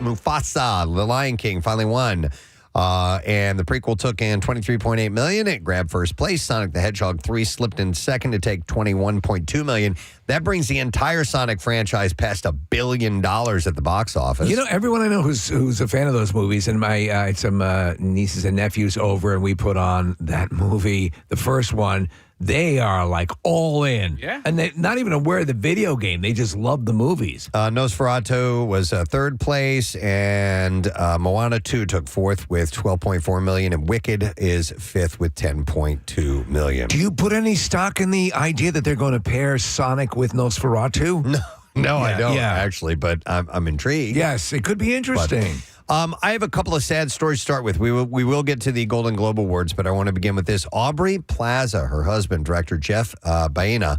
Mufasa, The Lion King, finally won. And the prequel took in $23.8 million. It grabbed first place. Sonic the Hedgehog 3 slipped in second to take $21.2 million. That brings the entire Sonic franchise past $1 billion at the box office. You know, everyone I know who's a fan of those movies, and I had some nieces and nephews over, and we put on that movie, the first one. They are like all in. Yeah. And they're not even aware of the video game. They just love the movies. Nosferatu was third place, and Moana 2 took fourth with $12.4 million, and Wicked is fifth with $10.2 million. Do you put any stock in the idea that they're going to pair Sonic with Nosferatu? No, I don't actually, but I'm intrigued. Yes, it could be interesting. I have a couple of sad stories to start with. We will get to the Golden Globe Awards, but I want to begin with this. Aubrey Plaza, her husband, director Jeff Baena,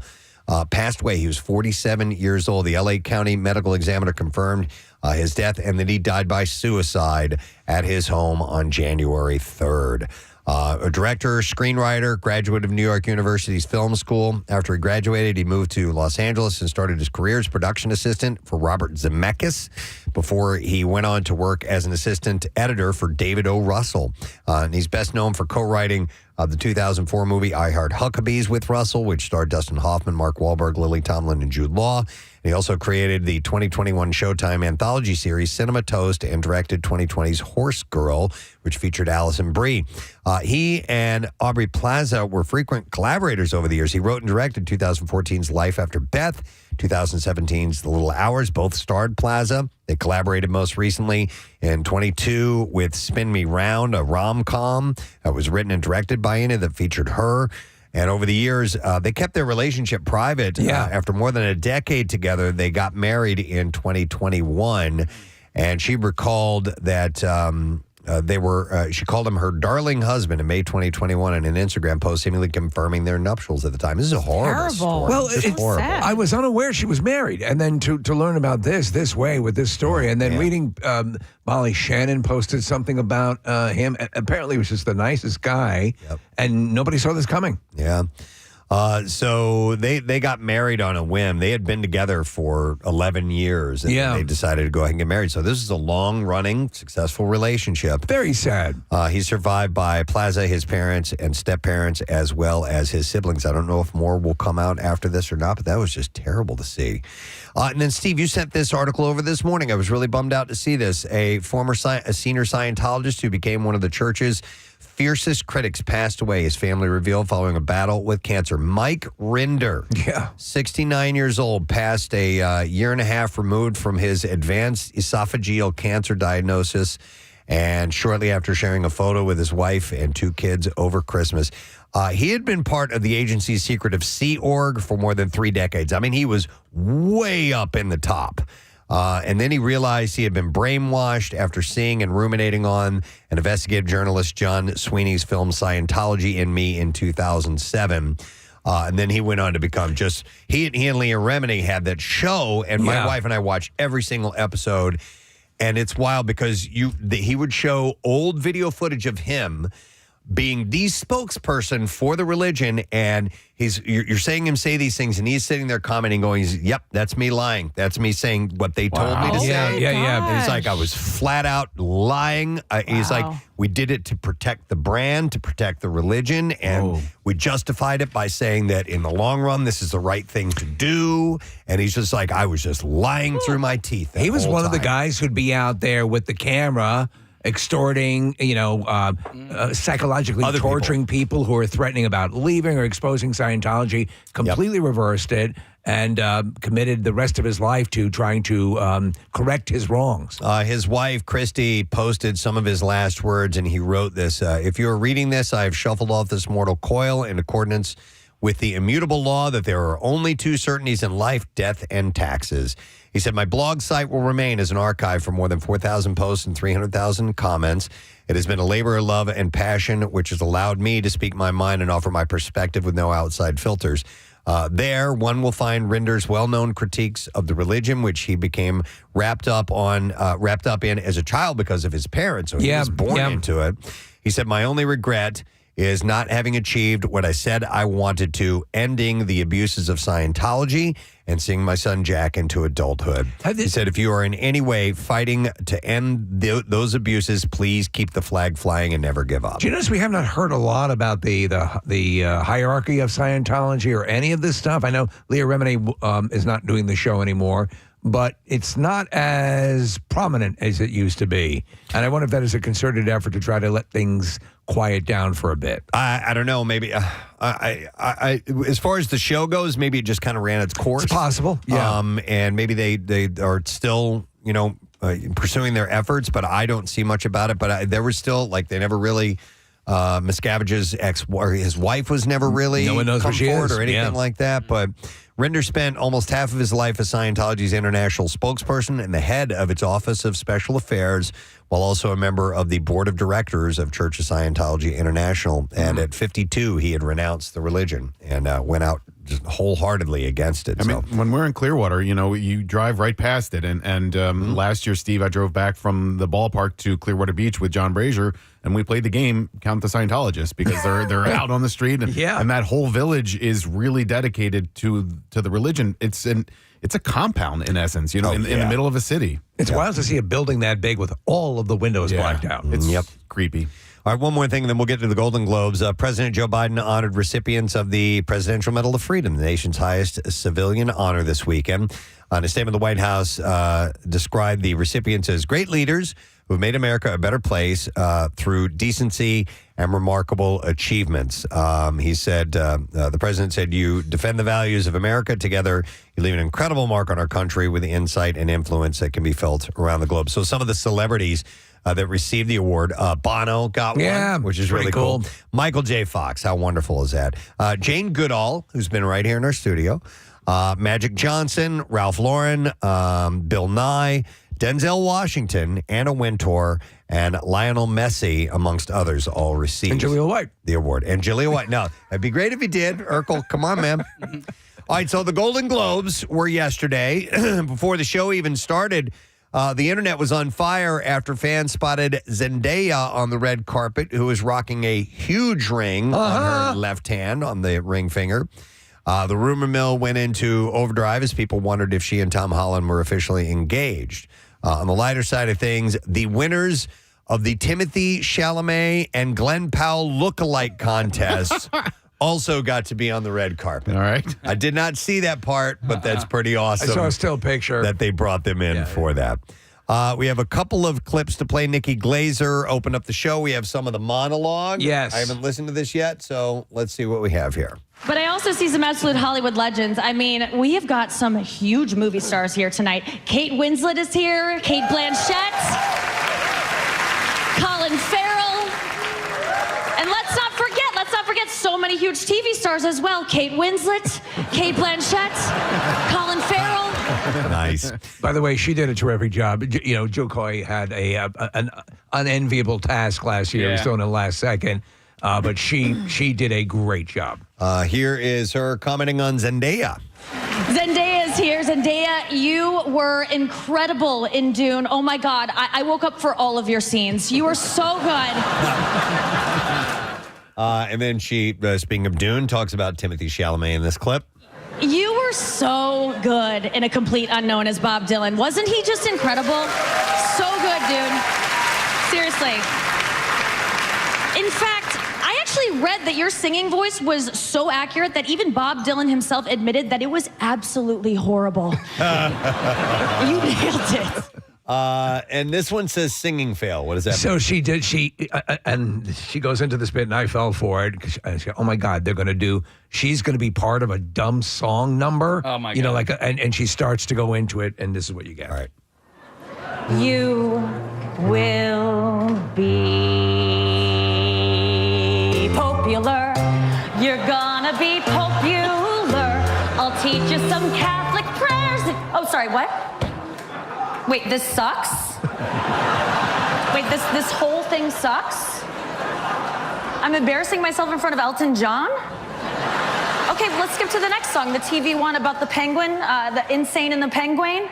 passed away. He was 47 years old. The L.A. County Medical Examiner confirmed his death, and that he died by suicide at his home on January 3rd. A director, screenwriter, graduate of New York University's film school. After he graduated, he moved to Los Angeles and started his career as production assistant for Robert Zemeckis before he went on to work as an assistant editor for David O. Russell. And he's best known for co-writing the 2004 movie I Heart Huckabees with Russell, which starred Dustin Hoffman, Mark Wahlberg, Lily Tomlin, and Jude Law. And he also created the 2021 Showtime anthology series Cinema Toast and directed 2020's Horse Girl, which featured Alison Brie. He and Aubrey Plaza were frequent collaborators over the years. He wrote and directed 2014's Life After Beth, 2017's The Little Hours. Both starred Plaza. They collaborated most recently in 22 with Spin Me Round, a rom-com that was written and directed by Ina that featured her. And over the years, they kept their relationship private. After more than a decade together, they got married in 2021. And she recalled that she called him her darling husband in May 2021 in an Instagram post, seemingly confirming their nuptials at the time. This is a horrible story. Well, it's horrible. sad. I was unaware she was married. And then to learn about this way with this story, and then reading Molly Shannon posted something about him. Apparently, he was just the nicest guy, and nobody saw this coming. Yeah. So they got married on a whim. They had been together for 11 years, and they decided to go ahead and get married. So this is a long-running, successful relationship. Very sad. He's survived by Plaza, his parents, and step-parents, as well as his siblings. I don't know if more will come out after this or not, but that was just terrible to see. And then, Steve, you sent this article over this morning. I was really bummed out to see this. A former senior Scientologist who became one of the church's fiercest critics passed away, his family revealed, following a battle with cancer. Mike Rinder, 69 years old, passed a year and a half removed from his advanced esophageal cancer diagnosis, and shortly after sharing a photo with his wife and two kids over Christmas. He had been part of the agency's secretive Sea Org for more than 3 decades. I mean, he was way up in the top. And then he realized he had been brainwashed after seeing and ruminating on an investigative journalist, John Sweeney's film Scientology in Me in 2007. And then he went on to become he and Leah Remini had that show, and my wife and I watched every single episode. And it's wild because he would show old video footage of him being the spokesperson for the religion, and you're saying him say these things, and he's sitting there commenting, going, "Yep, that's me lying. That's me saying what they told me to say." And he's like, "I was flat out lying." He's like, "We did it to protect the brand, to protect the religion, and we justified it by saying that in the long run, this is the right thing to do." And he's just like, "I was just lying through my teeth." He was one of the guys who'd be out there with the camera, extorting, psychologically torturing people who are threatening about leaving or exposing Scientology, completely reversed it, and committed the rest of his life to trying to correct his wrongs. His wife, Christy, posted some of his last words, and he wrote this. If you are reading this, I have shuffled off this mortal coil in accordance with the immutable law that there are only 2 certainties in life, death and taxes. He said, my blog site will remain as an archive for more than 4,000 posts and 300,000 comments. It has been a labor of love and passion, which has allowed me to speak my mind and offer my perspective with no outside filters. There, one will find Rinder's well-known critiques of the religion, which he became wrapped up in as a child because of his parents. So he was born into it. He said, my only regret is not having achieved what I said I wanted to, ending the abuses of Scientology and seeing my son Jack into adulthood. He said, if you are in any way fighting to end those abuses, please keep the flag flying and never give up. Do you notice we have not heard a lot about the hierarchy of Scientology or any of this stuff? I know Leah Remini is not doing the show anymore, but it's not as prominent as it used to be. And I wonder if that is a concerted effort to try to let things quiet down for a bit. I don't know. Maybe as far as the show goes, maybe it just kind of ran its course. It's possible. Yeah. And maybe they are still, pursuing their efforts, but I don't see much about it. But there was still, they never really, Miscavige's his wife was never really no one knows where she is or anything like that. But Rinder spent almost half of his life as Scientology's international spokesperson and the head of its Office of Special Affairs, while also a member of the board of directors of Church of Scientology International. And at 52, he had renounced the religion and went out just wholeheartedly against it. I mean, when we're in Clearwater, you drive right past it. And last year, Steve, I drove back from the ballpark to Clearwater Beach with John Brazier, and we played the game Count the Scientologists because they're out on the street. And, and that whole village is really dedicated to the religion. It's a compound, in essence, in the middle of a city. It's wild to see a building that big with all of the windows blacked out. It's creepy. All right, one more thing, and then we'll get to the Golden Globes. President Joe Biden honored recipients of the Presidential Medal of Freedom, the nation's highest civilian honor this weekend. In a statement, the White House described the recipients as great leaders who have made America a better place through decency and remarkable achievements. He said, the president said, you defend the values of America. Together, you leave an incredible mark on our country with the insight and influence that can be felt around the globe. So some of the celebrities that received the award, Bono got one, which is really cool. Michael J. Fox, how wonderful is that? Jane Goodall, who's been right here in our studio. Magic Johnson, Ralph Lauren, Bill Nye, Denzel Washington, Anna Wintour, and Lionel Messi, amongst others, all received. And Jaleel White. The award. And Jaleel White. No, it'd be great if he did. Urkel, come on, man. All right, so the Golden Globes were yesterday. Before the show even started, the internet was on fire after fans spotted Zendaya on the red carpet, who was rocking a huge ring on her left hand, on the ring finger. The rumor mill went into overdrive as people wondered if she and Tom Holland were officially engaged. On the lighter side of things, the winners of the Timothy Chalamet and Glenn Powell lookalike contest also got to be on the red carpet. All right. I did not see that part, but that's pretty awesome. I saw a still picture. That they brought them in for that. We have a couple of clips to play. Nikki Glazer opened up the show. We have some of the monologue. Yes. I haven't listened to this yet, so let's see what we have here. But I also see some absolute Hollywood legends. I mean, we have got some huge movie stars here tonight. Kate Winslet is here, Kate Blanchett, Colin Farrell, and let's not forget so many huge TV stars as well. Kate Winslet, Kate Blanchett, Colin Farrell. Nice. By the way, she did a terrific job. Joe Coy had an unenviable task last year. He was still in the last second. But she did a great job. Here is her commenting on Zendaya. Zendaya is here. Zendaya, you were incredible in Dune. Oh, my God. I woke up for all of your scenes. You were so good. And then she, speaking of Dune, talks about Timothy Chalamet in this clip. You were so good in A Complete Unknown as Bob Dylan. Wasn't he just incredible? So good, dude. Seriously. In fact, I actually read that your singing voice was so accurate that even Bob Dylan himself admitted that it was absolutely horrible. You nailed it. And this one says singing fail. What does that mean? So she did. And she goes into this bit, and I fell for it. Oh my God, she's going to be part of a dumb song number. Oh my God. And she starts to go into it, and this is what you get. All right. You will be popular. You're gonna be popular. I'll teach you some Catholic prayers. Oh, sorry, what? Wait, this sucks? Wait, this whole thing sucks? I'm embarrassing myself in front of Elton John? Okay, Okay, let's skip to the next song. The TV one about the penguin, the insane and the penguin.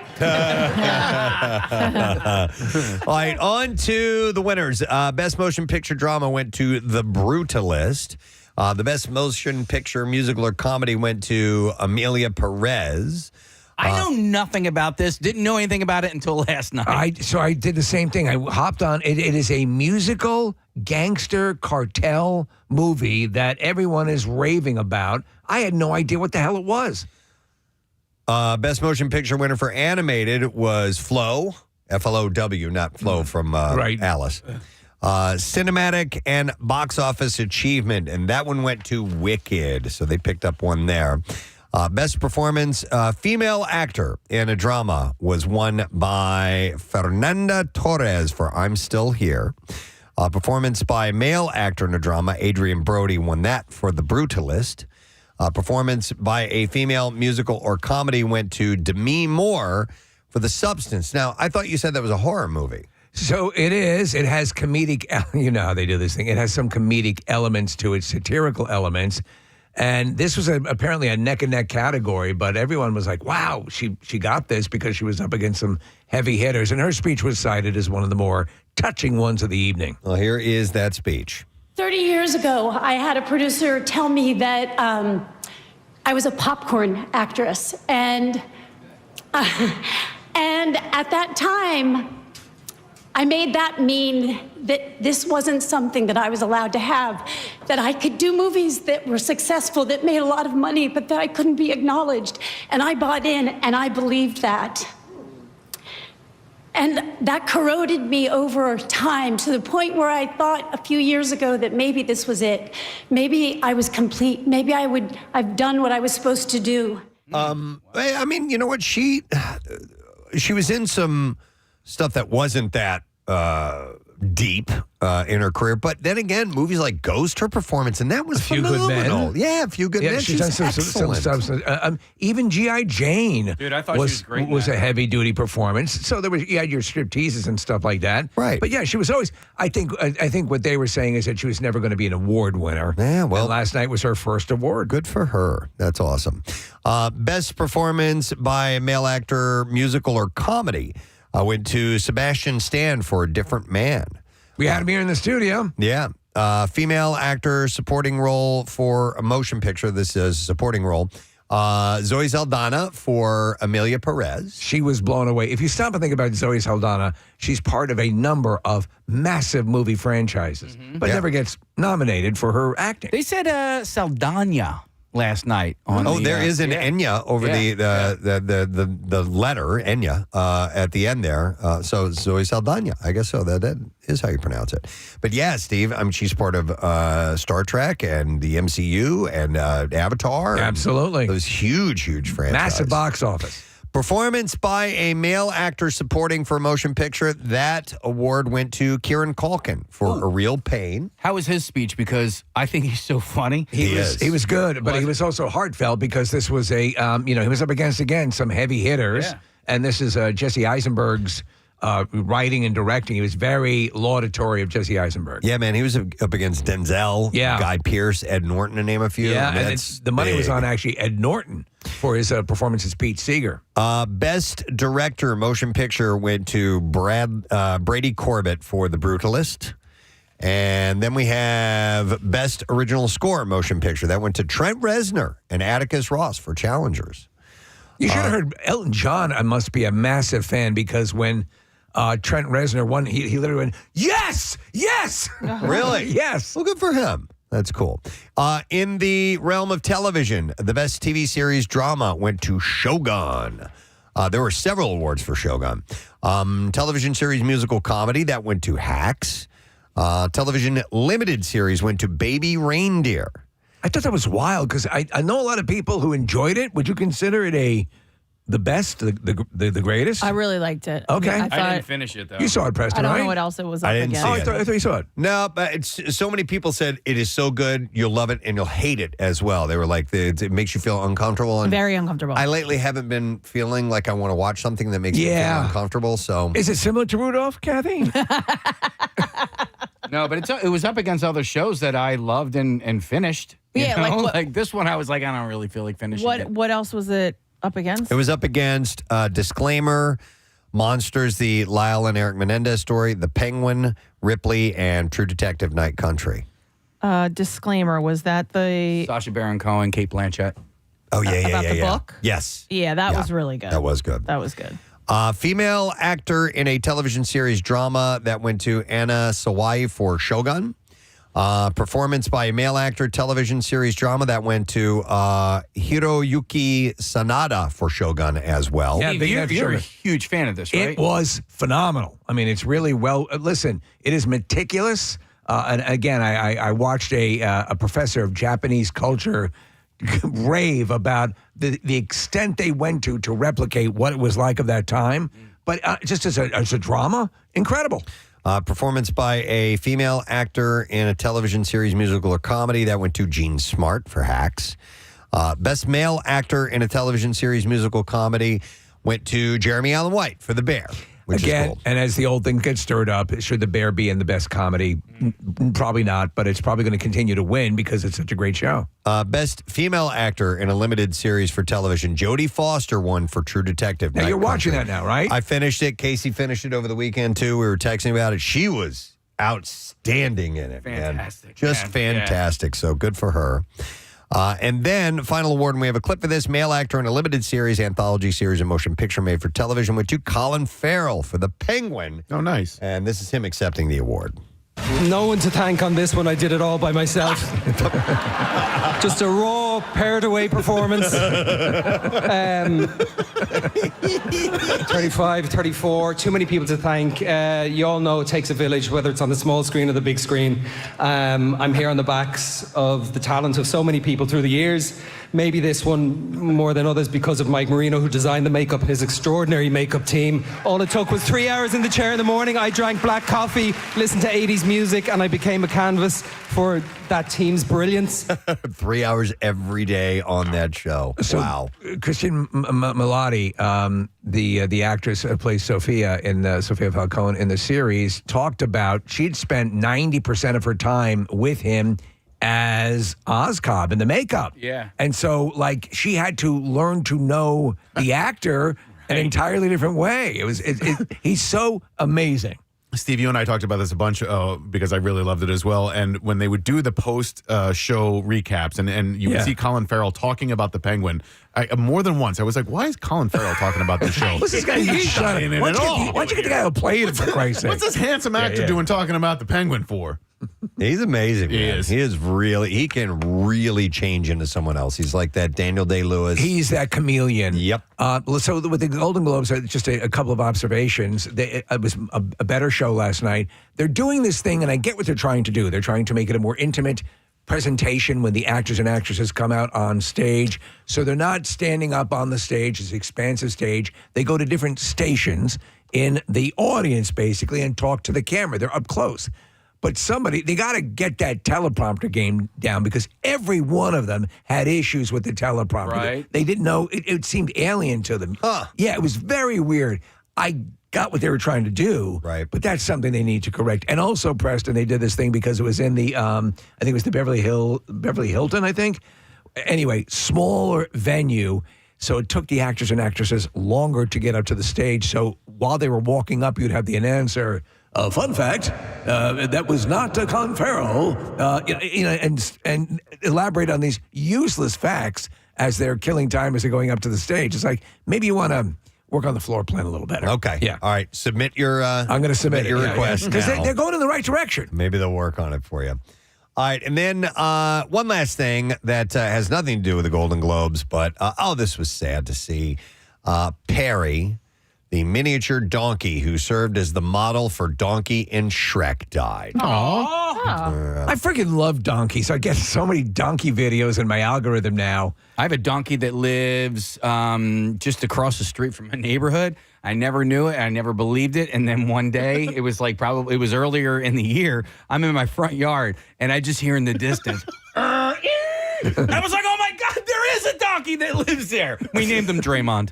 All right, on to the winners. Best motion picture drama went to The Brutalist. The best motion picture musical or comedy went to Amelia Perez. I know nothing about this. Didn't know anything about it until last night. So I did the same thing. I hopped on. It is a musical gangster cartel movie that everyone is raving about. I had no idea what the hell it was. Best motion picture winner for animated was Flow, F-L-O-W, not Flo from Alice. Cinematic and box office achievement, and that one went to Wicked, so they picked up one there. Best performance, female actor in a drama was won by Fernanda Torres for I'm Still Here. Performance by male actor in a drama, Adrian Brody won that for The Brutalist. Performance by a female musical or comedy went to Demi Moore for The Substance. Now, I thought you said that was a horror movie. So it is. It has comedic, you know how they do this thing. It has some comedic elements to it, satirical elements. And this was apparently a neck-and-neck category, but everyone was like, wow, she got this because she was up against some heavy hitters. And her speech was cited as one of the more touching ones of the evening. Well, here is that speech. 30 years ago, I had a producer tell me that I was a popcorn actress. And at that time, I made that mean that this wasn't something that I was allowed to have, that I could do movies that were successful, that made a lot of money, but that I couldn't be acknowledged. And I bought in, and I believed that. And that corroded me over time to the point where I thought a few years ago that maybe this was it. Maybe I was complete. Maybe I've done what I was supposed to do. I mean, you know what? She was in some stuff that wasn't that deep in her career, but then again, movies like Ghost, her performance, and that was phenomenal. Yeah, A Few Good Men. She's done some stuff. Even G.I. Jane, Dude, I thought she was great in was that. a heavy duty performance. So you had your strip teases and stuff like that, right? But yeah, she was always. I think what they were saying is that she was never going to be an award winner. Yeah, well, and last night was her first award. Good for her. That's awesome. Best performance by a male actor, musical or comedy. Went to Sebastian Stan for A Different Man. We had him here in the studio. Yeah. Female actor, supporting role for a motion picture. This is a supporting role. Zoe Saldana for Amelia Perez. She was blown away. If you stop and think about Zoe Saldana, she's part of a number of massive movie franchises, but never gets nominated for her acting. They said Saldana last night. There is an Enya over the letter Enya at the end there. So Zoe Saldana, I guess so. That is how you pronounce it. But yeah, Steve, she's part of Star Trek and the MCU and Avatar. Absolutely, those huge franchises. Massive box office. Performance by a male actor supporting for a motion picture. That award went to Kieran Culkin for A Real Pain. How was his speech? Because I think he's so funny. He was good, but he was also heartfelt because this was he was up against, again, some heavy hitters. Yeah. And this is Jesse Eisenberg's writing and directing. He was very laudatory of Jesse Eisenberg. Yeah, man, he was up against Denzel, Guy Pearce, Ed Norton, to name a few. Yeah, and the money was on actually Ed Norton for his performance as Pete Seeger. Best director motion picture went to Brady Corbett for The Brutalist. And then we have best original score motion picture. That went to Trent Reznor and Atticus Ross for Challengers. You should have heard Elton John must be a massive fan because when Trent Reznor won, he literally went, yes! Really? Yes. Well, good for him. That's cool. In the realm of television, the best TV series drama went to Shogun. There were several awards for Shogun. Television series musical comedy, that went to Hacks. Television limited series went to Baby Reindeer. I thought that was wild because I know a lot of people who enjoyed it. Would you consider it the best, the greatest? I really liked it. Okay. I didn't finish it, though. You saw it, Preston, I don't right? know what else it was up I didn't against. see Oh, it. I thought you saw it. No, but so many people said it is so good, you'll love it and you'll hate it as well. They were like, it makes you feel uncomfortable. And Very uncomfortable. I lately haven't been feeling like I want to watch something that makes me feel uncomfortable. So Is it similar to Rudolph, Kathy? No, but it was up against other shows that I loved and finished. Yeah, You like know? what- Like this one, I was like, I don't really feel like finishing it. What else was it up against? It was up against Disclaimer, Monsters, the Lyle and Eric Menendez story, The Penguin, Ripley, and True Detective Night Country. Disclaimer, was that the Sacha Baron Cohen, Kate Blanchett. Oh, yeah, about the book? Yes. Yeah, that was really good. That was good. That was good. Female actor in a television series drama that went to Anna Sawai for Shogun. Performance by a male actor, television series drama that went to Hiroyuki Sanada for Shogun as well. Yeah, Steve, you're a huge fan of this, right? It was phenomenal. I mean, it's really well. Listen, it is meticulous. And again, I watched a professor of Japanese culture rave about the extent they went to replicate what it was like of that time. But just as a drama, incredible. Performance by a female actor in a television series, musical, or comedy that went to Gene Smart for Hacks. Best male actor in a television series, musical, comedy went to Jeremy Allen White for The Bear. Which Again, is cool. and as the old thing gets stirred up, should The Bear be in the best comedy? Probably not, but it's probably going to continue to win because it's such a great show. Best female actor in a limited series for television, Jodie Foster won for True Detective. Now, Night you're watching Country. that now, right? I finished it. Casey finished it over the weekend, too. We were texting about it. She was outstanding in it, Fantastic, man. Just man. fantastic. So good for her. And then, final award, and we have a clip for this. Male actor in a limited series, anthology series, and motion picture made for television went to Colin Farrell for The Penguin. Oh, nice. And this is him accepting the award. No one to thank on this one. I did it all by myself. Just a raw, paired away performance. 35, 34, too many people to thank. You all know it takes a village, whether it's on the small screen or the big screen. I'm here on the backs of the talent of so many people through the years. Maybe this one more than others because of Mike Marino, who designed the makeup, his extraordinary makeup team. All it took was 3 hours in the chair in the morning. I drank black coffee, listened to 80s music, and I became a canvas for that team's brilliance. 3 hours every day on that show. Wow. Christian Milioti, the actress who plays Sophia Sophia Falcone in the series, talked about she'd spent 90% of her time with him as Oscob in the makeup. Yeah. And so, like, she had to learn to know the actor an entirely different way. He's so amazing. Steve, you and I talked about this a bunch because I really loved it as well. And when they would do the post-show recaps and you would see Colin Farrell talking about the Penguin, more than once, I was like, why is Colin Farrell talking about the show? What's this guy? He's not in it at all. Why don't you get the guy who played it, for Christ's sake? What's this handsome actor doing talking about the Penguin for? He's amazing, man. He is. He can really change into someone else. He's like that Daniel Day-Lewis. He's that chameleon. Yep. So with the Golden Globes, just a couple of observations. It was a better show last night. They're doing this thing, and I get what they're trying to do. They're trying to make it a more intimate presentation when the actors and actresses come out on stage. So they're not standing up on the stage, it's an expansive stage. They go to different stations in the audience, basically, and talk to the camera. They're up close. But they got to get that teleprompter game down because every one of them had issues with the teleprompter. Right. They didn't know. It seemed alien to them. Yeah, it was very weird. I got what they were trying to do. Right. But that's something they need to correct. And also, Preston, they did this thing because it was in the, I think it was the Beverly Hilton, I think. Anyway, smaller venue. So it took the actors and actresses longer to get up to the stage. So while they were walking up, you'd have the announcer, fun fact, that was not Colin Farrell, and elaborate on these useless facts as they're killing time as they're going up to the stage. It's like, maybe you want to work on the floor plan a little better. Okay. Yeah. All right. Submit your I'm going to submit your request because now. they're going in the right direction. Maybe they'll work on it for you. All right. And then one last thing that has nothing to do with the Golden Globes, but, this was sad to see. Perry, the miniature donkey who served as the model for Donkey in Shrek, died. I freaking love donkeys. I get so many donkey videos in my algorithm now. I have a donkey that lives just across the street from my neighborhood. I never knew it. I never believed it. And then one day, it was earlier in the year. I'm in my front yard, and I just hear in the distance, I was like, oh my God, there is a donkey. donkey that lives there. We named him Draymond.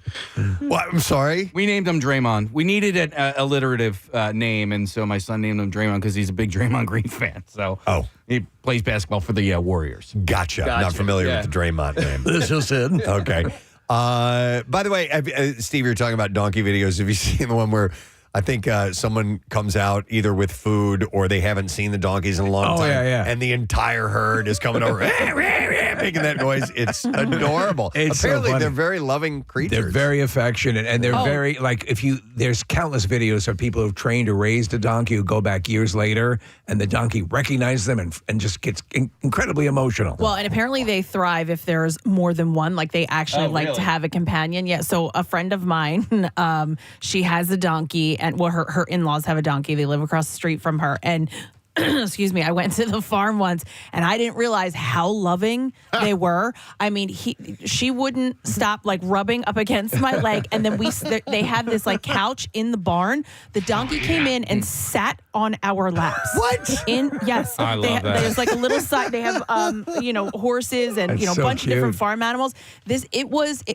What? I'm sorry? We named him Draymond. We needed an alliterative name, and so my son named him Draymond because he's a big Draymond Green fan. So he plays basketball for the Warriors. Gotcha. Not familiar with the Draymond name. This is it. Okay. By the way, Steve, you're talking about donkey videos. Have you seen the one where I think someone comes out either with food or they haven't seen the donkeys in a long time, and the entire herd is coming over making that noise? It's adorable. Apparently, they're very loving creatures. They're very affectionate, and they're very, like, there's countless videos of people who've trained or raised a donkey who go back years later, and the donkey recognizes them and just gets incredibly emotional. Well, and apparently they thrive if there's more than one. Like, they actually like to have a companion. Yeah, so a friend of mine, she has a donkey, and her in-laws have a donkey. They live across the street from her, and excuse me, I went to the farm once and I didn't realize how loving they were. I mean, she wouldn't stop like rubbing up against my leg, and then they had this like couch in the barn. The donkey came in and sat on our laps. What? I love that. There's like a little side. They have horses and a bunch of different farm animals.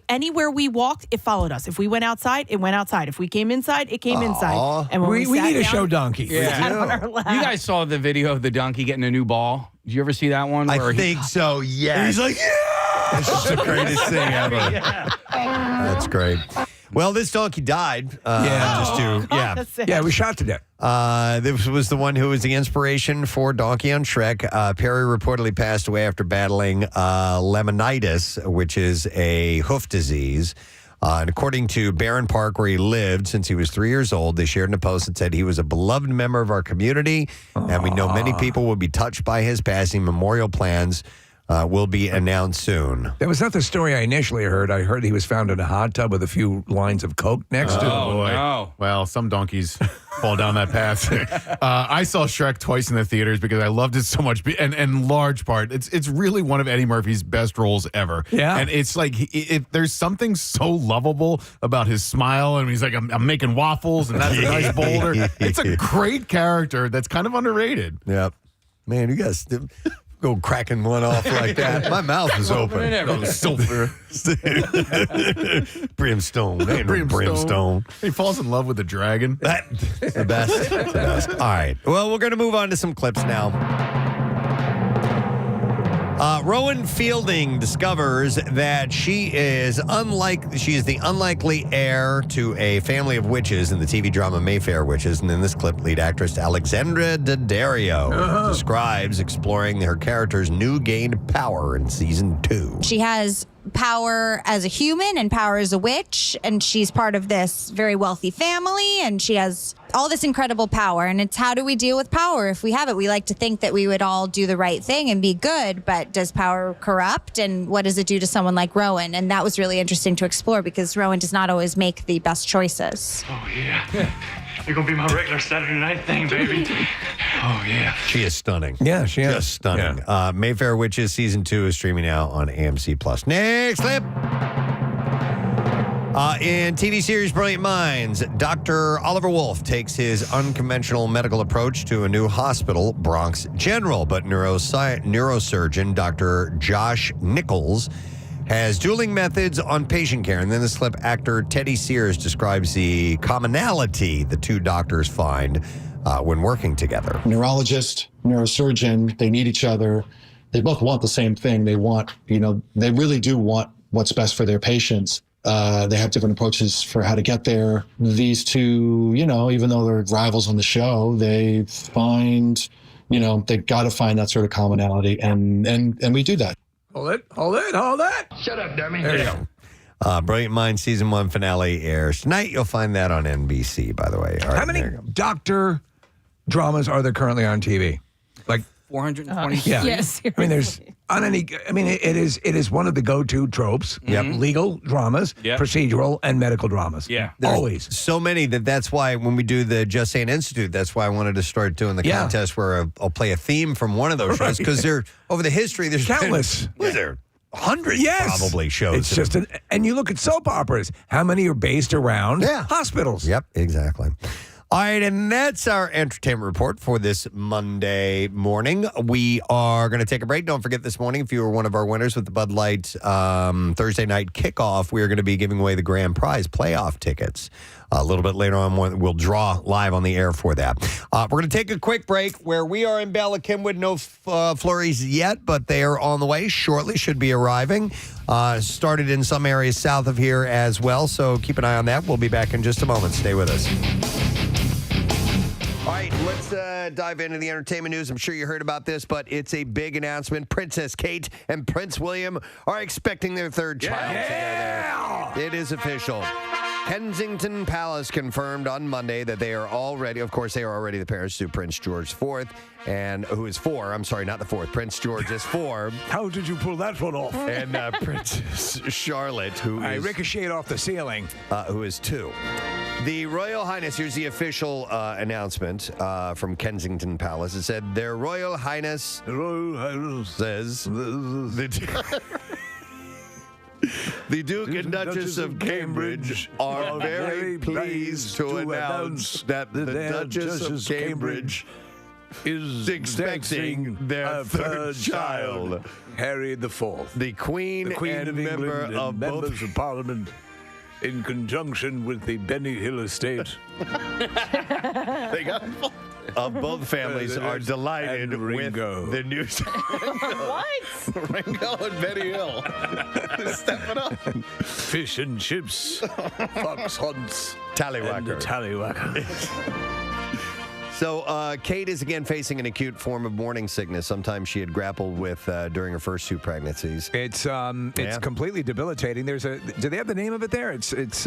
Anywhere we walked, it followed us. If we went outside, it went outside. If we came inside, it came inside. And when we sat need to down, show donkeys. it sat on our lap. You guys saw the video of the donkey getting a new ball? Did you ever see that one? I think so, yes. He's like, yeah! This is the greatest thing ever. That's great. Well, this donkey died. We shot to death. This was the one who was the inspiration for Donkey on Shrek. Perry reportedly passed away after battling lemonitis, which is a hoof disease. And according to Barron Park, where he lived since he was 3 years old, they shared in a post that said he was a beloved member of our community, and we know many people will be touched by his passing. Memorial plans will be announced soon. That was not the story I initially heard. I heard he was found in a hot tub with a few lines of Coke next to him. Oh, boy. No. Well, some donkeys fall down that path. I saw Shrek twice in the theaters because I loved it so much. And in large part, it's really one of Eddie Murphy's best roles ever. Yeah. And it's like, there's something so lovable about his smile. And he's like, I'm making waffles, and that's a nice boulder. It's a great character that's kind of underrated. Yep. Man, you guys go cracking one off like that. My mouth is open. Sulfur. Brimstone. Ain't no brimstone. He falls in love with the dragon. That's the best. The best. All right. Well, we're going to move on to some clips now. Rowan Fielding discovers that she is the unlikely heir to a family of witches in the TV drama Mayfair Witches. And in this clip, lead actress Alexandra Daddario describes exploring her character's new gained power in season 2. She has power as a human and power as a witch, and she's part of this very wealthy family, and she has all this incredible power. And it's, how do we deal with power if we have it? We like to think that we would all do the right thing and be good, but does power corrupt, and what does it do to someone like Rowan? And that was really interesting to explore, because Rowan does not always make the best choices. Oh yeah, you're gonna be my regular Saturday night thing, baby. Oh yeah. She is stunning. Yeah, she is. Just stunning. Yeah. Mayfair Witches season 2 is streaming now on AMC+. Next clip. In TV series Brilliant Minds, Dr. Oliver Wolf takes his unconventional medical approach to a new hospital, Bronx General. But neurosurgeon Dr. Josh Nichols has dueling methods on patient care. And then this clip, actor Teddy Sears describes the commonality the two doctors find when working together. Neurologist, neurosurgeon, they need each other. They both want the same thing. They want, they really do want what's best for their patients. They have different approaches for how to get there. These two, even though they're rivals on the show, they find, they've got to find that sort of commonality. And we do that. Hold it. Shut up, dummy. There you go. Brilliant Minds season 1 finale airs tonight. You'll find that on NBC, by the way. All right, How many doctor dramas are there currently on TV? Like 420. Yeah. Yes. I mean, it is one of the go-to tropes. Yep. Legal dramas, Yep. procedural, and medical dramas. Yeah. Always. So many that's why when we do the Just Saying Institute, that's why I wanted to start doing the contest where I'll play a theme from one of those shows, because they're over the history. There's Countless. What is there? Hundreds, probably shows. It's just and you look at soap operas. How many are based around hospitals? Yep, exactly. All right, and that's our entertainment report for this Monday morning. We are going to take a break. Don't forget this morning, if you were one of our winners with the Bud Light Thursday night kickoff, we are going to be giving away the grand prize playoff tickets. A little bit later on, we'll draw live on the air for that. We're going to take a quick break where we are in Bala Cynwyd. No flurries yet, but they are on the way shortly, should be arriving. Started in some areas south of here as well, so keep an eye on that. We'll be back in just a moment. Stay with us. All right, let's dive into the entertainment news. I'm sure you heard about this, but it's a big announcement. Princess Kate and Prince William are expecting their third child together. It is official. Kensington Palace confirmed on Monday that they are already, of course, they are already the parents to Prince George IV, and who is 4. I'm sorry, not the 4th. Prince George is 4. How did you pull that one off? And Princess Charlotte, who I is ricocheted off the ceiling. Who is 2. The Royal Highness, here's the official announcement from Kensington Palace. It said, Their Royal Highness, says, the Duke and Duchess of Cambridge are very pleased to announce that the Duchess of Cambridge is expecting their third child. Harry IV. The Queen and of member England of and both members of Parliament in conjunction with the Benny Hill estate. They got of both families are delighted with the news. What? Ringo and Betty Hill. Step it up. Fish and chips, fox hunts, Tallywhacker. Tallywhacker. So Kate is again facing an acute form of morning sickness. Sometimes she had grappled with during her first 2 pregnancies. It's completely debilitating. Do they have the name of it there? It's It's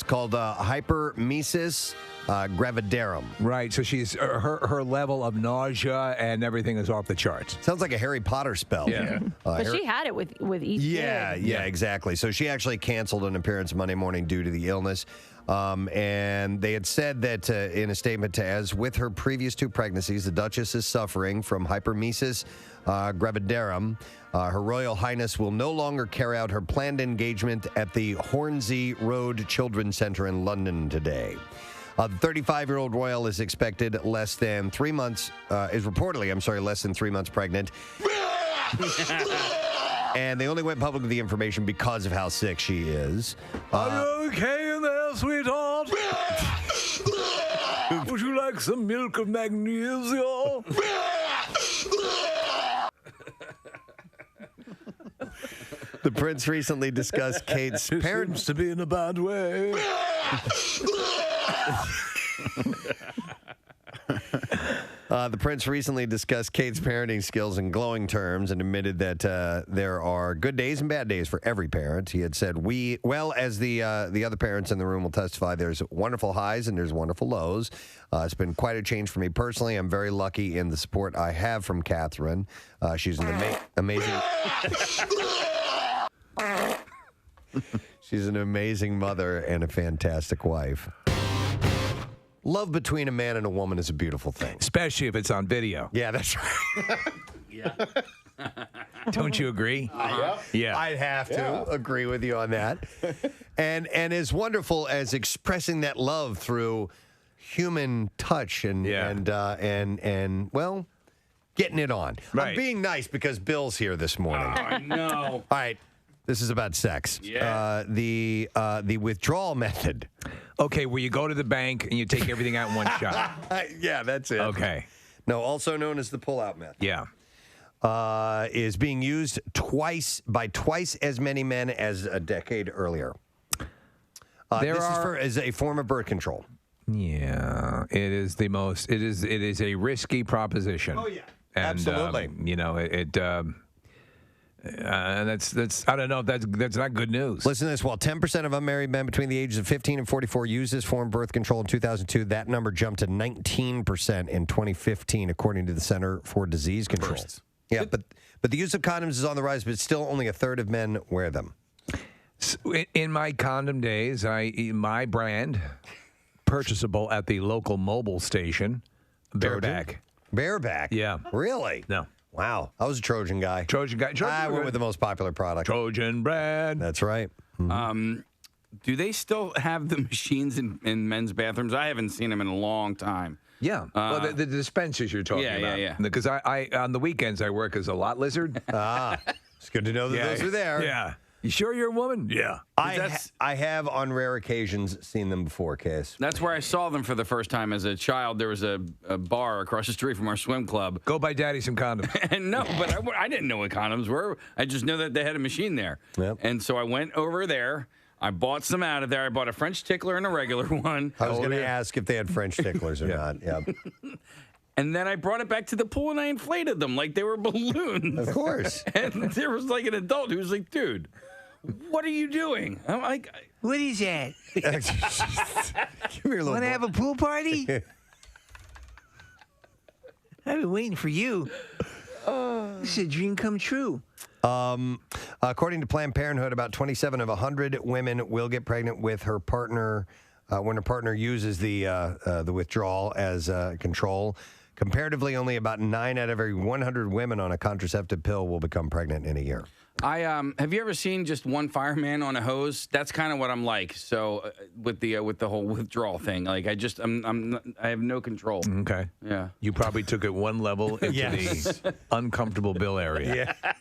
called hypermesis gravidarum. Right. So she's her level of nausea and everything is off the charts. Sounds like a Harry Potter spell. Yeah. But she had it with each kid. Yeah, exactly. So she actually canceled an appearance Monday morning due to the illness. And they had said that in a statement as with her previous 2 pregnancies, the Duchess is suffering from hypermesis gravidarum. Her Royal Highness will no longer carry out her planned engagement at the Hornsey Road Children's Centre in London today. The 35-year-old royal is expected less than 3 months, less than 3 months pregnant. And they only went public with the information because of how sick she is. Are you okay in there, sweetheart? Would you like some milk of magnesia? The prince recently discussed Kate's parents. Seems to be in a bad way. The prince recently discussed Kate's parenting skills in glowing terms and admitted that there are good days and bad days for every parent. He had said, as the other parents in the room will testify, there's wonderful highs and there's wonderful lows. It's been quite a change for me personally. I'm very lucky in the support I have from Catherine. She's an amazing... She's an amazing mother and a fantastic wife. Love between a man and a woman is a beautiful thing. Especially if it's on video. Yeah, that's right. Don't you agree? Yeah. I'd have to agree with you on that. And as wonderful as expressing that love through human touch and getting it on. Right. I'm being nice because Bill's here this morning. I know. All right. This is about sex. Yeah. The withdrawal method. Okay, where you go to the bank and you take everything out in one shot. Yeah, that's it. Okay. No, also known as the pull-out method. Yeah. Is being used by twice as many men as a decade earlier. Is a form of birth control. Yeah, it is the most. It is a risky proposition. Oh yeah, and, absolutely. And that's I don't know if that's not good news. Listen to this. While 10% of unmarried men between the ages of 15 and 44 used this form of birth control in 2002, that number jumped to 19% in 2015, according to the Center for Disease Control. Yeah, but the use of condoms is on the rise, but still only a third of men wear them. In my condom days, my brand, purchasable at the local mobile station, Bareback. Bareback? Yeah. Really? No. Wow. I was a Trojan guy. Trojan guy. I went with the most popular product. Trojan brand. That's right. Do they still have the machines in men's bathrooms? I haven't seen them in a long time. Yeah. Well, the dispensers you're talking about. Yeah. Because I on the weekends I work as a lot lizard. It's good to know that those are there. Yeah. You sure you're a woman? Yeah. I have on rare occasions seen them before, Case. That's where I saw them for the first time as a child. There was a bar across the street from our swim club. Go buy Daddy some condoms. And no, but I didn't know what condoms were. I just knew that they had a machine there. Yep. And so I went over there. I bought some out of there. I bought a French tickler and a regular one. I was going to ask if they had French ticklers or not. Yeah. And then I brought it back to the pool and I inflated them like they were balloons. Of course. And there was like an adult who was like, dude, what are you doing? I'm like, what is that? Give me a little. Want to have a pool party? I've been waiting for you. This is a dream come true. According to Planned Parenthood, about 27 of 100 women will get pregnant with her partner when her partner uses the withdrawal as control. Comparatively, only about 9 out of every 100 women on a contraceptive pill will become pregnant in a year. Have you ever seen just one fireman on a hose? That's kind of what I'm like. So with the whole withdrawal thing, like I have no control. Okay. Yeah. You probably took it one level into the uncomfortable Bill area. Yeah.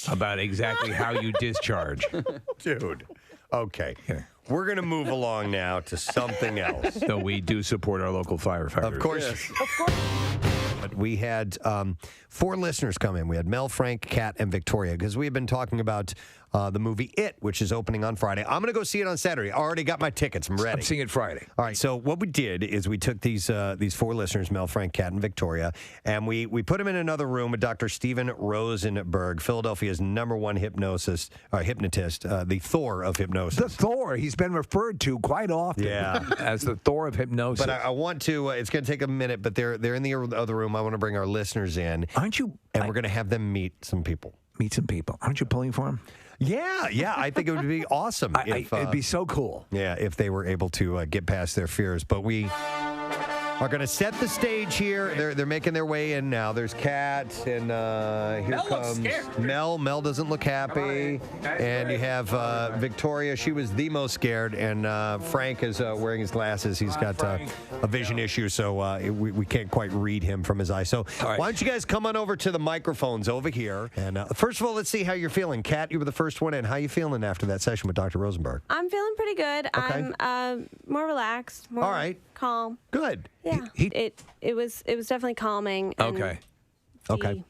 About exactly how you discharge. Dude. Okay. We're going to move along now to something else. So we do support our local firefighters. Of course. Yes. Of course. But we had 4 listeners come in. We had Mel, Frank, Kat, and Victoria, because we have been talking about the movie It, which is opening on Friday. I'm going to go see it on Saturday. I already got my tickets. I'm ready. I'm seeing it Friday. All right. So what we did is we took these 4 listeners, Mel, Frank, Kat, and Victoria, and we put them in another room with Dr. Steven Rosenberg, Philadelphia's #1 hypnotist, the Thor of hypnosis. The Thor. He's been referred to quite often as the Thor of hypnosis. But I want to, it's going to take a minute, but they're in the other room. I want to bring our listeners in. Aren't you? And we're going to have them meet some people. Meet some people. Aren't you pulling for them? Yeah. I think it would be awesome. It'd be so cool. Yeah, if they were able to get past their fears. But we are going to set the stage here. They're making their way in now. There's Kat, and here Mel comes looks scared. Mel. Mel doesn't look happy. And you have Victoria. She was the most scared. And Frank is wearing his glasses. He's got a vision issue, so we can't quite read him from his eyes. So why don't you guys come on over to the microphones over here. And first of all, let's see how you're feeling. Kat, you were the first one in. How you feeling after that session with Dr. Rosenberg? I'm feeling pretty good. Okay. I'm more relaxed, more calm. Good. Yeah. It was definitely calming. And Okay.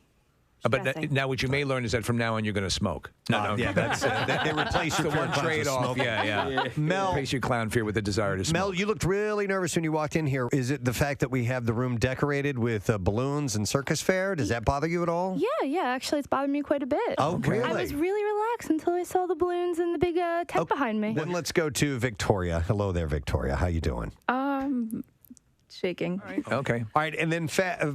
But now what you may learn is that from now on you're going to smoke. No. Yeah, that's they replace your the one trade-off. Yeah. Mel, replace your clown fear with the desire to smoke. Mel, you looked really nervous when you walked in here. Is it the fact that we have the room decorated with balloons and circus fair? Does that bother you at all? Yeah. Actually, it's bothered me quite a bit. Oh, really? I was really relaxed until I saw the balloons and the big tent behind me. Then let's go to Victoria. Hello there, Victoria. How you doing? Shaking. Okay. All right, and then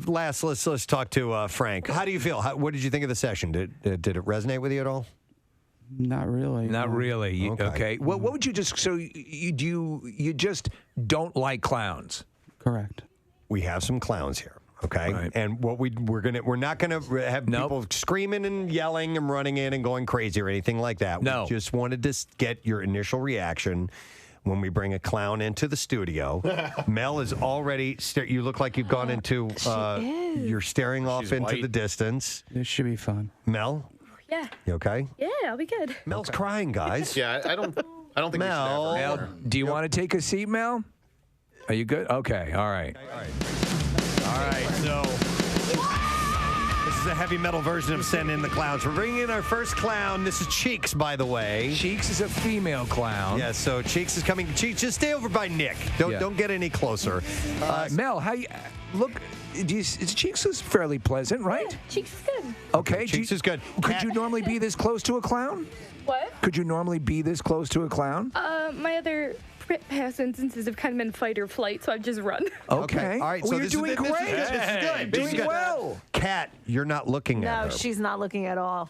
last, let's talk to Frank. How do you feel? What did you think of the session? Did it resonate with you at all? Not really. Not really. Okay. Well, what would you just? So you just don't like clowns? Correct. We have some clowns here. Okay, right. And what we're not gonna have people screaming and yelling and running in and going crazy or anything like that. No. We just wanted to get your initial reaction when we bring a clown into the studio. Mel is already. You look like you've gone into. You're staring off into the distance. This should be fun. Mel, Yeah. you okay? Yeah, I'll be good. Mel's crying, guys. Yeah, I don't think Mel. Mel, do you want to take a seat, Mel? Are you good? Okay. All right. All right, so this is a heavy metal version of Send in the Clowns. We're bringing in our first clown. This is Cheeks, by the way. Cheeks is a female clown. Yeah, so Cheeks is coming. Cheeks, just stay over by Nick. Don't get any closer. Mel, how you look? Cheeks is fairly pleasant, right? Yeah, Cheeks is good. Okay. Cheeks is good. Could you normally be this close to a clown? What? Could you normally be this close to a clown? My other past instances have kind of been fight or flight, so I've just run. Okay. All right. Well, So you're this doing is great. This is good. This is Doing good. well. Kat, you're not looking at her. No, she's not looking at all.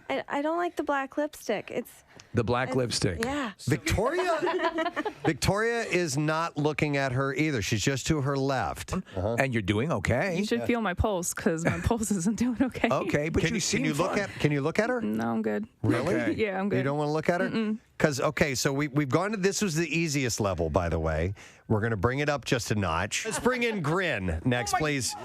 I don't like the black lipstick. It's The black lipstick. Yeah. Victoria is not looking at her either. She's just to her left. And you're doing okay. You should feel my pulse because my pulse isn't doing okay. Okay, but Can you look at her? No, I'm good. Really? Yeah, I'm good. You don't want to look at her? Because, so we've gone to, this was the easiest level, by the way. We're going to bring it up just a notch. Let's bring in Grin next, please.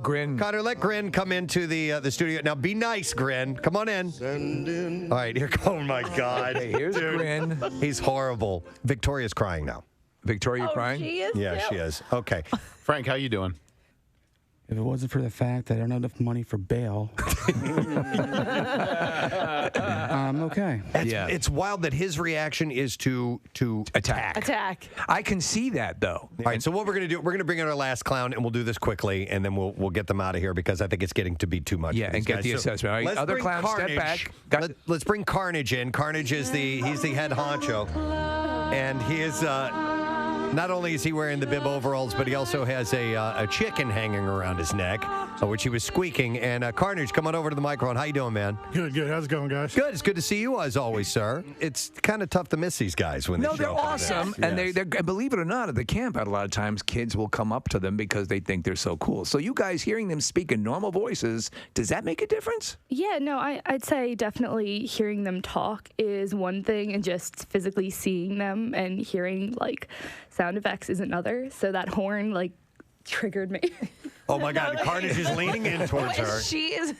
Grin. Connor, let Grin come into the studio. Now, be nice, Grin. Come on in. All right, here. Oh, my God. Hey, here's Grin. He's horrible. Victoria's crying now. Victoria crying? She is. Yeah, she is. Okay. Frank, how you doing? If it wasn't for the fact that I don't have enough money for bail, I'm okay. It's wild that his reaction is to Attack. I can see that, though. All right, so what we're going to do, we're going to bring in our last clown, and we'll do this quickly, and then we'll get them out of here because I think it's getting to be too much. Yeah, for these and get guys. the So assessment. All right, let's other bring clowns, step Carnage. back. Let's bring Carnage in. Carnage is he's the head honcho, and he is not only is he wearing the bib overalls, but he also has a chicken hanging around his neck, which he was squeaking. And Carnage, come on over to the microphone. How you doing, man? Good. How's it going, guys? Good. It's good to see you as always, sir. It's kind of tough to miss these guys when they No, show they're up. awesome. Yes. And they're believe it or not, at the camp out, a lot of times kids will come up to them because they think they're so cool. So you guys hearing them speak in normal voices, does that make a difference? Yeah, no, I'd say definitely hearing them talk is one thing, and just physically seeing them and hearing like sound effects is another. So that horn like triggered me. Oh my God, Carnage is leaning in towards her. She is.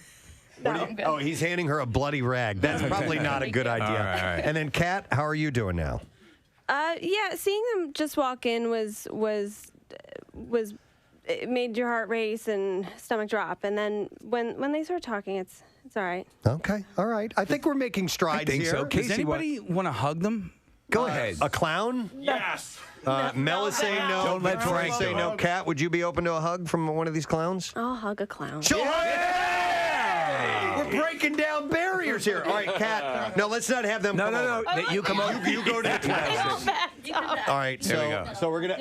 Oh, he's handing her a bloody rag. That's probably not a good idea. All right. And then, Kat, how are you doing now? Yeah, seeing them just walk in was it made your heart race and stomach drop. And then when they start talking, it's all right. Okay, all right. I think we're making strides I think here. so. Does Casey, anybody want to hug them? Go ahead. A clown? Yes. Mel is saying no. Don't let Victoria Frank say do no. it. Kat, would you be open to a hug from one of these clowns? I'll hug a clown. We're breaking down barriers here. All right, Kat. No, let's not have them. No, come no, over. no. You come over. You go to the clowns. All right, There we go. so we're gonna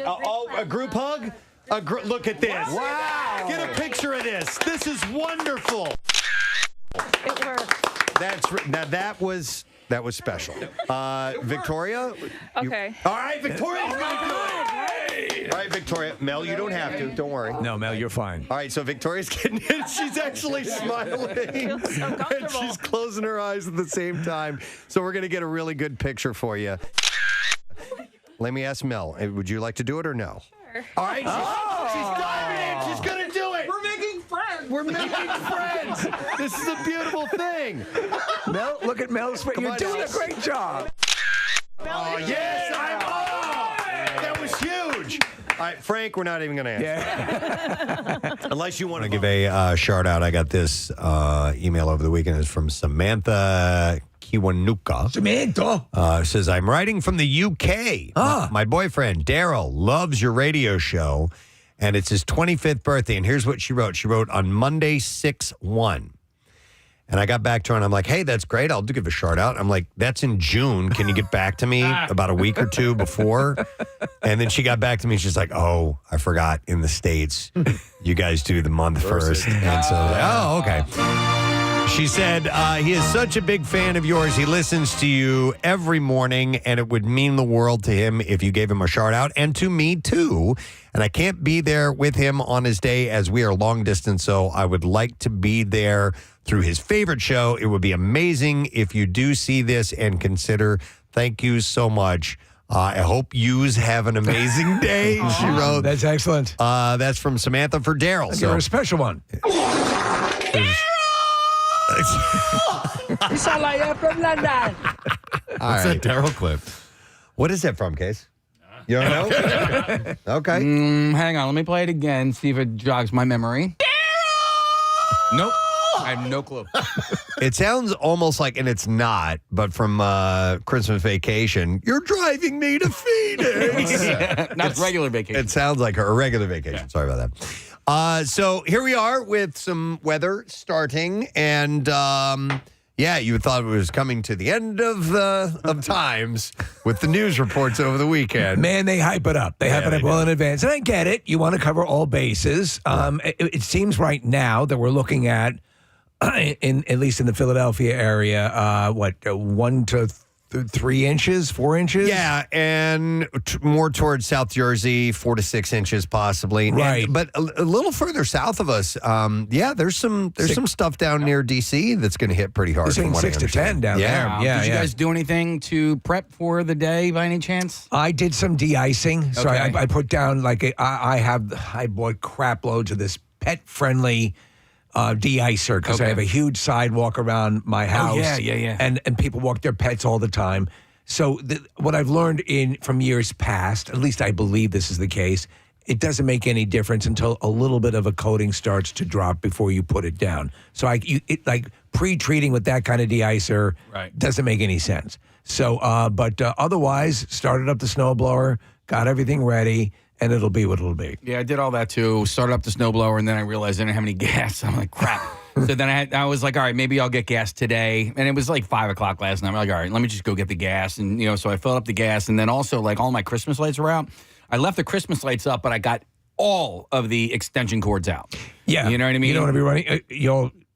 a group hug. Look at this! Wow! Get a picture of this. This is wonderful. It worked. That was special. Victoria. Okay. All right, Victoria's gonna do it. All right, Victoria. Mel, you don't have to. Don't worry. No, Mel, you're fine. All right, so Victoria's getting in. She's actually smiling. And she's closing her eyes at the same time. So we're going to get a really good picture for you. Let me ask Mel, would you like to do it or no? Sure. All right, she's diving in. She's going to do it. We're making friends. We're making friends. This is a beautiful thing. Mel, look at Mel's face. You're on, doing Mel. a great job. Oh, yes, that was huge. All right, Frank, we're not even going to answer. Unless you want to give a shout out. I got this email over the weekend. It's from Samantha Kiwanuka. Samantha. Says, I'm writing from the UK. My boyfriend, Daryl, loves your radio show, and it's his 25th birthday. And here's what she wrote. She wrote, on Monday, 6/1. And I got back to her, and I'm like, hey, that's great. I'll give a shout out. I'm like, that's in June. Can you get back to me about a week or two before? And then she got back to me. She's like, oh, I forgot. In the States, you guys do the month first. And so, oh, okay. She said, he is such a big fan of yours. He listens to you every morning, and it would mean the world to him if you gave him a shout out, and to me, too. And I can't be there with him on his day as we are long distance, so I would like to be there through his favorite show. It would be amazing if you do see this and consider. Thank you so much. I hope yous have an amazing day, she wrote. That's excellent. That's from Samantha for Daryl. Give her a special one. You sound like you're from London. What's that Daryl clip? What is that from, Case? You don't know? Okay. Hang on, let me play it again, see if it jogs my memory. Daryl! Nope. I have no clue. It sounds almost like, and it's not, but from Christmas Vacation, you're driving me to Phoenix. Not regular vacation. It sounds like a regular vacation. Yeah. Sorry about that. So here we are with some weather starting, and yeah, you thought it was coming to the end of times with the news reports over the weekend. Man, they hype it up. They hype it up well in advance. And I get it. You want to cover all bases. It seems right now that we're looking at, at least in the Philadelphia area, 1 to 3 inches, 4 inches? Yeah, and more towards South Jersey, 4 to 6 inches possibly. Right. But a little further south of us, there's some stuff down near D.C. that's going to hit pretty hard. This ain't 6 to 10 down there. Yeah, Did you guys do anything to prep for the day by any chance? I did some de-icing. So Okay. I put down I bought crap loads of this pet-friendly de-icer because I have a huge sidewalk around my house. yeah. And people walk their pets all the time. So what I've learned from years past, at least I believe this is the case, it doesn't make any difference until a little bit of a coating starts to drop before you put it down. So pre-treating with that kind of de-icer doesn't make any sense. So, but otherwise, started up the snowblower, got everything ready, and it'll be what it'll be. Yeah, I did all that too. Started up the snowblower, and then I realized I didn't have any gas. I'm like, crap. So then I was like, all right, maybe I'll get gas today. And it was like 5 o'clock last night. I'm like, all right, let me just go get the gas. And, so I filled up the gas. And then also, like, all my Christmas lights were out. I left the Christmas lights up, but I got all of the extension cords out. Yeah. You know what I mean? You don't want to be running,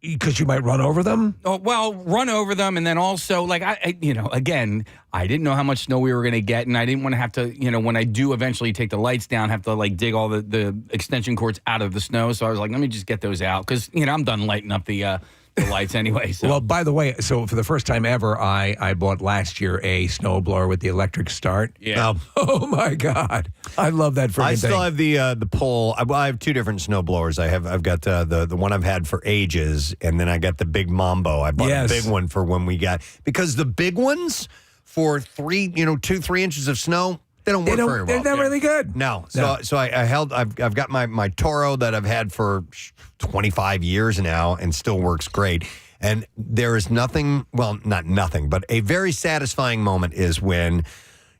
because you might run over them? Oh, well, run over them. And then also, like, again, I didn't know how much snow we were going to get. And I didn't want to have to, when I do eventually take the lights down, have to, like, dig all the extension cords out of the snow. So I was like, let me just get those out. Because, I'm done lighting up the lights anyway. So. Well, by the way, so for the first time ever, I bought last year a snowblower with the electric start. Yeah. Oh my God, I love that freaking thing. I still have the pole. I have 2 different snow blowers. I've got the one I've had for ages, and then I got the big Mambo. I bought a big one for when we got, because the big ones for 3 inches of snow, they don't work very well. They're not really good. No. So I've got my Toro that I've had for 25 years now and still works great. And there is nothing, well, not nothing, but a very satisfying moment is when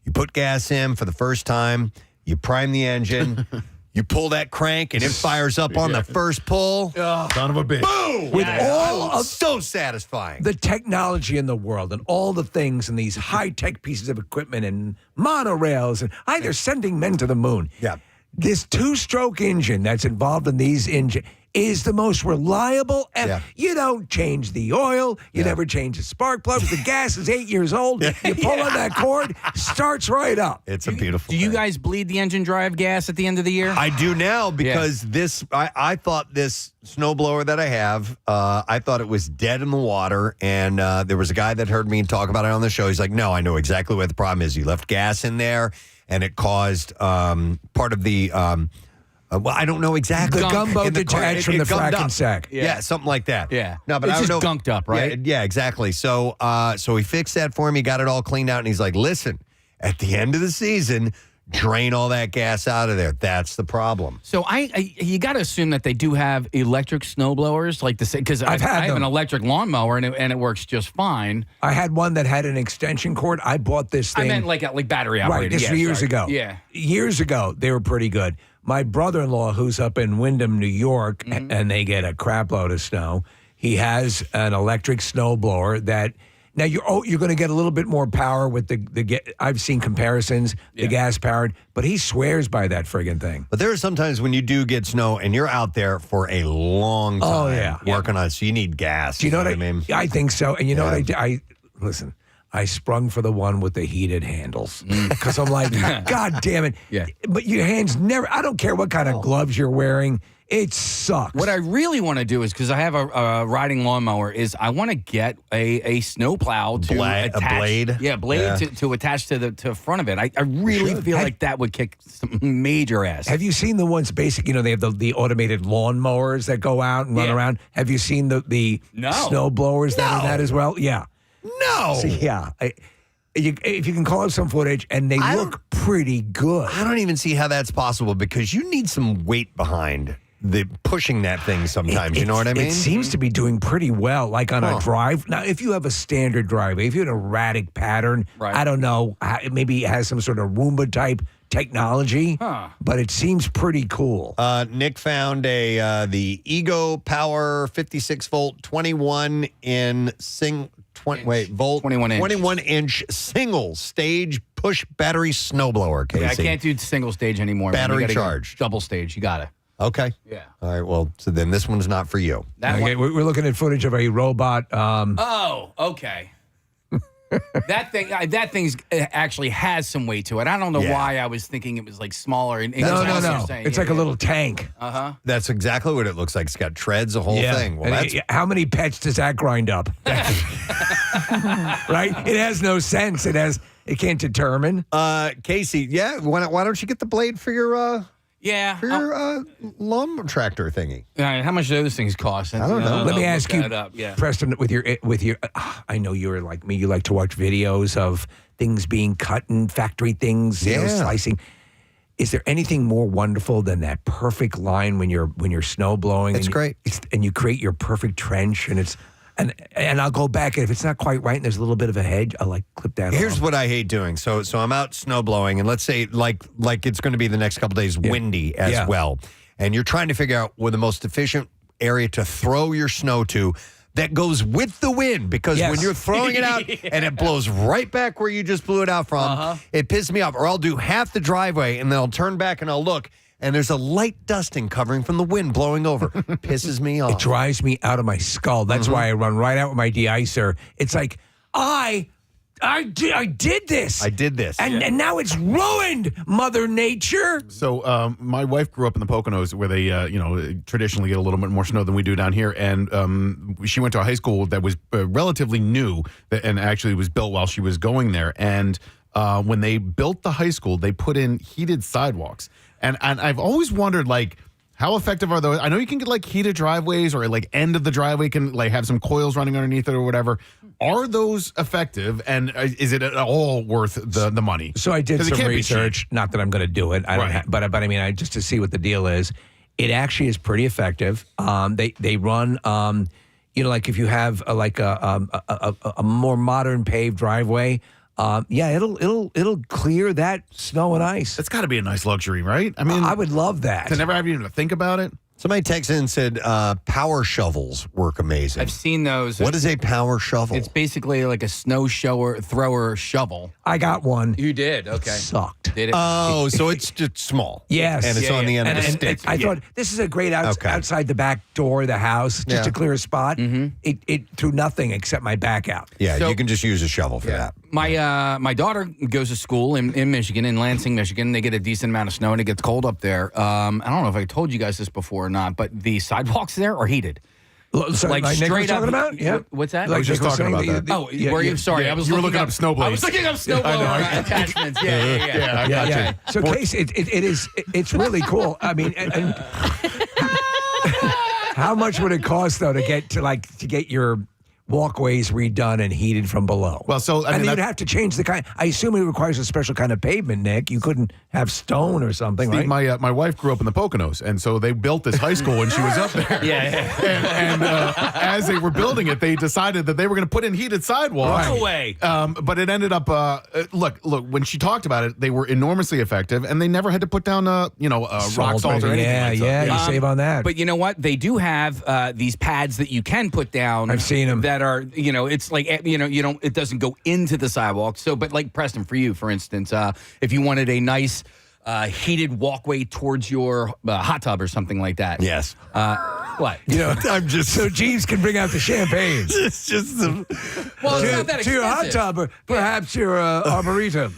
you put gas in for the first time, you prime the engine, you pull that crank, and it fires up on the first pull. Son of a bitch. Boom! With all of so satisfying. the technology in the world and all the things and these high-tech pieces of equipment and monorails and they're sending men to the moon. Yeah. This 2-stroke engine that's involved in these engines is the most reliable. And you don't change the oil. You never change the spark plugs. The gas is 8 years old. You pull on that cord, starts right up. It's a beautiful Do you guys bleed the engine drive gas at the end of the year? I do now because I thought this snowblower that I have, I thought it was dead in the water. And there was a guy that heard me talk about it on the show. He's like, no, I know exactly what the problem is. You left gas in there and it caused part of the... well, I don't know exactly. The gumbo detached from the fracking sack. Yeah, something like that. Yeah. No, but It's I don't just know. gunked up, right? Yeah, exactly. So he fixed that for me, got it all cleaned out, and he's like, listen, at the end of the season, drain all that gas out of there. That's the problem. So you got to assume that they do have electric snowblowers, like the same, because I have an electric lawnmower and it works just fine. I had one that had an extension cord. I bought this thing. I meant like battery operated. Right, this was years ago. Yeah. Years ago, they were pretty good. My brother-in-law, who's up in Windham, New York, and they get a crap load of snow, he has an electric snowblower that... Now, you're going to get a little bit more power with the I've seen comparisons, the gas-powered, but he swears by that friggin' thing. But there are sometimes when you do get snow and you're out there for a long time working on it, so you need gas. Do you know what I mean? I think so. And you know what I did? Listen, I sprung for the one with the heated handles because I'm like, God damn it. Yeah. But your hands never, I don't care what kind of gloves you're wearing. It sucks. What I really want to do is, because I have a riding lawnmower, is I want to get a snowplow to attach. A blade? Yeah, blade to attach to the front of it. I really feel like that would kick some major ass. Have you seen the ones they have the automated lawnmowers that go out and run around? Have you seen the snow blowers that are that as well? Yeah. No. So, yeah. If you can call up some footage, and they look pretty good. I don't even see how that's possible because you need some weight behind the pushing that thing sometimes. You know what I mean? It seems to be doing pretty well, like on a drive. Now, if you have a standard driveway, if you had an erratic pattern, I don't know, maybe it has some sort of Roomba type technology, but it seems pretty cool. Nick found the Ego Power 56 volt 21 inch single stage push battery snowblower. Casey. Yeah, I can't do single stage anymore. Battery man. charged. Double stage. You got it. Okay. Yeah. All right. Well, so then this one's not for you. Okay, we're looking at footage of a robot. Oh, okay. That thing's actually has some weight to it. I don't know why I was thinking it was like smaller. No. It's like a little tank. That's exactly what it looks like. It's got treads, the whole thing. Well, that's how many pets does that grind up? Right? It has no sense. It can't determine. Casey, why don't you get the blade for your lawn tractor thingy? How much do those things cost? I don't know. Let me ask you, Yeah. Preston, with your, I know you're like me. You like to watch videos of things being cut and factory things, slicing. Is there anything more wonderful than that perfect line when you're snow blowing? It's great. And you create your perfect trench, and it's. And I'll go back, and if it's not quite right and there's a little bit of a hedge, I'll clip that Here's off. what I hate doing. So I'm out snow blowing, and let's say like it's going to be the next couple days windy as well. And you're trying to figure out where the most efficient area to throw your snow to that goes with the wind, because when you're throwing it out and it blows right back where you just blew it out from, it pisses me off. Or I'll do half the driveway, and then I'll turn back and I'll look, and there's a light dusting covering from the wind blowing over. Pisses me off. It drives me out of my skull. That's why I run right out with my de-icer. It's like, I did this. I did this. And now it's ruined, Mother Nature. So my wife grew up in the Poconos, where they, traditionally get a little bit more snow than we do down here. And she went to a high school that was relatively new, and actually was built while she was going there. And when they built the high school, they put in heated sidewalks. And I've always wondered, how effective are those? I know you can get heated driveways, or end of the driveway can have some coils running underneath it or whatever. Are those effective, and is it at all worth the money? So I did some research. Not that I'm going to do it. I don't. But I mean, just to see what the deal is. It actually is pretty effective. They run. If you have a more modern paved driveway. It'll clear that snow and ice. That's got to be a nice luxury, right? I mean, I would love that. To never have even to think about it. Somebody texted in and said power shovels work amazing. I've seen those. What is a power shovel? It's basically like a snow thrower shovel. I got one. You did? Okay. It sucked. Did it? Oh, so it's just small. Yes. And it's on the end of the stick. I thought this is a great outside the back door of the house, just to clear a spot. It threw nothing except my back out. Yeah, you can just use a shovel for that. My daughter goes to school in Michigan, in Lansing, Michigan. They get a decent amount of snow, and it gets cold up there. I don't know if I told you guys this before or not, but the sidewalks there are heated. Like Nick was talking about? Yeah. What's that? I was just talking about that. Were you? Sorry, I was you were looking up snowblades. I was looking up snowblower attachments. Yeah. I got you. So, Case, it's really cool. I mean, and how much would it cost though to get your walkways redone and heated from below? Well, so I mean, you'd have to change the kind. I assume it requires a special kind of pavement, Nick. You couldn't have stone or something, Steve, right? my wife grew up in the Poconos, and so they built this high school when she was up there. And as they were building it, they decided that they were going to put in heated sidewalks. No way. But it ended up. Look. When she talked about it, they were enormously effective, and they never had to put down rock salt or anything. You save on that. But you know what? They do have these pads that you can put down. I've seen them. That are, it's like, it doesn't go into the sidewalk. So, but like Preston, for you, for instance, if you wanted a nice heated walkway towards your hot tub or something like that. Yes. What? I'm just so Jeeves can bring out the champagne. It's just well, it's not that expensive. To your hot tub, or perhaps your arboretum.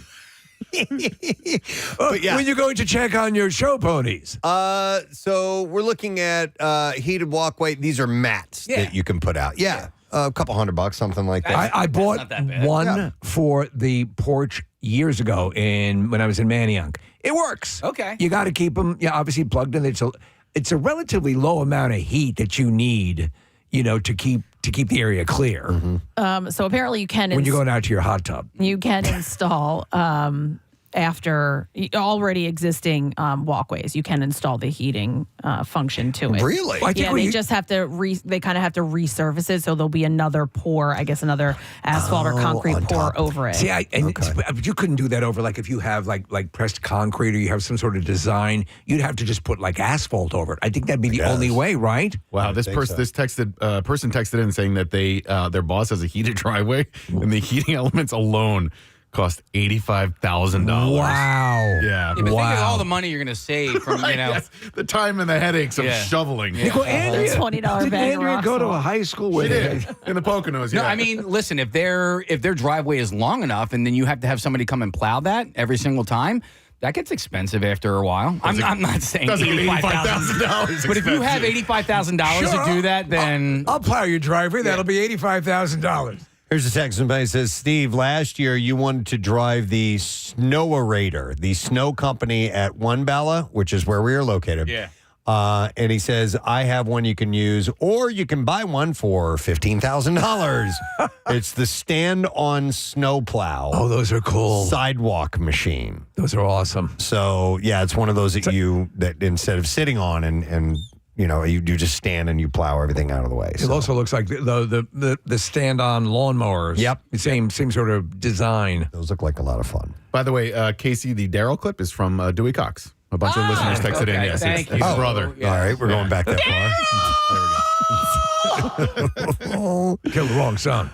When you're going to check on your show ponies. So we're looking at heated walkway. These are mats that you can put out. Yeah. A couple $100, something like that. I bought one for the porch years ago when I was in Manayunk. It works. Okay. You got to keep them, obviously plugged in. It's a relatively low amount of heat that you need, to keep the area clear. Mm-hmm. So apparently you can when you're going out to your hot tub. You can install after already existing walkways. You can install the heating function to it. Really? They just have to they kind of have to resurface it, so there'll be another pour, another asphalt or concrete pour over it. See, but you couldn't do that over if you have like pressed concrete or you have some sort of design. You'd have to just put asphalt over it. I think that'd be the only way, right? Wow, this person texted in saying that their boss has a heated driveway, and the heating elements alone cost $85,000. Wow. Yeah. But think of all the money you're going to save from, Yes. The time and the headaches of shoveling. Nicole, Andrea, $20 didn't bag Andrea rock go to salt. a high school She with did. In the Poconos, No, yeah. I mean, listen, if their driveway is long enough and then you have to have somebody come and plow that every single time, that gets expensive after a while. I'm not saying doesn't get $85,000. But if you have $85,000 to do that, then I'll plow your driveway. That'll be $85,000. Here's a text. Somebody says, Steve, last year you wanted to drive the Snow-A-Rator, the snow company at One Bala, which is where we are located. Yeah. And he says, I have one you can use, or you can buy one for $15,000. It's the stand-on snowplow. Oh, those are cool. Sidewalk machine. Those are awesome. So, yeah, it's one of those that instead of sitting on and you know, you just stand and you plow everything out of the way. It also looks like the stand-on lawnmowers. Yep. Same sort of design. Those look like a lot of fun. By the way, Casey, the Daryl clip is from Dewey Cox. A bunch of listeners texted in. Yes, thank he's you. his brother. All right, we're going back that far. Killed the wrong son.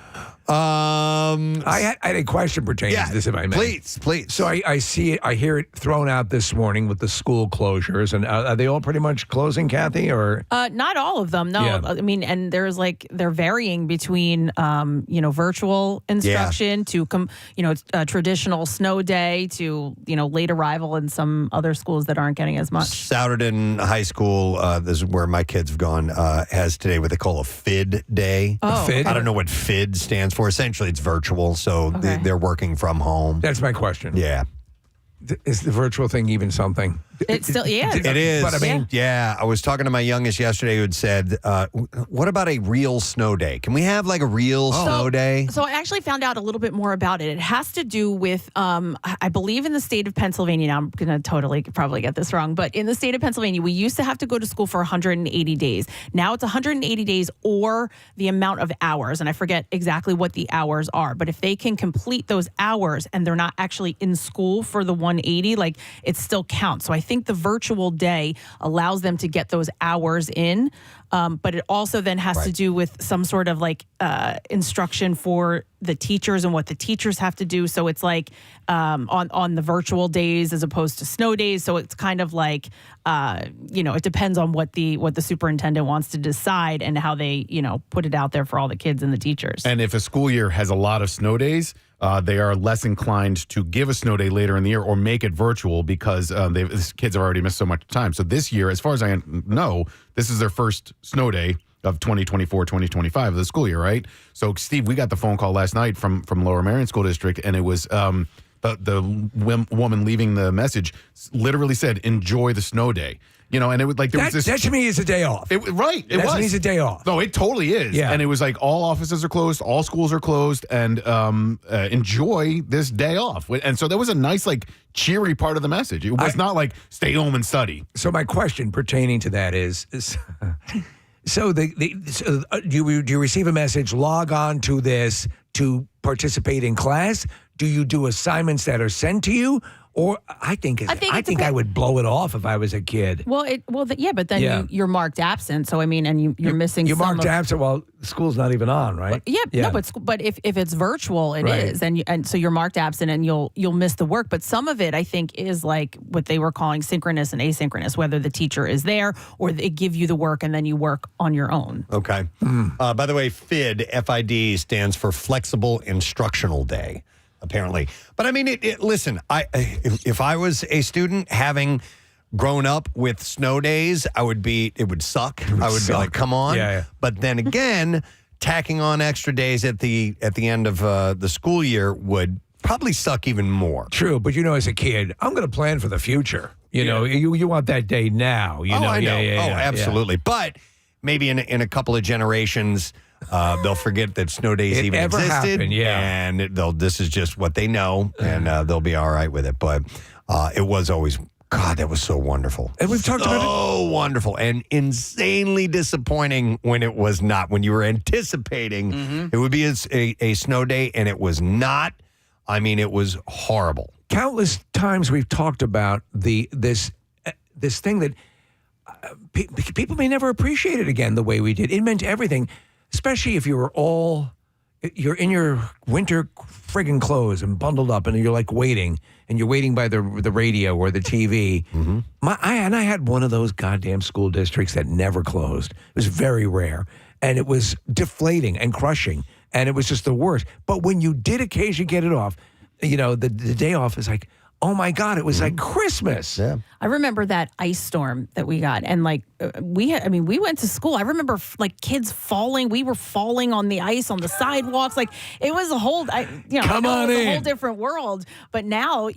I had a question pertaining to this, if I may. Please. So I see it. I hear it thrown out this morning with the school closures, and are they all pretty much closing, Kathy? Or Not all of them. No, Yeah. I mean, and there's they're varying between virtual instruction to traditional snow day to late arrival in some other schools that aren't getting as much. Souderton High School, this is where my kids have gone, has today what they call a FID day. Oh, FID? I don't know what FID stands for. Essentially, it's virtual, so they're working from home. that's my question. Yeah. Is the virtual thing even something? It's still, yeah. It is. But I mean, yeah, I was talking to my youngest yesterday who had said, what about a real snow day? Can we have like a real snow day? So I actually found out a little bit more about it. It has to do with, I believe in the state of Pennsylvania, now I'm going to totally probably get this wrong, but in the state of Pennsylvania, we used to have to go to school for 180 days. Now it's 180 days or the amount of hours. And I forget exactly what the hours are, but if they can complete those hours and they're not actually in school for the 180, like it still counts. So I think the virtual day allows them to get those hours in, but it also then has to do with some sort of instruction for the teachers and what the teachers have to do. So it's like on the virtual days as opposed to snow days. So it's kind of like it depends on what the superintendent wants to decide and how they put it out there for all the kids and the teachers. And if a school year has a lot of snow days, they are less inclined to give a snow day later in the year or make it virtual because these kids have already missed so much time. So this year, as far as I know, this is their first snow day of 2024-2025 of the school year, right? So, Steve, we got the phone call last night from Lower Merion School District, and it was the woman leaving the message literally said, "Enjoy the snow day." And it was like there was this. That to me is a day off. It was. To me is a day off. No, it totally is. Yeah. And it was like all offices are closed, all schools are closed, and enjoy this day off. And so there was a nice, cheery part of the message. It was not like stay home and study. So my question pertaining to that is so do you receive a message? Log on to this to participate in class. Do you do assignments that are sent to you? Or I think I would blow it off if I was a kid. But then you're marked absent. So I mean, and you're missing. You're some marked absent while school's not even on, right? No, but if it's virtual, it is, and so you're marked absent, and you'll miss the work. But some of it, I think, is like what they were calling synchronous and asynchronous, whether the teacher is there or they give you the work and then you work on your own. Okay. By the way, FID stands for Flexible Instructional Day, apparently. But I mean, listen, if I was a student having grown up with snow days, it would suck. I would be like, come on. Yeah. But then again, tacking on extra days at the end of the school year would probably suck even more. True, but as a kid, I'm going to plan for the future. You want that day now. I know. Yeah, absolutely. Yeah. But maybe in a couple of generations, they'll forget that snow days It even ever existed, happened, yeah. and this is just what they know, and they'll be all right with it. But it was always, God, that was so wonderful. And we've talked about it. So wonderful and insanely disappointing when it was not. When you were anticipating it would be a snow day, and it was not. I mean, it was horrible. Countless times we've talked about this thing that people may never appreciate it again the way we did. It meant everything, especially if you were all you're in your winter friggin' clothes and bundled up, and you're like waiting, and you're waiting by the radio or the TV. Mm-hmm. I had one of those goddamn school districts that never closed. It was very rare, and it was deflating and crushing, and it was just the worst. But when you did occasionally get it off, the day off is like, oh my God, it was like Christmas. Yeah. I remember that ice storm that we got, and we went to school. I remember kids falling. We were falling on the ice on the sidewalks. Like it was a whole, Come on a in. whole different world. But now,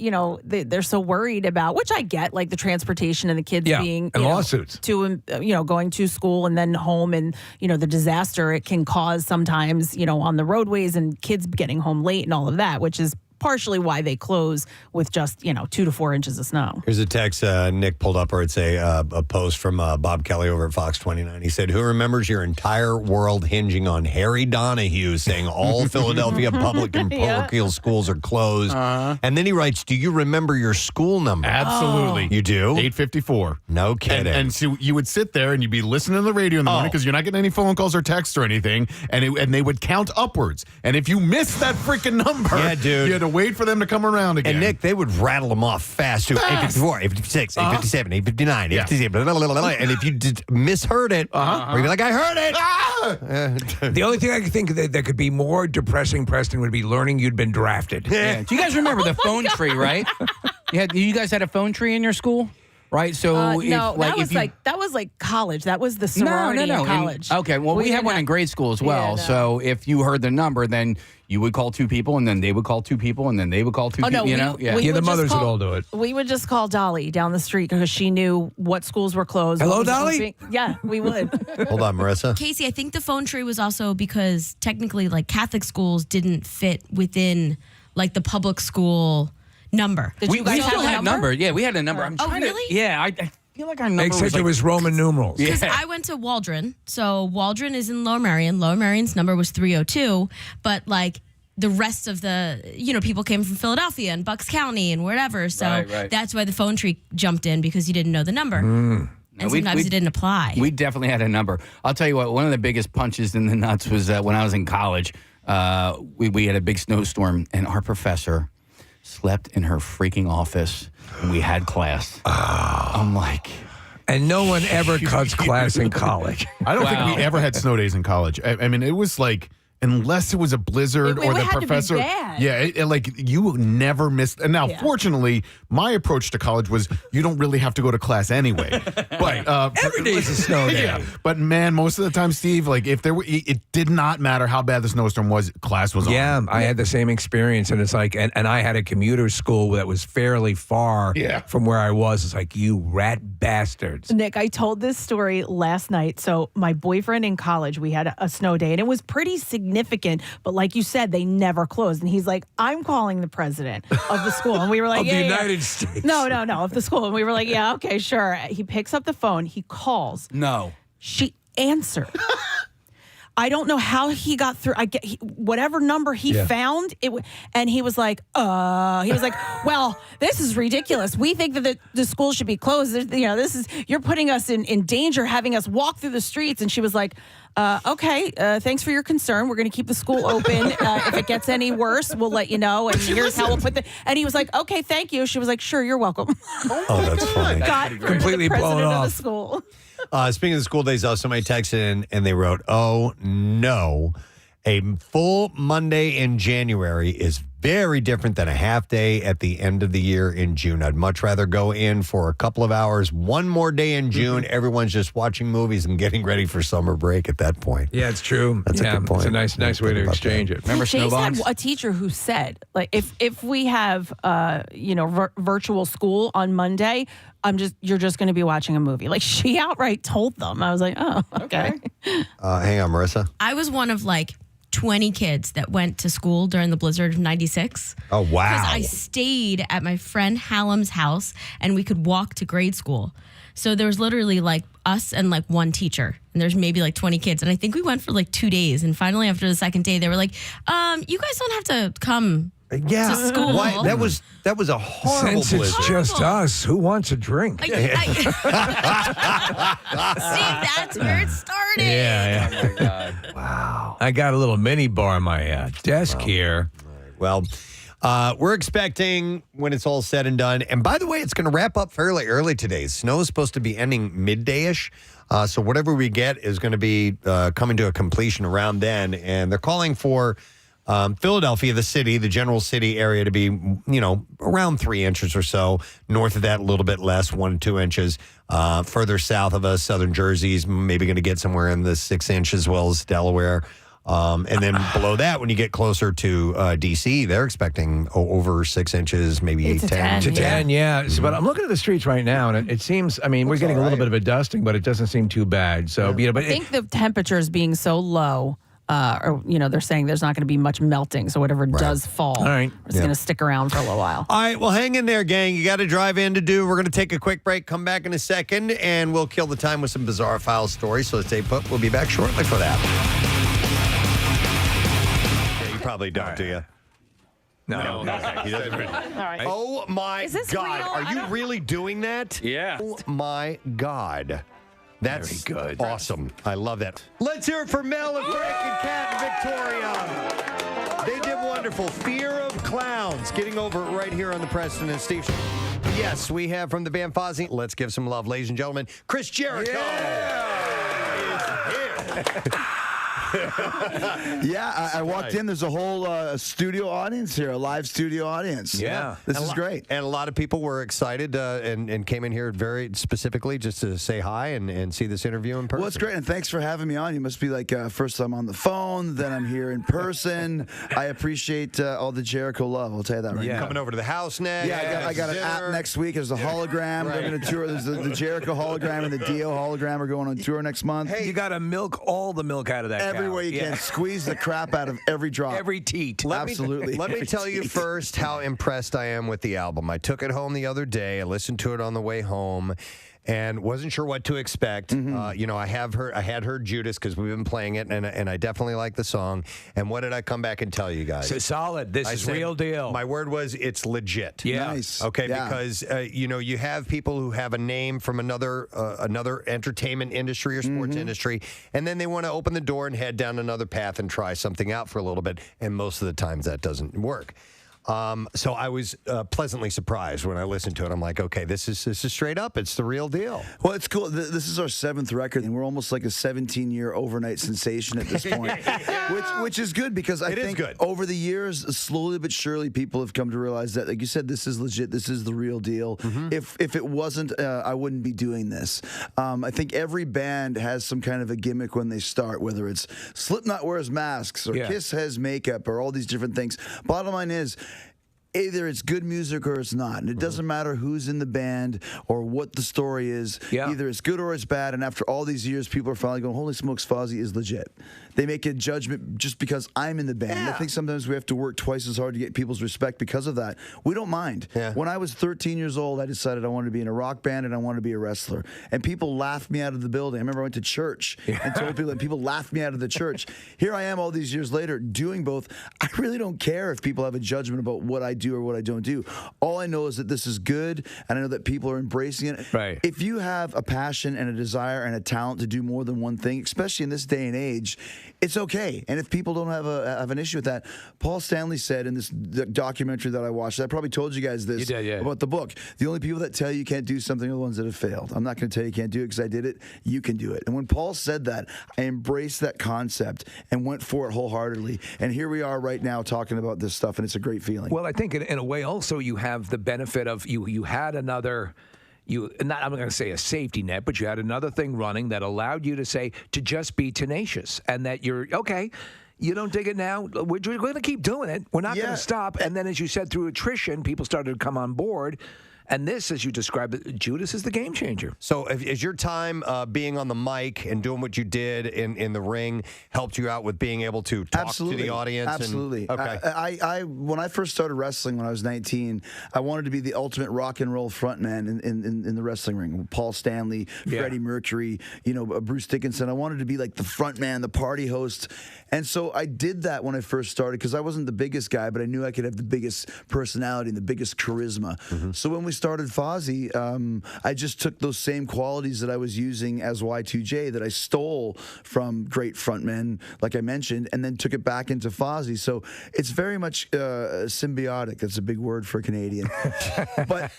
they're so worried about, which I get, like the transportation and the kids being and lawsuits to going to school and then home, and the disaster it can cause sometimes on the roadways and kids getting home late and all of that, which is partially why they close with just 2 to 4 inches of snow. Here's a text Nick pulled up, or it's a post from Bob Kelly over at Fox 29. He said, "Who remembers your entire world hinging on Harry Donahue saying all Philadelphia public and parochial schools are closed?" And then he writes, "Do you remember your school number?" Absolutely. You do? 854. No kidding. And so you would sit there and you'd be listening to the radio in the morning because you're not getting any phone calls or texts or anything, and they would count upwards. And if you missed that freaking number, Yeah, dude. you had to wait for them to come around again. And Nick, they would rattle them off fast too. 854, 856, 857, 859, 857, blah, blah, blah, blah, blah. And if you misheard it, or you'd be like, "I heard it." The only thing I could think that could be more depressing, Preston, would be learning you'd been drafted. Yeah. Do you guys remember the phone tree, right? You guys had a phone tree in your school? Right, so no, that was like college. That was the sorority in college. Okay, well, we had one in grade school as well. So if you heard the number, then you would call 2 people, and then they would call 2 people, and then they would call 2 people. The mothers would all do it. We would just call Dolly down the street because she knew what schools were closed. Hello, Dolly? Yeah, we would. Hold on, Marissa. Casey, I think the phone tree was also because technically, Catholic schools didn't fit within the public school number. Did you guys we still have had a number? Yeah, we had a number. I'm trying really? to. Yeah, I feel like our number Except it was Roman numerals. Because I went to Waldron. So Waldron is in Lower Merion. Lower Merion's number was 302. But the rest of the, people came from Philadelphia and Bucks County and wherever. So that's why the phone tree jumped in, because you didn't know the number. And sometimes it didn't apply. We definitely had a number. I'll tell you what, one of the biggest punches in the nuts was when I was in college. We had a big snowstorm, and our professor slept in her freaking office, and we had class. I'm like... And no one ever cuts class in college. I don't think we ever had snow days in college. I mean, it was unless it was a blizzard or the professor. Yeah, you never missed. And now, fortunately, my approach to college was you don't really have to go to class anyway. But every day's a snow day. Yeah, but man, most of the time, Steve, if there were, it did not matter how bad the snowstorm was. Class was on. Yeah, I had the same experience, and it's and I had a commuter school that was fairly far from where I was. It's like, you rat bastards. Nick, I told this story last night. So my boyfriend in college, we had a snow day, and it was pretty significant, but like you said, they never closed. And he's like, "I'm calling the president of the school." And we were like, of the United States. No, of the school. And we were like, "Yeah, okay, sure." He picks up the phone. He calls. No. She answered. I don't know how he got through. Whatever number he found, and he was like, "Well, this is ridiculous. We think that the school should be closed. You're putting us in danger, having us walk through the streets." And she was like, "Okay, thanks for your concern. We're going to keep the school open. If it gets any worse, we'll let you know. And here's how we'll put the." And he was like, "Okay, thank you." She was like, "Sure, you're welcome." Oh, that's funny. Completely blown off. Of the school. Speaking of the school days, somebody texted in and they wrote, "Oh, no. A full Monday in January is very different than a half day at the end of the year in June. I'd much rather go in for a couple of hours, one more day in June. Everyone's just watching movies and getting ready for summer break at that point." Yeah, it's true. That's a good point. It's a nice way to exchange it. Remember Chase had snowbombs? a teacher who said, if we have virtual school on Monday, you're just going to be watching a movie. She outright told them. I was like, "Oh, okay." Hang on, Marissa. I was one of 20 kids that went to school during the blizzard of 96. Oh, wow. Because I stayed at my friend Hallam's house, and we could walk to grade school. So there was literally us and one teacher, and there's maybe 20 kids. And I think we went for 2 days. And finally, after the second day, they were like, "You guys don't have to come to school." Why? That was a horrible Since it's blizzard. just us, who wants a drink? See, that's where it started. party. Yeah. Oh my God. Wow. I got a little mini bar in my desk here. Well, we're expecting when it's all said and done. And by the way, it's going to wrap up fairly early today. Snow is supposed to be ending midday-ish. So whatever we get is going to be coming to a completion around then. And they're calling for Philadelphia, the city, the general city area to be, around 3 inches or so. North of that, a little bit less, 1 to 2 inches. Further south of us, southern Jersey's maybe going to get somewhere in the 6 inches, as well as Delaware. And then below that, when you get closer to D.C., they're expecting over 6 inches, maybe 8 to 10. To 10, yeah. So, but I'm looking at the streets right now, and it seems, we're getting a little bit of a dusting, but it doesn't seem too bad. So, but I think the temperatures being so low, they're saying there's not going to be much melting. So whatever does fall, all right, it's going to stick around for a little while. All right, well, hang in there, gang. You got to drive in to do. We're going to take a quick break, come back in a second, and we'll kill the time with some Bizarre File stories. So stay put. We'll be back shortly for that. Probably don't, do you? No. Okay, he doesn't. All right. Oh my Is this God! real? Are I you don't- really doing that? Yeah. Oh my God! That's Very good. Awesome. I love that. Let's hear it for Mel and Frank and Kat and Victoria. They did wonderful. Fear of Clowns. Getting over it right here on the Preston and Steve Show. Yes, we have from the band Fozzy. Let's give some love, ladies and gentlemen. Chris Jericho. Yeah, I walked in. There's a whole studio audience here, a live studio audience. Yeah. This is great. And a lot of people were excited and came in here very specifically just to say hi and see this interview in person. Well, it's great, and thanks for having me on. You must be like, first I'm on the phone, then I'm here in person. I appreciate all the Jericho love. I'll tell you that right now. Coming over to the house next. Yeah, I got an app next week. There's a hologram. They're going to tour. There's the Jericho hologram and the Dio hologram are going on tour next month. Hey, you got to milk all the milk out of that cow. Every way you can. Squeeze the crap out of every drop. Every teat. Absolutely. Let me Every tell you teat. first how impressed I am with the album. I took it home the other day. I listened to it on the way home. And wasn't sure what to expect. I had heard Judas because we've been playing it, and I definitely like the song. And what did I come back and tell you guys? So solid. This is said, real deal. My word was it's legit. Yeah. Nice. Okay, Yeah. because you have people who have a name from another entertainment industry or sports industry, and then they want to open the door and head down another path and try something out for a little bit, and most of the times that doesn't work. So I was pleasantly surprised when I listened to it. I'm like, okay, this is straight up. It's the real deal. Well, it's cool. This is our 7th record, and we're almost like a 17-year overnight sensation at this point, which is good because I think over the years, slowly but surely, people have come to realize that, like you said, this is legit. This is the real deal. If it wasn't, I wouldn't be doing this. I think every band has some kind of a gimmick when they start, whether it's Slipknot wears masks or Kiss has makeup or all these different things. Bottom line is, either it's good music or it's not. And it doesn't matter who's in the band or what the story is. Either it's good or it's bad. And after all these years, people are finally going, holy smokes, Fozzy is legit. They make a judgment just because I'm in the band. I think sometimes we have to work twice as hard to get people's respect because of that. We don't mind. When I was 13 years old, I decided I wanted to be in a rock band and I wanted to be a wrestler. And people laughed me out of the building. I remember I went to church and told people, and people laughed me out of the church. Here I am all these years later doing both. I really don't care if people have a judgment about what I do or what I don't do. All I know is that this is good, and I know that people are embracing it. Right. If you have a passion and a desire and a talent to do more than one thing, especially in this day and age, it's okay. And if people don't have an issue with that, Paul Stanley said in this documentary that I watched, I probably told you guys this You did, yeah. about the book. The only people that tell you can't do something are the ones that have failed. I'm not going to tell you can't do it because I did it. You can do it. And when Paul said that, I embraced that concept and went for it wholeheartedly. And here we are right now talking about this stuff, and it's a great feeling. Well, I think in a way also you have the benefit of you had another. I'm not going to say a safety net, but you had another thing running that allowed you to just be tenacious and that you're okay. You don't dig it now. We're going to keep doing it. We're not going to stop. And then, as you said, through attrition, people started to come on board. And this, as you described it, Judas is the game changer. So is your time being on the mic and doing what you did in the ring helped you out with being able to talk to the audience? Absolutely. Okay. I when I first started wrestling when I was 19, I wanted to be the ultimate rock and roll frontman in the wrestling ring. Paul Stanley, Freddie Mercury, Bruce Dickinson. I wanted to be like the frontman, the party host. And so I did that when I first started because I wasn't the biggest guy, but I knew I could have the biggest personality and the biggest charisma. So when we started Fozzy, I just took those same qualities that I was using as Y2J that I stole from great frontmen, like I mentioned, and then took it back into Fozzy. So it's very much symbiotic. That's a big word for a Canadian. But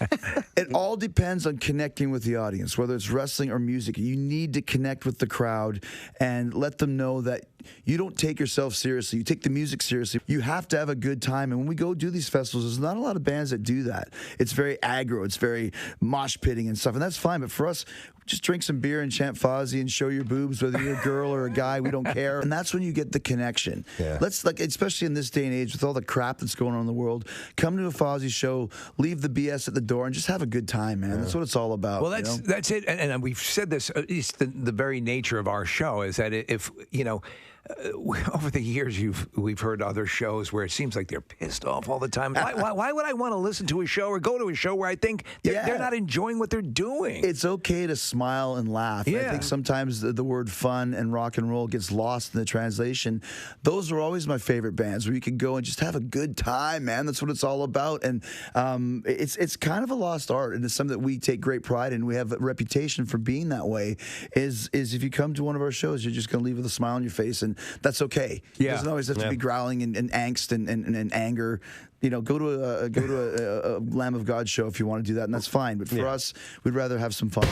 it all depends on connecting with the audience, whether it's wrestling or music. You need to connect with the crowd and let them know that you don't take yourself seriously. You take the music seriously. You have to have a good time. And when we go do these festivals, there's not a lot of bands that do that. It's very aggro. It's very mosh pitting and stuff. And that's fine. But for us, just drink some beer and chant Fozzy and show your boobs, whether you're a girl or a guy. We don't care. And that's when you get the connection. Yeah. Let's, like, especially in this day and age with all the crap that's going on in the world, come to a Fozzy show, leave the BS at the door, and just have a a good time, man. That's what it's all about. Well, that's it. And we've said this. It's the very nature of our show is that if over the years we've heard other shows where it seems like they're pissed off all the time. Why would I want to listen to a show or go to a show where I think they're not enjoying what they're doing? It's okay to smile and laugh. Yeah. I think sometimes the word fun and rock and roll gets lost in the translation. Those are always my favorite bands where you can go and just have a good time, man. That's what it's all about. And it's kind of a lost art, and it's something that we take great pride in. We have a reputation for being that way. Is if you come to one of our shows, you're just going to leave with a smile on your face, and that's okay. It doesn't always have to be growling and angst and anger. You know, go to a Lamb of God show if you want to do that, and that's fine. But for us, we'd rather have some fun.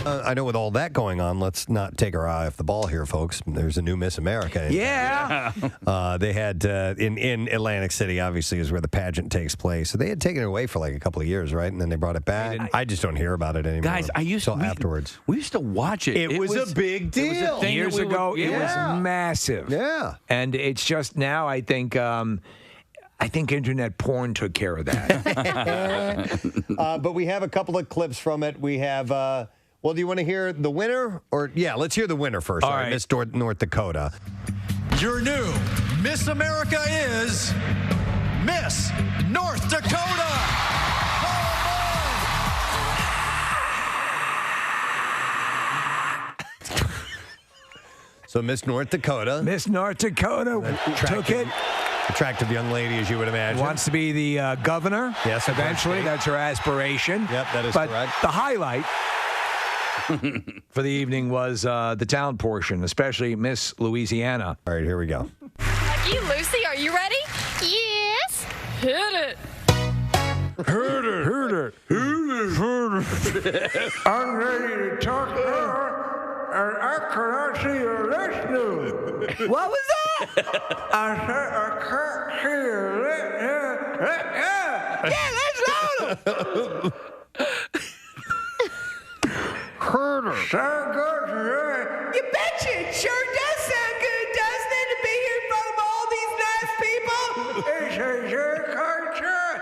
I know with all that going on, let's not take our eye off the ball here, folks. There's a new Miss America. They had in Atlantic City, obviously, is where the pageant takes place. So they had taken it away for like a couple of years, right? And then they brought it back. I just don't hear about it anymore. Guys, afterwards. We used to watch it. It was a big deal. It was a thing years ago. It was massive. Yeah, and it's just now. I think internet porn took care of that. But we have a couple of clips from it. We have. Well, do you want to hear the winner? Or, let's hear the winner first. All right. Miss North Dakota. Your new Miss America is Miss North Dakota. So Miss North Dakota. Miss North Dakota took it. Attractive young lady, as you would imagine. Wants to be the governor. Yes, eventually. That's her aspiration. Yep, that is but correct. The highlight for the evening was the talent portion, especially Miss Louisiana. All right, here we go. Lucky Lucy, are you ready? Yes. Hit it. Heard it. I'm ready to talk to her, and I cannot see her listening. What was that? I said I can't see her listening. Yeah, that's louder. Heard her. Sound good to me. You betcha. It sure does sound good, doesn't it, to be here in front of all these nice people? It's a dream come true.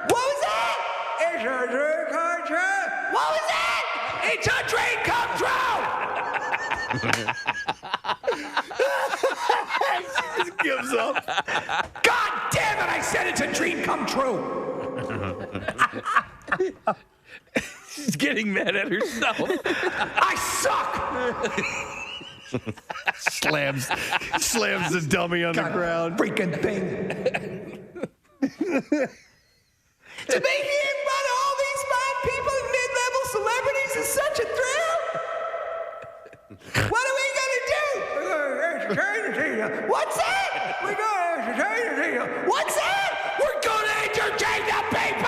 What was that? It's a dream come true. What was that? It's a dream come true. She just gives up. God damn it, I said it's a dream come true. She's getting mad at herself. I suck. slams the dummy on the ground. Freaking thing. To be here in front of all these fine people and mid-level celebrities is such a thrill. What are we gonna do? We're going to entertain you. What's that? We're going to entertain you. What's that? We're gonna entertain the people.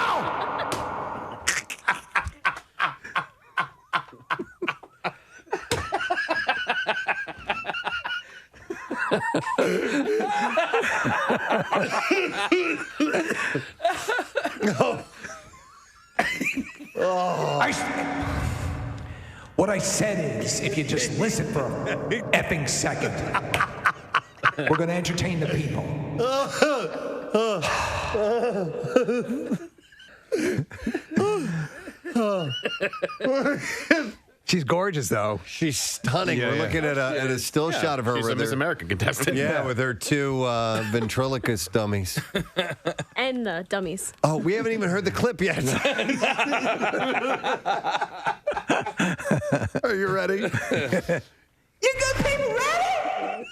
What I said is, if you just listen for a effing second, we're going to entertain the people. She's gorgeous, though. She's stunning. We're looking at a still shot of her. She's a Miss America contestant. Yeah, with her two ventriloquist dummies. And dummies. Oh, we haven't even heard the clip yet. Are you ready? You good people ready?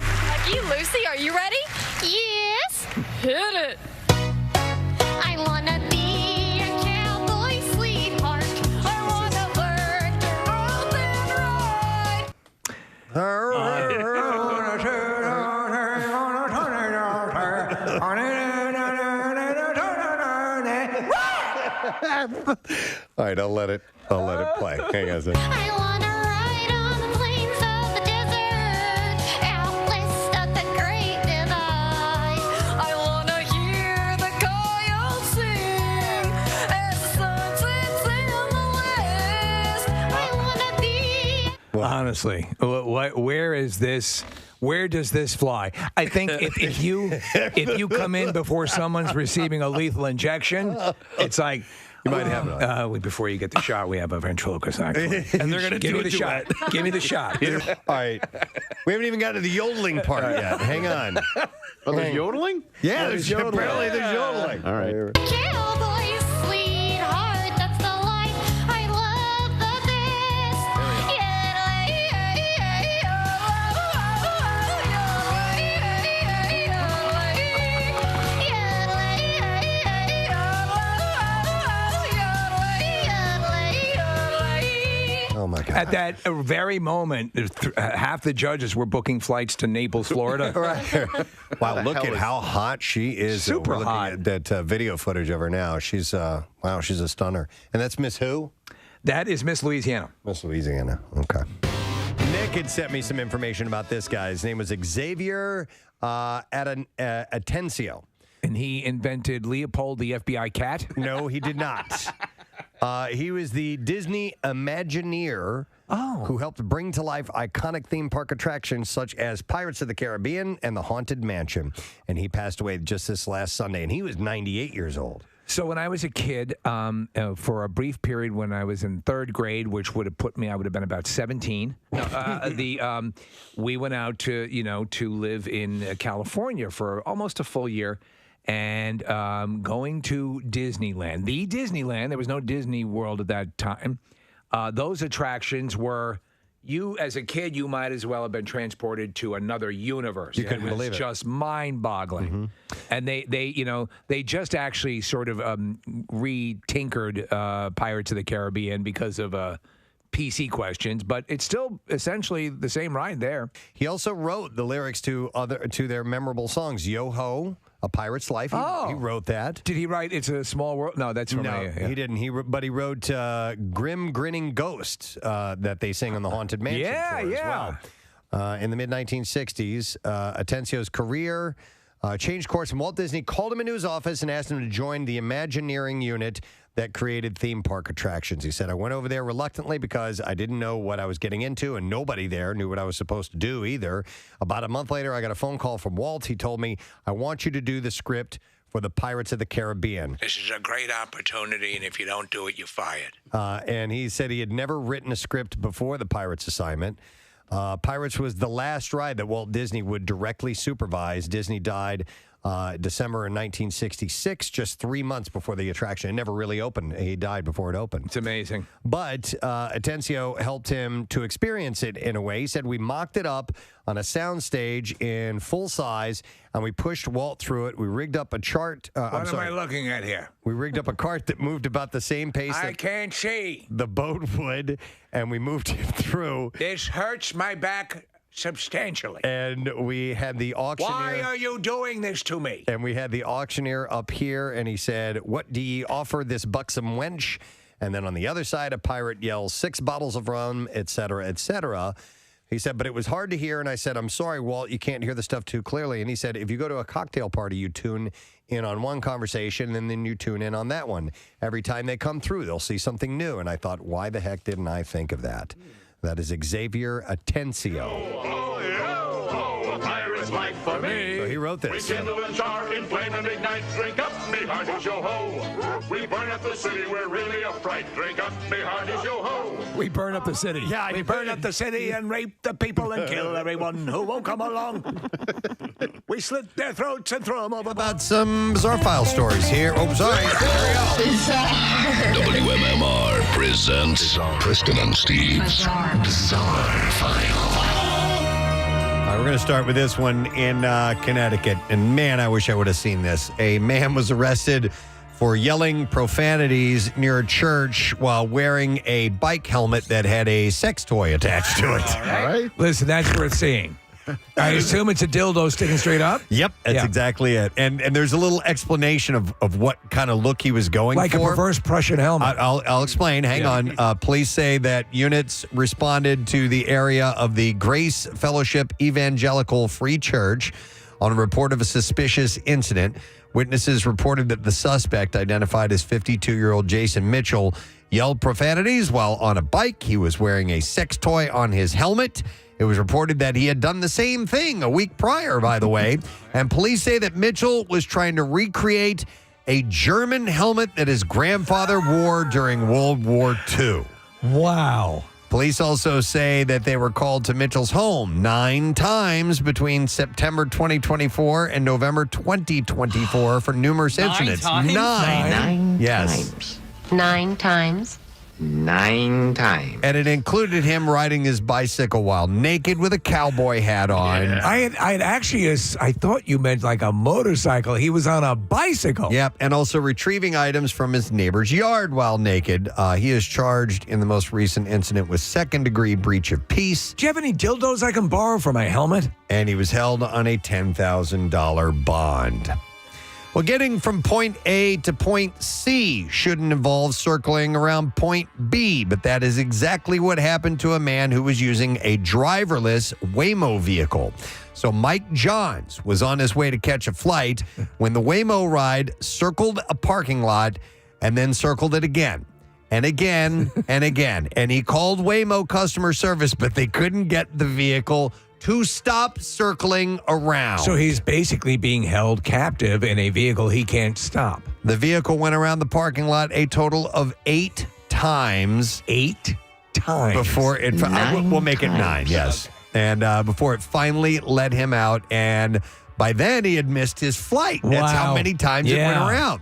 Lucky Lucy, are you ready? Yes. Hit it. I wanna be a cowboy All right, I'll let it play. Hang on a second. I wanna ride on the plains of the desert, out west of the Great Divide. I wanna hear the coyotes sing as the sun sets in the west. I wanna be. Honestly, where is this? Where does this fly? I think if you come in before someone's receiving a lethal injection, it's like. You might have it. Before you get the shot, we have a ventriloquist, actually. And they're going to give me the shot. Give me the shot. All right. We haven't even got to the yodeling part yet. Hang on. Oh, there's yodeling? Yeah, there's yodeling. Apparently there's yodeling. All right. Cowboy, sweetheart, that's the life. I love the best. Oh, my God. At that very moment, half the judges were booking flights to Naples, Florida. Right. Wow, look at how hot she is. Super We're looking hot. at that video footage of her now. She's she's a stunner. And that's Miss who? That is Miss Louisiana. Miss Louisiana. Okay. Nick had sent me some information about this guy. His name was Xavier Atencio. And he invented Leopold, the FBI cat? No, he did not. He was the Disney Imagineer who helped bring to life iconic theme park attractions such as Pirates of the Caribbean and the Haunted Mansion. And he passed away just this last Sunday, and he was 98 years old. So when I was a kid, for a brief period when I was in third grade, which would have put me, I would have been about 17. We went out to live in California for almost a full year. And going to Disneyland, the Disneyland, there was no Disney World at that time. Those attractions were, you as a kid, you might as well have been transported to another universe. You couldn't believe it. It's just mind-boggling. And they just actually sort of re-tinkered Pirates of the Caribbean because of PC questions, but it's still essentially the same ride there. He also wrote the lyrics to their memorable songs. Yo Ho, A Pirate's Life. He wrote that. Did he write It's a Small World? No, that's from he didn't. But he wrote Grim Grinning Ghost that they sing on the Haunted Mansion tour as well. In the mid-1960s, Atencio's career changed course, and Walt Disney called him into his office and asked him to join the Imagineering unit that created theme park attractions. He said, I went over there reluctantly because I didn't know what I was getting into, and nobody there knew what I was supposed to do either. About a month later, I got a phone call from Walt. He told me, I want you to do the script for the Pirates of the Caribbean. This is a great opportunity, and if you don't do it, you're fired. And he said he had never written a script before the Pirates assignment. Pirates was the last ride that Walt Disney would directly supervise. Disney died December in 1966, just 3 months before the attraction. It never really opened. He died before it opened. It's amazing. But Atencio helped him to experience it in a way. He said, we mocked it up on a sound stage in full size, and we pushed Walt through it. We rigged up a chart. What am I looking at here? We rigged up a cart that moved about the same pace I can't see. The boat would, and we moved him through. This hurts my back substantially. And we had the auctioneer. Why are you doing this to me? And we had the auctioneer up here, and he said, what do ye offer this buxom wench? And then on the other side, a pirate yells, 6 bottles of rum, et cetera, et cetera. He said, but it was hard to hear. And I said, I'm sorry, Walt, you can't hear the stuff too clearly. And he said, if you go to a cocktail party, you tune in on one conversation, and then you tune in on that one. Every time they come through, they'll see something new. And I thought, why the heck didn't I think of that? That is Xavier Atencio. Oh, a pirate's life for me. So he wrote this. We kindle and char, inflame and ignite, drink up, me heart is yo ho. We burn up the city, we're really a fright. Drink up, me heart is yo ho. We burn up the city. Yeah, we burn up the city and rape the people and kill everyone who won't come along. We slit their throats and throw them over. About some Bizarre File stories here. Oh, sorry. WMMR presents Preston and Steve's Bizarre File. All right, we're going to start with this one in Connecticut. And man, I wish I would have seen this. A man was arrested for yelling profanities near a church while wearing a bike helmet that had a sex toy attached to it. All right. Listen, that's worth seeing. I assume it's a dildo sticking straight up? Yep, that's exactly it. And there's a little explanation of what kind of look he was going Like for. a reverse Prussian helmet. I'll explain. Hang on. Police say that units responded to the area of the Grace Fellowship Evangelical Free Church on a report of a suspicious incident. Witnesses reported that the suspect, identified as 52-year-old Jason Mitchell, yelled profanities while on a bike. He was wearing a sex toy on his helmet. It was reported that he had done the same thing a week prior, by the way. And police say that Mitchell was trying to recreate a German helmet that his grandfather wore during World War II. Wow. Police also say that they were called to Mitchell's home 9 times between September 2024 and November 2024 for numerous incidents. Times? Nine Yes. times. 9 times. 9 times. And it included him riding his bicycle while naked with a cowboy hat on. I had actually, I thought you meant like a motorcycle. He was on a bicycle. Yep, and also retrieving items from his neighbor's yard while naked. He is charged in the most recent incident with second-degree breach of peace. Do you have any dildos I can borrow for my helmet? And he was held on a $10,000 bond. Well, getting from point A to point C shouldn't involve circling around point B, but that is exactly what happened to a man who was using a driverless Waymo vehicle. So Mike Johns was on his way to catch a flight when the Waymo ride circled a parking lot and then circled it again. And again and again. And he called Waymo customer service, but they couldn't get the vehicle to stop circling around. So he's basically being held captive in a vehicle he can't stop. The vehicle went around the parking lot a total of 8 times. 8 times? Before it... we'll make it 9, yes. And before it finally let him out. And by then, he had missed his flight. That's how many times it went around.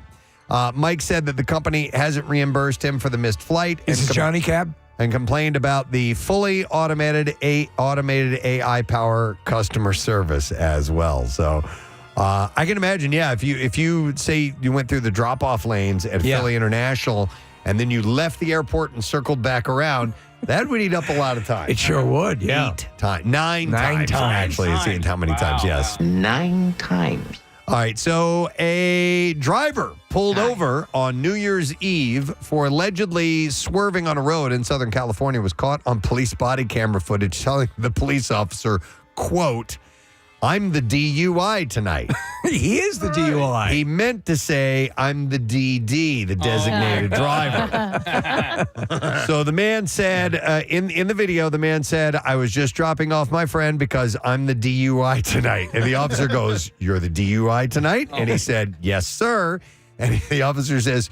Mike said that the company hasn't reimbursed him for the missed flight. Is this Johnny Cab? And complained about the fully automated AI power customer service as well. So I can imagine, if you say you went through the drop-off lanes at Philly International and then you left the airport and circled back around, that would eat up a lot of time. It sure would, 8 times. 9 times. Actually, it's how many times, yes. 9 times. All right, so a driver pulled over on New Year's Eve for allegedly swerving on a road in Southern California was caught on police body camera footage telling the police officer, quote, "I'm the DUI tonight." He is the DUI. He meant to say, "I'm the DD, the designated driver." So the man said, in the video, the man said, "I was just dropping off my friend because I'm the DUI tonight." And the officer goes, "You're the DUI tonight?" And he said, "Yes, sir." And the officer says,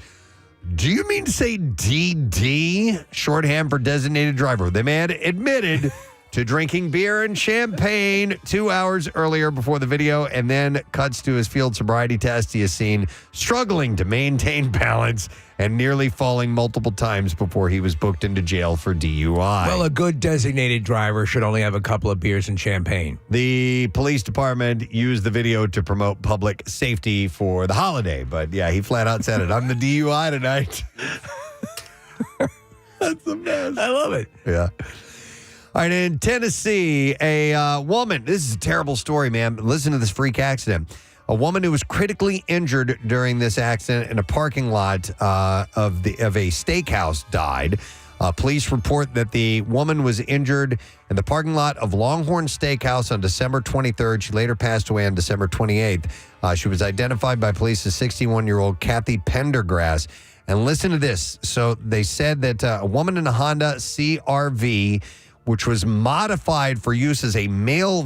"Do you mean to say DD, shorthand for designated driver?" The man admitted to drinking beer and champagne 2 hours earlier before the video, and then cuts to his field sobriety test. He is seen struggling to maintain balance and nearly falling multiple times before he was booked into jail for DUI. Well, a good designated driver should only have a couple of beers and champagne. The police department used the video to promote public safety for the holiday, but he flat out said it. "I'm the DUI tonight." That's the best. I love it. Yeah. All right, in Tennessee, a woman, this is a terrible story, man. Listen to this freak accident. A woman who was critically injured during this accident in a parking lot of a steakhouse died. Police report that the woman was injured in the parking lot of Longhorn Steakhouse on December 23rd. She later passed away on December 28th. She was identified by police as 61-year-old Kathy Pendergrass. And listen to this. So they said that a woman in a Honda CRV, which was modified for use as a mail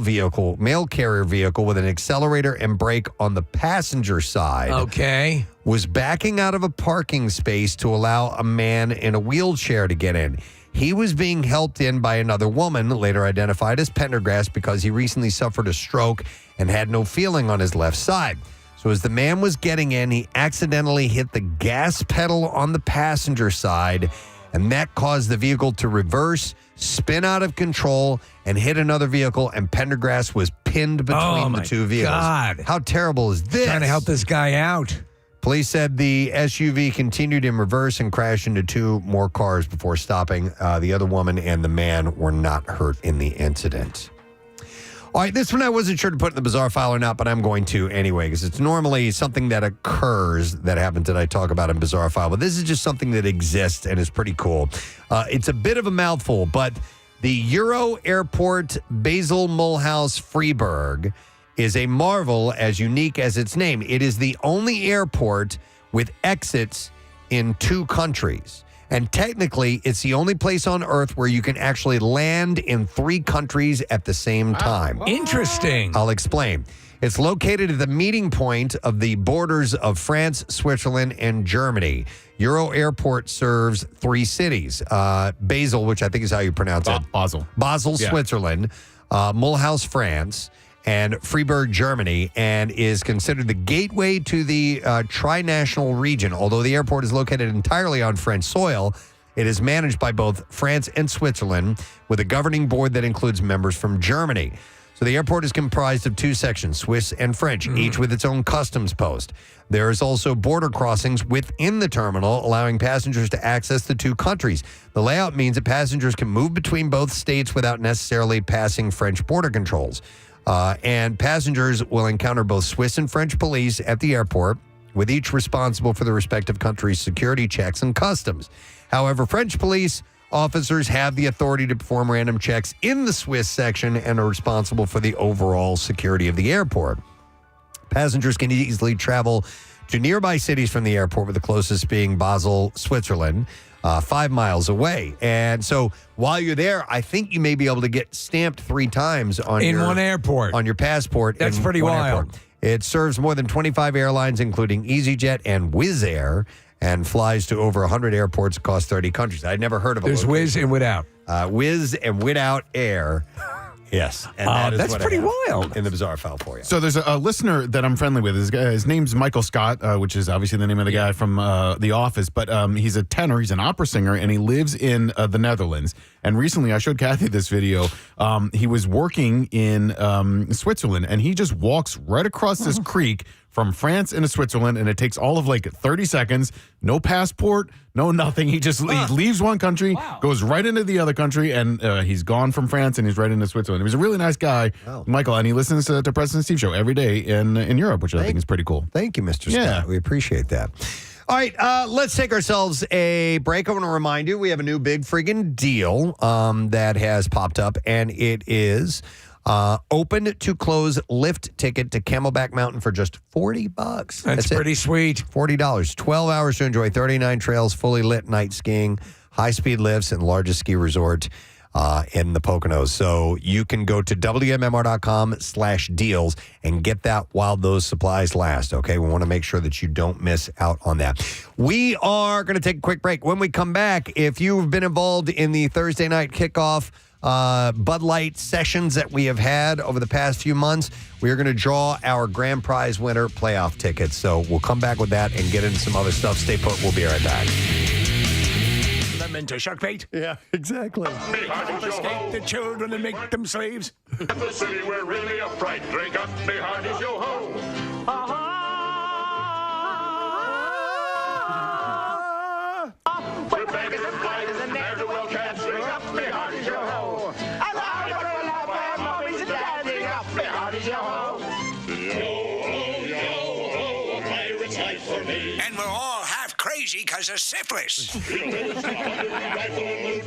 carrier vehicle with an accelerator and brake on the passenger side. Okay. Was backing out of a parking space to allow a man in a wheelchair to get in. He was being helped in by another woman, later identified as Pendergrass, because he recently suffered a stroke and had no feeling on his left side. So as the man was getting in, he accidentally hit the gas pedal on the passenger side, and that caused the vehicle to reverse, spin out of control, and hit another vehicle, and Pendergrass was pinned between the two vehicles. God. How terrible is this? Trying to help this guy out. Police said the SUV continued in reverse and crashed into 2 more cars before stopping. The other woman and the man were not hurt in the incident. All right, this one I wasn't sure to put in the bizarre file or not, but I'm going to anyway, because it's normally something that occurs that happens that I talk about in bizarre file, but this is just something that exists and is pretty cool. It's a bit of a mouthful, but the Euro Airport Basel Mulhouse Freiburg is a marvel as unique as its name. It is the only airport with exits in 2 countries. And technically, it's the only place on Earth where you can actually land in 3 countries at the same time. Interesting. I'll explain. It's located at the meeting point of the borders of France, Switzerland, and Germany. Euro Airport serves 3 cities. Basel, which I think is how you pronounce it. Basel. Basel, Yeah. Switzerland. Mulhouse, France. And Freiburg, Germany, and is considered the gateway to the tri-national region. Although the airport is located entirely on French soil, it is managed by both France and Switzerland, with a governing board that includes members from Germany. So the airport is comprised of 2 sections, Swiss and French, each with its own customs post. There is also border crossings within the terminal, allowing passengers to access the 2 countries. The layout means that passengers can move between both states without necessarily passing French border controls. And passengers will encounter both Swiss and French police at the airport, with each responsible for the respective country's security checks and customs. However, French police officers have the authority to perform random checks in the Swiss section and are responsible for the overall security of the airport. Passengers can easily travel to nearby cities from the airport, with the closest being Basel, Switzerland, 5 miles away. And so while you're there, I think you may be able to get stamped 3 times on one airport. On your passport. That's in pretty one wild. airport. It serves more than 25 airlines, including EasyJet and Wizz Air, and flies to over 100 airports across 30 countries. I'd never heard of it. There's Wizz and Without. Whiz and Without Air. Yes. And that is that's what I pretty have wild. in the bizarre file for you. So there's a listener that I'm friendly with. His name's Michael Scott, which is obviously the name of the guy from The Office. But he's a tenor. He's an opera singer, and he lives in the Netherlands. And recently, I showed Kathy this video. He was working in Switzerland, and he just walks right across this creek from France into Switzerland, and it takes all of like 30 seconds. No passport, no nothing. He just he leaves one country, goes right into the other country, and he's gone from France, and he's right into Switzerland. He was a really nice guy, Michael, and he listens to Preston and Steve show every day in Europe, which I think is pretty cool. Thank you, Mr. Yeah. Scott. We appreciate that. All right, let's take ourselves a break. I want to remind you we have a new big friggin' deal that has popped up, and it is open to close lift ticket to Camelback Mountain for just $40. That's pretty sweet. $40. 12 hours to enjoy 39 trails, fully lit night skiing, high-speed lifts, and largest ski resort in the Poconos. So you can go to WMMR.com/deals and get that while those supplies last, okay? We want to make sure that you don't miss out on that. We are going to take a quick break. When we come back, if you've been involved in the Thursday night kickoff Bud Light sessions that we have had over the past few months, we are going to draw our grand prize winner playoff tickets. So we'll come back with that and get into some other stuff. Stay put. We'll be right back. Them into shark bait. Yeah, exactly. Confiscate the children and make them slaves. At the city we're really a fright. Drink up, me hearties, yo ho. We're beggars and fighters and ne'er-do-well cats. Drink up, me hearties, yo ho. I love you, but I love my mommies and dads. Drink up, me hearties, yo ho. Yo ho, a pirate's life for me. And we're all half crazy because of syphilis. Drink up, me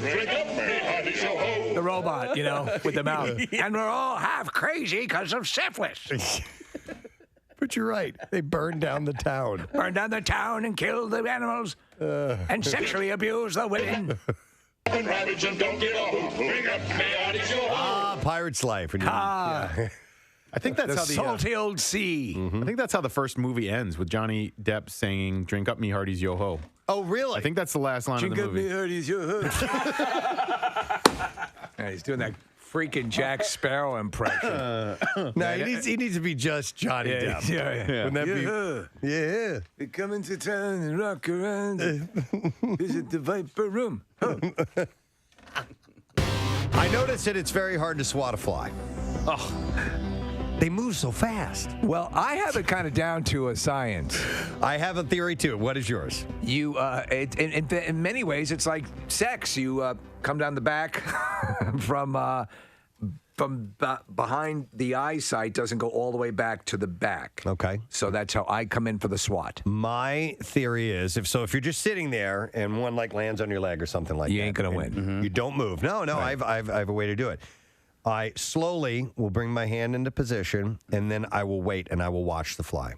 hearties, yo ho. The robot, you know, with the mouth. And we're all half crazy because of syphilis. But you're right. They burned down the town. Burn down the town and kill the animals and sexually abuse the women. And ravage and don't give a hoot. Drink up, me hearties, yo ho. Pirate's life. When you- yeah. I think that's The how the salty old sea. I think that's how the first movie ends, with Johnny Depp saying "Drink up, me hearties, yo ho." Oh, really? I think that's the last line of the movie. hearties, yo. Yeah, he's doing that freaking Jack Sparrow impression. No, he needs to be just Johnny Depp. Yeah. Wouldn't that be? Yeah. We come into town and rock around. Visit the Viper Room. Oh. I noticed that it's very hard to swat a fly. Oh. They move so fast. Well, I have it kind of down to a science. I have a theory too. What is yours? You, in many ways, it's like sex. You come down the back from behind the eyesight doesn't go all the way back to the back. Okay. So that's how I come in for the SWAT. My theory is if you're just sitting there and one like lands on your leg or something like that, you ain't gonna win. You don't move. No, right. I have a way to do it. I slowly will bring my hand into position, and then I will wait and I will watch the fly.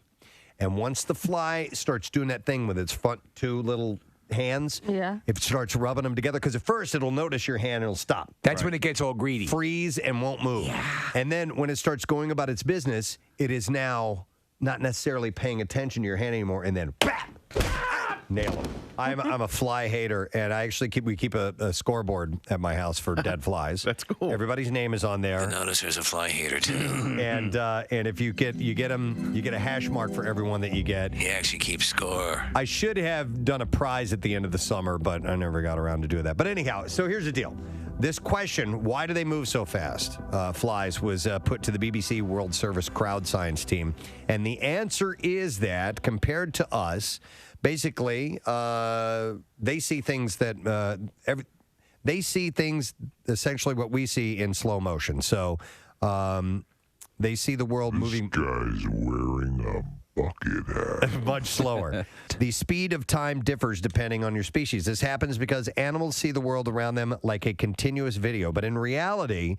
And once the fly starts doing that thing with its front two little hands, if it starts rubbing them together, because at first it'll notice your hand and it'll stop. That's when it gets all greedy. Freeze and won't move. Yeah. And then when it starts going about its business, it is now not necessarily paying attention to your hand anymore, and then bam, nail them. I'm a fly hater, and we keep a scoreboard at my house for dead flies. That's cool. Everybody's name is on there. I notice there's a fly hater too. And if you get them, you get a hash mark for everyone that you get. He actually keeps score. I should have done a prize at the end of the summer, but I never got around to doing that. But anyhow, so here's the deal. This question, why do they move so fast, flies, was put to the BBC World Service crowd science team. And the answer is that compared to us, basically, they see things that they see things essentially what we see in slow motion. So they see the world moving. This guy's wearing a bucket hat. Much slower. The speed of time differs depending on your species. This happens because animals see the world around them like a continuous video, but in reality,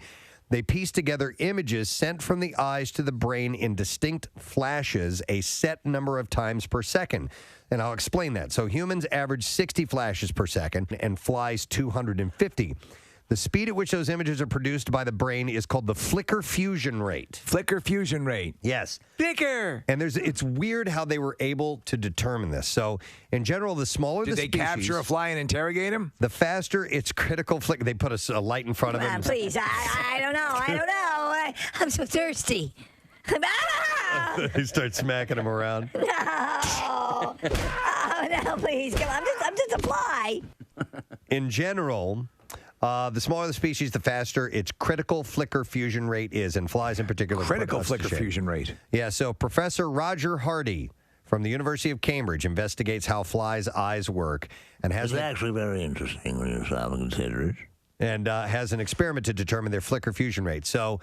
they piece together images sent from the eyes to the brain in distinct flashes a set number of times per second. And I'll explain that. So humans average 60 flashes per second and flies 250. The speed at which those images are produced by the brain is called the flicker fusion rate. Flicker fusion rate. Yes. Flicker. And it's weird how they were able to determine this. So in general, the smaller the species. Did they capture a fly and interrogate him? The faster its critical flicker. They put a light in front of him. Please, I don't know. I'm so thirsty. He starts smacking him around. No. Oh, no, please. Come on. I'm just a fly. In general, the smaller the species, the faster its critical flicker fusion rate is, and flies in particular. Critical flicker fusion rate. Yeah, so Professor Roger Hardy from the University of Cambridge investigates how flies' eyes work and has It's actually very interesting when you stop and consider it. And has an experiment to determine their flicker fusion rate. So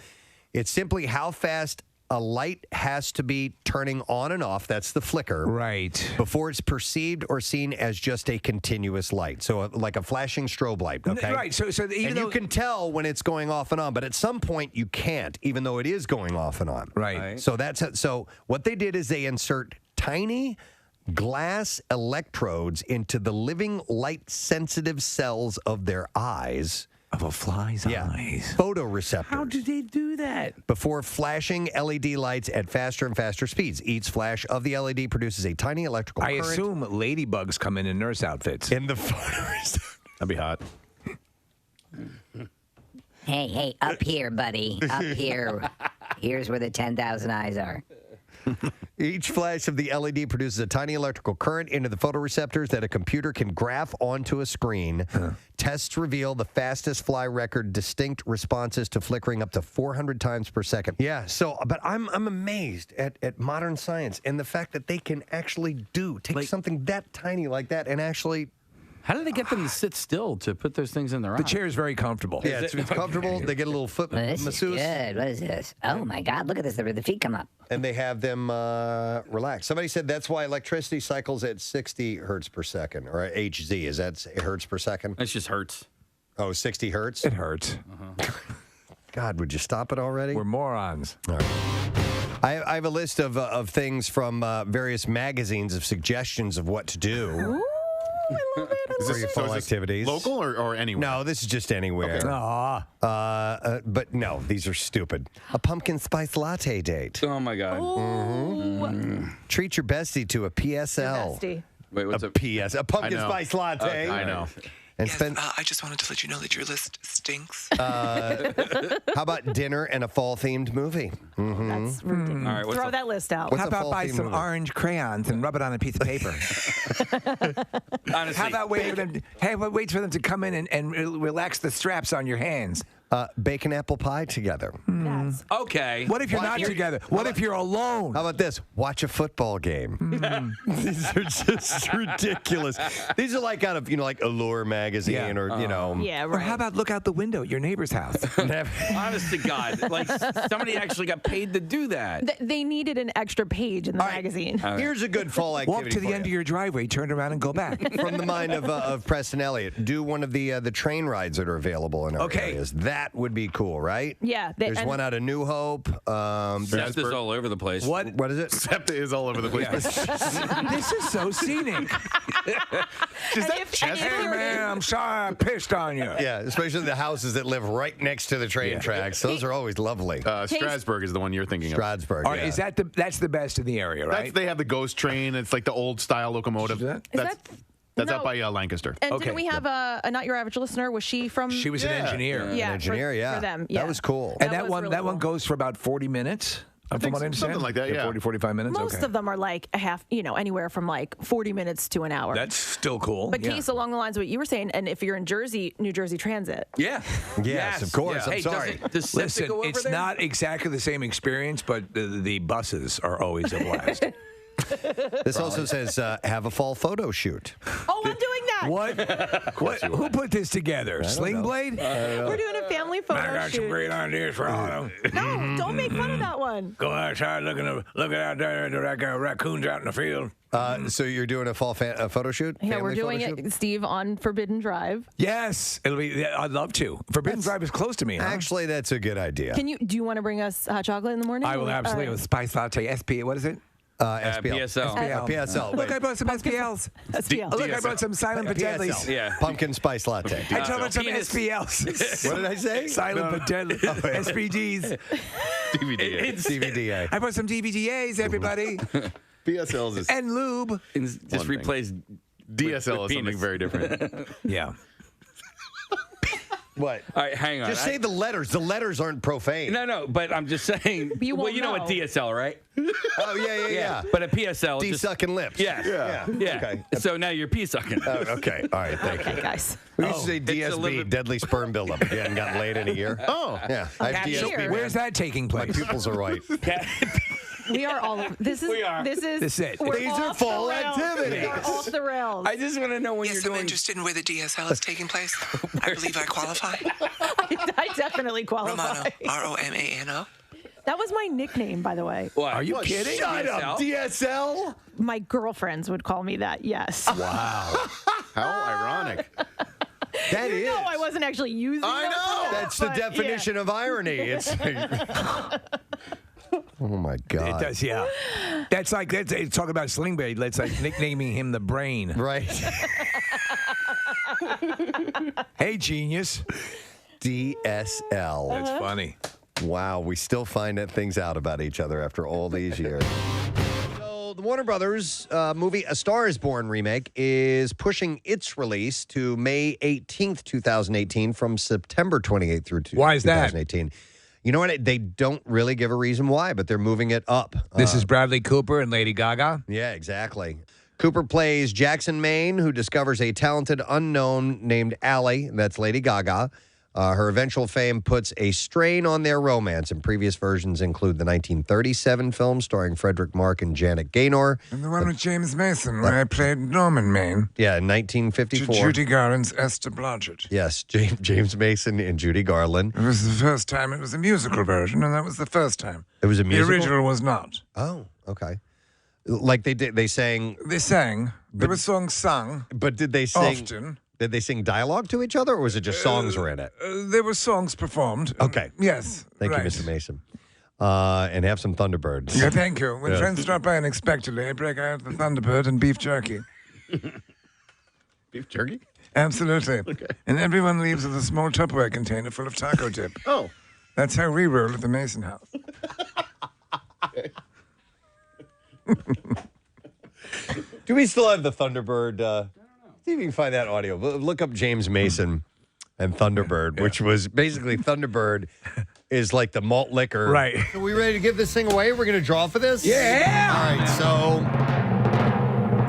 it's simply how fast a light has to be turning on and off, that's the flicker, right, before it's perceived or seen as just a continuous light. So like a flashing strobe light, okay? Right, so even and though you can tell when it's going off and on, but at some point you can't, even though it is going off and on. Right. So what they did is they insert tiny glass electrodes into the living light-sensitive cells of their eyes. Of a fly's eyes. Photoreceptors. How do they do that? Before flashing LED lights at faster and faster speeds. Each flash of the LED produces a tiny electrical I current. assume ladybugs come in nurse outfits. In the photoreceptor. That'd be hot. Hey, up here, buddy. Up here. Here's where the 10,000 eyes are. Each flash of the LED produces a tiny electrical current into the photoreceptors that a computer can graph onto a screen. Tests reveal the fastest fly record distinct responses to flickering up to 400 times per second. Yeah, but I'm amazed at modern science and the fact that they can actually take something that tiny like that and actually... How do they get them to sit still to put those things in their eyes? The chair is very comfortable. Yeah, it's comfortable. They get a little foot This masseuse. is good. What is this? Oh, my God. Look at this. The feet come up. And they have them relax. Somebody said that's why electricity cycles at 60 hertz per second, or HZ. Is that hertz per second? It's just hertz. Oh, 60 hertz? It hurts. God, would you stop it already? We're morons. All right. I have a list of things from various magazines of suggestions of what to do. I love it. For your fall activities. Local or anywhere? No, this is just anywhere. Okay. But no, these are stupid. A pumpkin spice latte date. Oh, my God. Treat your bestie to a PSL. Bestie. Wait, what's a PS? A pumpkin spice latte. I know. And Yes, spend. I just wanted to let you know that your list stinks. How about dinner and a fall-themed movie? That's ridiculous. All right, Throw that list out. What's How a about buy fall-themed some movie? orange crayons and rub it on a piece of paper? Honestly, How about wait for them to come in and relax the straps on your hands? Bake an apple pie together. Okay. What if you're not together? What if you're alone? How about this? Watch a football game. These are just ridiculous. These are like out of, like Allure magazine or, Yeah, Or how about look out the window at your neighbor's house? Honest to God, like somebody actually got paid to do that. They needed an extra page in the magazine. Here's a good fall activity. Walk to the end of your driveway, turn around, and go back. From the mind of Preston Elliott, do one of the train rides that are available in our areas. That would be cool, right? Yeah. There's one out of New Hope. That's all over the place. What is it? SEPTA is all over the place. This is so scenic. Hey, man, I'm sorry I pissed on you. Yeah, especially the houses that live right next to the train tracks. Those are always lovely. Strasbourg is the one you're thinking of. Strasbourg. All right, is that's the best in the area, right? They have the ghost train. It's like the old style locomotive. That's up by Lancaster. And didn't we have a Not Your Average Listener? Was she from? She was an engineer. Yeah, An engineer, for them. That was cool. And That was really one cool. goes for about 40 minutes. From what I understand. Something like that, yeah. 40, 45 minutes. Most of them are like a half, anywhere from like 40 minutes to an hour. That's still cool. But Case, along the lines of what you were saying, and if you're in Jersey, New Jersey Transit. Yeah. Yes, of course. I'm sorry. Does SEPTA Listen, go over it's there? not exactly the same experience, but the buses are always a blast. This also says have a fall photo shoot. Oh, I'm doing that. What? Who put this together? Sling Blade? We're doing a family photo I got shoot. some great ideas for all of them. No, don't make fun of that one. Go outside looking out there, like raccoons out in the field. So you're doing a fall photo shoot? Yeah, we're Family doing photo shoot? it, Steve, on Forbidden Drive. Yes, it'll be. I'd love to. Forbidden Drive is close to me. Huh? Actually, that's a good idea. Do you want to bring us hot chocolate in the morning? I will absolutely. All right. With spice latte, SP. What is it? SPL. PSL. PSL. Look, I brought some SPLs. SPL. Look, I brought some silent but deadlies. PSL. Yeah. Pumpkin spice latte. I brought some SPLs. What did I say? Silent but deadly. SPDs. DVD. CVDA. I brought some DVDAs, everybody. PSLs is And lube. Just replace DSL is penis. something very different. Yeah. What? All right, hang on. Just say the letters. The letters aren't profane. No, but I'm just saying. You well, won't you know what know. DSL, right? Oh, yeah. But a PSL. D-sucking lips. Yeah. Okay. So now you're pee-sucking. Okay. All right. Thank you. Okay, guys. We used to say It's a DSB, little- deadly sperm buildup. You hadn't gotten laid in a year. Oh. Yeah. I have Here. DSB. Where's that taking My place? pupils are white. We are all. This is. We are. This is. This is it. we're These are off fall the rails. activities. We are off the rails. I just want to know when Yes, you're I'm doing. interested in where the DSL is taking place. I believe I qualify. I definitely qualify. Romano. ROMANO. That was my nickname, by the way. What? Are you kidding? Shut up. DSL? My girlfriends would call me that. Yes. Wow. How ironic. That is. No, I wasn't actually using. I them, know. That's the but definition of irony. It's. Oh my God! It does, yeah. That's talk about Sling Blade. That's like nicknaming him the Brain. Right. Hey, genius. DSL. That's funny. Wow, we still find things out about each other after all these years. So the Warner Brothers movie A Star is Born remake is pushing its release to May 18th, 2018 from September 28th through Why is that? 2018. You know what? They don't really give a reason why, but they're moving it up. This is Bradley Cooper and Lady Gaga. Yeah, exactly. Cooper plays Jackson Maine, who discovers a talented unknown named Allie. That's Lady Gaga. Her eventual fame puts a strain on their romance, and previous versions include the 1937 film starring Frederick Mark and Janet Gaynor. And the one with James Mason, where I played Norman Maine. Yeah, in 1954. Judy Garland's Esther Blodgett. Yes, James Mason and Judy Garland. It was the first time. It was a musical version, and that was the first time. It was a musical? The original was not. Oh, okay. Like they sang. They sang. There were songs sung. But did they sing? Often. Did they sing dialogue to each other, or was it just songs were in it? There were songs performed. Okay. Yes. Thank you, Mr. Mason. And have some Thunderbirds. Yeah, thank you. When Yeah. friends drop by unexpectedly, I break out the Thunderbird and beef jerky. Beef jerky? Absolutely. Okay. And everyone leaves with a small Tupperware container full of taco dip. Oh. That's how we roll at the Mason house. Do we still have the Thunderbird? See if you can find that audio. Look up James Mason and Thunderbird, which was basically Thunderbird is like the malt liquor. Right. Are we ready to give this thing away? We're going to draw for this? Yeah. All right,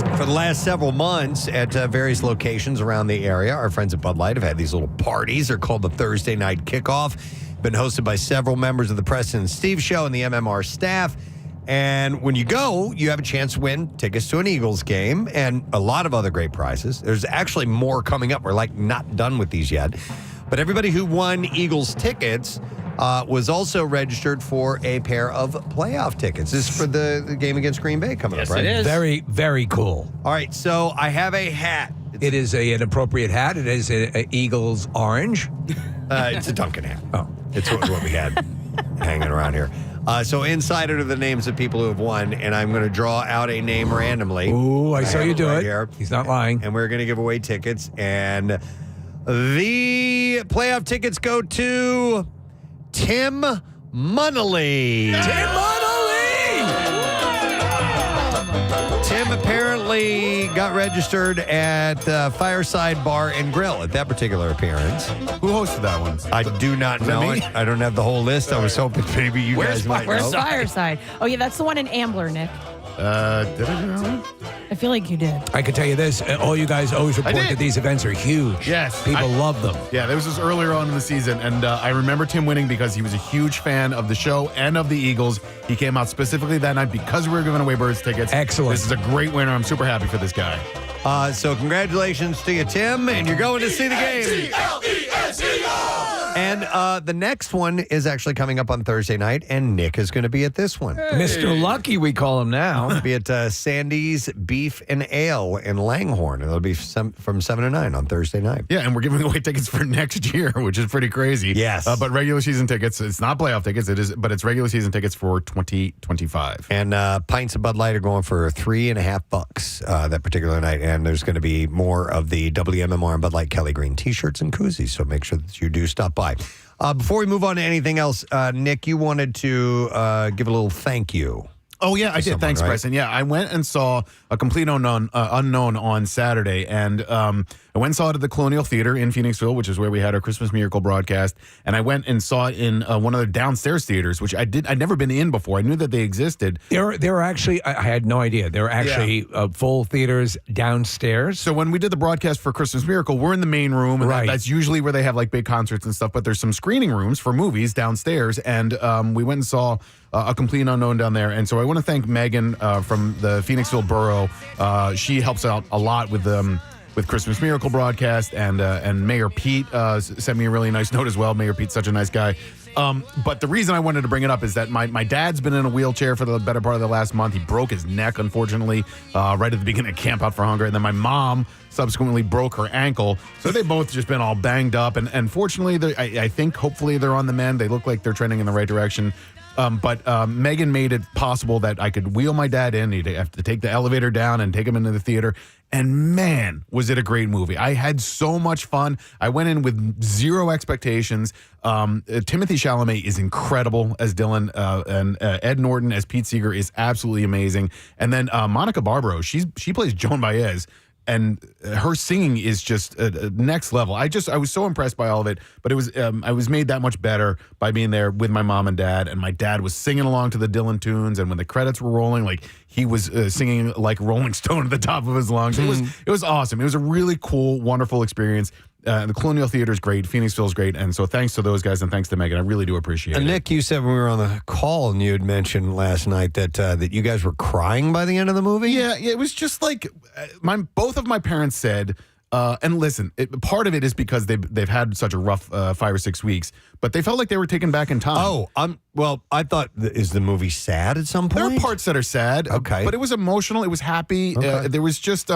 so For the last several months at various locations around the area, our friends at Bud Light have had these little parties. They're called the Thursday Night Kickoff. Been hosted by several members of the Preston and Steve Show and the MMR staff. And when you go, you have a chance to win tickets to an Eagles game and a lot of other great prizes. There's actually more coming up. We're not done with these yet. But everybody who won Eagles tickets was also registered for a pair of playoff tickets. This is for the game against Green Bay coming up, right? It is. Very, very cool. All right, so I have a hat. It is an appropriate hat. It is a Eagles orange. It's a Duncan hat. Oh. It's what we had hanging around here. So inside are the names of people who have won, and I'm going to draw out a name randomly. Ooh, I saw you do it. Here. He's not lying. And we're going to give away tickets. And the playoff tickets go to Tim Munnelly. Tim Tim apparently got registered at Fireside Bar and Grill at that particular appearance. Who hosted that one? I do not know me? it. I don't have the whole list. I was hoping maybe you guys might know. Where's Fireside? Oh, yeah, that's the one in Ambler, Nick. Did I do that one? I feel like you did. I can tell you this. All you guys always report that these events are huge. Yes. People love them. Yeah, this was earlier on in the season, and I remember Tim winning because he was a huge fan of the show and of the Eagles. He came out specifically that night because we were giving away Birds tickets. Excellent. This is a great winner. I'm super happy for this guy. So congratulations to you, Tim, and you're going to see the game. And the next one is actually coming up on Thursday night, and Nick is going to be at this one. Mr. Lucky, we call him now. He'll be at Sandy's Beef and Ale in Langhorne. It'll be from 7 to 9 on Thursday night. Yeah, and we're giving away tickets for next year, which is pretty crazy. Yes. But regular season tickets, it's not playoff tickets, but it's regular season tickets for 2025. And pints of Bud Light are going for $3.50 that particular night. And there's going to be more of the WMMR and Bud Light Kelly Green t-shirts and koozies. So make sure that you do stop by. Before we move on to anything else, Nick, you wanted to give a little thank you. Oh, yeah, I did. Thanks, right? Preston. Yeah, I went and saw a complete unknown on Saturday, and I went and saw it at the Colonial Theater in Phoenixville, which is where we had our Christmas Miracle broadcast, and I went and saw it in one of the downstairs theaters, which I'd never been in before. I knew that they existed. There were actually, I had no idea, there were actually full theaters downstairs. So when we did the broadcast for Christmas Miracle, we're in the main room, and Right. that's usually where they have like big concerts and stuff, but there's some screening rooms for movies downstairs, and we went and saw a complete unknown down there. And so I want to thank Megan from the Phoenixville Borough. She helps out a lot with Christmas Miracle broadcast, and Mayor Pete sent me a really nice note as well. Mayor Pete's such a nice guy. But the reason I wanted to bring it up is that my dad's been in a wheelchair for the better part of the last month. He broke his neck, unfortunately, right at the beginning of Camp Out for Hunger. And then my mom subsequently broke her ankle. So they've both just been all banged up. And fortunately, I think hopefully they're on the mend. They look like they're trending in the right direction. But Megan made it possible that I could wheel my dad in. He'd have to take the elevator down and take him into the theater. And man, was it a great movie. I had so much fun. I went in with zero expectations. Timothy Chalamet is incredible as Dylan, and Ed Norton as Pete Seeger is absolutely amazing. And then Monica Barbaro, she plays Joan Baez. And her singing is just next level. I was so impressed by all of it, but it was I was made that much better by being there with my mom and dad. And my dad was singing along to the Dylan tunes, and when the credits were rolling, like he was singing like Rolling Stone at the top of his lungs. It was awesome. It was a really cool, wonderful experience. The Colonial Theater is great. Phoenixville is great. And so thanks to those guys and thanks to Megan. I really do appreciate it. Nick, you said when we were on the call and you had mentioned last night that you guys were crying by the end of the movie? Yeah, it was just like both of my parents said, and listen, part of it is because they've had such a rough 5 or 6 weeks, but they felt like they were taken back in time. Well, I thought, is the movie sad at some point? There are parts that are sad, okay, but it was emotional. It was happy. Okay. There was just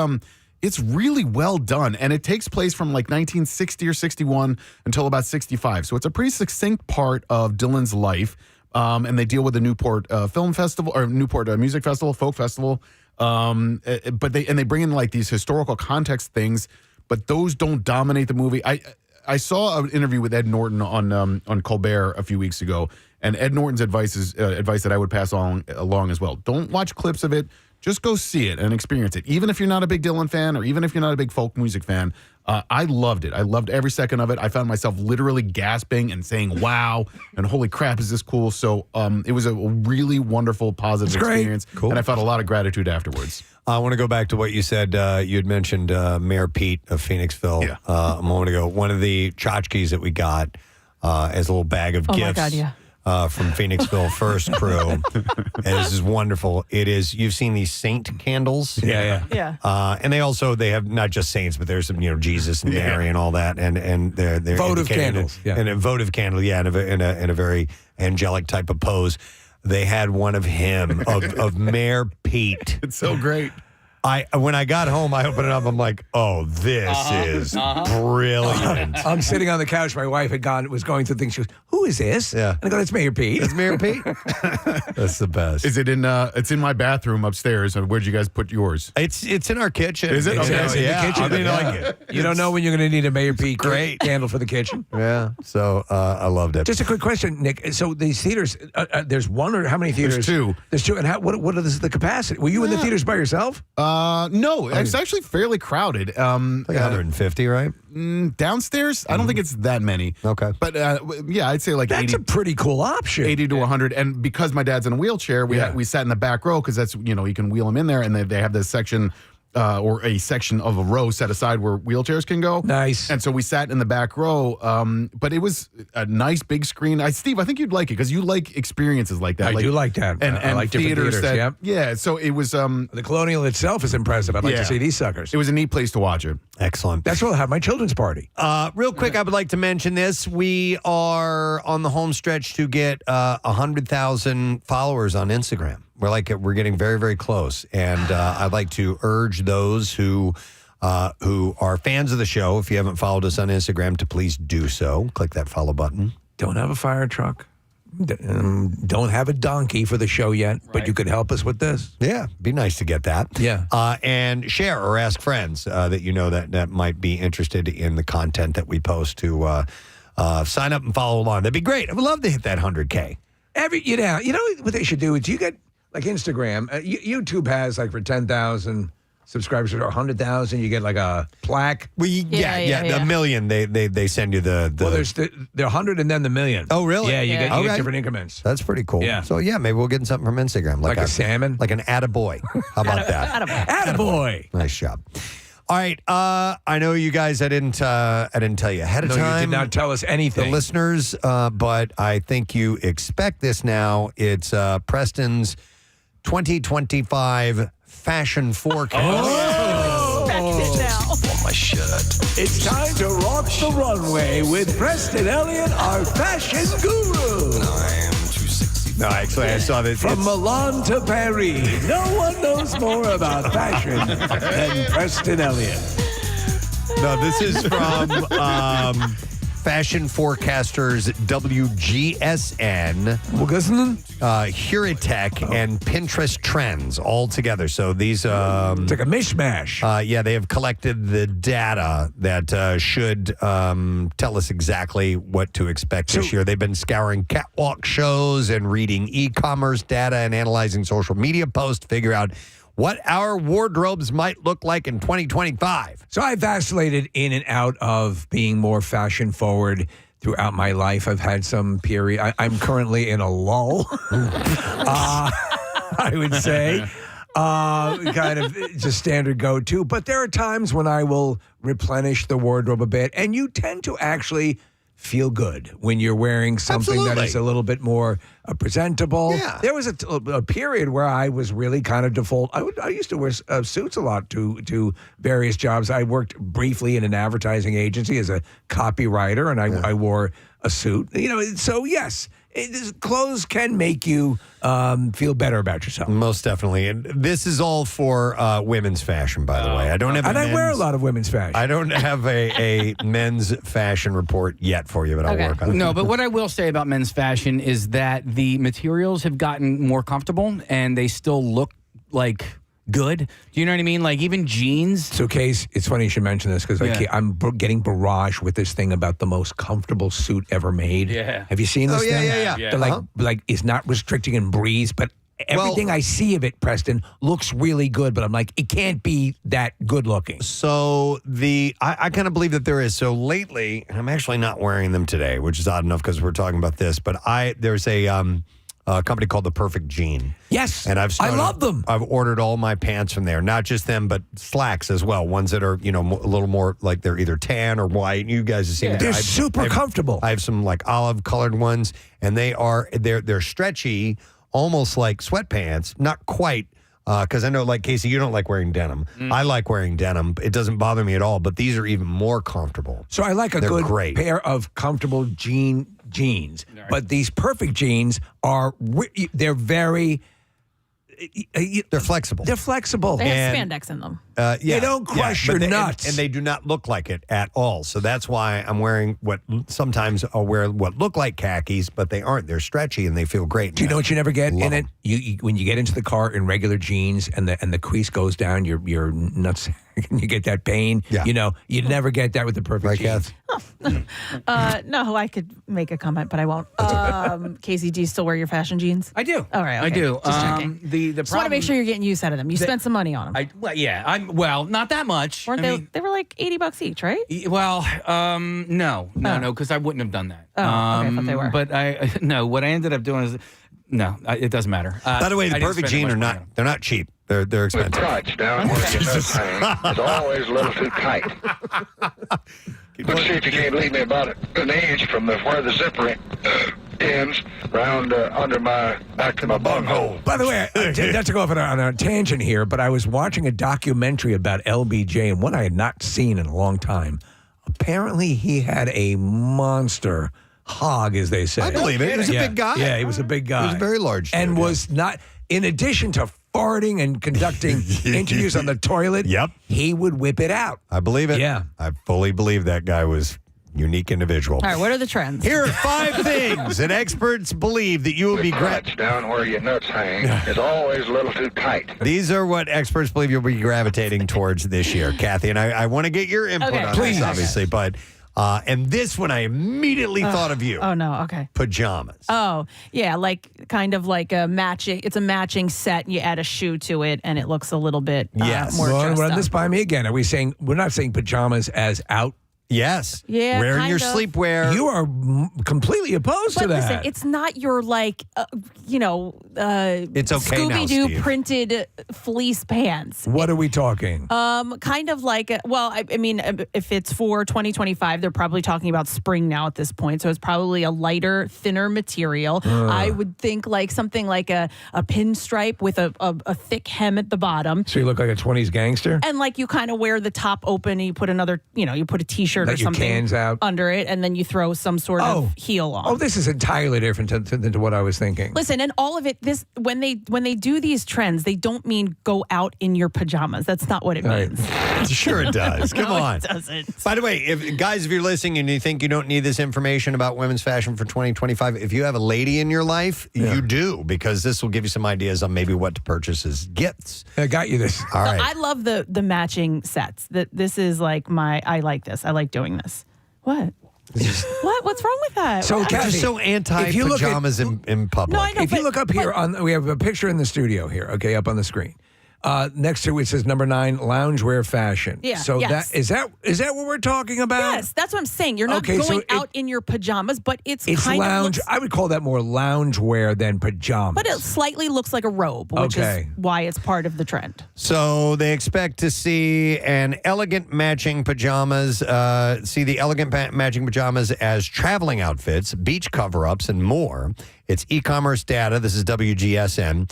it's really well done, and it takes place from like 1960 or 61 until about 65. So it's a pretty succinct part of Dylan's life, and they deal with the Newport Film Festival or Newport Music Festival, Folk Festival. But they bring in like these historical context things, but those don't dominate the movie. I saw an interview with Ed Norton on Colbert a few weeks ago, and Ed Norton's advice is advice that I would pass along as well. Don't watch clips of it. just go see it and experience it. Even if you're not a big Dylan fan or even if you're not a big folk music fan, I loved it. I loved every second of it. I found myself literally gasping and saying, wow, and holy crap, is this cool? So it was a really wonderful, positive experience. Cool. And I felt a lot of gratitude afterwards. I want to go back to what you said. You had mentioned Mayor Pete of Phoenixville a moment ago. One of the tchotchkes that we got as a little bag of Oh gifts. my God, yeah. From Phoenixville First Crew. And this is wonderful. It is, you've seen these saint candles. Yeah. And they have not just saints, but there's some, Jesus and Mary and all that. And they're Votive indicating candles. And a votive candle, in a very angelic type of pose. They had one of him, of Mayor Pete. It's so great. When I got home, I opened it up. I'm like, oh, this is brilliant. I'm sitting on the couch. My wife was going through things. She goes, "Who is this?" Yeah. And I go, "It's Mayor Pete." It's Mayor Pete. That's the best. Is it in? It's in my bathroom upstairs. And where'd you guys put yours? It's in our kitchen. Is it? It's Okay. in the kitchen. I mean, you don't know when you're going to need a Mayor Pete great candle for the kitchen. Yeah. So I loved it. Just a quick question, Nick. So these theaters, there's one or how many theaters? There's two. There's two. And what is the capacity? Were you in the theaters by yourself? No, it's actually fairly crowded. Like 150, right? Downstairs, I don't think it's that many. Okay. But yeah, I'd say like That's 80. a pretty cool option. 80 to 100. And because my dad's in a wheelchair, we sat in the back row because that's, you can wheel him in there, and they have this section or a section of a row set aside where wheelchairs can go. Nice. And so we sat in the back row, but it was a nice big screen. Steve, I think you'd like it because you like experiences like that. I do like that. And I like different theaters, that, yep. Yeah, so it was... the Colonial itself is impressive. I'd like to see these suckers. It was a neat place to watch it. Excellent. That's where I'll have my children's party. Real quick, I would like to mention this. We are on the home stretch to get 100,000 followers on Instagram. We're getting very, very close. And I'd like to urge those who are fans of the show, if you haven't followed us on Instagram, to please do so. Click that follow button. Don't have a fire truck. Don't have a donkey for the show yet, but you could help us with this. Yeah, be nice to get that. Yeah. And share or ask friends that you know that might be interested in the content that we post to sign up and follow along. That'd be great. I would love to hit that 100K. You know what they should do is you get like Instagram. YouTube has like for 10,000 subscribers or 100,000, you get like a plaque. Yeah. A million. They send you the. Well, there's the 100 and then the million. Oh, really? Yeah, you get Okay. different increments. That's pretty cool. Yeah. So yeah, maybe we'll get something from Instagram, Like a salmon, like an attaboy. How about that? Attaboy. Nice job. All right. I know you guys. I didn't tell you ahead of No, time. you did not tell us anything. The listeners, but I think you expect this now. It's Preston's 2025 fashion forecast. Want my shirt? It's time to rock the runway with Preston Elliott, our fashion guru. No, actually, I saw this. From Milan to Paris, no one knows more about fashion than Preston Elliott. No, this is from Fashion Forecasters WGSN, Heuritech, and Pinterest Trends all together. So these... it's like a mishmash. Yeah, they have collected the data that should tell us exactly what to expect this year. They've been scouring catwalk shows and reading e-commerce data and analyzing social media posts to figure out what our wardrobes might look like in 2025. So I vacillated in and out of being more fashion forward throughout my life. I've had some period. I'm currently in a lull, I would say. Kind of just standard go-to. But there are times when I will replenish the wardrobe a bit. And you tend to actually feel good when you're wearing something that is a little bit more presentable. Yeah. There was a period where I was really kind of default. I used to wear suits a lot to various jobs. I worked briefly in an advertising agency as a copywriter, and I wore a suit. So yes, clothes can make you feel better about yourself. Most definitely. And this is all for women's fashion, by the way. I don't have I wear a lot of women's fashion. I don't have a men's fashion report yet for you, but I'll work on it. No, but what I will say about men's fashion is that the materials have gotten more comfortable and they still look like good. Do you know what I mean? Like even jeans. So, Case, it's funny you should mention this because I'm getting barraged with this thing about the most comfortable suit ever made. Yeah. Have you seen this thing? Yeah. They're like it's not restricting in breeze, but everything I see of it, Preston, looks really good, but I'm like, it can't be that good looking. So I kind of believe that there is. So lately, and I'm actually not wearing them today, which is odd enough because we're talking about this, but there's a company called The Perfect Jean. Yes, and I love them. I've ordered all my pants from there, not just them, but slacks as well. Ones that are, a little more like they're either tan or white. You guys have seen it. They're super comfortable. I have some like olive colored ones, and they're stretchy, almost like sweatpants. Not quite. Because I know, like, Casey, you don't like wearing denim. I like wearing denim. It doesn't bother me at all, but these are even more comfortable. So I like They're good great. pair of comfortable jeans. Right. But these perfect jeans they're very... They're flexible. They're flexible. They have spandex in them. They don't crush your nuts. And they do not look like it at all. So that's why I'm wearing sometimes I'll wear what look like khakis, but they aren't. They're stretchy and they feel great. Do you know what you never get in it? You when you get into the car in regular jeans and the crease goes down your nuts and you get that pain. Yeah. You never get that with the perfect jeans. No, I could make a comment, but I won't. Casey, do you still wear your fashion jeans? I do. All right, okay. I do. Just checking. The Just want to make sure you're getting use out of them. You spent some money on them. Well, not that much. Weren't they were like $80 each, right? No, because I wouldn't have done that. Oh, okay, I thought they were. But what I ended up doing is, it doesn't matter. By the way, the Perfect Jean they're not cheap. They're expensive. Crotch down where your nuts hang is always a little too tight. Let's see if you can't leave me about an inch from where the zipper ends round under my back to my bunghole. By the way, not to go off on a tangent here, but I was watching a documentary about LBJ and one I had not seen in a long time. Apparently, he had a monster hog, as they say. I believe it. He was a big guy. Yeah, he was a big guy. He was a very large dude, and was not, in addition to farting and conducting interviews on the toilet, he would whip it out. I believe it. Yeah. I fully believe that guy was unique individual. All right, what are the trends? Here are 5 things that experts believe that you will be crotch down where your nuts hang is always a little too tight. These are what experts believe you'll be gravitating towards this year, Kathy. And I want to get your input on this, obviously. But and this one, I immediately thought of you. Oh, no. Okay. Pajamas. Oh, yeah. Kind of like a matching. It's a matching set. You add a shoe to it, and it looks a little bit more dressed run up. this by me again. Are we saying, we're not saying pajamas as out? Yes. Yeah, wearing kind your of. sleepwear. You are completely opposed to But that. listen, it's not your It's okay now, Scooby-Doo Steve. printed fleece pants. What are we talking? Kind of like, I mean, if it's for 2025, they're probably talking about spring now at this point. So it's probably a lighter, thinner material. I would think like something like a pinstripe with a thick hem at the bottom. So you look like a 20s gangster? And like you kind of wear the top open and you put another, you put a t-shirt Let or your something cans out. under it, and then you throw some sort of heel on. Oh, this is entirely different than to what I was thinking. Listen, and all of it, when they do these trends, they don't mean go out in your pajamas. That's not what it means. Sure it does. Come No, on. it doesn't. By the way, if you're listening and you think you don't need this information about women's fashion for 2025, if you have a lady in your life, you do, because this will give you some ideas on maybe what to purchase as gifts. I got you this. All right. I love the matching sets. This is like I like this. I like doing this. What? What? What's wrong with that? So, What? Kathy, Just so if you look at- anti-pajamas in public. No, I know, If you look up here, we have a picture in the studio here, okay, up on the screen. Next to it says number 9, loungewear fashion. Yeah, So yes. is that what we're talking about? Yes, that's what I'm saying. You're not Okay, so going out in your pajamas, but it's It's kind lounge. of looks, I would call that more loungewear than pajamas. but it slightly looks like a robe, which Okay. is why it's part of the trend. So they expect to see the elegant matching pajamas as traveling outfits, beach cover-ups, and more. It's e-commerce data. This is WGSN.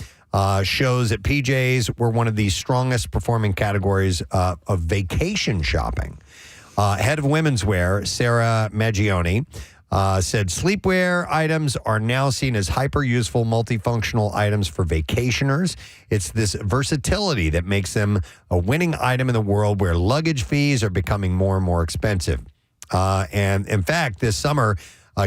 Shows that PJs were one of the strongest performing categories of vacation shopping. Head of women's wear, Sarah Maggioni, said sleepwear items are now seen as hyper-useful, multifunctional items for vacationers. It's this versatility that makes them a winning item in the world where luggage fees are becoming more and more expensive. And in fact, this summer,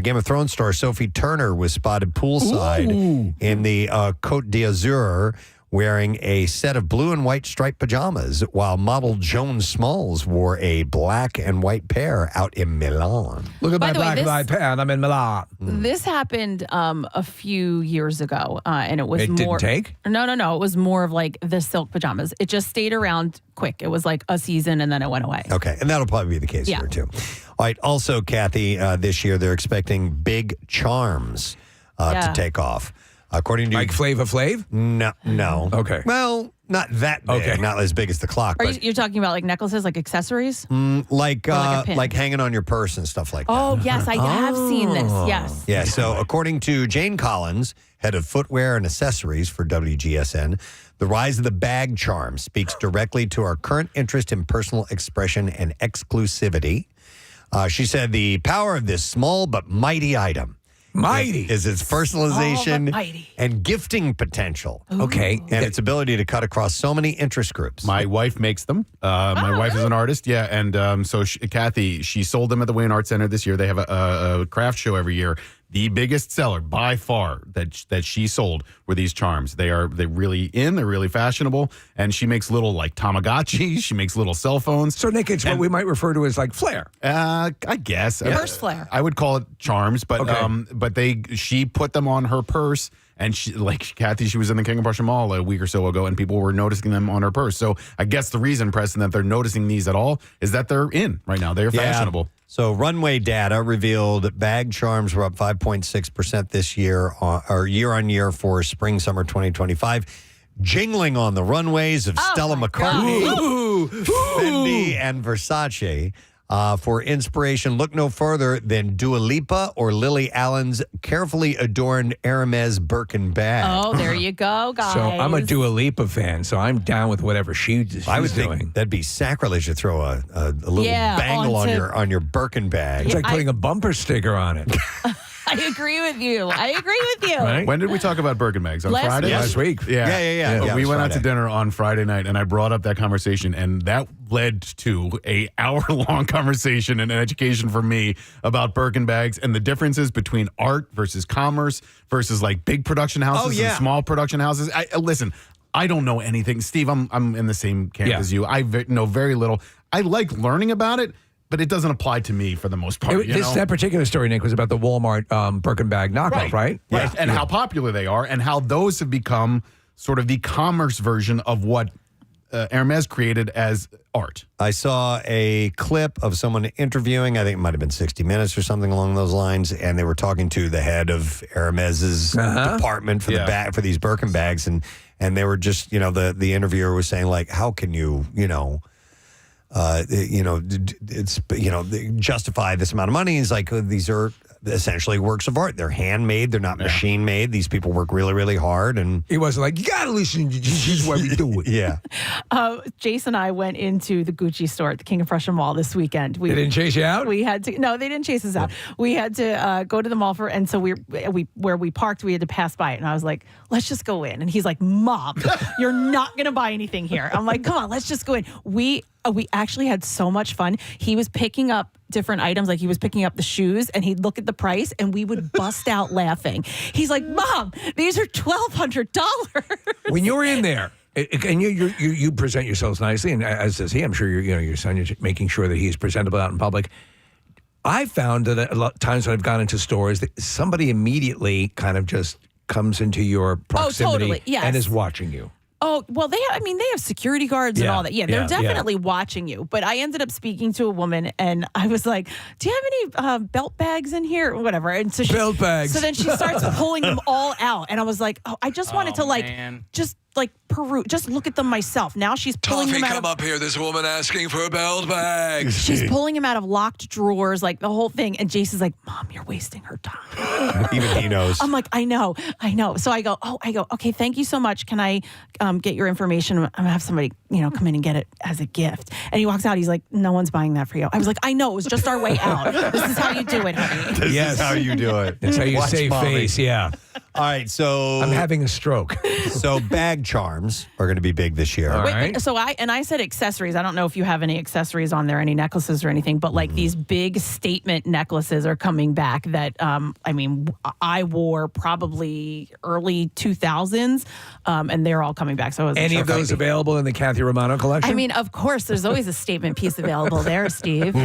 Game of Thrones star Sophie Turner was spotted poolside in the Côte d'Azur wearing a set of blue and white striped pajamas, while model Joan Smalls wore a black and white pair out in Milan. Look at By my the way, black and this- white pair, and I'm in Milan. This happened a few years ago, and it was It more. didn't take? No. It was more of like the silk pajamas. It just stayed around quick. It was like a season, and then it went away. Okay, and that'll probably be the case here, too. All right, also, Kathy, this year they're expecting big charms to take off. According to Like Flava Flav? No. Okay. Well, not that big. Okay. Not as big as the clock. Are But you're talking about like necklaces, like accessories? like like a pin? like hanging on your purse and stuff like that. Oh, yes, I have seen this. Yes. Yeah, so according to Jane Collins, head of footwear and accessories for WGSN, the rise of the bag charm speaks directly to our current interest in personal expression and exclusivity. She said the power of this small but mighty item is its personalization and gifting potential. Okay. And its ability to cut across so many interest groups. My wife makes them. My wife is an artist, and so Kathy, she sold them at the Wayne Art Center this year. They have a craft show every year. The biggest seller by far that she sold were these charms. They're really they're really fashionable, and she makes little like Tamagotchis. She makes little cell phones. So, Nick, it's what we might refer to as like flair. I guess Purse flair. I would call it charms, but she put them on her purse. And she, like Kathy, she was in the King of Prussia Mall a week or so ago, and people were noticing them on her purse. So I guess the reason, Preston, that they're noticing these at all is that they're in right now. They're fashionable. So runway data revealed bag charms were up 5.6% this year, or year on year for spring summer 2025. Jingling on the runways of Stella McCartney, Fendi, and Versace. For inspiration, look no further than Dua Lipa or Lily Allen's carefully adorned Hermes Birkin bag. Oh, there you go, guys. So I'm a Dua Lipa fan, so I'm down with whatever she's I would doing. think that'd be sacrilege to throw a little bangle on your Birkin bag. It's like putting a bumper sticker on it. I agree with you. Right? When did we talk about Birkin bags? On Last Friday? week. Last week. Yeah, it we was went out to Friday. dinner on Friday night, and I brought up that conversation, and that led to a hour-long conversation and education for me about Birkin bags and the differences between art versus commerce versus like big production houses and small production houses. Listen, I don't know anything. Steve, I'm in the same camp as you. I know very little. I like learning about it, but it doesn't apply to me for the most part. That particular story, Nick, was about the Walmart Birkin bag knockoff, right? Right. And how popular they are, and how those have become sort of the commerce version of what Hermes created as art. I saw a clip of someone interviewing, I think it might have been 60 Minutes or something along those lines, and they were talking to the head of Hermes's department for the bag, for these Birkin bags, and they were just, the interviewer was saying, like, how can you, justify this amount of money? He's like, these are essentially works of art. They're handmade. They're not machine made. These people work really, really hard. And he wasn't like, you got to listen. This is why we do it. Yeah. Jason and I went into the Gucci store at the King of Prussia Mall this weekend. They didn't chase you out? We had to. No, they didn't chase us out. We had to go to the mall and so where we parked, we had to pass by it. And I was like, let's just go in. And he's like, Mom, you're not going to buy anything here. I'm like, come on, let's just go in. We actually had so much fun. He was picking up different items, like he was picking up the shoes, and he'd look at the price, and we would bust out laughing. He's like, Mom, these are $1,200. When you're in there, and you present yourselves nicely, and as does he, I'm sure your son is making sure that he's presentable out in public. I found that a lot of times when I've gone into stores, that somebody immediately kind of just comes into your proximity totally. Yes. and is watching you. Oh, well, they have security guards and all that. Yeah, they're definitely watching you. But I ended up speaking to a woman, and I was like, do you have any belt bags in here? Or whatever. And so belt bags. So then she starts pulling them all out. And I was like, I just wanted to just peruse, just look at them myself. Now she's pulling them out come up here. There's a woman asking for belt bags. She's pulling them out of locked drawers, like the whole thing. And Jason's like, Mom, you're wasting her time. Even he knows. I'm like, I know. So I go, okay, thank you so much. Can I get your information? I'm gonna have somebody, come in and get it as a gift. And he walks out. He's like, no one's buying that for you. I was like, I know. It was just our way out. This is how you do it, honey. This is how you do it. That's how you Watch save Mommy. face, yeah. All right, so I'm having a stroke. So bag charms are going to be big this year. Wait, so I said accessories. I don't know if you have any accessories on there, any necklaces or anything, but like these big statement necklaces are coming back that I wore probably early 2000s, and they're all coming back. So Any of those available in the Kathy Romano collection? I mean, of course, there's always a statement piece available there, Steve.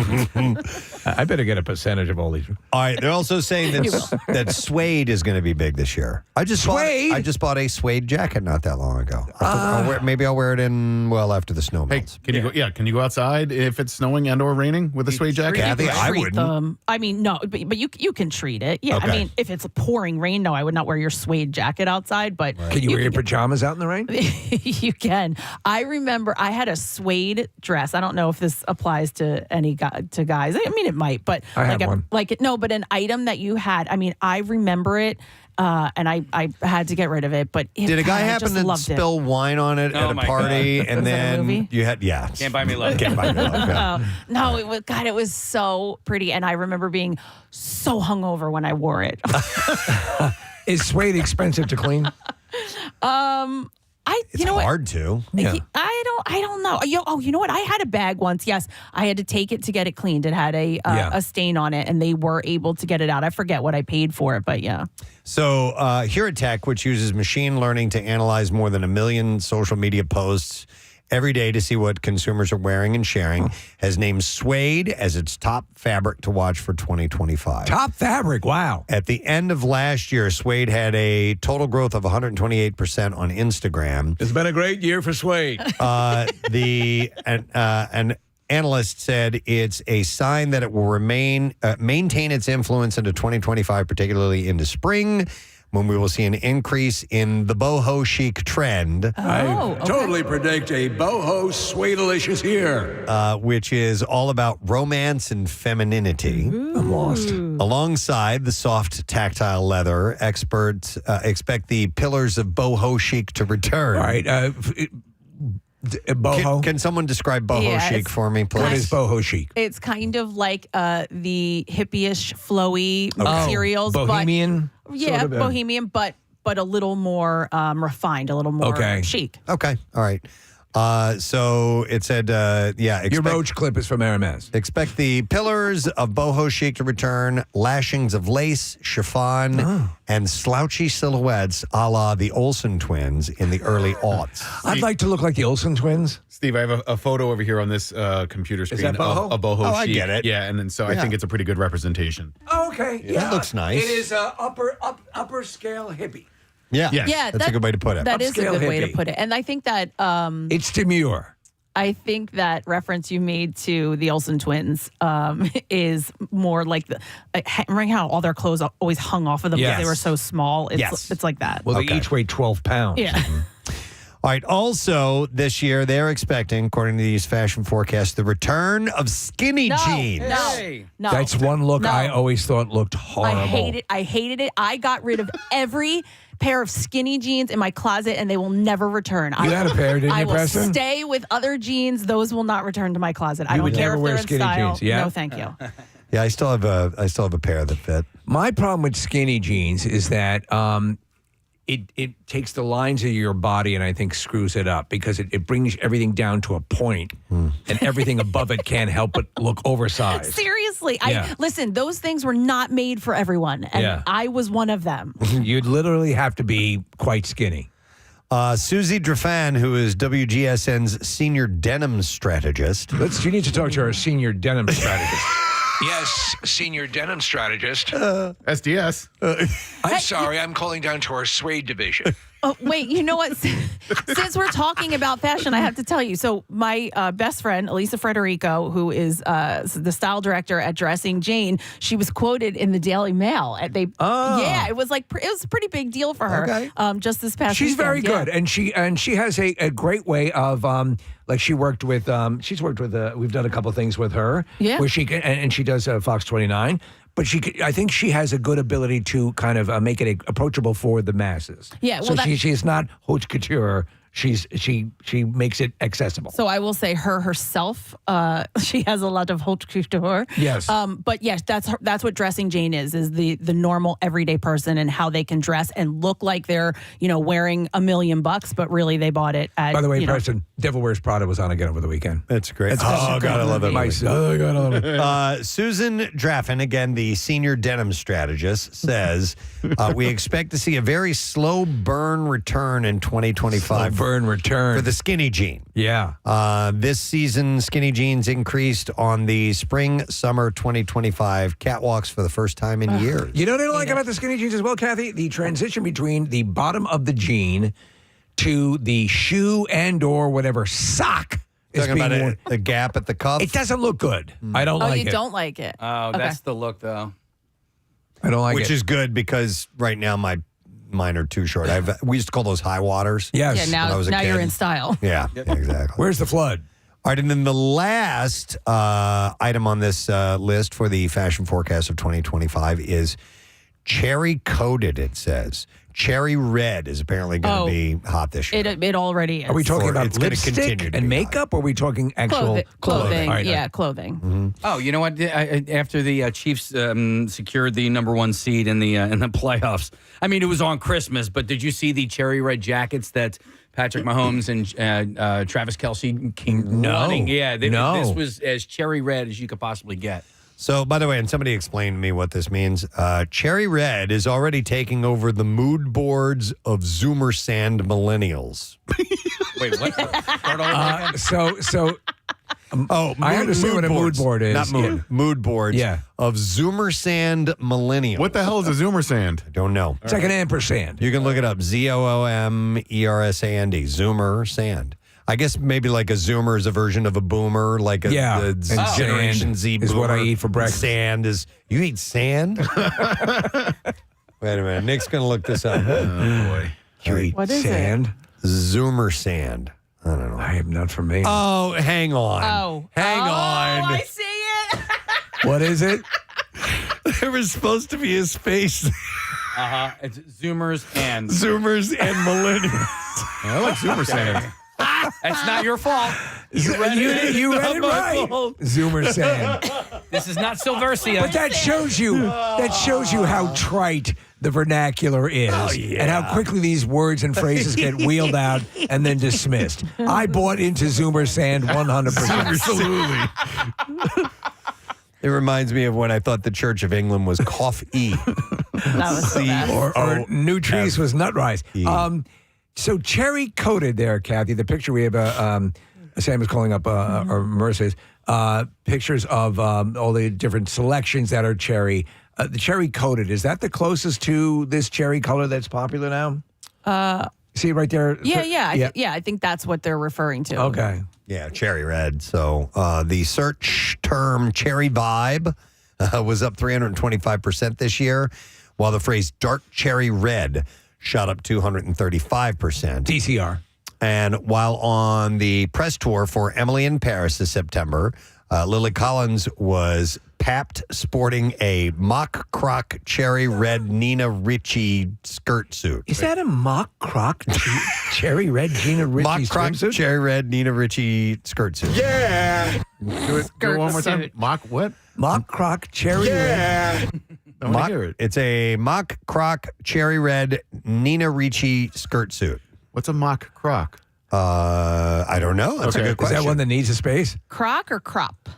I better get a percentage of all these. All right, they're also saying that suede is going to be big this year. I just bought a suede jacket not that long ago. Maybe I'll wear it after the snow melts. Can you go outside if it's snowing and or raining with a suede jacket? Kathy, I wouldn't. I mean, no, but you can treat it. Yeah, Okay. I mean, if it's a pouring rain, no, I would not wear your suede jacket outside. But Can you wear your pajamas out in the rain? You can. I remember I had a suede dress. I don't know if this applies to to guys. I mean, it might, but I have one. But an item that you had. I mean, I remember it. And I had to get rid of it, but Did a guy happen to spill wine on it at a party, and Was that a then movie? you had Can't buy me love. Can't buy me love. Yeah. No, it was so pretty, and I remember being so hungover when I wore it. Is suede expensive to clean? It's hard to. Yeah. I don't know. You know what? I had a bag once. Yes, I had to take it to get it cleaned. It had a stain on it, and they were able to get it out. I forget what I paid for it, but yeah. So here at Tech, which uses machine learning to analyze more than 1 million social media posts every day to see what consumers are wearing and sharing, has named suede as its top fabric to watch for 2025. Top fabric, wow. At the end of last year, suede had a total growth of 128% on Instagram. It's been a great year for suede. An analyst said it's a sign that it will maintain its influence into 2025, particularly into spring, when we will see an increase in the boho chic trend. I totally predict a boho suede-alicious year. Which is all about romance and femininity. I'm lost. Alongside the soft, tactile leather, experts expect the pillars of boho chic to return. All right. Boho. Can someone describe boho chic for me, please? What is boho chic? It's kind of like the hippie-ish, flowy materials. Bohemian? Yeah, sort of bohemian, but a little more refined, a little more chic. Okay, all right. So it said, your roach clip is from Hermes. Expect the pillars of boho chic to return, lashings of lace, chiffon, and slouchy silhouettes a la the Olsen twins in the early aughts. I'd like to look like the Olsen twins. Steve, I have a photo over here on this computer screen that boho? of a boho Oh, I chic. get it. Yeah, and then I think it's a pretty good representation. Oh, okay. Yeah, that looks nice. It is upper scale hippie. Yeah, Yeah, that's a good way to put it. That is a Upscale good way to hippie. put it. And I think that It's demure. I think that reference you made to the Olsen twins is more like remember how all their clothes always hung off of them because they were so small? It's like that. Well, they each weigh 12 pounds. Yeah. All right. Also, this year, they're expecting, according to these fashion forecasts, the return of skinny jeans. No. That's one look No. I always thought looked horrible. I hated it. I got rid of every pair of skinny jeans in my closet, and they will never return. You had a pair, didn't I you, will Preston? stay with other jeans. Those will not return to my closet. I You don't would care never if wear they're in skinny style. jeans, yeah? No, thank you. Yeah, I still have a pair that fit. My problem with skinny jeans is that it takes the lines of your body and I think screws it up because it brings everything down to a point and everything above it can't help but look oversized. Seriously, Yeah. listen. Those things were not made for everyone, and Yeah. I was one of them. You'd literally have to be quite skinny. Susie Drefan, who is WGSN's senior denim strategist. You need to talk to our senior denim strategist. Yes, senior denim strategist. SDS. I'm sorry, I'm calling down to our suede division. Oh, wait, you know what? Since we're talking about fashion, I have to tell you. So my best friend, Elisa Frederico, who is the style director at Dressing Jane, she was quoted in the Daily Mail. Yeah, it was a pretty big deal for her. Okay. Just this past She's weekend. very Yeah. good, and she has a great way of like she's worked with we've done a couple things with her. Yeah. Where she can, and she does Fox 29. But I think she has a good ability to kind of make it approachable for the masses. Yeah, well, so she is not haute couture she makes it accessible. So I will say herself, she has a lot of haute couture. Yes. But yes, that's what dressing Jane is the normal everyday person and how they can dress and look like they're, wearing $1 million, but really they bought it at. By the way, Preston, Devil Wears Prada was on again over the weekend. That's great. It's God, I love that movie. God, I love it. Susan Draffin, again, the senior denim strategist, says we expect to see a very slow burn return in 2025. Slow burn return. For the skinny jean. Yeah. This season, skinny jeans increased on the spring-summer 2025 catwalks for the first time in years. You know what I don't like about the skinny jeans as well, Kathy? The transition between the bottom of the jean to the shoe and or whatever sock is Talking being about worn. the gap at the cuff? It doesn't look good. I don't like it. Oh, you don't like it? Oh, that's the look, though. I don't like Which it. is good because right now mine are too short. we used to call those high waters. Yes. Yeah, when I was a now you're kid. in style. Yeah, exactly. Where's the flood? All right, and then the last item on this list for the fashion forecast of 2025 is cherry coated, it says. Cherry red is apparently going to be hot this year. It already is. Are we talking about it's gonna lipstick continue to and be makeup, or are we talking actual clothing? All right, Yeah, clothing. Mm-hmm. Oh, you know what? After the Chiefs secured the number 1 seed in the playoffs, I mean, it was on Christmas, but did you see the cherry red jackets that Patrick Mahomes and Travis Kelce came running? Yeah, this was as cherry red as you could possibly get. So, by the way, and somebody explained to me what this means. Cherry red is already taking over the mood boards of Zoomer Sand millennials. Wait, what? Start all over again? I understand what a mood board is. Not mood. Yeah. Mood boards Yeah. of Zoomer Sand millennials. What the hell is a Zoomer Sand? I don't know. It's like an ampersand. You can look it up. ZOOMERSAND. Zoomer Sand. I guess maybe like a Zoomer is a version of a boomer, like the And Generation sand Z boomer. is what I eat for breakfast. Sand is, you eat sand? Wait a minute. Nick's going to look this up. Oh, boy. You eat What is it? sand? Zoomer Sand. I don't know. I am not familiar. Oh, hang on. Hang on. I see it. What is it? There was supposed to be a space. It's Zoomers and Zoomers and millennials. I like Zoomer Sand. That's not your fault. You read it right. Zoomer sand. This is not Silversia. But that shows you how trite the vernacular is and how quickly these words and phrases get wheeled out and then dismissed. I bought into Zoomer sand 100%. Absolutely. It reminds me of when I thought the Church of England was cough-e. That was so bad. or New Trees was nut rise. So cherry coated there, Kathy. The picture we have, Sam is calling up, or Mercedes, pictures of all the different selections that are cherry. The cherry coated, is that the closest to this cherry color that's popular now? See it right there? I think that's what they're referring to. Okay. Yeah, cherry red. So the search term cherry vibe was up 325% this year, while the phrase dark cherry red shot up 235%. DCR. And while on the press tour for Emily in Paris this September, Lily Collins was papped sporting a mock croc cherry red Nina Ricci skirt suit. Is that a mock croc cherry red Nina Ricci Mock croc swimsuit? cherry red Nina Ricci skirt suit. Yeah. Do it one more time. Mock what? Mock croc cherry red. I want to hear it. It's a mock croc cherry red Nina Ricci skirt suit. What's a mock croc? I don't know. That's a good Is question. that one that needs a space? Croc or crop?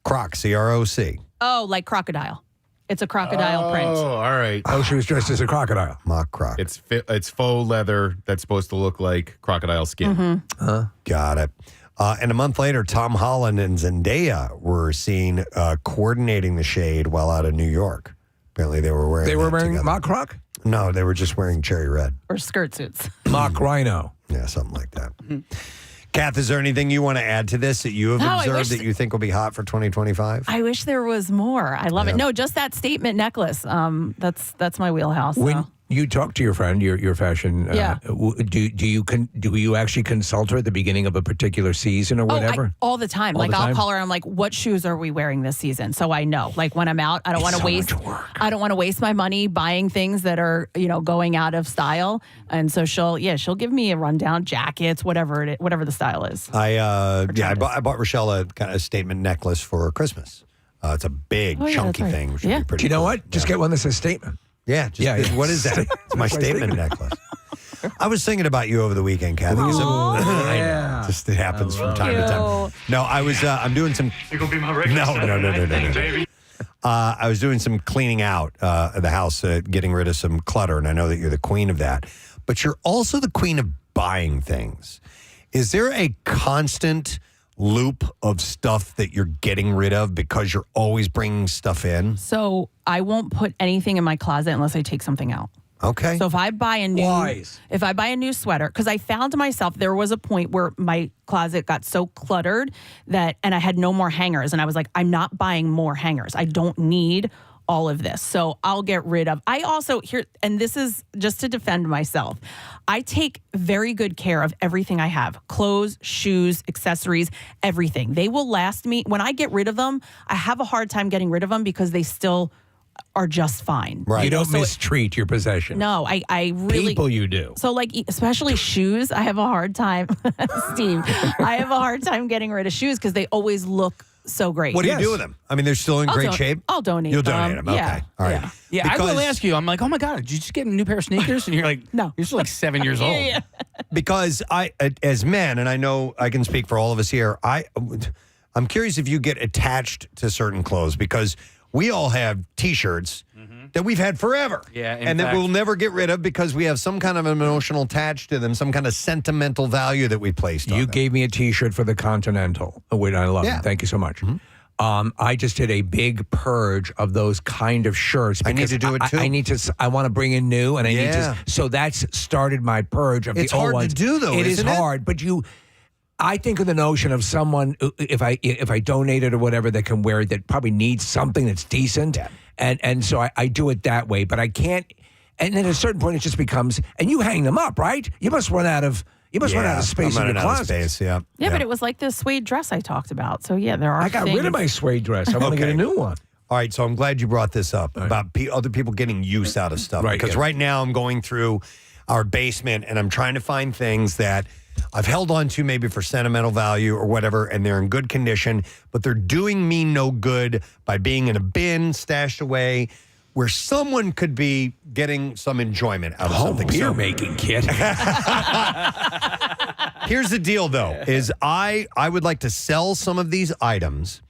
Croc, C-R-O-C. Oh, like crocodile. It's a crocodile print. Oh, all right. Oh, she was dressed as a crocodile. Mock croc. It's faux leather that's supposed to look like crocodile skin. Got it. And a month later, Tom Holland and Zendaya were seen coordinating the shade while out of New York. Apparently, they were wearing. They were wearing together. mock croc? No, they were just wearing cherry red. Or skirt suits. Mock rhino. Yeah, something like that. Kath, is there anything you want to add to this that you have No, I observed wish that you think will be hot for 2025? I wish there was more. I love it. No, just that statement necklace. That's my wheelhouse. When You talk to your friend, your fashion. Yeah. Do you actually consult her at the beginning of a particular season or whatever? All the time. All Like the I'll time? call her. I'm like, what shoes are we wearing this season? So I know. Like when I'm out, I don't want to waste. I don't want to waste my money buying things that are going out of style. And so she'll give me a rundown, jackets, whatever the style is. I bought Rochelle a kind of statement necklace for Christmas. It's a big chunky thing. Which would be pretty Do you know cool. what? Just get one that says statement. Yeah, what is that? It's my statement necklace. I was thinking about you over the weekend, Kathy. I know. Just it happens from time to time. No, I was. I'm doing some. You gonna be my No. I was doing some cleaning out of the house, getting rid of some clutter, and I know that you're the queen of that. But you're also the queen of buying things. Is there a constant loop of stuff that you're getting rid of because you're always bringing stuff in? So I won't put anything in my closet unless I take something out. Okay. So if I buy a new sweater, because I found myself, there was a point where my closet got so cluttered and I had no more hangers. And I was like, I'm not buying more hangers. I don't need all of this. So I'll get rid of. I also and this is just to defend myself, I take very good care of everything I have. Clothes, shoes, accessories, everything. They will last me. When I get rid of them, I have a hard time getting rid of them because they still are just fine. Right. You don't mistreat your possessions. No, I really. People you do. So like, especially shoes, I have a hard time, Steve, I have a hard time getting rid of shoes because they always look so great. What do you do with them? I mean, they're still in great shape? I'll donate You'll them. donate them. Okay. Yeah. All right. Yeah, I will ask you. I'm like, oh my God, did you just get a new pair of sneakers? And you're like, no. You're still like 7 years old. Yeah. Because as men, and I know I can speak for all of us here, I'm curious if you get attached to certain clothes because we all have T-shirts that we've had forever. Yeah, and that we'll never get rid of because we have some kind of emotional attach to them, some kind of sentimental value that we placed on them. You gave me a T-shirt for the Continental, which I love. Yeah. Thank you so much. I just did a big purge of those kind of shirts. I need to do it too. I want to bring in new, and I need Yeah. to. So that's started my purge of It's the old hard to ones. do, though, It is isn't it? hard, but I think of the notion of someone if I donate it or whatever that can wear it that probably needs something that's decent, and so I do it that way. But I can't. And then at a certain point, it just becomes. And you hang them up, right? You must run out of. You must run out of space in your closet. Yeah, but it was like the suede dress I talked about. So yeah, there are. I got rid of my suede dress. I want to get a new one. All right, so I'm glad you brought this up about other people getting use out of stuff. Right, because yeah. right now I'm going through our basement and I'm trying to find things that I've held on to maybe for sentimental value or whatever, and they're in good condition, but they're doing me no good by being in a bin stashed away where someone could be getting some enjoyment out of something. Beer making, kid. Here's the deal, though, is I would like to sell some of these items,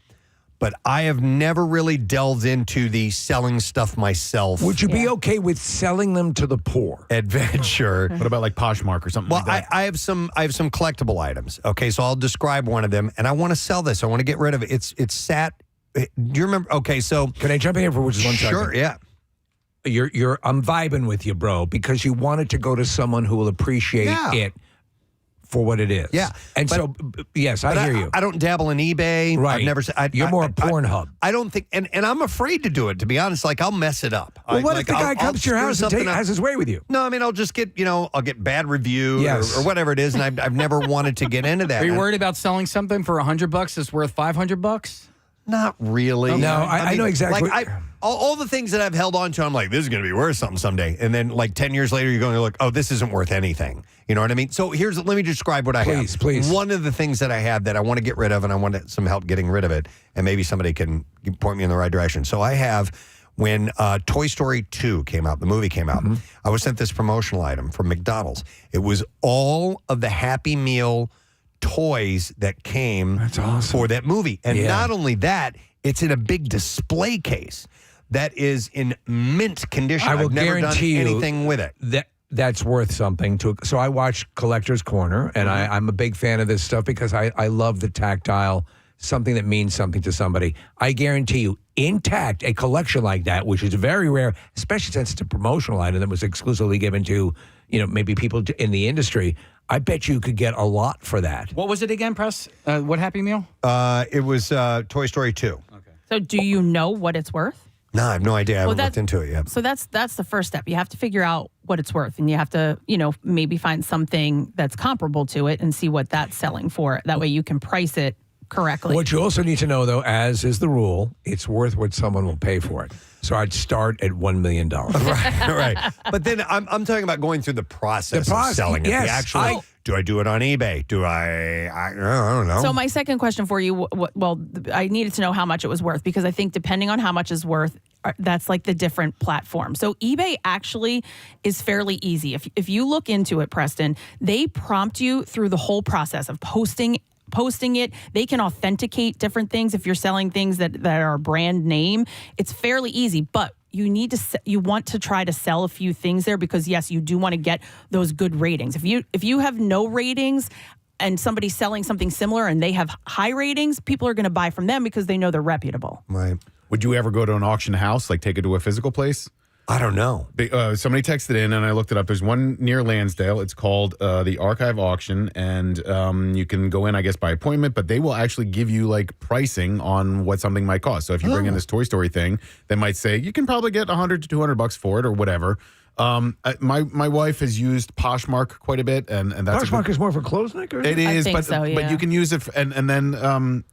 but I have never really delved into the selling stuff myself. Would you be okay with selling them to the poor? Adventure. What about like Poshmark or something Well, like that? I have some collectible items. Okay, so I'll describe one of them, and I want to sell this. I want to get rid of it. It's sat. Do you remember? Okay, so can I jump in here for just 1 second? Sure, yeah. I'm vibing with you, bro, because you want it to go to someone who will appreciate it for what it is. Yeah. And yes, I hear you. I don't dabble in eBay. Right. I've never. You're more a Pornhub. I don't think, and I'm afraid to do it. To be honest, like I'll mess it up. Well, what if the guy comes to your house and has his way with you? No, I mean I'll just get I'll get bad review Yes. or whatever it is, and I've never wanted to get into that. Are you worried about selling something for $100 that's worth $500? Not really. No, I know exactly. Like all the things that I've held on to, I'm like, this is going to be worth something someday. And then like 10 years later, you're going to look, oh, this isn't worth anything. You know what I mean? So let me describe what I have. Please. One of the things that I have that I want to get rid of, and I want some help getting rid of it, and maybe somebody can point me in the right direction. So I have, when Toy Story 2 came out, the movie came out, I was sent this promotional item from McDonald's. It was all of the Happy Meal toys that came for that movie. And not only that, it's in a big display case that is in mint condition. I will I've never done guarantee you anything with it. That's worth something. So I watch Collector's Corner, and I'm a big fan of this stuff because I love the tactile, something that means something to somebody. I guarantee you, intact, a collection like that, which is very rare, especially since it's a promotional item that was exclusively given to, maybe people in the industry, I bet you could get a lot for that. What was it again, Press? What Happy Meal? It was Toy Story 2. So do you know what it's worth? No, I have no idea. I haven't Well, looked into it yet. So that's the first step. You have to figure out what it's worth, and you have to, maybe find something that's comparable to it and see what that's selling for. That way you can price it correctly. What you also need to know, though, as is the rule, it's worth what someone will pay for it. So I'd start at $1 million. Right. But then I'm talking about going through the process of selling it. Yes, The actual, do I do it on eBay? Do I don't know. So my second question for you, I needed to know how much it was worth, because I think depending on how much is worth, that's like the different platform. So eBay actually is fairly easy. If you look into it, Preston, they prompt you through the whole process of posting it. They can authenticate different things. If you're selling things that are brand name, it's fairly easy, but you want to try to sell a few things there, because yes, you do want to get those good ratings. If you have no ratings and somebody's selling something similar and they have high ratings, people are going to buy from them because they know they're reputable. Right. Would you ever go to an auction house, like take it to a physical place? I don't know. Somebody texted in, and I looked it up. There's one near Lansdale. It's called the Archive Auction, and you can go in, I guess, by appointment, but they will actually give you like pricing on what something might cost. So if you bring in this Toy Story thing, they might say you can probably get $100 to $200 for it or whatever. My wife has used Poshmark quite a bit, and that's Poshmark is more for clothes, Nick? Or it is, think so, but you can use it, and then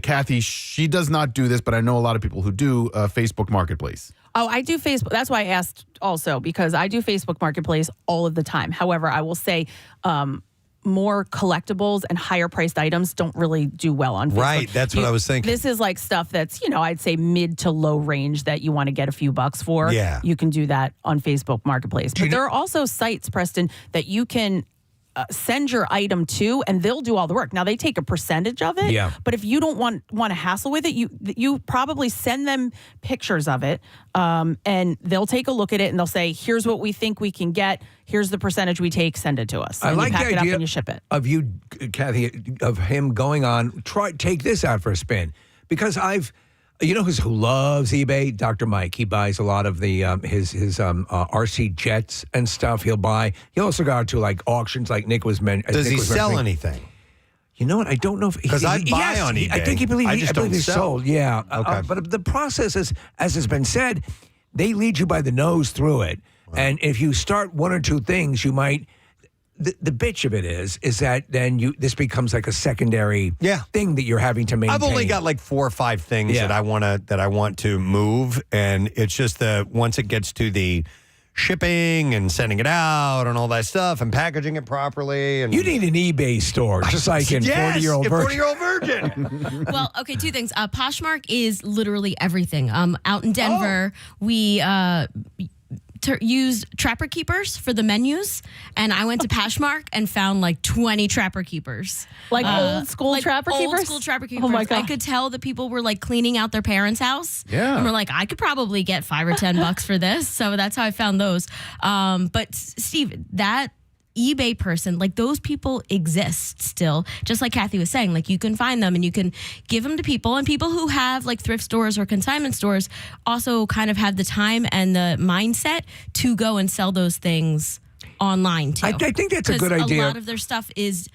Kathy, she does not do this, but I know a lot of people who do Facebook Marketplace. Oh, I do Facebook. That's why I asked also, because I do Facebook Marketplace all of the time. However, I will say more collectibles and higher priced items don't really do well on Facebook. Right, that's what I was thinking. This is like stuff that's, I'd say mid to low range that you want to get a few bucks for. Yeah. You can do that on Facebook Marketplace. But there are also sites, Preston, that you can send your item to, and they'll do all the work. Now, they take a percentage of it, but if you don't want to hassle with it, you probably send them pictures of it, and they'll take a look at it, and they'll say, here's what we think we can get. Here's the percentage we take. Send it to us. I And like you pack the it idea up and you ship it. of you, Kathy, of him going on, take this out for a spin. Because you know who loves eBay? Dr. Mike. He buys a lot of the his RC jets and stuff. He'll also go to like auctions, like Nick was mentioning. Does he sell anything? You know what? I don't know if because I buy on eBay. I think he believes I believe he's sold. Yeah. Okay. But the process is, as has been said, they lead you by the nose through it. Right. And if you start one or two things, you might. The bitch of it is that then this becomes like a secondary thing that you're having to maintain. I've only got like 4 or 5 things that I want to move, and it's just once it gets to the shipping and sending it out and all that stuff and packaging it properly. And you need an eBay store, just like in 40-year-old virgin. 40-year-old virgin. Well, okay, 2 things. Poshmark is literally everything. Out in Denver, we used Trapper Keepers for the menus, and I went to Poshmark and found like 20 Trapper Keepers. Like old school Trapper Keepers? Old school Trapper Keepers. Oh my God. I could tell that people were like cleaning out their parents' house. Yeah. And we're like, I could probably get $5 or $10 for this. So that's how I found those. But Steve, that eBay person, like those people exist still. Just like Kathy was saying, like you can find them and you can give them to people, and people who have like thrift stores or consignment stores also kind of have the time and the mindset to go and sell those things online too. I think that's a good idea. A lot of their stuff is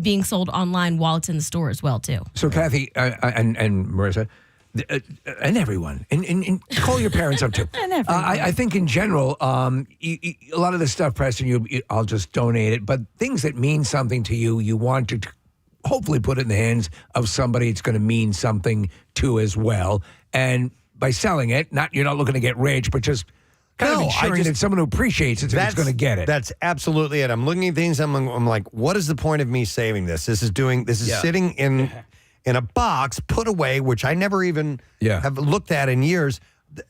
being sold online while it's in the store as well too. So Kathy and Marissa, and everyone, and call your parents up too. And everyone. I think in general, a lot of the stuff, Preston, I'll just donate it. But things that mean something to you, you want to hopefully put it in the hands of somebody it's going to mean something to as well. And by selling it, you're not looking to get rich, but just kind of ensuring that someone who appreciates it is going to get it. That's absolutely it. I'm looking at things. I'm like, what is the point of me saving this? This is sitting in a box put away, which I never even have looked at in years.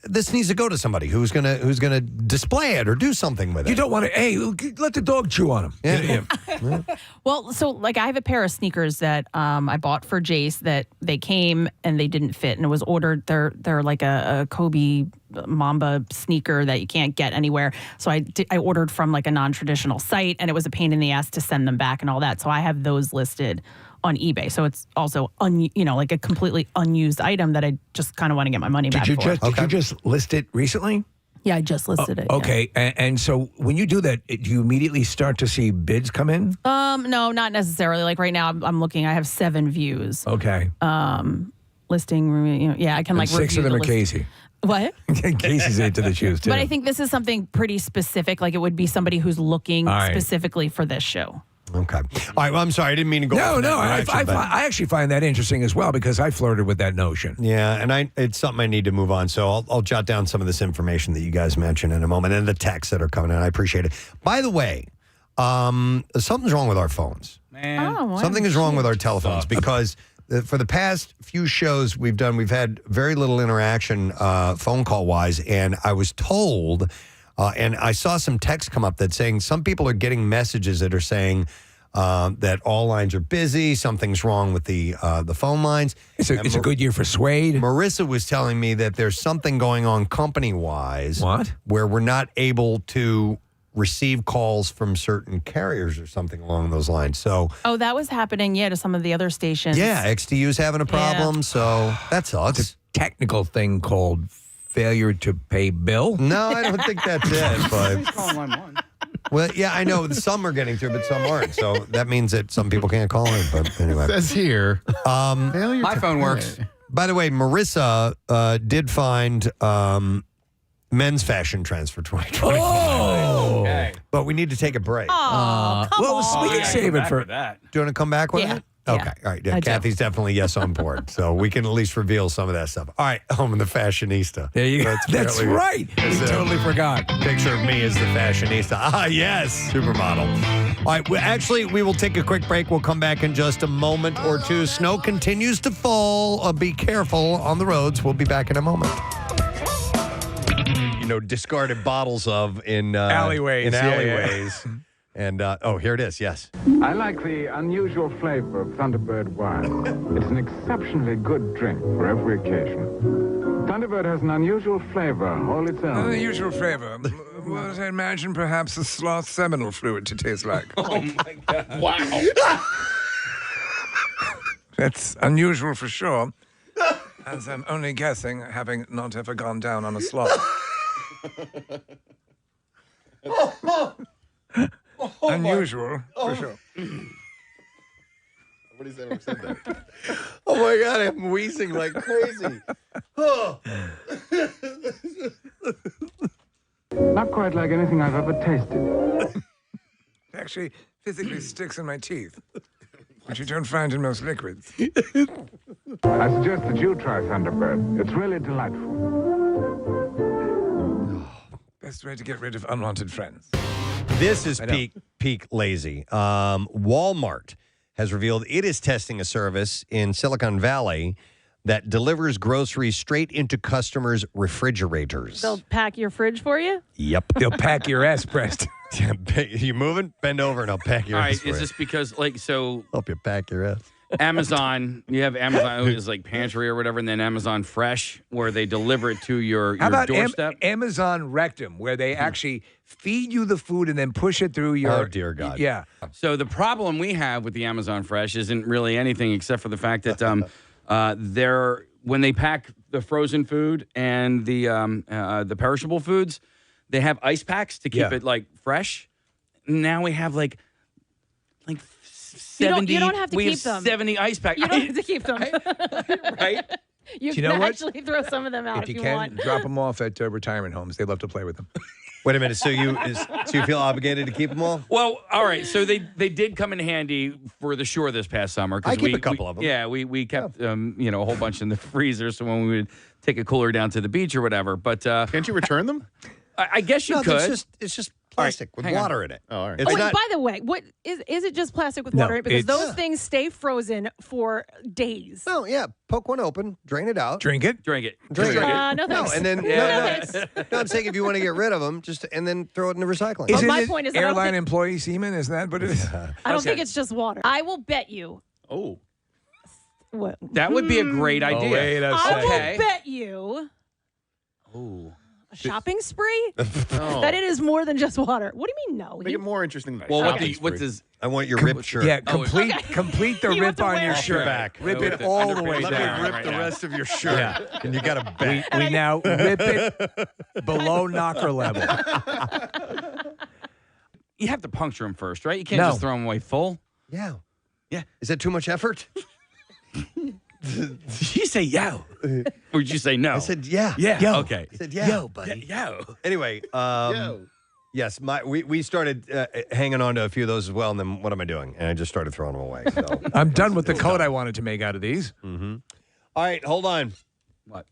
This needs to go to somebody who's gonna display it or do something with it. You don't want to. Hey, let the dog chew on him. Yeah. Well, so like I have a pair of sneakers that I bought for Jace that they came and they didn't fit, and it was ordered. They're like a Kobe Mamba sneaker that you can't get anywhere. So I ordered from like a non-traditional site, and it was a pain in the ass to send them back and all that. So I have those listed on eBay. So it's also like a completely unused item that I just kind of want to get my money back for. Did you just list it recently? Yeah, I just listed it. Okay, and so when you do that, do you immediately start to see bids come in? No, not necessarily. Like right now, I'm looking. I have 7 views. Okay. listing. Yeah, I can And 6 review of them the are list- Casey. What? Casey's into the shoes too. But I think this is something pretty specific. Like it would be somebody who's looking All right. specifically for this show. Okay. All right. Well, I'm sorry. I didn't mean to go. off in that direction, but- I actually find that interesting as well because I flirted with that notion. Yeah, and it's something I need to move on. So I'll jot down some of this information that you guys mentioned in a moment and the texts that are coming in. I appreciate it. By the way, something's wrong with our phones. Man. Oh, Something is wrong with our telephones because for the past few shows we've done, we've had very little interaction phone call wise. And I was told, and I saw some text come up that saying some people are getting messages that are saying that all lines are busy. Something's wrong with the phone lines. It's a good year for Suede. Marissa was telling me that there's something going on company wise. What? Where we're not able to receive calls from certain carriers or something along those lines. So, Oh, that was happening, to some of the other stations. yeah, XTU's having a problem. So that sucks. It's a technical thing called failure to pay bill. No, I don't think that's it. But Call 911. well, yeah, I know some are getting through, but some aren't. So that means that some people can't call in. But anyway, Says here. My phone works. By the way, Marissa did find men's fashion trends for 2020. Oh, Okay. But we need to take a break. Oh, come well, on. we can save it for that. Do you want to come back with Yeah. it? Okay. All right. Yeah, I do. Kathy's definitely yes on board. So we can at least reveal some of that stuff. All right. Home and the fashionista. There you go. That's apparently- right. We totally forgot. Picture of me as the fashionista. Ah, yes. Supermodel. All right. We will take a quick break. We'll come back in just a moment or two. Snow continues to fall. Be careful on the roads. We'll be back in a moment. Discarded bottles of in Alleyways. In Yeah, yeah. alleyways. And here it is. Yes. I like the unusual flavor of Thunderbird wine. It's an exceptionally good drink for every occasion. Thunderbird has an unusual flavor all its own. Unusual flavor. What I imagine perhaps a sloth seminal fluid to taste like. Oh my God. Wow. That's unusual for sure. As I'm only guessing, having not ever gone down on a sloth. Unusual for sure. Nobody's ever said that. Oh my God, I'm wheezing like crazy. Oh. Not quite like anything I've ever tasted. Actually, physically sticks in my teeth, which you don't find in most liquids. I suggest that you try Thunderbird. It's really delightful. Best way to get rid of unwanted friends. This is I know. peak lazy. Walmart has revealed it is testing a service in Silicon Valley that delivers groceries straight into customers' refrigerators. They'll pack your fridge for you? Yep. They'll pack your ass, Preston. You moving? Bend over and I'll pack your All ass right, for is you. this because so Help you pack your ass. Amazon, you have Amazon is like pantry or whatever, and then Amazon Fresh, where they deliver it to your How about doorstep. Amazon Rectum, where they actually feed you the food and then push it through your... Oh, dear God. Yeah. So the problem we have with the Amazon Fresh isn't really anything except for the fact that when they pack the frozen food and the perishable foods, they have ice packs to keep it like fresh. Now we have like 70. You don't have to we keep have them. 70 ice packs. You don't have to keep them. Right? You Do can you know what? actually throw some of them out If if you you can, want. drop them off at retirement homes. They love to play with them. Wait a minute. So you feel obligated to keep them all? Well, all right. So they did come in handy for the shore this past summer. 'Cause I keep a couple of them. Yeah, we kept a whole bunch in the freezer. So when we would take a cooler down to the beach or whatever. But Can't you return them? I guess you No, could. it's just plastic with hang on. water in it. Oh, all right. It's Wait, not. by the way, what is it just plastic with No, water in it? Because it's- those things stay frozen for days. No, yeah. Poke one open, drain it out. Drink it. Drink it. Drink it. No thanks. and then no, I'm saying if you want to get rid of them, and then throw it in the recycling. Isn't my it point is I don't airline think- employee semen? Isn't that what it is? I don't think it's just water. I will bet you. Oh, What? that would be a great idea. wait a I second. Okay. will bet you Oh. a shopping spree Oh. that it is more than just water. What do you mean no? Make it more interesting than that. Well, Shopping what spree. does I want your ripped shirt. Yeah, Oh, complete the You rip have to on wear your it. shirt. Back. Rip With it the all the underpants way Let down. me rip right the now. rest of your shirt. Yeah, and you got a back. We now rip it below knocker level. you have to puncture them first, right? You can't No. just throw them away full. Yeah. Yeah. Is that too much effort? you say yo? Or did you say no? I said yeah. Yeah. Yo. Okay. I said yeah. Yo, buddy. Yo. Anyway, yes, we started hanging on to a few of those as well, and then what am I doing? And I just started throwing them away. So. I'm done with the code I wanted to make out of these. Mm-hmm. All right, hold on.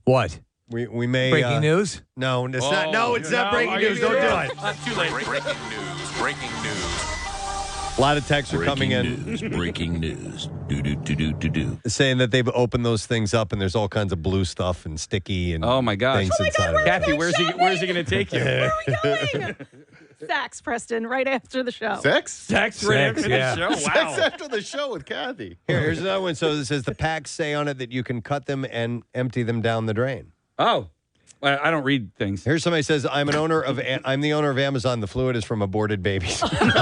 What? We may breaking news? No, it's not. No, it's not breaking news. Don't do it. Too late. Breaking news. Breaking news. A lot of texts are coming in. Breaking news. Do. Saying that they've opened those things up and there's all kinds of blue stuff and sticky and Oh my gosh. things inside of it. Kathy, where's he going to take you? Where are we going? Sex, Preston, right after the show. Sex right after the show. Wow. Sex after the show with Kathy. Here's another one. So it says the packs say on it that you can cut them and empty them down the drain. Oh. Well, I don't read things. Here's somebody says, I'm the owner of Amazon. The fluid is from aborted babies. Oh, good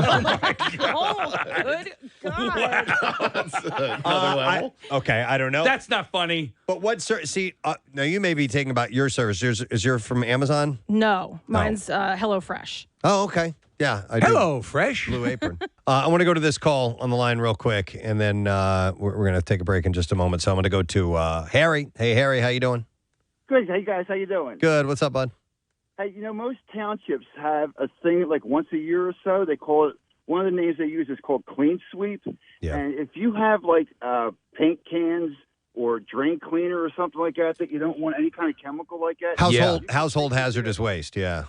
God. Another level. Okay, I don't know. That's not funny. But what see? Now you may be taking about your service. Is yours from Amazon? No, mine's HelloFresh. Oh, okay. Yeah, I do. Hello, Fresh. Blue Apron. I want to go to this call on the line real quick, and then we're going to take a break in just a moment. So I'm going to go to Harry. Hey, Harry, how you doing? Good. Hey, guys. How you doing? Good. What's up, bud? Hey, most townships have a thing like once a year or so. They call it, one of the names they use is called Clean Sweep. Yeah. And if you have like paint cans or drain cleaner or something like that you don't want any kind of chemical like that. Household hazardous waste, yeah.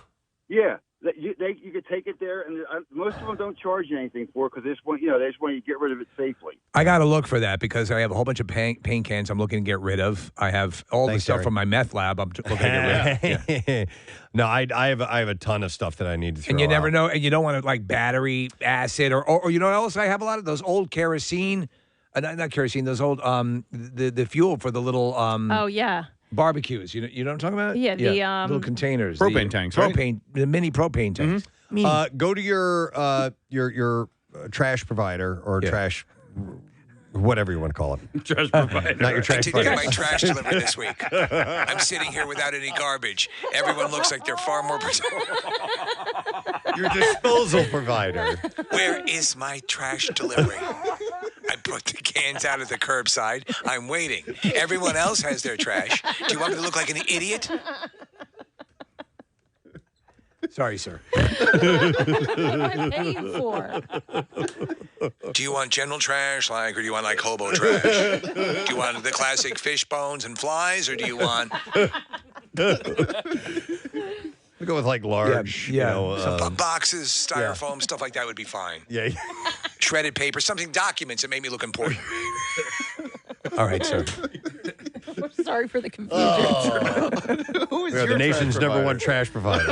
Yeah. You could take it there, and most of them don't charge you anything for it because they just want you to get rid of it safely. I got to look for that because I have a whole bunch of paint cans I'm looking to get rid of. I have all the stuff from my meth lab I'm looking to get rid of. Yeah. No, I have a ton of stuff that I need to throw And you never out. know, and you don't want to like battery acid or you know what else? I have a lot of those old kerosene, not kerosene, those old the fuel for the little Oh, yeah. barbecues. You know what I'm talking about? Yeah, the, little containers, propane tanks, right? the mini propane tanks. Go to your trash provider or trash, whatever you want to call it. Trash provider. Not your trash Continuing provider. my trash delivery this week. I'm sitting here without any garbage. Everyone looks like they're far more. Your disposal provider. Where is my trash delivery? I put the cans out at the curbside. I'm waiting. Everyone else has their trash. Do you want me to look like an idiot? Sorry, sir. What am I paying for? Do you want general trash, or do you want like hobo trash? Do you want the classic fish bones and flies, or do you want? We go with like large, boxes, styrofoam, stuff like that would be fine. Yeah. Shredded paper, documents that make me look important. All right, sir. Sorry for the confusion. We are the nation's number one trash provider.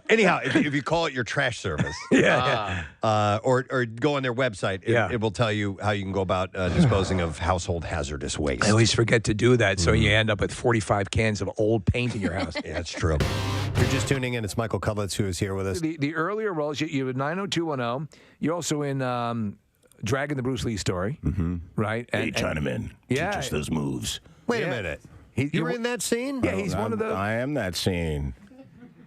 Anyhow, if you call it your trash service, or go on their website, it will tell you how you can go about disposing of household hazardous waste. I always forget to do that, so you end up with 45 cans of old paint in your house. Yeah, that's true. If you're just tuning in, it's Michael Cutlitz who is here with us. The earlier roles, you have 90210. You're also in Dragging the Bruce Lee Story, right? Hey, Chinaman. Yeah. Teach us those moves. Wait a minute. You were in that scene? Yeah, he's one of the. I am that scene.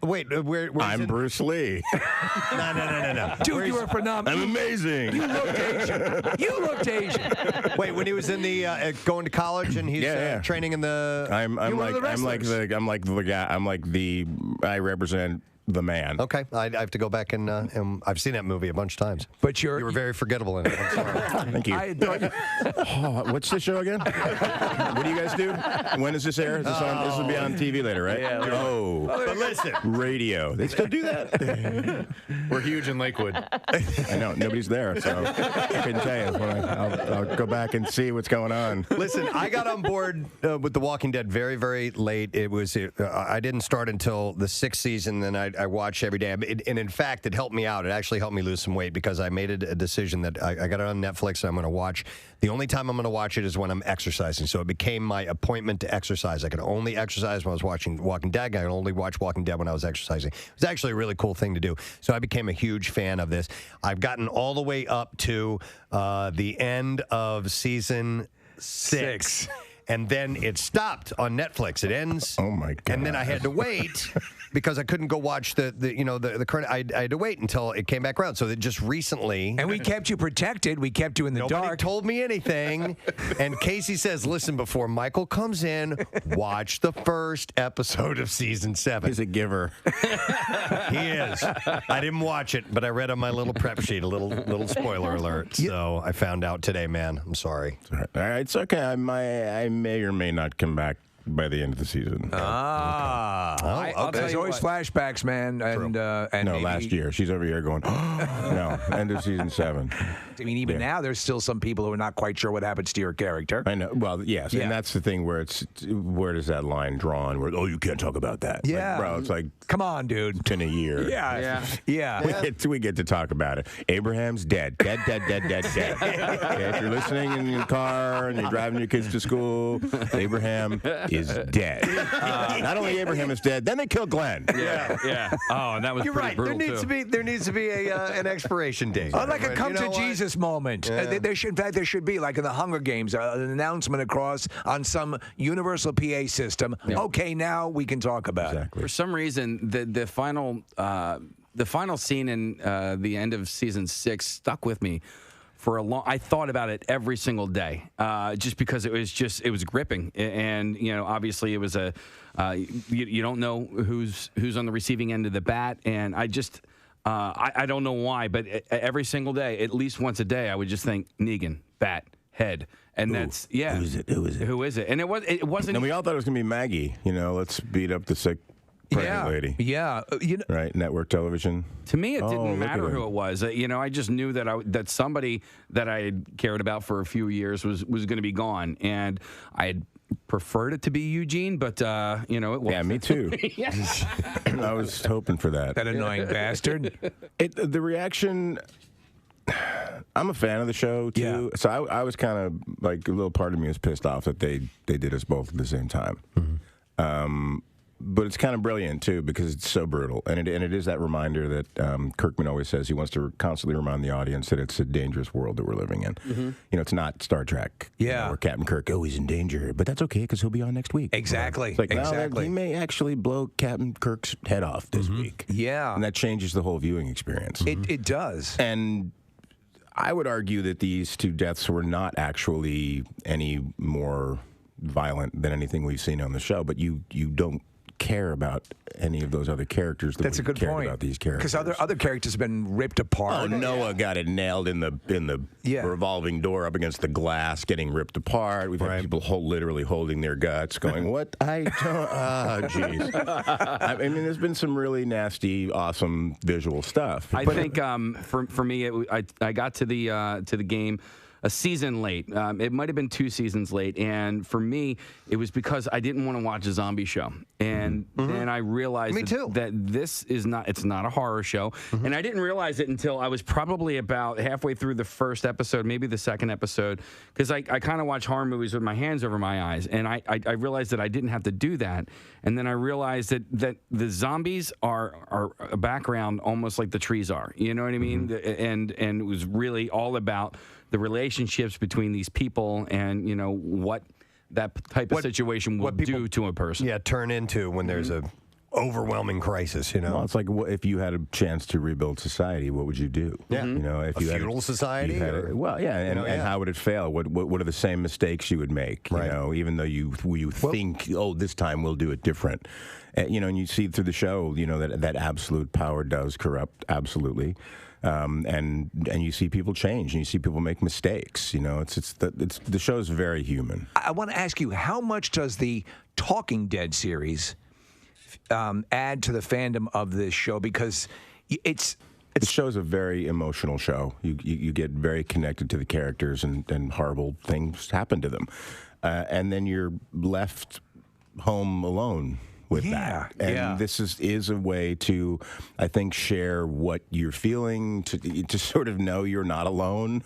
Wait, where I'm Bruce Lee. No. Dude, you were phenomenal. I'm amazing. You looked Asian. You looked Asian. Wait, when he was in the going to college and he's training in the. I represent the man. Okay, I have to go back and I've seen that movie a bunch of times. But you were very forgettable in it. I'm sorry. Thank you. What's the show again? What do you guys do? When does this air? Is this on? This will be on TV later, right? Yeah. Oh, but listen, radio. They still do that. We're huge in Lakewood. I know nobody's there, so I couldn't tell you. I'll go back and see what's going on. Listen, I got on board with The Walking Dead very, very late. I didn't start until the 6th season. Then I watched every day, and in fact, it helped me out. It actually helped me lose some weight because I made a decision that I got it on Netflix. And I'm going to watch. The only time I'm going to watch it is when I'm exercising. So it became my appointment to exercise. I could only exercise when I was watching Walking Dead. I could only watch Walking Dead when I was exercising. It was actually a really cool thing to do. So I became a huge fan of this. I've gotten all the way up to the end of season 6. And then it stopped on Netflix. It ends. Oh, my God. And then I had to wait because I couldn't go watch the current. I had to wait until it came back around. So that just recently, And we kept you protected. We kept you in the nobody dark. told me anything. And Casey says, "Listen, before Michael comes in, watch the first episode of season 7." He's a giver. He is. I didn't watch it, but I read on my little prep sheet a little spoiler alert. So I found out today, man. I'm sorry. All right, it's okay. I may or may not come back by the end of the season. There's always flashbacks, man. And no, maybe- last year. She's over here going, no, end of season 7. I mean, even now, there's still some people who are not quite sure what happens to your character. I know. Well, yes, Yeah. and that's the thing where where does that line drawn? Where you can't talk about that. Yeah. Like, bro, it's like come on, dude. 10 a year. Yeah. We get to talk about it. Abraham's dead. Dead. Okay, if you're listening in your car and you're driving your kids to school, Abraham is dead. Not only Abraham is dead, then they kill Glenn. Yeah. Oh, and that was You're pretty right. brutal There needs to be an expiration date. Like a But come you know to what? Jesus moment. Yeah. There should be, like in the Hunger Games, an announcement across on some universal PA system. Yeah. Okay, now we can talk about it. For some reason, the final scene in the end of season 6 stuck with me for a long. I thought about it every single day, just because it was gripping, and obviously it was you don't know who's on the receiving end of the bat, and I just. I don't know why, but every single day, at least once a day, I would just think Negan, bat, head, and that's Who is it? Who is it? And it wasn't. And we all thought it was gonna be Maggie. Let's beat up the sick pregnant lady. Yeah. Right, network television. To me, it Oh, didn't look matter at who him. it was. I just knew that somebody that I had cared about for a few years was going to be gone, and I had preferred it to be Eugene, but it was. Yeah, me too. I was hoping for that. That annoying bastard. The reaction. I'm a fan of the show too, so I was kind of like a little part of me was pissed off that they did us both at the same time. But it's kind of brilliant too because it's so brutal, and it is that reminder that Kirkman always says he wants to constantly remind the audience that it's a dangerous world that we're living in. It's not Star Trek, where Captain Kirk, he's in danger, but that's okay because he'll be on next week. Exactly. It's like, no, exactly. he may actually blow Captain Kirk's head off this week. Yeah, and that changes the whole viewing experience. It does. And I would argue that these 2 deaths were not actually any more violent than anything we've seen on the show, but you don't care about any of those other characters. That's a good point. About these characters, because other characters have been ripped apart. Oh, Noah got it nailed in the revolving door up against the glass, getting ripped apart. We've had people literally holding their guts, going, "What? I don't." Jeez. I mean, there's been some really nasty, awesome visual stuff. I think for me, I got to the game a season late. It might have been 2 seasons late, and for me, it was because I didn't want to watch a zombie show, and then I realized that this is not. It's not a horror show, and I didn't realize it until I was probably about halfway through the first episode, maybe the second episode, because I kind of watch horror movies with my hands over my eyes, and I realized that I didn't have to do that, and then I realized that the zombies are a background almost like the trees are. You know what I mean? And it was really all about the relationships between these people and what that type of situation will do to a person. Yeah, turn into when there's a overwhelming crisis. Well, it's like if you had a chance to rebuild society, what would you do? Yeah. If A you feudal society, you had or- and how would it fail? What are the same mistakes you would make? Even though you think, this time we'll do it different. And you see through the show, that absolute power does corrupt, absolutely. And you see people change, and you see people make mistakes. The show's very human. I want to ask you, how much does the Talking Dead series add to the fandom of this show? Because the show's a very emotional show. You get very connected to the characters, and horrible things happen to them, and then you're left home alone with that. And this is a way to, I think, share what you're feeling, to sort of know you're not alone.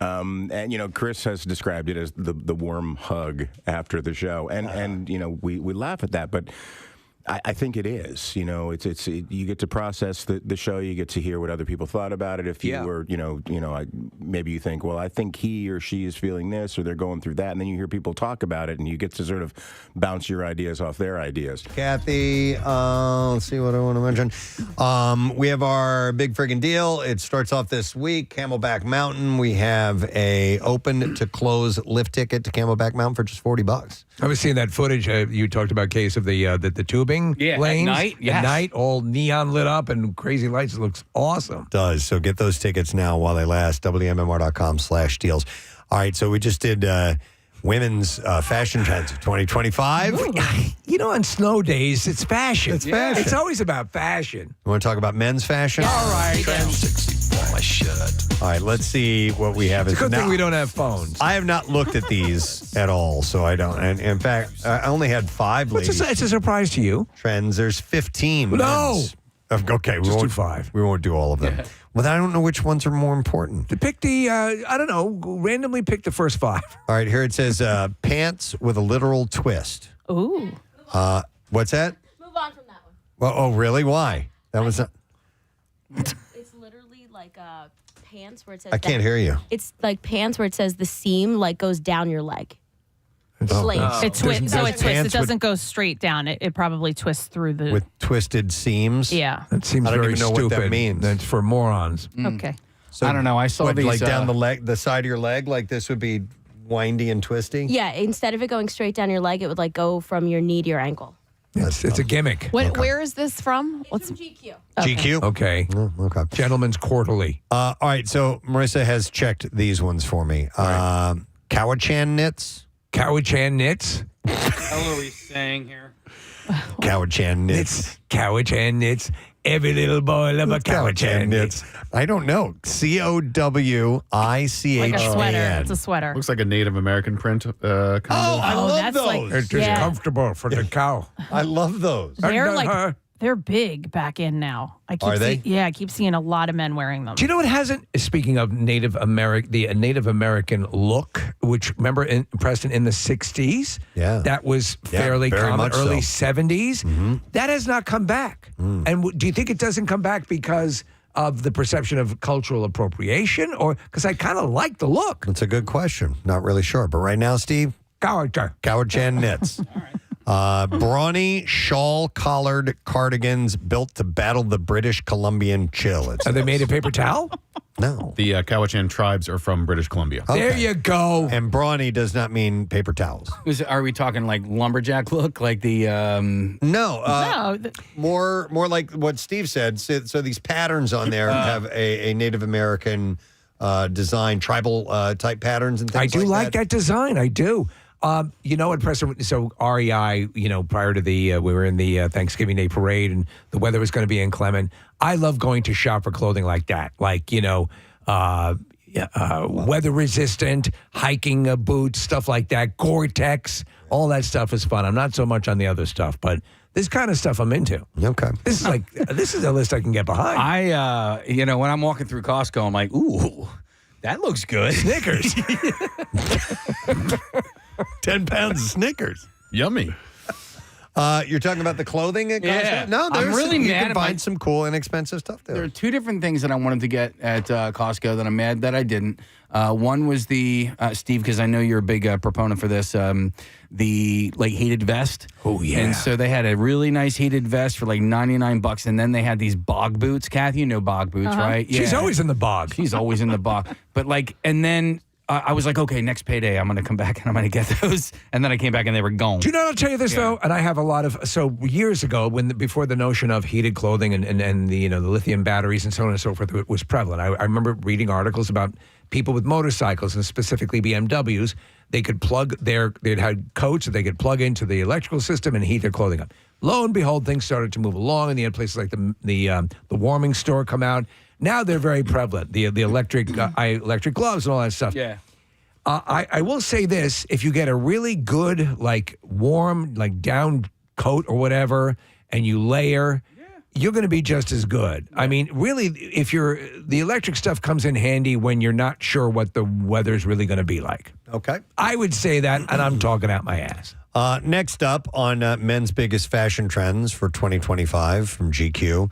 And Chris has described it as the warm hug after the show, and we laugh at that, but I think it is. You know, you get to process the show. You get to hear what other people thought about it. If you were, maybe you think, well, I think he or she is feeling this, or they're going through that, and then you hear people talk about it, and you get to sort of bounce your ideas off their ideas. Kathy, let's see what I want to mention. We have our big friggin' deal. It starts off this week, Camelback Mountain. We have a open to close lift ticket to Camelback Mountain for just $40. I was seeing that footage you talked about, Case, of the tubing lanes. At night, yes. At night, all neon lit up and crazy lights. It looks awesome. Does. So get those tickets now while they last. WMMR.com/deals. All right, so we just did women's fashion trends of 2025. You know, on snow days, it's fashion. It's fashion. It's always about fashion. You want to talk about men's fashion? All right. My shirt. All right, let's see what we have. It's a good thing we don't have phones. I have not looked at these at all, so I don't. And in fact, I only had 5 ladies. It's a surprise to you. Trends. There's 15. No. men's. Okay, we Just won't do 5. We won't do all of them. Well, I don't know which ones are more important. To pick the, I don't know, randomly pick the first 5. All right, here it says pants with a literal twist. Ooh. What's that? Move on from that one. Well, oh, really? Why? That was. It's literally like pants where it says. I can't hear you. It's like pants where it says the seam like goes down your leg. It twists. So it twists. It doesn't go straight down. It probably twists through the. With twisted seams. Yeah. That seems I don't very even know stupid. what that means. That's for morons. Okay. So I don't know. I saw what, these like down the leg, the side of your leg, like this would be windy and twisty. Yeah, instead of it going straight down your leg, it would like go from your knee to your ankle. It's a gimmick. Where is this from? It's from GQ. GQ. Okay. Okay. Gentleman's Quarterly. All right. So Marissa has checked these ones for me. Cowichan knits. Cowichan knits. What the hell are we saying here? Cowichan knits. Cowichan knits. Every little boy love a Cowichan knits. I don't know. COWICHAN. Like a sweater. It's a sweater. Looks like a Native American print. Kind of. I love that's those. like- It's just Yeah. comfortable for the cow. I love those. They're big back in now. I keep Are they? I keep seeing a lot of men wearing them. Do you know what hasn't? Speaking of Native American, the Native American look, which remember in Preston in the '60s, that was fairly very common. much Early so. '70s, that has not come back. And do you think it doesn't come back because of the perception of cultural appropriation, or because I kind of like the look? That's a good question. Not really sure, but right now, Steve, Cowichan knits. Brawny shawl-collared cardigans built to battle the British Columbian chill. Are they made of paper towel? No. The Cowichan tribes are from British Columbia. There you go. And brawny does not mean paper towels. Are we talking like lumberjack look, like the? No. More like what Steve said. So these patterns on there have a Native American design, tribal type patterns and things. I do like that design. I do. You know what, Preston? So REI, prior to we were in the Thanksgiving Day parade, and the weather was going to be inclement. I love going to shop for clothing like that, like weather resistant hiking boots, stuff like that. Gore-Tex, all that stuff is fun. I'm not so much on the other stuff, but this kind of stuff I'm into. Okay, this is a list I can get behind. When I'm walking through Costco, I'm like, ooh, that looks good. Snickers. 10 pounds of Snickers. Yummy. You're talking about the clothing at Costco? Yeah. No, I'm really you mad can at find some cool, inexpensive stuff there. There are 2 different things that I wanted to get at Costco that I'm mad that I didn't. One was the Steve, because I know you're a big proponent for this. The heated vest. Oh yeah. And so they had a really nice heated vest for like $99, and then they had these bog boots. Kathy, you know bog boots, right? She's always in the bog. She's always in the bog. But and then. I was like, okay, next payday, I'm going to come back and I'm going to get those. And then I came back and they were gone. Do you know what I'll tell you this, though? And I have a lot of, so years ago, before the notion of heated clothing and the, the lithium batteries and so on and so forth was prevalent, I remember reading articles about people with motorcycles and specifically BMWs. They could they'd had coats that they could plug into the electrical system and heat their clothing up. Lo and behold, things started to move along, and you had places like the warming store come out. Now they're very prevalent. The electric gloves and all that stuff. Yeah. I will say this: if you get a really good warm down coat or whatever, and you layer, you're going to be just as good. I mean, really, the electric stuff comes in handy when you're not sure what the weather's really going to be like. Okay. I would say that, and I'm talking out my ass. Next up on men's biggest fashion trends for 2025 from GQ,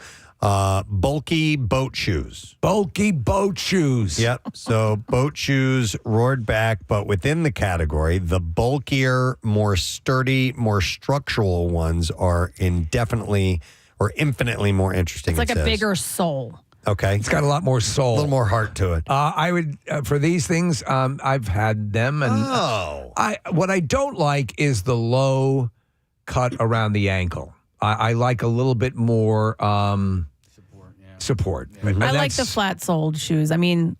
bulky boat shoes. Bulky boat shoes. Yep. So boat shoes roared back, but within the category, the bulkier, more sturdy, more structural ones are infinitely more interesting. It's like a bigger sole. Okay. It's got a lot more soul. A little more heart to it. I would, for these things, I've had them. And what I don't like is the low cut around the ankle. I like a little bit more support. And I like the flat-soled shoes. I mean,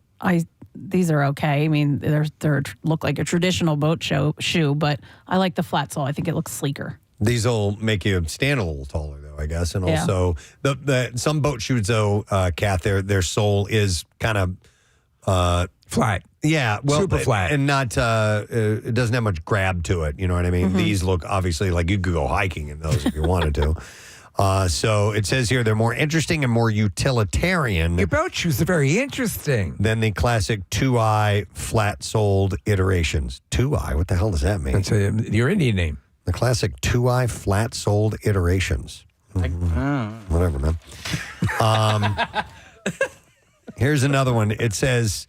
these are okay. I mean, they're look like a traditional boat shoe, but I like the flat sole. I think it looks sleeker. These will make you stand a little taller, though, I guess. And Yeah. also, the some boat shoes, though, Kath, their sole is kind of flat. Yeah, well, Super flat. and not. It doesn't have much grab to it. You know what I mean? These look obviously like you could go hiking in those if you wanted to. So it says here they're more interesting and more utilitarian. Your boat shoes are very interesting than the classic 2i flat-soled iterations. 2i, what the hell does that mean? That's your Indian name. The classic 2i flat-soled iterations. Whatever, man. Here's another one. It says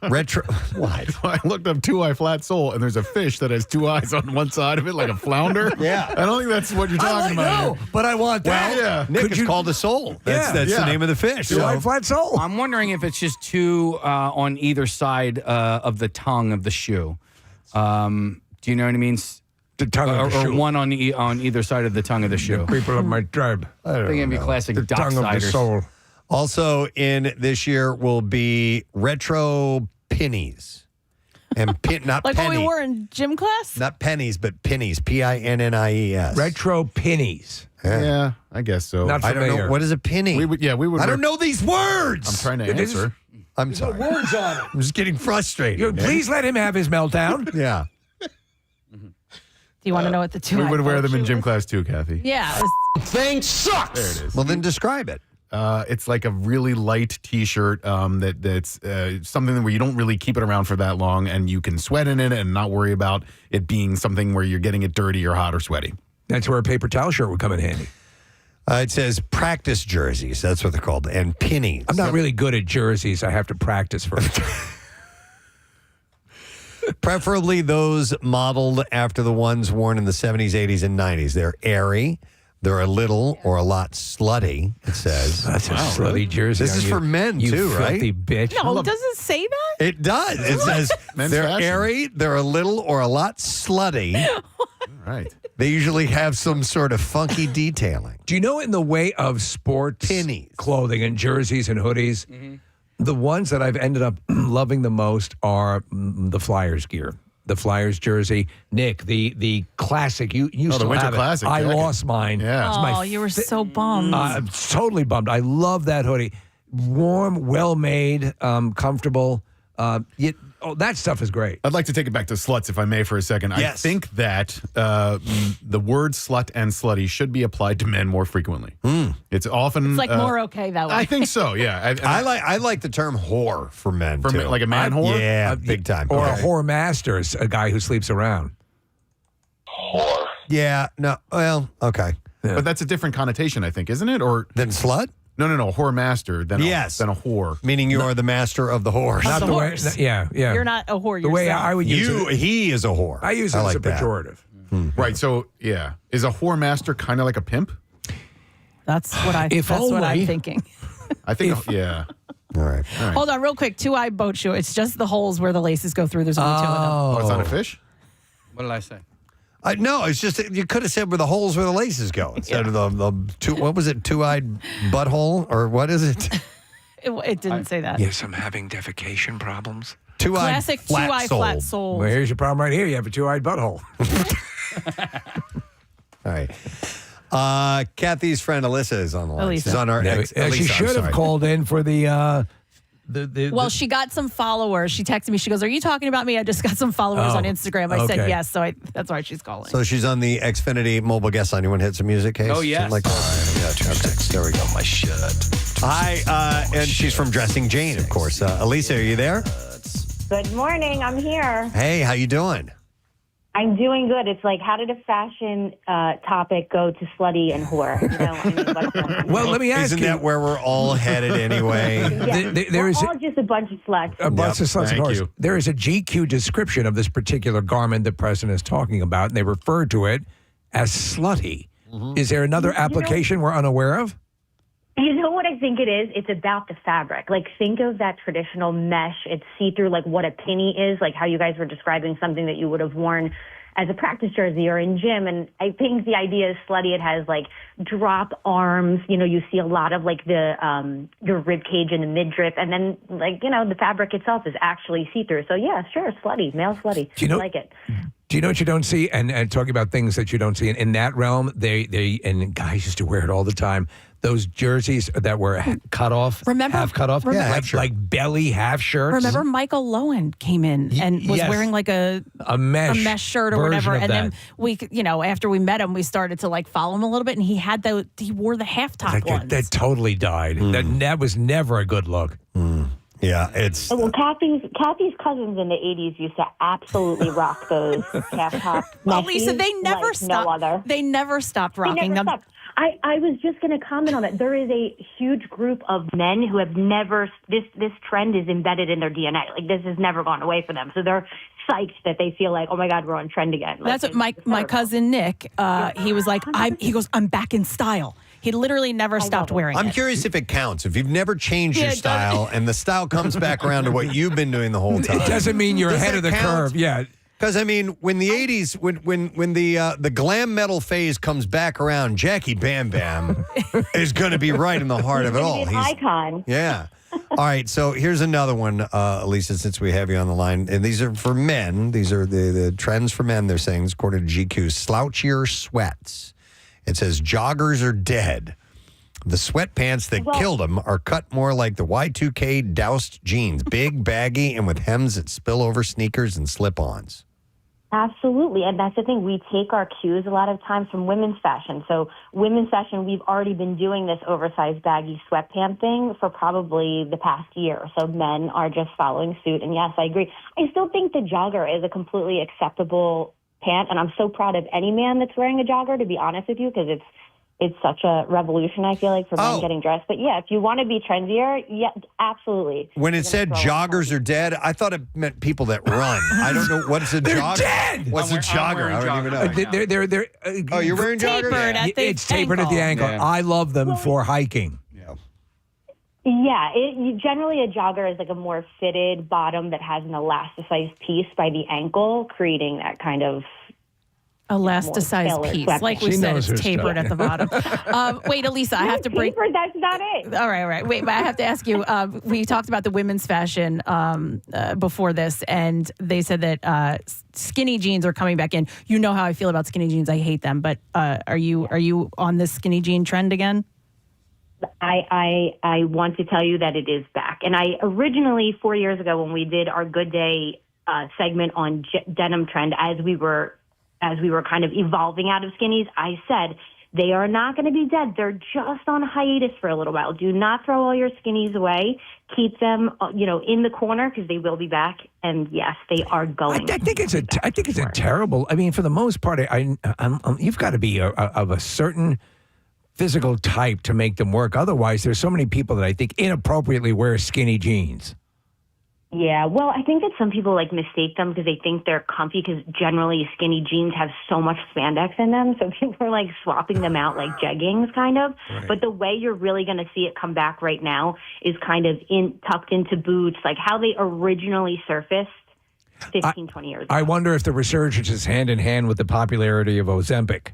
retro. What? I looked up 2i flat sole, and there's a fish that has two eyes on one side of it, like a flounder. Yeah. I don't think that's what you're talking about. here. But I want that. Well, yeah. Nick, it's called a sole. That's the name of the fish. Two-eyed flat sole. I'm wondering if it's just two on either side of the tongue of the shoe. Do you know what I mean? The tongue of the or shoe. one on either side of the tongue of the shoe. People of my tribe. I don't think it'd be know. classic The tongue of the docksiders. soul. Also in this year will be retro pennies. And not Like penny. what we wore in gym class? Not pennies, but pennies. Pinnies. Retro pennies. Yeah, I guess so. Not I don't know. familiar. What is a penny? We would. I don't know these words. I'm trying to answer. I'm sorry. Words on it. I'm just getting frustrated. Please let him have his meltdown. Yeah. Do you want to know what the two? We would wear them in gym class too, Kathy. Yeah. Thing sucks. There it is. Well, then describe it. It's like a really light T-shirt that's something where you don't really keep it around for that long, and you can sweat in it and not worry about it being something where you're getting it dirty or hot or sweaty. That's where a paper towel shirt would come in handy. It says practice jerseys. That's what they're called. And pennies. I'm not really good at jerseys. I have to practice first. Preferably those modeled after the ones worn in the 70s, 80s, and 90s. They're airy. They're a little or a lot slutty, it says. That's a slutty jersey. This is for men, you too, right? filthy bitch. No, does it say that? It does. It says Men's they're fashion. airy, they're a little or a lot slutty. Right. They usually have some sort of funky detailing. Do you know in the way of sports Pennies. clothing and jerseys and hoodies, the ones that I've ended up loving the most are the Flyers gear. The Flyers jersey. Nick, the classic. You the still winter have it. classic I jacket. lost mine. Yeah. It's my Oh, you were so bummed. I'm totally bummed. I love that hoodie. Warm, well made, comfortable. That stuff is great. I'd like to take it back to sluts, if I may, for a second. Yes. I think that the word slut and slutty should be applied to men more frequently. It's often It's like more okay that way. I think so. Yeah, I like the term whore for men, for too. men, like a man whore. Yeah, big time. Or a Okay. whore master is a guy who sleeps around. Yeah, no, well, okay. But that's a different connotation, I think, isn't it? Or Then slut? no, whore master than Yes. than a whore. Meaning you are the master of the horse. Not the way. horse. Yeah. You're not a whore The way yourself. I would use it. He is a whore. I use it as like a that. pejorative. Right. So yeah, is a whore master kind of like a pimp? That's what I. If that's what I'm only- thinking. I think. Yeah. All right. Hold on, real quick. 2i boat shoe. It's just the holes where the laces go through. There's only two of them. Oh, it's on a fish. What did I say? No, it's just you could have said where the holes where the laces go instead of the two. What was it? Two-eyed butthole or what is it? It didn't say that. Yes, I'm having defecation problems. Two-eyed Classic flat 2i sole. flat sole. Well, here's your problem right here. You have a two-eyed butthole. All right. Kathy's friend Alyssa is on the line. Elisa. She's on our. Yeah, Elisa, she I'm should have sorry. called in for the Well, she got some followers. She texted me. She goes, "Are you talking about me? I just got some followers Oh, on Instagram." I said okay. yes, so that's why she's calling. So she's on the Xfinity mobile guest line. You want to hit some music, Case? Oh, yes. Something like that? Yeah, okay. There we go. My shirt. Hi, and she's from Dressing Jane, of course. Elisa, are you there? Good morning. I'm here. Hey, how you doing? I'm doing good. It's like, how did a fashion topic go to slutty and whore? You know, I mean, what's going on? Well, let me ask Isn't you. that where we're all headed anyway? Yeah, There is we're all just a bunch of sluts. a bunch of sluts, of thank course. you. There is a GQ description of this particular garment that Preston is talking about, and they refer to it as slutty. Is there another application we're unaware of? You know what I think it is? It's about the fabric. Like, think of that traditional mesh. It's see-through, like what a pinny is, like how you guys were describing something that you would have worn as a practice jersey or in gym. And I think the idea is slutty. It has like drop arms. You know, you see a lot of like the rib cage and the midriff, and then like, you know, the fabric itself is actually see-through. So yeah, sure, slutty, male slutty. Do you know- I like it. Do you know what you don't see? And talking about things that you don't see in that realm, they and guys used to wear it all the time. Those jerseys that were cut off, Remember- half cut off, remember- like belly half shirts. Remember Michael Lowen came in and was yes. wearing like a mesh shirt or version whatever, of and then that. we, you know, after we met him, we started to like follow him a little bit, and he wore the half top ones. That totally died. That was never a good look. Yeah, it's. Well, Kathy's cousins in the 80s used to absolutely rock those half top. Well, Lisa, they never like stopped. No other. They never stopped They rocking never them. stopped. I was just going to comment on that. There is a huge group of men who have never, this trend is embedded in their DNA. Like, this has never gone away for them. So they're psyched that they feel like, oh my God, we're on trend again. Like, That's what my cousin Nick. He was like, he goes, I'm back in style. He literally never stopped wearing I'm it. curious if it counts. If you've never changed Yeah, your it does. style and the style comes back around to what you've been doing the whole time. It doesn't mean you're Does ahead that of the count? curve. Yeah. Because, I mean, when the 80s, when the glam metal phase comes back around, Jackie Bam Bam is going to be right in the heart of it all. He's an icon. Yeah. All right, so here's another one, Elisa, since we have you on the line. And these are for men. These are the trends for men, they're saying, according to GQ. Slouchier sweats. It says joggers are dead. The sweatpants that killed them are cut more like the Y2K doused jeans, big, baggy, and with hems that spill over sneakers and slip-ons. Absolutely. And that's the thing. We take our cues a lot of times from women's fashion. So women's fashion, we've already been doing this oversized baggy sweatpant thing for probably the past year. So men are just following suit. And yes, I agree. I still think the jogger is a completely acceptable pant. And I'm so proud of any man that's wearing a jogger, to be honest with you, because it's such a revolution, I feel like, for men getting dressed. But yeah, if you want to be trendier, yeah, absolutely. When it said joggers are dead, I thought it meant people that run. I don't know. What's a They're jogger? dead! What's a jogger? I don't even know. They're Oh, you're wearing joggers? Tapered at the It's tapered at the ankle. Yeah. I love them for hiking. Yeah, generally a jogger is like a more fitted bottom that has an elasticized piece by the ankle, creating that kind of Elasticized more piece. sweatpants. Like we She said, knows it's her tapered stuff. at the bottom. Wait, Elisa, I have to break. Tapered, that's not it. All right. Wait, but I have to ask you. We talked about the women's fashion before this, and they said that skinny jeans are coming back in. You know how I feel about skinny jeans. I hate them. But are you on this skinny jean trend again? I want to tell you that it is back. And I originally, 4 years ago, when we did our Good Day segment on denim trend, as we were kind of evolving out of skinnies, I said they are not going to be dead. They're just on hiatus for a little while. Do not throw all your skinnies away. Keep them, in the corner, because they will be back. And yes, they are going. I think it's a terrible. I mean, for the most part, you've got to be of a certain physical type to make them work. Otherwise, there's so many people that I think inappropriately wear skinny jeans. Yeah, well, I think that some people mistake them because they think they're comfy, because generally skinny jeans have so much spandex in them. So people are swapping them out like jeggings kind of. Right. But the way you're really going to see it come back right now is kind of tucked into boots, like how they originally surfaced 15, 20 years ago. I wonder if the resurgence is hand in hand with the popularity of Ozempic.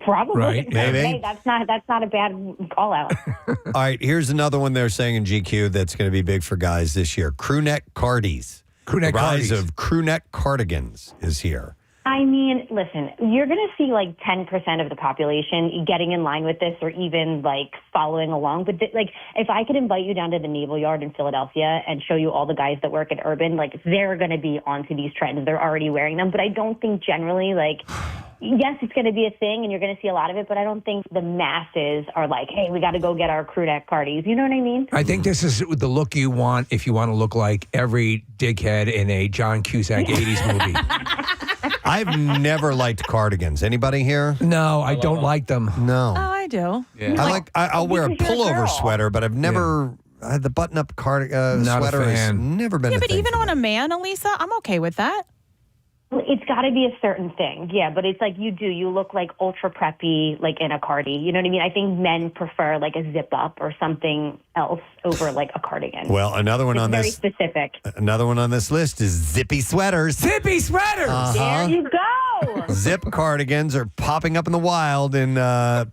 Probably. Right, maybe. Hey, that's not a bad call out. All right, here's another one they're saying in GQ that's going to be big for guys this year. Crew neck cardies. Crew neck the rise cardies. of crew neck cardigans is here. I mean, listen, you're going to see 10% of the population getting in line with this, or even following along. But if I could invite you down to the Naval Yard in Philadelphia and show you all the guys that work at Urban, they're going to be onto these trends. They're already wearing them. But I don't think generally, yes, it's going to be a thing and you're going to see a lot of it, but I don't think the masses are hey, we got to go get our crew neck cardies. You know what I mean? I think this is the look you want if you want to look like every dickhead in a John Cusack 80s movie. I've never liked cardigans. Anybody here? No, I don't like them. No. Oh, I do. I'll wear a Because you're a pullover girl. sweater, but I've never had the button-up Not a sweater. Has fan. never been. Yeah, a but thing even for on me. a man, Elisa, I'm okay with that. It's got to be a certain thing, yeah. But it's like you look like ultra preppy, like in a cardi. You know what I mean? I think men prefer like a zip up or something else over like a cardigan. Well, another one It's on very this. specific. Another one on this list is zippy sweaters. Zippy sweaters. There you go. Zip cardigans are popping up in the wild in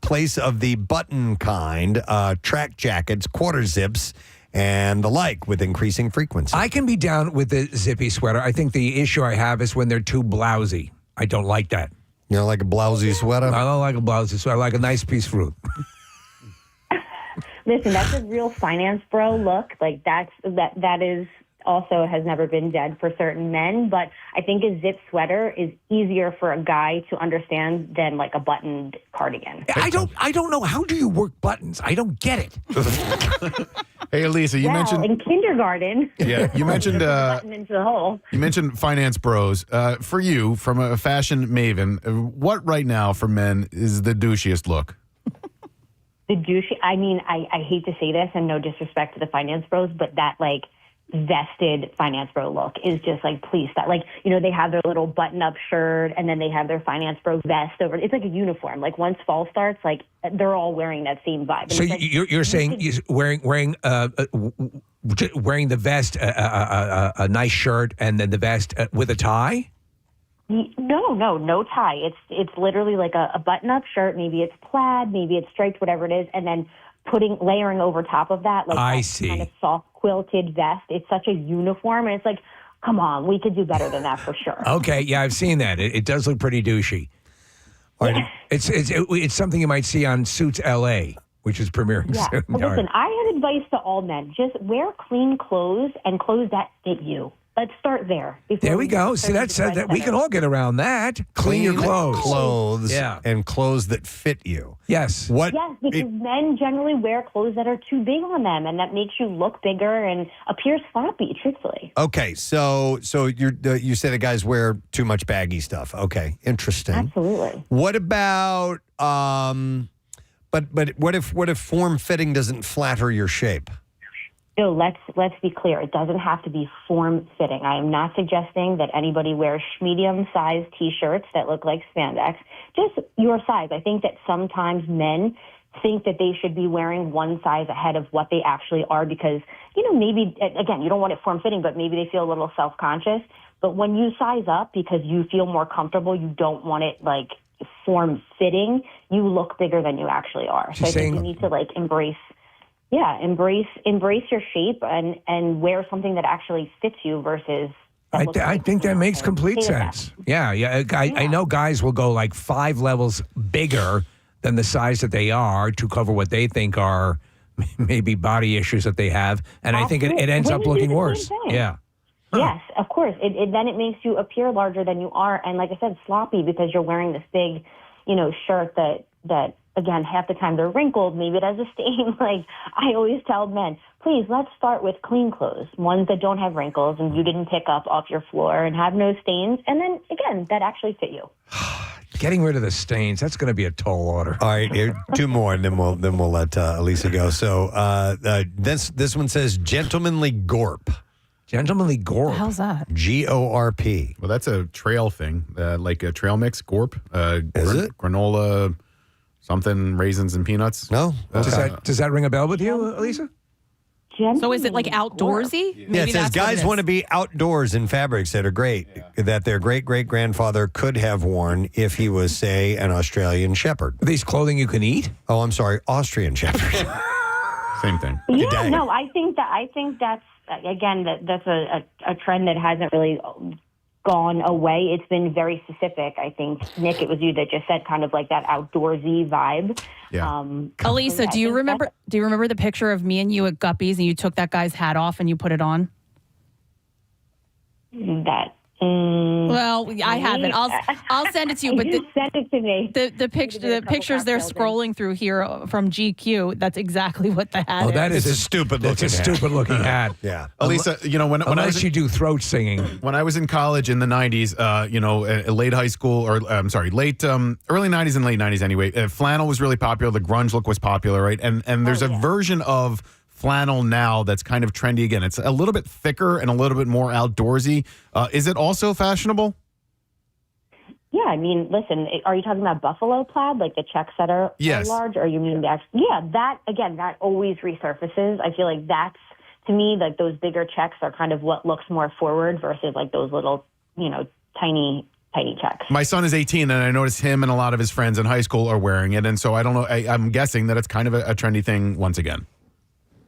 place of the button kind, track jackets, quarter zips, and the like with increasing frequency. I can be down with the zippy sweater. I think the issue I have is when they're too blousy. I don't like that. You know, like a blousy sweater? I don't like a blousy sweater. I like a nice piece of fruit. Listen, that's a real finance bro look. Like that is also has never been dead for certain men, but I think a zip sweater is easier for a guy to understand than like a buttoned cardigan. I don't know. How do you work buttons? I don't get it. Hey, Elisa, you mentioned in kindergarten. Yeah, you mentioned button into the hole. you mentioned finance bros. For you, from a fashion maven, what right now for men is the douchiest look? The douche. I mean, I hate to say this, and no disrespect to the finance bros, but that like vested finance bro look is just like, please stop. Like, you know, they have their little button-up shirt, and then they have their finance bro vest over. It's like a uniform. Like once fall starts, like they're all wearing that same vibe. And So it's like, you're saying wearing the vest, a nice shirt, and then the vest with a tie? No tie. It's literally like a button-up shirt. Maybe it's plaid, maybe it's striped, whatever it is, and then layering over top of that, like I that see. kind of soft quilted vest. It's such a uniform, and it's like, come on, we could do better than that for sure. Okay, yeah, I've seen that. It does look pretty douchey. It's something you might see on Suits LA, which is premiering Yeah. soon. Well, listen, I have advice to all men: just wear clean clothes and clothes that fit you. Let's start there. There we go. See, that's that we can all get around that. Clean your clothes. Yeah. And clothes that fit you. Yes. What? Yes, because men generally wear clothes that are too big on them, and that makes you look bigger and appear sloppy, truthfully. Okay, so you say the guys wear too much baggy stuff. Okay, interesting. Absolutely. What about but what if form fitting doesn't flatter your shape? No, let's be clear. It doesn't have to be form-fitting. I am not suggesting that anybody wears medium-sized T-shirts that look like spandex. Just your size. I think that sometimes men think that they should be wearing one size ahead of what they actually are because, you know, maybe, again, you don't want it form-fitting, but maybe they feel a little self-conscious. But when you size up because you feel more comfortable, you don't want it, like, form-fitting, you look bigger than you actually are. So I think you need to, like, embrace your shape and wear something that actually fits you versus. I think that makes complete sense. Yeah. I know guys will go like 5 levels bigger than the size that they are to cover what they think are maybe body issues that they have, and I think it ends up Women do looking the worse. same thing. Yeah. Yes, of course. Then it makes you appear larger than you are, and like I said, sloppy because you're wearing this big, you know, shirt that. Again, half the time they're wrinkled. Maybe it has a stain. Like I always tell men, please, let's start with clean clothes, ones that don't have wrinkles and you didn't pick up off your floor and have no stains. And then, again, that actually fit you. Getting rid of the stains, that's going to be a tall order. All right, here, 2 more, and then we'll let Elisa go. So this one says gentlemanly gorp. Gentlemanly gorp. How's that? GORP. Well, that's a trail thing, like a trail mix, gorp. Is it? Granola, something, raisins and peanuts. No? Does that ring a bell with you, Elisa? So is it like outdoorsy? Yeah, it says guys want to be outdoors in fabrics that are great, that their great-great-grandfather could have worn if he was, say, an Australian shepherd. Are these clothing you can eat? Oh, I'm sorry, Austrian shepherd. Same thing. Yeah, no, I think that's again that's a trend that hasn't really gone away. It's been very specific. I think, Nick, it was you that just said kind of like that outdoorsy vibe. Yeah. Elisa, do you remember the picture of me and you at Guppy's and you took that guy's hat off and you put it on? That Well, I haven't. I'll send it to you. But send it to me. The pictures they're scrolling through here from GQ. That's exactly what the hat is. Oh, that is It's a stupid That's looking a hat. stupid looking hat. Yeah. Elisa, when I Unless was you do throat singing. when I was in college in the 90s, late high school, or I'm sorry, late early 90s and late 90s anyway, flannel was really popular. The grunge look was popular, right? And there's a version of flannel now that's kind of trendy again. It's a little bit thicker and a little bit more outdoorsy. Is it also fashionable? Yeah, I mean, listen, are you talking about buffalo plaid, like the checks that are large, or you mean the actual? Yeah, that always resurfaces. I feel like that's, to me, like those bigger checks are kind of what looks more forward versus like those little, tiny checks. My son is 18, and I noticed him and a lot of his friends in high school are wearing it, and so I don't know. I'm guessing that it's kind of a trendy thing once again.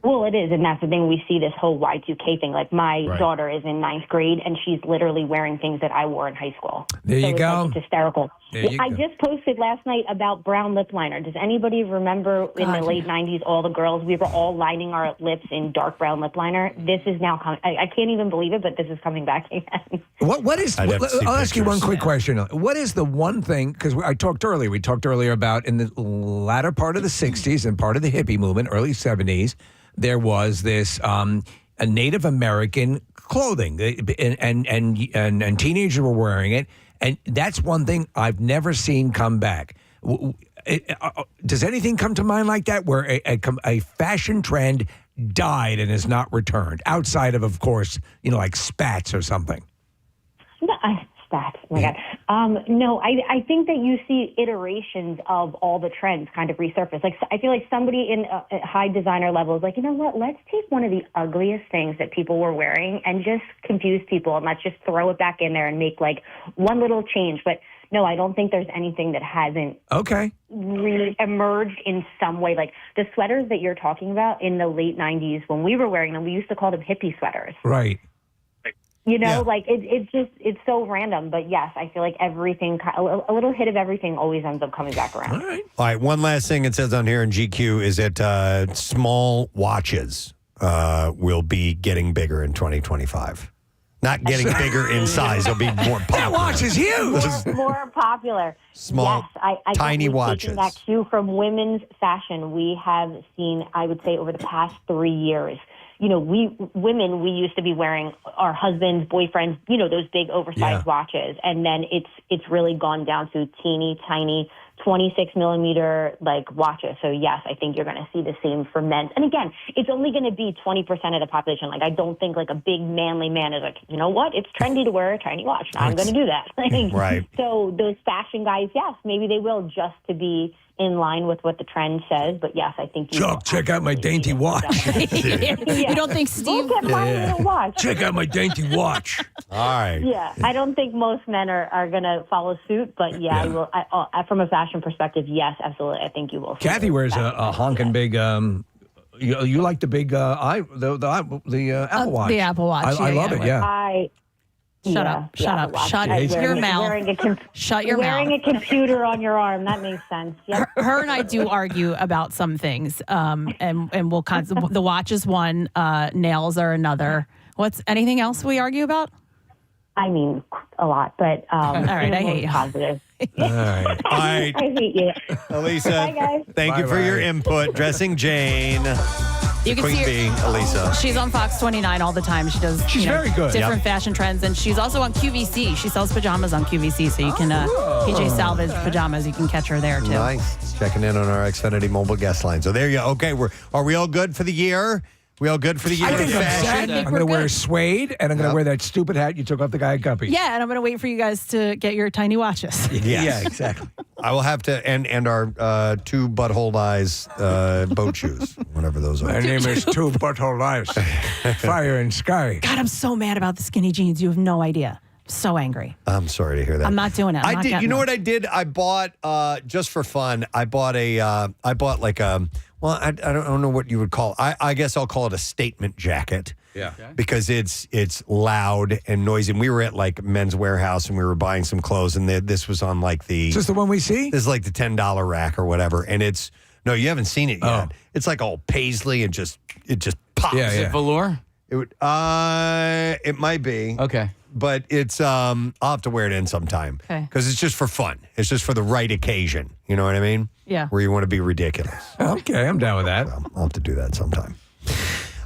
Well, it is, and that's the thing. We see this whole Y2K thing. Like, my daughter is in 9th grade, and she's literally wearing things that I wore in high school. There you go. It's hysterical. I just posted last night about brown lip liner. Does anybody remember in the late 90s, all the girls, we were all lining our lips in dark brown lip liner? This is now coming. I can't even believe it, but this is coming back again. What is? I'll ask you one quick question. What is the one thing? Because we talked earlier about in the latter part of the '60s and part of the hippie movement, early '70s, there was this a Native American clothing, and teenagers were wearing it, and that's one thing I've never seen come back. Does anything come to mind like that, where a fashion trend died and is not returned, outside of course, like spats or something? No, spats. Oh my God. No, I think that you see iterations of all the trends kind of resurface. Like, I feel like somebody in a high designer level is like, you know what? Let's take one of the ugliest things that people were wearing and just confuse people, and let's just throw it back in there and make like one little change. But no, I don't think there's anything that hasn't really emerged in some way. Like the sweaters that you're talking about in the late 90s, when we were wearing them, we used to call them hippie sweaters. Right. Like it's so random. But yes, I feel like everything, a little hit of everything always ends up coming back around. All right. One last thing it says on here in GQ is that small watches will be getting bigger in 2025. Not getting bigger in size. They'll be more popular. That watch is huge. More popular. Small, yes, I tiny think we're watches. taking that cue from women's fashion. We have seen, I would say, over the past 3 years, we used to be wearing our husbands, boyfriends, those big oversized watches. And then it's really gone down to teeny tiny 26 millimeter like watches. So yes, I think you're going to see the same for men. And again, it's only going to be 20% of the population. Like, I don't think like a big manly man is like, you know what? It's trendy to wear a tiny watch. I'm going to do that. Right. So those fashion guys, yes, maybe they will, just to be in line with what the trend says. But yes, I think check out my dainty watch. You don't think Steve? Look at my little watch. Check out my dainty watch. All right. Yeah, I don't think most men are going to follow suit, but I will. From a fashion perspective, yes, absolutely. I think you will. Kathy wears a honking big. You like the big the Apple Watch? The Apple Watch. I love it. Yeah. Shut up. Shut your mouth. Shut your mouth. Wearing a computer on your arm, that makes sense. Yep. Her and I do argue about some things, and we'll the watch is one, nails are another. What's anything else we argue about? I mean, a lot, but all right, I hate you. Positive. All right. I hate you. Elisa, Bye, guys. thank you for your input. Dressing Jane. You can Queen see Bee, Elisa. She's on Fox 29 all the time. She does very good. different fashion trends, and she's also on QVC. She sells pajamas on QVC, so you can PJ Salvage pajamas. You can catch her there too. Nice. Checking in on our Xfinity mobile guest line. So there you go. Okay, are we all good for the year? We all good for the year? I think of I'm fashion? set. I'm going to wear suede, and I'm going to wear that stupid hat you took off the guy at Guppy. Yeah, and I'm going to wait for you guys to get your tiny watches. Yes. Yeah, exactly. I will have to, and our two butthole eyes boat shoes, whatever those are. My name is Two Butthole Eyes. Fire and Sky. God, I'm so mad about the skinny jeans. You have no idea. So angry. I'm sorry to hear that. I'm not doing it. I did. You know what I did? I bought just for fun. I bought like a. Well, I don't know what you would call. I guess I'll call it a statement jacket. Yeah. Because it's loud and noisy. And we were at like Men's Warehouse and we were buying some clothes, and this was on like the. Is this the one we see? This is like the $10 rack or whatever, and it's no, you haven't seen it yet. It's like all paisley and it just pops. Is it velour? It would. It might be. Okay. but it's I'll have to wear it in sometime because it's just for fun. It's just for the right occasion. You know what I mean? Yeah. Where you want to be ridiculous. Okay, I'm down with that. I'll have to do that sometime.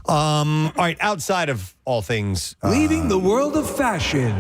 All right, outside of all things leaving the world of fashion.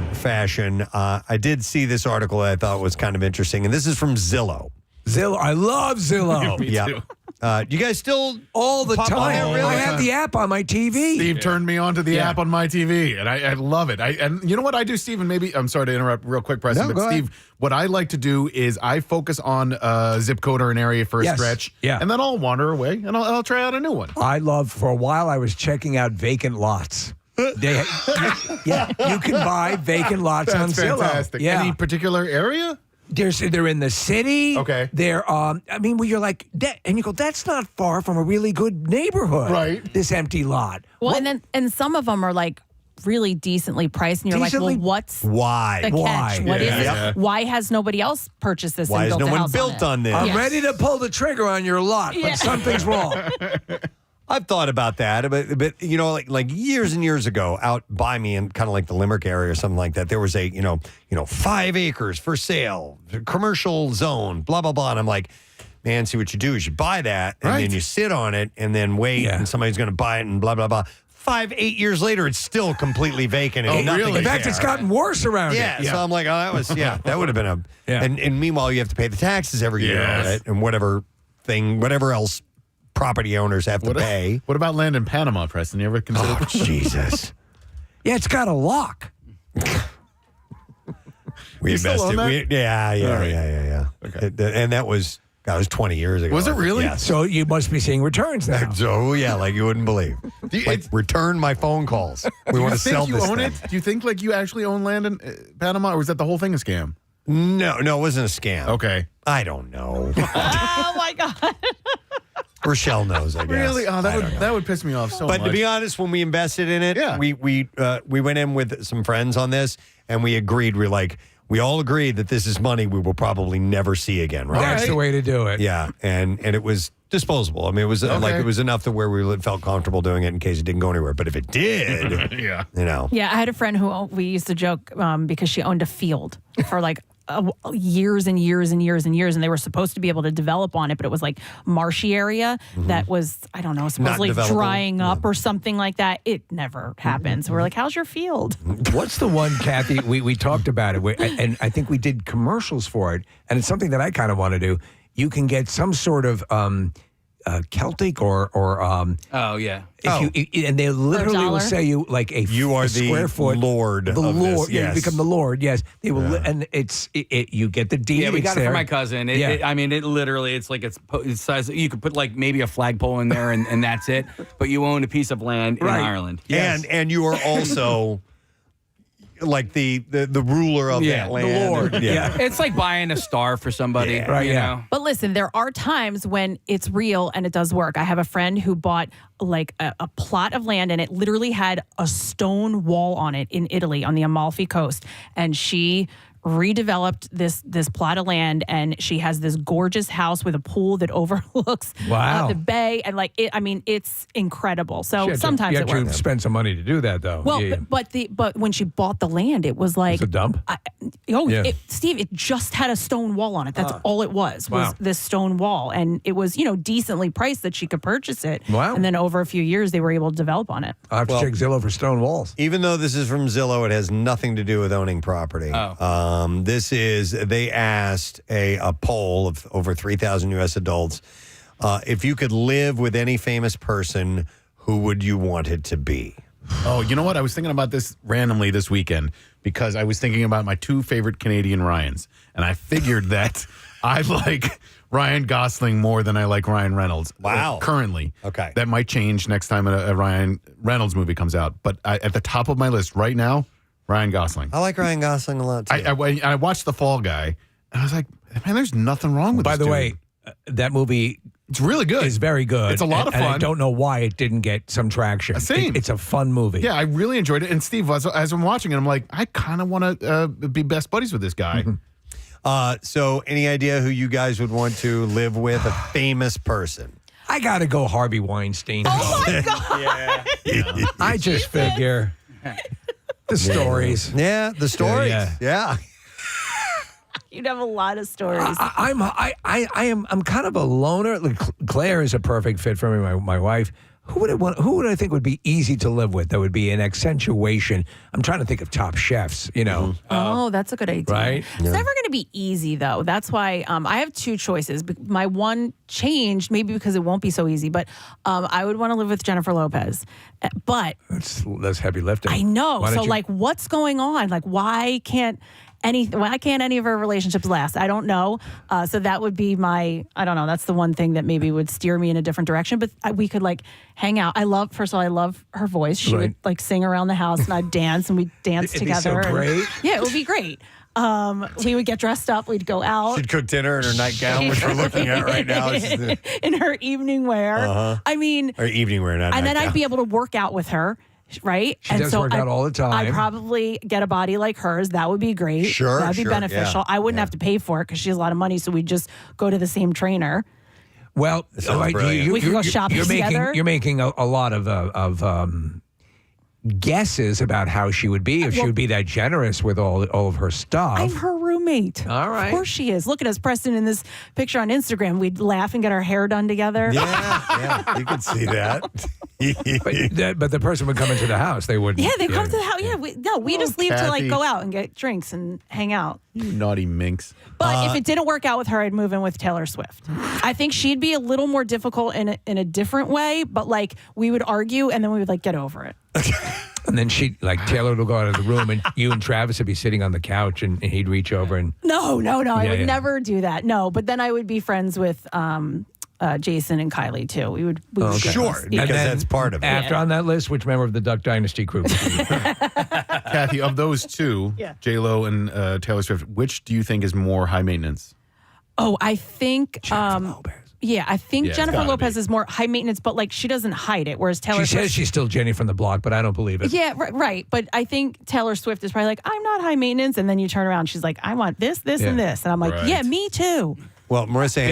I did see this article that I thought was kind of interesting, and this is from Zillow. I love Zillow. Me too. You guys still all the pop on time? there, really? I have the app on my TV. Steve turned me on to the app on my TV, and I love it. And you know what I do, Steve? And maybe I'm sorry to interrupt real quick, Preston, No, but go Steve, ahead. what I like to do is I focus on a zip code or an area for a stretch, and then I'll wander away and I'll try out a new one. I love. For a while, I was checking out vacant lots. You can buy vacant lots on That's Zillow. fantastic. Yeah. Any particular area? They're in the city. Okay. They're where you're like and you go, that's not far from a really good neighborhood. Right. This empty lot. Well, and some of them are like really decently priced, and you're like, well, what's why? the catch? What is it? Why has nobody else purchased this? Why and has built no a one house built on on this? I'm ready to pull the trigger on your lot, but something's wrong. I've thought about that, but you know, like years and years ago, out by me in kind of like the Limerick area or something like that, there was a 5 acres for sale, commercial zone, blah blah blah, and I'm like, man, see what you do is you buy that and then you sit on it and then wait, and somebody's going to buy it and blah blah blah. 8 years later, it's still completely vacant. And nothing really? In fact, it's gotten worse around it. So I'm like, that would have been a. Yeah. And meanwhile, you have to pay the taxes every year on it and whatever else property owners have to pay. What about land in Panama, Preston? You ever consider? Oh, Jesus. Yeah, it's got a lock. We You still own invested. that? Yeah. Okay. And that was 20 years ago. Was it really? Yes. So you must be seeing returns now. So yeah, like you wouldn't believe. Return my phone calls. We want to sell you this own thing. it? Do you think like you actually own land in Panama, or was that the whole thing a scam? No, it wasn't a scam. Okay. I don't know. Oh my God. Rochelle knows, I guess. Really? Oh, that would piss me off so much. But to be honest, when we invested in it, we went in with some friends on this, and we agreed. We all agreed that this is money we will probably never see again. Right? That's the way to do it. Yeah, and it was disposable. I mean, it was it was enough to where we felt comfortable doing it in case it didn't go anywhere. But if it did, yeah, Yeah, I had a friend who we used to joke because she owned a field for like years and years and years and years, and they were supposed to be able to develop on it, but it was like marshy area that was, I don't know, supposedly drying up or something like that. It never happened. So we're like, how's your field? What's the one, Kathy? We talked about it, and I think we did commercials for it, and it's something that I kind of want to do. You can get some sort of Celtic or oh yeah. And they literally will say you like you are a the square foot lord. The of lord, this, yeah, yes. you become the lord. Yes, they will, and you get the deed. Yeah, we got it there. for my cousin. I mean, it literally, it's like it's size. You could put like maybe a flagpole in there, and that's it. But you own a piece of land in Ireland. Yes. And you are also like the ruler of that land. the lord. Yeah. It's like buying a star for somebody, you know? But listen, there are times when it's real and it does work. I have a friend who bought like a plot of land, and it literally had a stone wall on it in Italy on the Amalfi Coast. And she redeveloped this plot of land, and she has this gorgeous house with a pool that overlooks the bay, and it's incredible. So sometimes you it have to works. spend some money to do that, though. Well, but when she bought the land, it was like It's a dump. Steve, it just had a stone wall on it. That's all it was Wow. this stone wall, and it was decently priced that she could purchase it. Wow. And then over a few years, they were able to develop on it. I have to check Zillow for stone walls. Even though this is from Zillow, it has nothing to do with owning property. They asked a poll of over 3,000 U.S. adults, if you could live with any famous person, who would you want it to be? Oh, you know what? I was thinking about this randomly this weekend because I was thinking about my two favorite Canadian Ryans, and I figured that I like Ryan Gosling more than I like Ryan Reynolds. Wow. Currently. Okay. That might change next time a Ryan Reynolds movie comes out. But at the top of my list right now, Ryan Gosling. I like Ryan Gosling a lot, too. I watched The Fall Guy, and I was like, man, there's nothing wrong with By this the dude. way, that movie it's really good. It's very good. It's a lot of and fun. I don't know why it didn't get some traction. Same. It's a fun movie. Yeah, I really enjoyed it. And Steve, as I'm watching it, I'm like, I kind of want to be best buddies with this guy. So any idea who you guys would want to live with? A famous person? I got to go Harvey Weinstein. Oh my God! I just figure. The stories. Yeah, the stories. Yeah. You'd have a lot of stories. I'm kind of a loner. Like, Claire is a perfect fit for me, my wife. Who would I think would be easy to live with? That would be an accentuation. I'm trying to think of top chefs, you know. Oh, that's a good idea. Right? It's never going to be easy, though. That's why I have two choices. My one changed, maybe because it won't be so easy, but I would want to live with Jennifer Lopez. But that's heavy lifting. I know. So, like, what's going on? Like, why can't any of our relationships last? I don't know. So that would be I don't know. That's the one thing that maybe would steer me in a different direction. But we could like hang out. First of all, I love her voice. She would like sing around the house and I'd dance and we'd dance together. Be so great. Yeah, it would be great. We would get dressed up. We'd go out. She'd cook dinner in her nightgown, which we're looking at right now. In her evening wear. I mean, or evening wear, not and then nightgown. I'd be able to work out with her. Right? She does work out all the time. I'd probably get a body like hers. That would be great. Sure, that'd be sure, beneficial. yeah, I wouldn't have to pay for it because she has a lot of money, so we'd just go to the same trainer. Well, we could go shopping together. You're making a lot of guesses about how she would be if she would be that generous with all of her stuff. I'm her roommate. All right. Of course she is. Look at us, Preston, in this picture on Instagram. We'd laugh and get our hair done together. Yeah, you could see that. but the person would come into the house. They wouldn't. Yeah, they come to the house. Yeah, we just leave to like Kathy. go out and get drinks and hang out. You naughty minx. But if it didn't work out with her, I'd move in with Taylor Swift. I think she'd be a little more difficult in a different way, but like we would argue and then we would like get over it. And then Taylor would go out of the room and you and Travis would be sitting on the couch and he'd reach over and. No, I would never do that. No, but then I would be friends with Jason and Kylie too. We would Sure, because that's part of it. After on that list, which member of the Duck Dynasty crew? Kathy, of those two, J-Lo and Taylor Swift, which do you think is more high maintenance? Oh, I think Jennifer Lopez. Yeah, I think Yeah, it's Jennifer gotta Lopez be. is more high maintenance, but like she doesn't hide it. Whereas Taylor She Swift, says she's still Jenny from the block, but I don't believe it. yeah, right. But I think Taylor Swift is probably like, I'm not high maintenance, and then you turn around, she's like, I want this, and this, and I'm like, Right. yeah, me too. Well, Marissa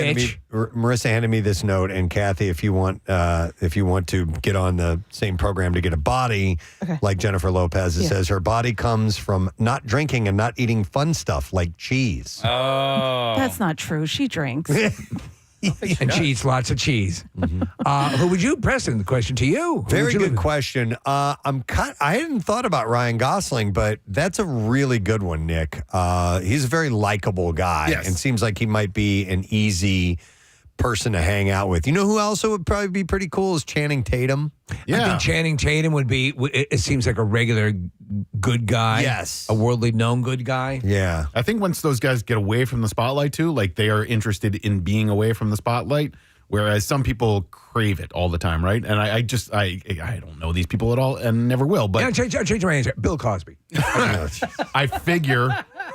handed me this note, and Kathy, if you want to get on the same program to get a body like Jennifer Lopez, it says her body comes from not drinking and not eating fun stuff like cheese. Oh. That's not true. She drinks. And she eats lots of cheese. Who would you, Preston? The question to you. Who Very would you good live- question. I hadn't thought about Ryan Gosling, but that's a really good one, Nick. He's a very likable guy and seems like he might be an easy person to hang out with. You know who also would probably be pretty cool is Channing Tatum. I think Channing Tatum would be, it seems like a regular good guy. Yes. A worldly known good guy. Yeah. I think once those guys get away from the spotlight too, like they are interested in being away from the spotlight, whereas some people crave it all the time, right? And I don't know these people at all and never will. But Yeah, change my answer. Bill Cosby. I figure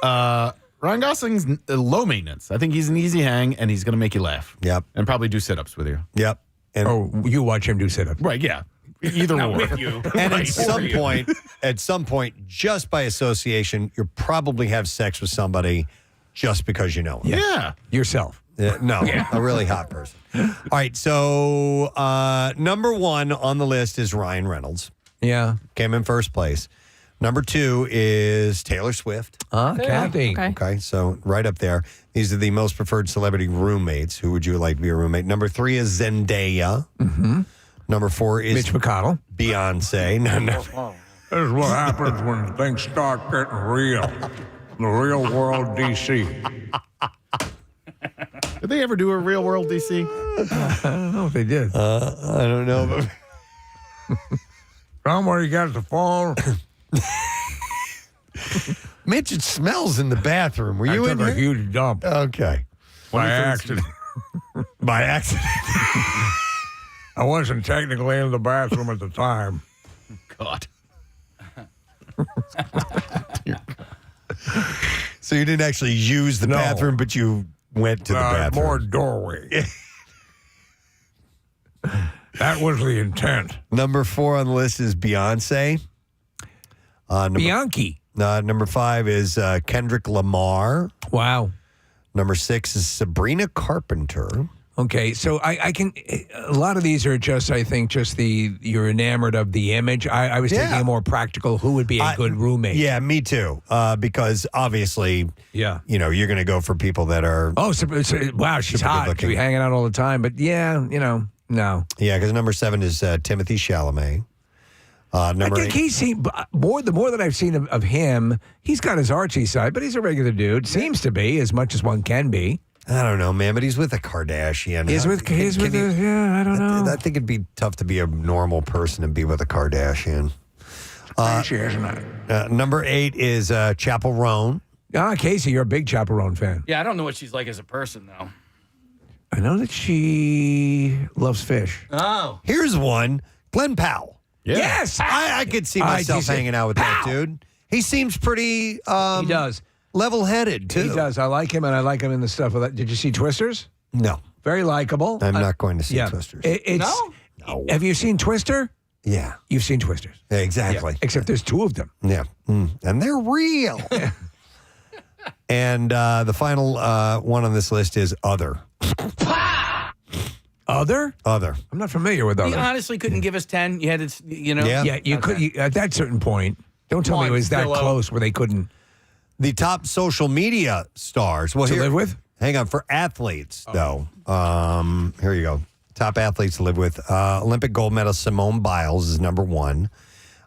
Ryan Gosling's low maintenance. I think he's an easy hang and he's going to make you laugh. Yep. And probably do sit-ups with you. Yep. And you watch him do sit-ups. Right, yeah. Either or. with you. And Right, at some point, just by association, you'll probably have sex with somebody just because you know him. Yeah. Yourself. No, a really hot person. All right, so number one on the list is Ryan Reynolds. Yeah. Came in first place. Number two is Taylor Swift. Kathy. Okay, so right up there. These are the most preferred celebrity roommates. Who would you like to be a roommate? Number three is Zendaya. Mm-hmm. Number four is Mitch McConnell. Beyonce. No. This is what happens when things start getting real. The real world DC. Did they ever do a real world DC? I don't know if they did. I don't know. But Somewhere you got the phone. Mitch, it smells in the bathroom. Were I you took in a here? huge dump Okay. by accident. By accident. I wasn't technically in the bathroom at the time. God. So you didn't actually use the No. bathroom, but you went to the bathroom. More doorway. That was the intent. Number four on the list is Beyonce. Bianchi. Number five is Kendrick Lamar. Wow. Number six is Sabrina Carpenter. Okay, so I can. A lot of these are just, I think, just you're enamored of the image. I was thinking a more practical. Who would be a good roommate? Yeah, me too. Because obviously, you're going to go for people that are. Oh, wow, she's hot. She'll be hanging out all the time. But no. Yeah, because number 7 is Timothée Chalamet. I Number think 8. he's seen the more that I've seen of him. He's got his Archie side, but he's a regular dude. Seems to be as much as one can be. I don't know, man, but he's with a Kardashian. He's with I don't know. I think it'd be tough to be a normal person and be with a Kardashian. Number 8 is Chappell Roan. Casey, you're a big Chappell Roan fan. Yeah, I don't know what she's like as a person, though. I know that she loves fish. Oh. Here's one, Glenn Powell. Yeah. Yes! I could see myself hanging out with that dude. He seems pretty... he does. Level-headed, too. He does. I like him, and I like him in the stuff of that. Did you see Twisters? No. Very likable. I'm not going to see Twisters. No? Have you seen Twister? Yeah. You've seen Twisters. Yeah, exactly. Yeah. Except there's 2 of them. Yeah. And they're real. And the final one on this list is Other. Other? Other. I'm not familiar with Other. You honestly couldn't give us 10. You had to, Yeah, you could. At that certain point, don't tell me it was that close where they couldn't. The top social media stars. Well, to live with? Hang on. For athletes, though. Here you go. Top athletes to live with. Olympic gold medalist Simone Biles is number 1.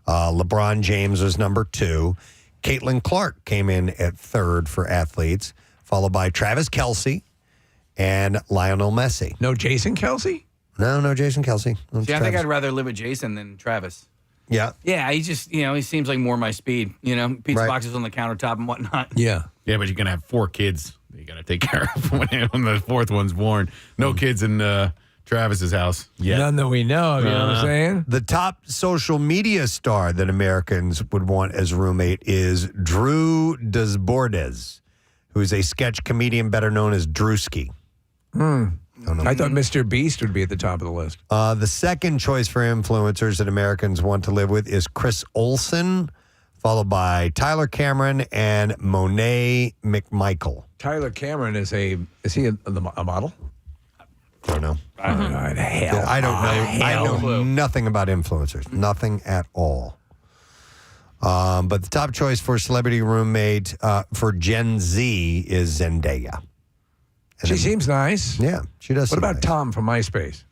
LeBron James was number 2. Caitlin Clark came in at 3rd for athletes, followed by Travis Kelce and Lionel Messi. No Jason Kelce? No Jason Kelce. See, I think I'd rather live with Jason than Travis. Yeah. Yeah, he just, he seems like more my speed. Pizza boxes on the countertop and whatnot. Yeah. Yeah, but you're going to have 4 kids you got to take care of when the 4th one's born. No kids in Travis's house. Yeah. None that we know of, you know what I'm saying? The top social media star that Americans would want as roommate is Drew Desbordes, who is a sketch comedian better known as Drewski. I thought Mr. Beast would be at the top of the list. The second choice for influencers that Americans want to live with is Chris Olsen, followed by Tyler Cameron and Monet McMichael. Tyler Cameron is he a model? I don't know. I don't know. I don't know. I know nothing about influencers. Nothing at all. But the top choice for celebrity roommate for Gen Z is Zendaya. And She seems nice. Yeah, she does. What about Tom from MySpace?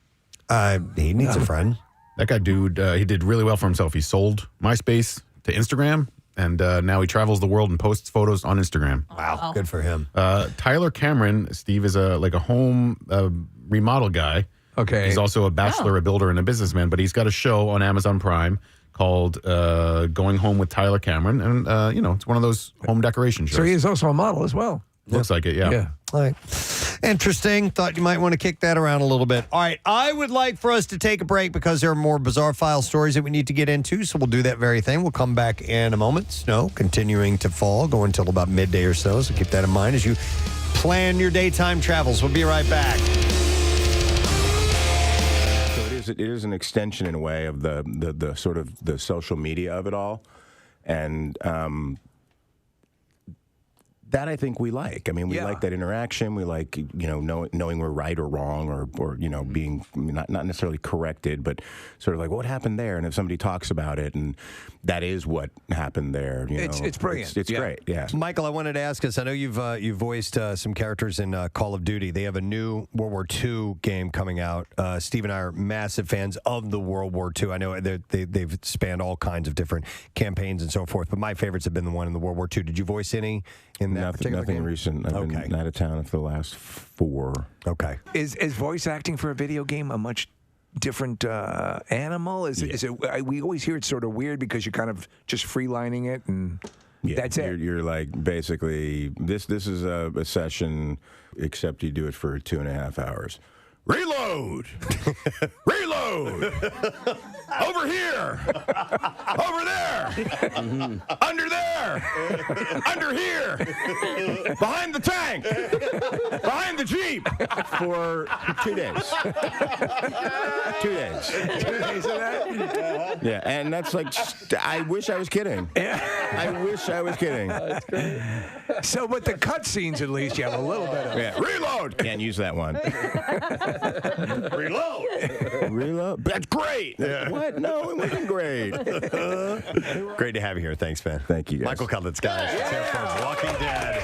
He needs a friend. That guy, dude, he did really well for himself. He sold MySpace to Instagram, and now he travels the world and posts photos on Instagram. Wow, good for him. Tyler Cameron, Steve, is a home remodel guy. Okay. He's also a bachelor, a builder, and a businessman, but he's got a show on Amazon Prime called Going Home with Tyler Cameron, and, it's one of those home decoration shows. So he is also a model as well. Looks like it, yeah. All right. Interesting. Thought you might want to kick that around a little bit. All right. I would like for us to take a break because there are more bizarre file stories that we need to get into. So we'll do that very thing. We'll come back in a moment. Snow continuing to fall, going until about midday or so. So keep that in mind as you plan your daytime travels. We'll be right back. So it is an extension in a way of the sort of the social media of it all. And that I think we like. I mean, we like that interaction. We like, knowing we're right or wrong, or being not necessarily corrected, but sort of like what happened there. And if somebody talks about it, and that is what happened there, it's brilliant. It's great. Yeah. Michael, I wanted to ask us. I know you've voiced some characters in Call of Duty. They have a new World War II game coming out. Steve and I are massive fans of the World War II. I know they've spanned all kinds of different campaigns and so forth, but my favorites have been the one in the World War II. Did you voice any in that particular Nothing game? recent. I've been out of town for the last 4. Okay. Is voice acting for a video game a much different animal? Is it? We always hear it's sort of weird because you're kind of just freelining it, and that's it. You're like basically this is a session, except you do it for 2.5 hours. Reload! Reload! Over here! Over there! Under there! Where? Under here. Behind the tank. Behind the Jeep. For 2 days. 2 days. 2 days of that? Yeah, and that's like, I wish I was kidding. I wish I was kidding. So with the cut scenes, at least, you have a little bit of... Yeah. Reload! Can't use that one. Reload. Reload? That's great. Yeah. What? No, it wasn't great. Great to have you here. Thanks, man. Thank you, guys. Michael Cutlets, guys. It's here from Walking Dead,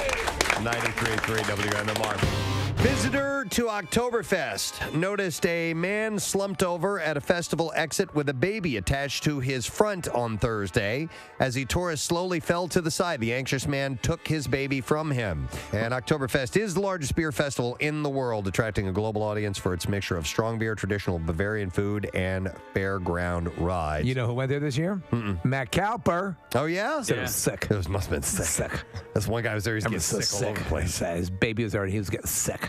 93.3 WMMR. Visitor to Oktoberfest noticed a man slumped over at a festival exit with a baby attached to his front on Thursday. As the tourist slowly fell to the side, the anxious man took his baby from him. And Oktoberfest is the largest beer festival in the world, attracting a global audience for its mixture of strong beer, traditional Bavarian food, and fairground rides. You know who went there this year? Matt Cowper. Oh, yeah? Said it was sick. It must have been sick. That's one guy who was there. He's getting sick all over the place. His baby was there and he was getting sick.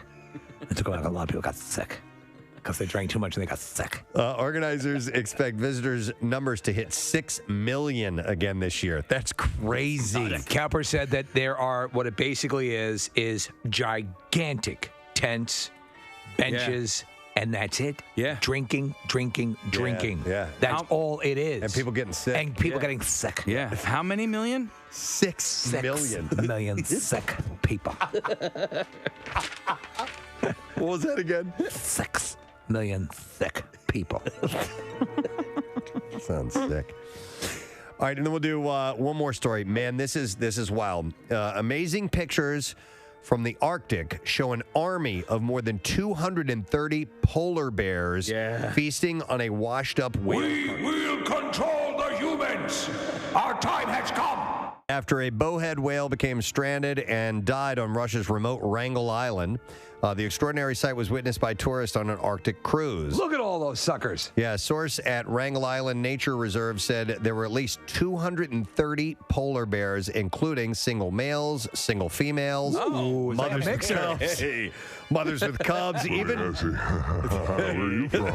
It took a lot of people got sick because they drank too much and they got sick. Organizers expect visitors numbers to hit 6 million again this year. That's crazy. Cowper said that there are, what it basically is gigantic tents, benches, and that's it. Yeah. Drinking. Yeah. That's all it is. And people getting sick. And people getting sick. Yeah. How many million? 6 million. Million sick people. What was that again? 6 million sick people. Sounds sick. All right, and then we'll do one more story. Man, this is wild. Amazing pictures from the Arctic show an army of more than 230 polar bears feasting on a washed-up whale. We will control the humans. Our time has come. After a bowhead whale became stranded and died on Russia's remote Wrangel Island, the extraordinary sight was witnessed by tourists on an Arctic cruise. Look at all those suckers. Yeah, a source at Wrangel Island Nature Reserve said there were at least 230 polar bears, including single males, single females, mothers with cubs. Hey, mothers with cubs, even. Where are you from?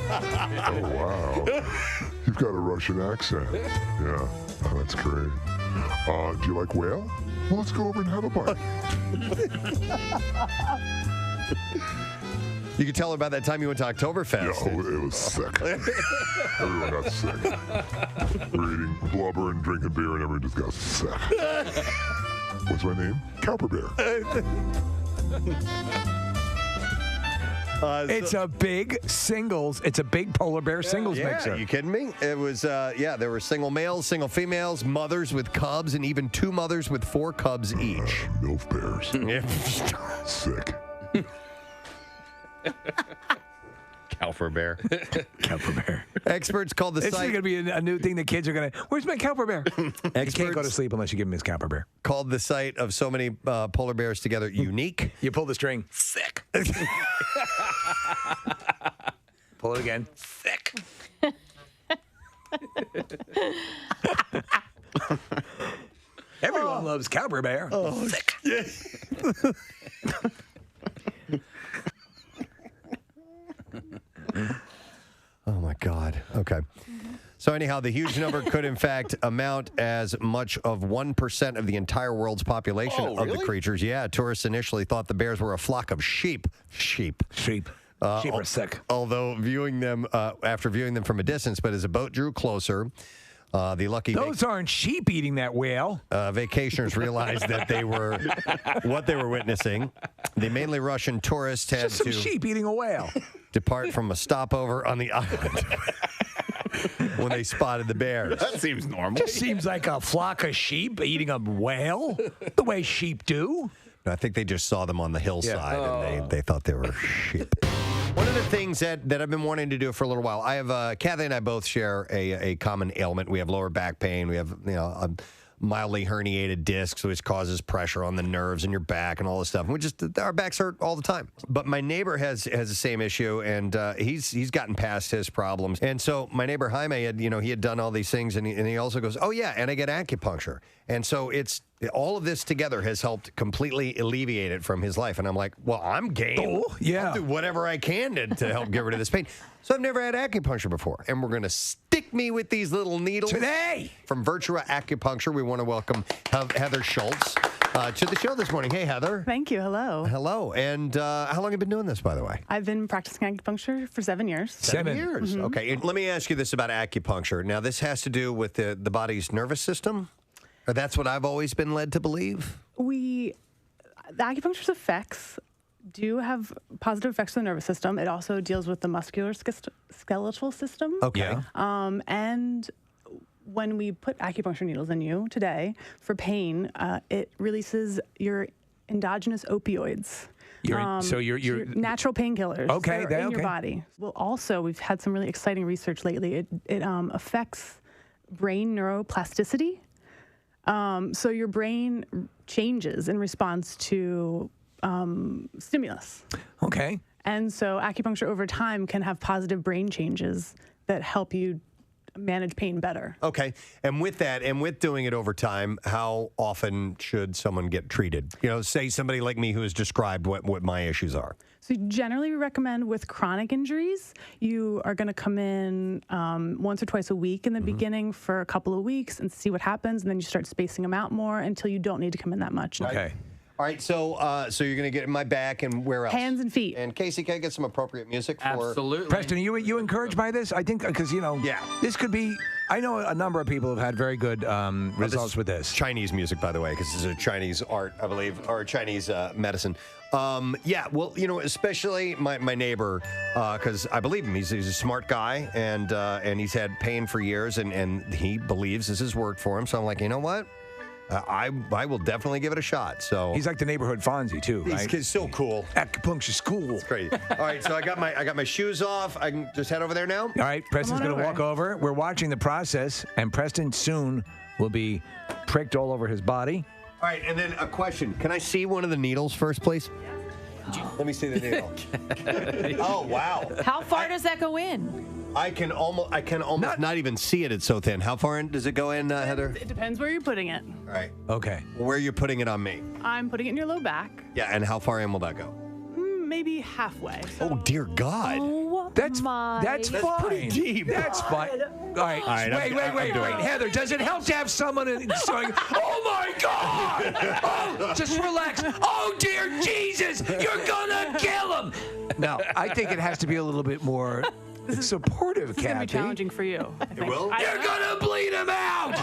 Oh, wow. You've got a Russian accent. Yeah, that's great. Do you like whale? Well, let's go over and have a bite. You can tell her about that time you went to Oktoberfest. Yeah, it was sick. Everyone got sick. We were eating blubber and drinking beer, and everyone just got sick. What's my name? Cowper Bear. It's a big singles. It's a big polar bear singles mixer. You kidding me? It was, there were single males, single females, mothers with cubs, and even 2 mothers with 4 cubs each. MILF bears. Sick. Cowper bear. Cowper bear. Experts call the This is site. going to be a new thing the kids are going to. Where's my Cowper bear? You can't go to sleep unless you give him his Cowper bear. Called the sight of so many polar bears together unique. You pull the string. Sick. Pull it again. Sick. Everyone loves Cowper bear. Oh, sick. Oh, my God. Okay. So anyhow, the huge number could, in fact, amount as much of 1% of the entire world's population of the creatures. Yeah, tourists initially thought the bears were a flock of sheep. Sheep are sick. Although viewing them, after viewing them from a distance, but as a boat drew closer, the lucky Those aren't sheep eating that whale. vacationers realized that they were what they were witnessing. The mainly Russian tourists had Just some to sheep eating a whale. depart from a stopover on the island when they spotted the bears. That seems normal. Just seems like a flock of sheep eating a whale, the way sheep do. I think they just saw them on the hillside and they thought they were sheep. One of the things that I've been wanting to do for a little while, I have Kathy and I both share a common ailment. We have lower back pain. We have a mildly herniated discs, which causes pressure on the nerves in your back and all this stuff. And our backs hurt all the time. But my neighbor has the same issue, and he's gotten past his problems. And so my neighbor Jaime had he had done all these things, and he also goes, oh yeah, and I get acupuncture. And so it's All of this together has helped completely alleviate it from his life. And I'm like, well, I'm game. Oh, yeah. I'll do whatever I can to help get rid of this pain. So I've never had acupuncture before. And we're going to stick me with these little needles. Today! From Virtua Acupuncture, we want to welcome Heather Schultz to the show this morning. Hey, Heather. Thank you. Hello. Hello. And how long have you been doing this, by the way? I've been practicing acupuncture for 7 years. 7 years. Mhm. Okay. And let me ask you this about acupuncture. Now, this has to do with the body's nervous system? Or that's what I've always been led to believe? The acupuncture's effects do have positive effects on the nervous system. It also deals with the musculoskeletal system. Okay. And when we put acupuncture needles in you today for pain, it releases your endogenous opioids. So you're natural painkillers. Okay, that are in your okay. body. Well, also we've had some really exciting research lately. It affects brain neuroplasticity. So your brain changes in response to stimulus. Okay. And so acupuncture over time can have positive brain changes that help you manage pain better. Okay. And with that, and with doing it over time, how often should someone get treated? You know, say somebody like me who has described what my issues are. So generally we recommend with chronic injuries, you are going to come in once or twice a week in the beginning for a couple of weeks and see what happens. And then you start spacing them out more until you don't need to come in that much. Okay. All right, so you're going to get in my back, and where else? Hands and feet. And Casey, can I get some appropriate music for... Absolutely. Preston, are you encouraged by this? I think because, this could be... I know a number of people have had very good results with this. Chinese music, by the way, because this is a Chinese art, I believe, or Chinese medicine. Especially my neighbor, because I believe him. He's a smart guy, and he's had pain for years, and he believes this has worked for him. So I'm like, you know what? I will definitely give it a shot. So he's like the neighborhood Fonzie too, right? He's so cool. Acupuncture school. It's great. All right, so I got my shoes off. I can just head over there now. All right, Preston's going to walk over. We're watching the process, and Preston soon will be pricked all over his body. All right, and then a question. Can I see one of the needles first, please? Let me see the needle. Oh, wow. How far does that go in? I can almost not even see it. It's so thin. How far in does it go in, Heather? It depends where you're putting it. All right. Okay. Where are you putting it on me? I'm putting it in your low back, Yeah, and how far in will that go? maybe halfway. Oh, dear God. That's fine. pretty deep. That's fine. All right. Wait. Heather, does it help to have someone going, oh my God! Oh, just relax. Oh dear Jesus, you're gonna kill him. No, I think it has to be a little bit more supportive, This is going to be Kathy. challenging for you. I think. will? You're gonna bleed him out.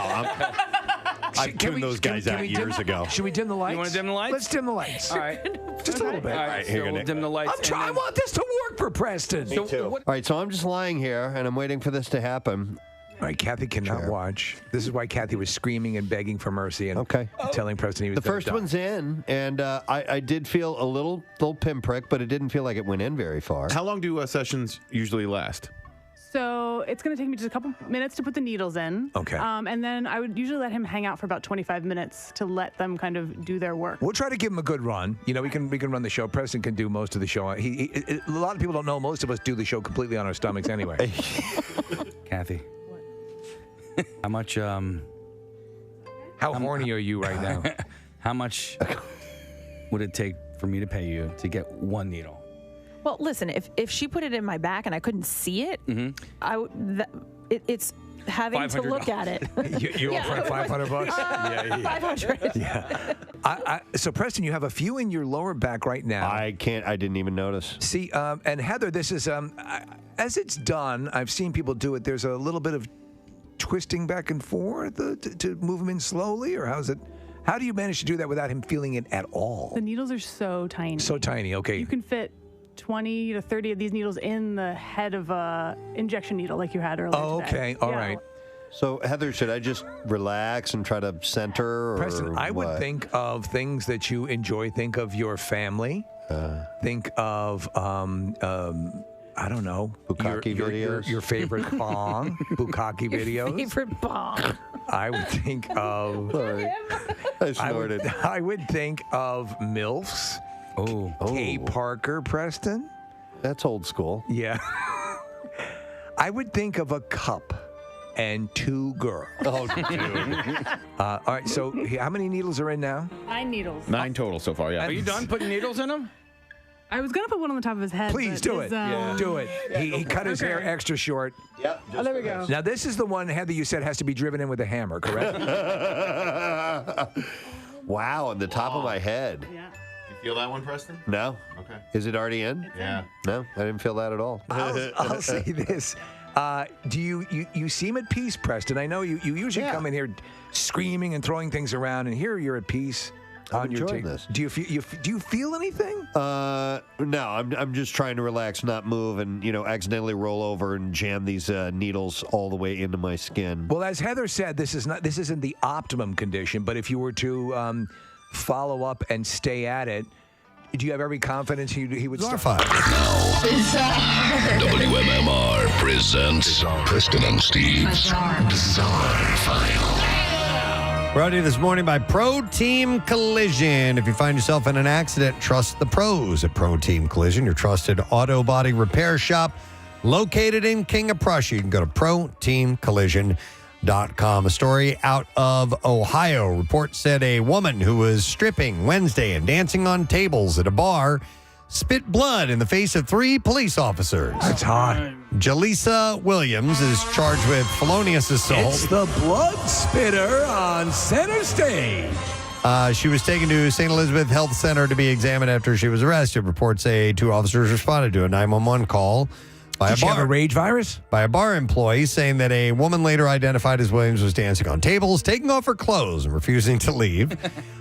I've tuned those guys out years ago. Should we dim the lights? You want to dim the lights? Let's dim the lights. All right. Just a little bit. All right, here, so we'll Nick. dim the lights. I'm trying. I want this to work for Preston. Me too. All right, so I'm just lying here, and I'm waiting for this to happen. All right, Kathy cannot watch. This is why Kathy was screaming and begging for mercy and telling Preston he was The gonna first die. one's in, and I did feel a little pinprick, but it didn't feel like it went in very far. How long do sessions usually last? So it's going to take me just a couple minutes to put the needles in. Okay. And then I would usually let him hang out for about 25 minutes to let them kind of do their work. We'll try to give him a good run. You know, we can run the show. Preston can do most of the show. A lot of people don't know. Most of us do the show completely on our stomachs anyway. Kathy. How much? How horny are you right now? How much would it take for me to pay you to get one needle? Well, listen, if she put it in my back and I couldn't see it, it's having to look at it. You offer $500? Yeah. 500. Yeah. So Preston, you have a few in your lower back right now. I didn't even notice. See, and Heather, this is as it's done. I've seen people do it. There's a little bit of twisting back and forth to move them in slowly, or how's it? How do you manage to do that without him feeling it at all? The needles are so tiny. So tiny. Okay. You can fit 20 to 30 of these needles in the head of a injection needle like you had earlier Oh, today. okay. All right. So, Heather, should I just relax and try to center? Or Preston, I would what? think of things that you enjoy. Think of your family. Think of, I don't know. Bukkake videos? Your favorite bong. Bukkake videos. Favorite bong. I would think of. Sorry. I snorted. I would think of MILFs. Oh. Kay Parker, Preston. That's old school. Yeah. I would think of a cup and 2 girls. Oh, dude. All right, so how many needles are in now? 9 needles. 9 total so far, yeah. Are you done putting needles in them? I was going to put one on the top of his head. Please but do his, it. Do it. He cut his hair extra short. Yep. Oh, there we go. Now, this is the one, Heather, you said has to be driven in with a hammer, correct? Wow, on the top of my head. Yeah. You feel that one, Preston? No. Okay. Is it already in? Yeah. No, I didn't feel that at all. I'll say this. Do you seem at peace, Preston? I know you usually come in here screaming and throwing things around, and here you're at peace. I'm on your enjoying take. this. Do you feel anything? No, I'm just trying to relax, not move, and accidentally roll over and jam these needles all the way into my skin. Well, as Heather said, this isn't the optimum condition, but if you were to follow up and stay at it, do you have every confidence he would start? WMMR presents Preston and Steve's Bizarre File. Brought to you this morning by Pro Team Collision. If you find yourself in an accident, trust the pros at Pro Team Collision, your trusted auto body repair shop located in King of Prussia. You can go to ProTeamCollision.com. A story out of Ohio. Report said a woman who was stripping Wednesday and dancing on tables at a bar spit blood in the face of 3 police officers. That's hot. Jaleesa Williams is charged with felonious assault. It's the blood spitter on center stage. She was taken to St. Elizabeth Health Center to be examined after she was arrested. Reports say 2 officers responded to a 911 call by Did she have a rage virus? By a bar employee saying that a woman later identified as Williams was dancing on tables, taking off her clothes and refusing to leave.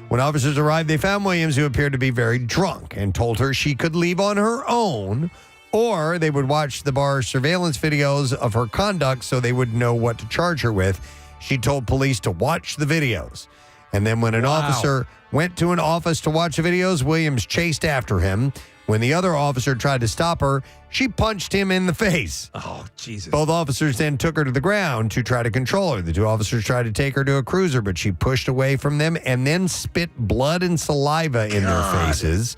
When officers arrived, they found Williams, who appeared to be very drunk, and told her she could leave on her own, or they would watch the bar's surveillance videos of her conduct so they would know what to charge her with. She told police to watch the videos. And then when an officer went to an office to watch the videos, Williams chased after him. When the other officer tried to stop her, she punched him in the face. Oh, Jesus. Both officers then took her to the ground to try to control her. The 2 officers tried to take her to a cruiser, but she pushed away from them and then spit blood and saliva in their faces.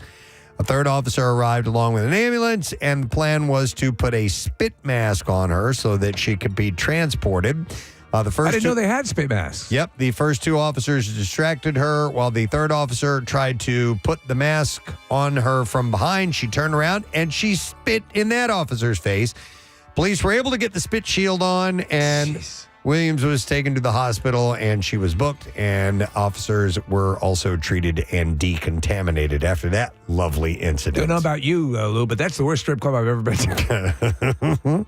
A 3rd officer arrived along with an ambulance, and the plan was to put a spit mask on her so that she could be transported. I didn't know they had spit masks. Yep. The first 2 officers distracted her while the 3rd officer tried to put the mask on her from behind. She turned around and she spit in that officer's face. Police were able to get the spit shield on, and Williams was taken to the hospital and she was booked, and officers were also treated and decontaminated after that lovely incident. Don't know about you, Lou, but that's the worst strip club I've ever been to.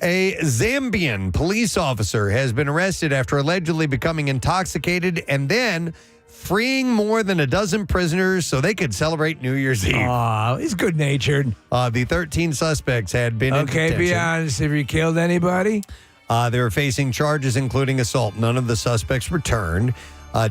A Zambian police officer has been arrested after allegedly becoming intoxicated and then freeing more than a dozen prisoners so they could celebrate New Year's Eve. Aw, he's good-natured. The 13 suspects had been in detention. Be honest, have you killed anybody? They were facing charges including assault. None of the suspects returned.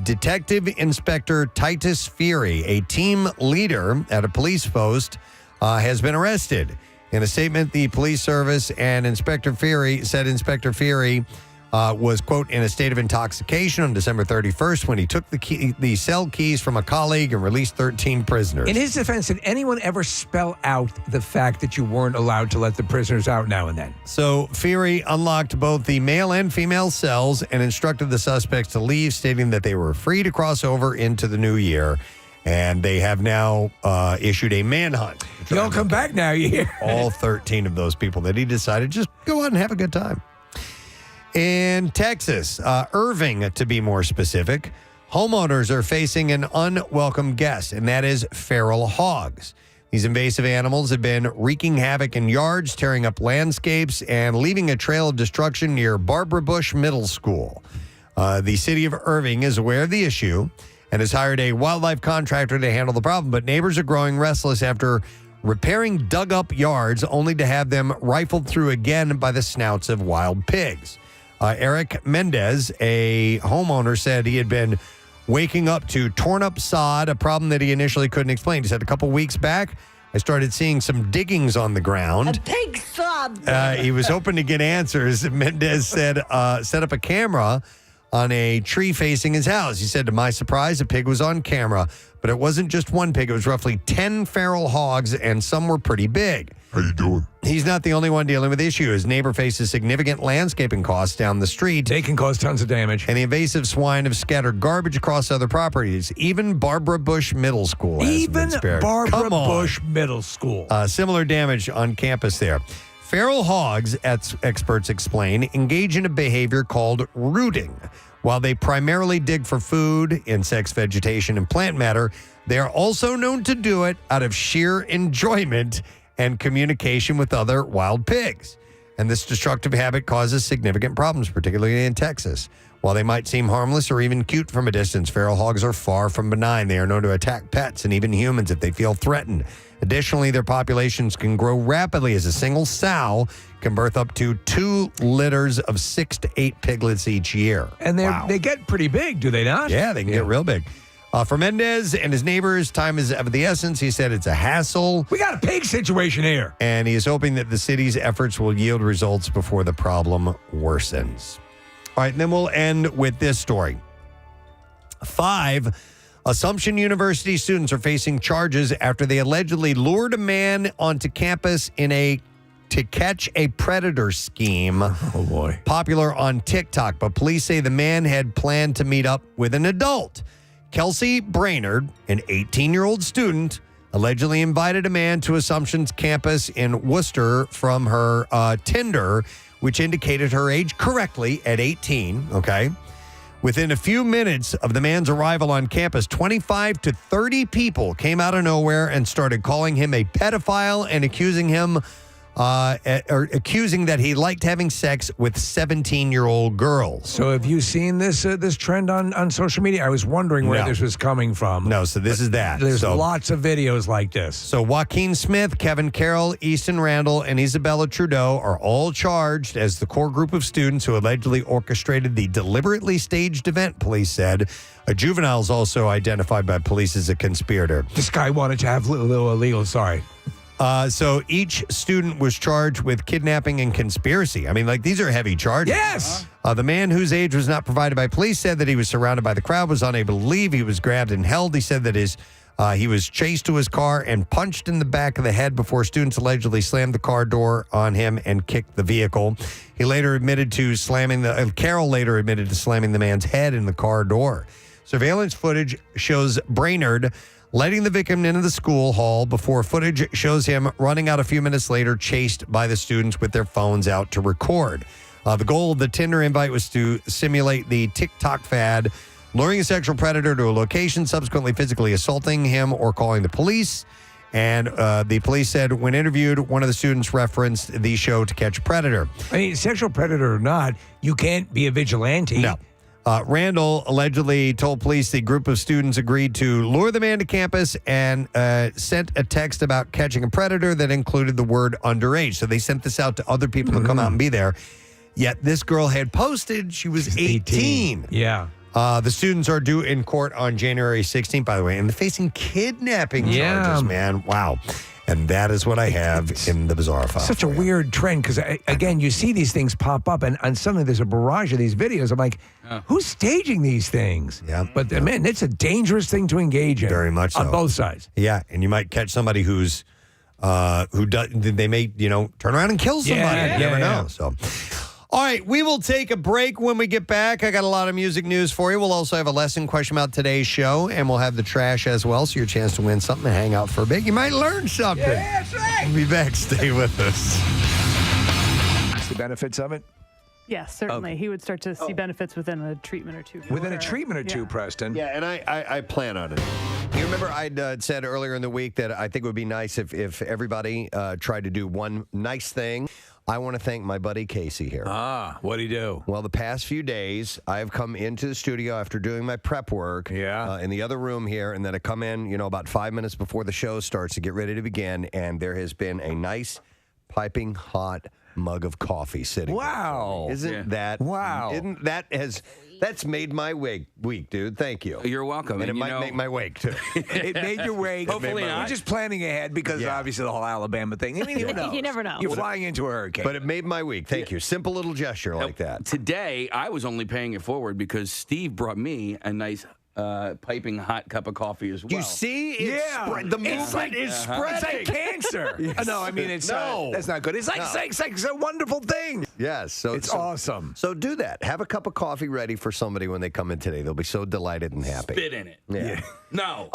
Detective Inspector Titus Fury, a team leader at a police post, has been arrested. In a statement, the police service and Inspector Fury said Inspector Fury was, quote, in a state of intoxication on December 31st when he took the cell keys from a colleague and released 13 prisoners. In his defense, did anyone ever spell out the fact that you weren't allowed to let the prisoners out now and then? So Fury unlocked both the male and female cells and instructed the suspects to leave, stating that they were free to cross over into the new year. And they have now issued a manhunt. You all come back now, you hear? All 13 of those people that he decided just go out and have a good time. In Texas, Irving to be more specific, homeowners are facing an unwelcome guest, and that is feral hogs. These invasive animals have been wreaking havoc in yards, tearing up landscapes, and leaving a trail of destruction near Barbara Bush Middle School. The city of Irving is aware of the issue and has hired a wildlife contractor to handle the problem, but neighbors are growing restless after repairing dug-up yards only to have them rifled through again by the snouts of wild pigs. Eric Mendez, a homeowner, said he had been waking up to torn-up sod, a problem that he initially couldn't explain. He said, a couple weeks back, I started seeing some diggings on the ground. A pig sob. He was hoping to get answers. Mendez said, set up a camera on a tree facing his house. He said, to my surprise, a pig was on camera, but it wasn't just one pig. It was roughly 10 feral hogs, and some were pretty big. How you doing? He's not the only one dealing with the issue. His neighbor faces significant landscaping costs down the street. They can cause tons of damage. And the invasive swine have scattered garbage across other properties. Even Barbara Bush Middle School has been spared. Barbara Come on. Bush Middle School. Similar damage on campus there. Feral hogs, experts explain, engage in a behavior called rooting. While they primarily dig for food, insects, vegetation, and plant matter, they are also known to do it out of sheer enjoyment and communication with other wild pigs. And this destructive habit causes significant problems, particularly in Texas. While they might seem harmless or even cute from a distance, feral hogs are far from benign. They are known to attack pets and even humans if they feel threatened. Additionally, their populations can grow rapidly as a single sow can birth up to 2 litters of 6 to 8 piglets each year. And they get pretty big, do they not? Yeah, they can get real big. For Mendez and his neighbors, time is of the essence. He said it's a hassle. We got a pig situation here. And he is hoping that the city's efforts will yield results before the problem worsens. All right, and then we'll end with this story. 5 Assumption University students are facing charges after they allegedly lured a man onto campus to catch a predator scheme. Oh, boy. Popular on TikTok, but police say the man had planned to meet up with an adult. Kelsey Brainerd, an 18-year-old student, allegedly invited a man to Assumption's campus in Worcester from her Tinder, which indicated her age correctly at 18, okay? Within a few minutes of the man's arrival on campus, 25 to 30 people came out of nowhere and started calling him a pedophile and accusing that he liked having sex with 17-year-old girls. So have you seen this trend on social media? I was wondering where this was coming from. No, so this is that. There's lots of videos like this. So Joaquin Smith, Kevin Carroll, Easton Randall, and Isabella Trudeau are all charged as the core group of students who allegedly orchestrated the deliberately staged event, police said. A juvenile is also identified by police as a conspirator. This guy wanted to have a little illegal, sorry. So each student was charged with kidnapping and conspiracy. I mean, like, these are heavy charges. Yes! The man whose age was not provided by police said that he was surrounded by the crowd, was unable to leave. He was grabbed and held. He said that he was chased to his car and punched in the back of the head before students allegedly slammed the car door on him and kicked the vehicle. He later admitted to Carroll later admitted to slamming the man's head in the car door. Surveillance footage shows Brainerd letting the victim into the school hall before footage shows him running out a few minutes later, chased by the students with their phones out to record. The goal of the Tinder invite was to simulate the TikTok fad, luring a sexual predator to a location, subsequently physically assaulting him or calling the police. And the police said when interviewed, one of the students referenced the show To Catch a Predator. I mean, sexual predator or not, you can't be a vigilante. No. Randall allegedly told police the group of students agreed to lure the man to campus and sent a text about catching a predator that included the word underage. So they sent this out to other people to come out and be there. Yet this girl had posted she was 18. Yeah. The students are due in court on January 16th, by the way, and they're facing kidnapping charges, man. Wow. And that is what I have in the bizarre file. Such a weird trend because, again, you see these things pop up and suddenly there's a barrage of these videos. I'm like, who's staging these things? Yeah. But, man, it's a dangerous thing to engage in. Very much so. On both sides. Yeah, and you might catch somebody who they may, turn around and kill somebody. You never know. So, all right, we will take a break. When we get back, I got a lot of music news for you. We'll also have a lesson question about today's show, and we'll have the trash as well, so your chance to win something and hang out for a bit. You might learn something. Yeah, that's right. We'll be back. Stay with us. The benefits of it? Yes, certainly. He would start to see benefits within a treatment or two. Within a treatment or two, Preston. Yeah, and I plan on it. You remember I'd said earlier in the week that I think it would be nice if everybody tried to do one nice thing. I want to thank my buddy Casey here. What'd he do? Well, the past few days, I have come into the studio after doing my prep work in the other room here, and then I come in, about 5 minutes before the show starts to get ready to begin, and there has been a nice, piping hot mug of coffee sitting. Wow. Isn't that? Wow. Isn't that as That's made my week, dude. Thank you. You're welcome. And it you might know- make my wake, too. It made your way. Hopefully We're not. just planning ahead because obviously the whole Alabama thing. I mean, who knows? You never know. You're flying into a hurricane. But it made my week. Thank you. Simple little gesture like that. Today, I was only paying it forward because Steve brought me a nice piping hot cup of coffee as well. You see? It's the movement is spreading. It's like cancer. Yes. No, I mean, it's No. that's not good. It's like, it's a wonderful thing. Yes. So It's awesome. So do that. Have a cup of coffee ready for somebody when they come in today. They'll be so delighted and happy. Spit in it. Yeah. No.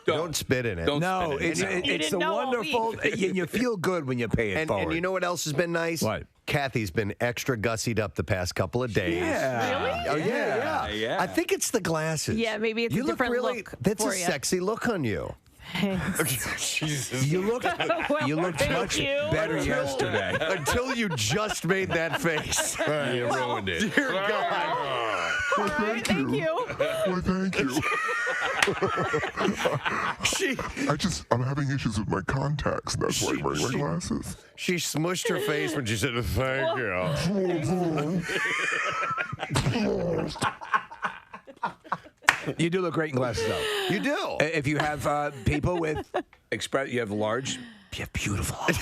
Don't spit in it. Don't No, spit in it's it. it's the wonderful. You feel good when you pay it forward. And you know what else has been nice? What? Kathy's been extra gussied up the past couple of days. Yeah. Really? Oh, yeah. Yeah. I think it's the glasses. Yeah, maybe it's you a look different really, look That's for a you. sexy look on you. Thanks. You looked Well, thank much you. better yesterday. Until you just made that face. You ruined it. Dear God. All right, thank you. Why, thank you. I'm having issues with my contacts. That's why I'm wearing my glasses. She smushed her face when she said, thank you. You do look great in glasses, though. You do. If you have people with you have large, you have beautiful eyes.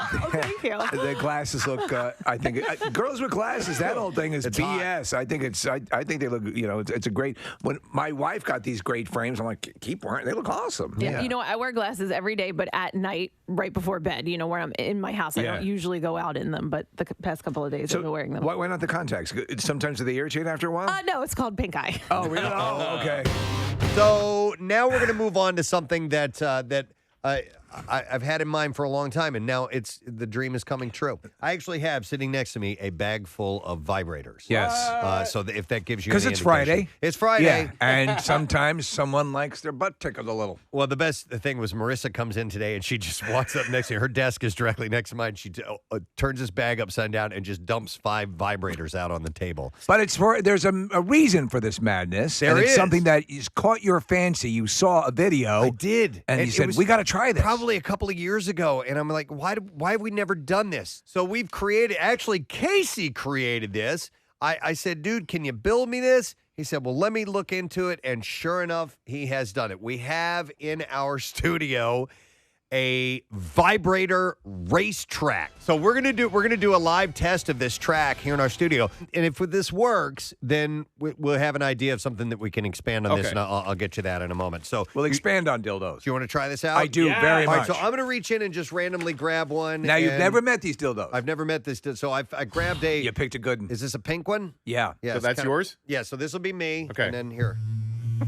Oh, thank you. The glasses look. I think girls with glasses. That whole thing is It's BS. I think it's. I think they look. You know, it's a great. When my wife got these great frames, I'm like, keep wearing. They look awesome. Yeah. You know, I wear glasses every day, but at night, right before bed, you know, where I'm in my house, I Yeah. don't usually go out in them, but the past couple of days I've been wearing them. Why not the contacts? Sometimes do they irritate after a while? No, it's called pink eye. Oh, really? Oh, okay. So now we're going to move on to something that I've had in mind for a long time, and now the dream is coming true. I actually have sitting next to me a bag full of vibrators. Yes. So if that gives you Because any it's indication. Friday. It's Friday. Yeah. And sometimes someone likes their butt tickled a little. Well, the best thing was Marissa comes in today and she just walks up next to me. Her desk is directly next to mine. She turns this bag upside down and just dumps 5 vibrators out on the table. But there's a reason for this madness. There and it's is. something that has caught your fancy. You saw a video. I did. And you it said, was we got to try this. Probably a couple of years ago. And I'm like, why have we never done this? So we've created, actually, Casey created this. I said, dude, can you build me this? He said, well, let me look into it. And sure enough, he has done it. We have in our studio a vibrator racetrack. So we're gonna do a live test of this track here in our studio. And if this works, then we'll have an idea of something that we can expand on this, Okay. and I'll get you that in a moment. So We'll expand on dildos. do you want to try this out? I do very All right, much. so I'm gonna reach in and just randomly grab one. Now, you've and never met these dildos. I've never met this. So I grabbed a. You picked a good one. Is this a pink one? Yeah. Yeah. So it's that's kinda- yours? Yeah. So this will be me. Okay. And then here.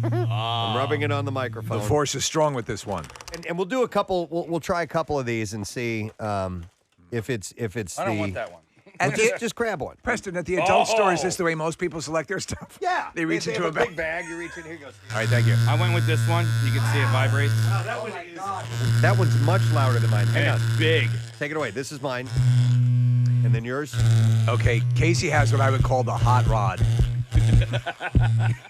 I'm rubbing it on the microphone. The force is strong with this one. And we'll do a couple. We'll try a couple of these and see if it's I don't want that one. Well, just grab one. Preston, at the adult store, is this the way most people select their stuff? Yeah. They reach into have a bag. big bag. You reach in. Here you go. All right, thank you. I went with this one. You can see it vibrate. That one's much louder than mine. Hang on. It's big. Take it away. This is mine. And then yours. Okay, Casey has what I would call the hot rod.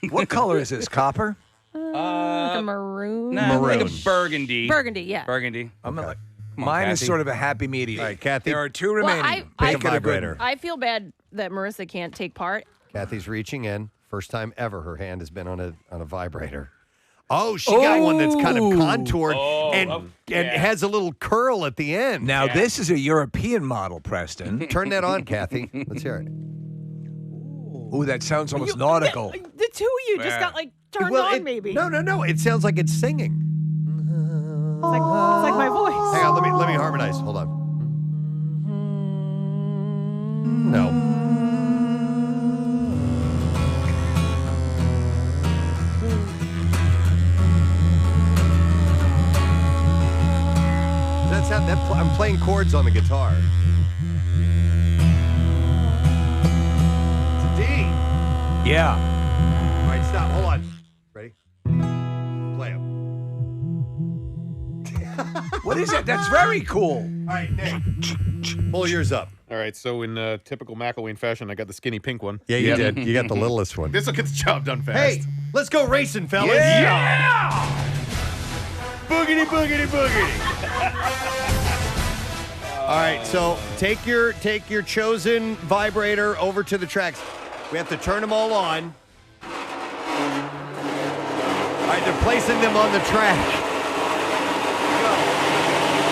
What color is this? Copper? Like a maroon. Nah, like a Maroon. burgundy. Burgundy, yeah. Burgundy. I'm gonna. Come on, Mine is Kathy. sort of a happy medium. All right, Kathy. There are 2 Well, remaining. I- Pick a vibrator. I feel bad that Marissa can't take part. Kathy's reaching in. First time ever her hand has been on a vibrator. Oh, she got one that's kind of contoured and has a little curl at the end. Now, this is a European model, Preston. Turn that on, Kathy. Let's hear it. Ooh, that sounds almost nautical. The two of you just Yeah. got like turned Well, on, maybe. No. It sounds like it's singing. It's like my voice. Hang on, let me harmonize. Hold on. No. That's how I'm playing chords on the guitar. It's a D. Yeah. All right, stop. Hold on. Ready? Play it. What is it? That's very cool. All right, Nick. Pull yours up. All right, so in typical McElwain fashion, I got the skinny pink one. Yeah, you did. You got the littlest one. This will get the job done fast. Hey, let's go racing, fellas. Yeah! Boogity, boogity, boogity. All right, so take your chosen vibrator over to the tracks. We have to turn them all on. All right, they're placing them on the track. Go.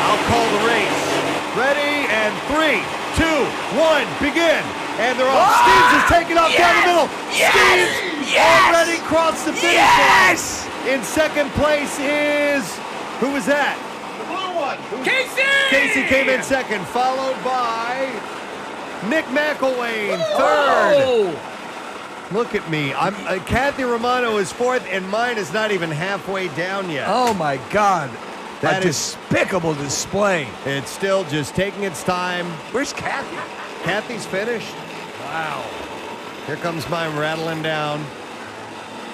I'll call the race. Ready, and 3, 2, 1, begin. And they're off. Steves is taking off down the middle. Steves already crossed the finish line. In second place is, who was that? The blue one. Casey! Casey came in second, followed by Nick McElwain, third. Look at me. Kathy Romano is fourth, and mine is not even halfway down yet. Oh, my God. That a is despicable display. It's still just taking its time. Where's Kathy? Kathy's finished. Wow. Here comes mine rattling down.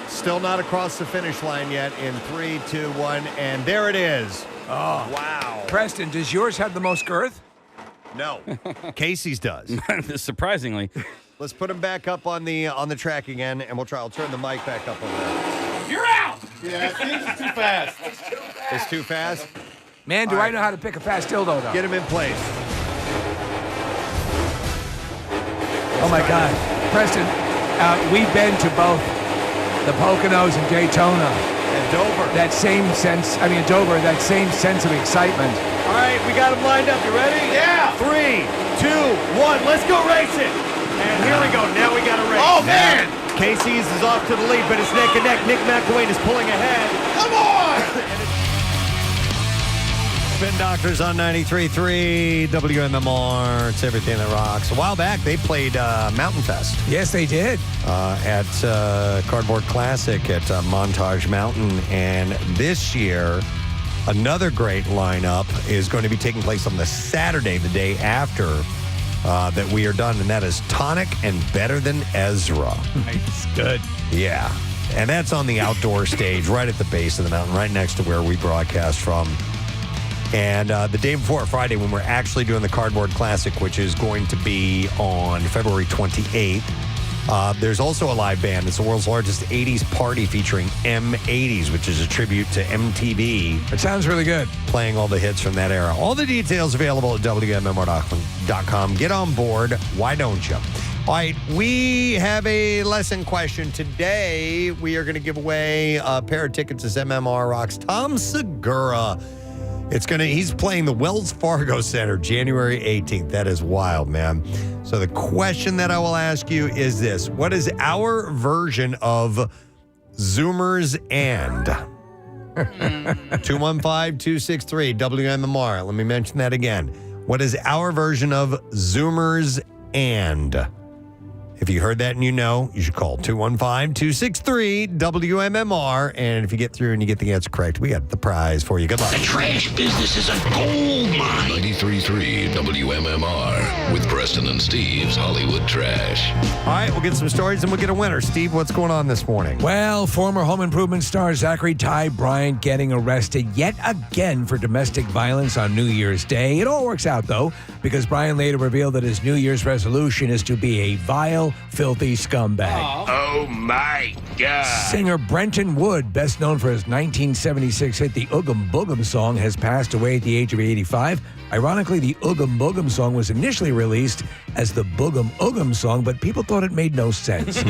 Still not across the finish line yet in 3, 2, 1, and there it is. Oh, wow. Preston, does yours have the most girth? No. Casey's does. Surprisingly. Let's put him back up on the track again, and we'll try. I'll turn the mic back up over there. You're out. Yeah, it's too fast. It's too fast? Man, do I know how to pick a fast dildo, though. Get him in place. Oh, my God. Preston, we've been to both the Poconos and Daytona. And Dover. That same sense of excitement. All right, we got him lined up. You ready? Yeah. 3, 2, 1. Let's go racing. And here we go. Now we got a race. Oh, man. Casey's is off to the lead, but it's neck and neck. Nick McElwain is pulling ahead. Come on. Spin Doctors on 93.3 WMMR. It's everything that rocks. A while back, they played Mountain Fest. Yes, they did. At Cardboard Classic at Montage Mountain. And this year, another great lineup is going to be taking place on the Saturday, the day after that we are done. And that is Tonic and Better Than Ezra. Nice. Good. Yeah. And that's on the outdoor stage right at the base of the mountain, right next to where we broadcast from. And the day before, Friday, when we're actually doing the Cardboard Classic, which is going to be on February 28th, there's also a live band. It's the world's largest 80s party featuring M80s, which is a tribute to MTV. It sounds really good. Playing all the hits from that era. All the details available at WMMR.com. Get on board. Why don't you? All right, we have a lesson question. Today, we are going to give away a pair of tickets to MMR Rocks. Tom Segura. He's playing the Wells Fargo Center January 18th. That is wild, man. So the question that I will ask you is this. What is our version of Zoomers and? 215-263 WMMR. Let me mention that again. What is our version of Zoomers and? If you heard that and you know, you should call 215-263 WMMR. And if you get through and you get the answer correct, we got the prize for you. Good luck. The trash business is a gold mine. 93.3 WMMR with Preston and Steve's Hollywood Trash. All right, we'll get some stories and we'll get a winner. Steve, what's going on this morning? Well, former Home Improvement star Zachary Ty Bryant getting arrested yet again for domestic violence on New Year's Day. It all works out, though, because Bryant later revealed that his New Year's resolution is to be a vile, filthy scumbag. Oh, my God. Singer Brenton Wood, best known for his 1976 hit The Oogum Boogum song, has passed away at the age of 85. Ironically, the Oogum Boogum song was initially released as the Boogum Oogum song, but people thought it made no sense.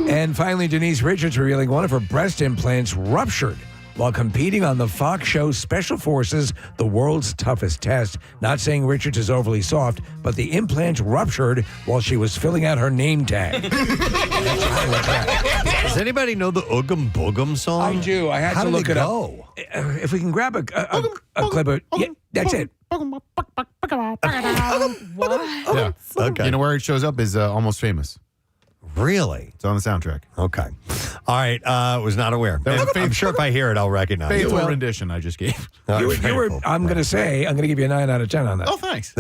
And finally, Denise Richards revealing one of her breast implants ruptured while competing on the Fox show Special Forces, The World's Toughest Test. Not saying Richards is overly soft, but the implant ruptured while she was filling out her name tag. Does anybody know the Oogum Boogum song? I do. I had How to did look it go? up. If we can grab a clip of yeah, that's it. Yeah. Okay. You know where it shows up is Almost Famous. Really? It's on the soundtrack. Okay. All right. Was not aware. I'm sure if I hear it, I'll recognize it. Faithful rendition I just gave. I'm going to give you a 9 out of 10 on that. Oh, thanks.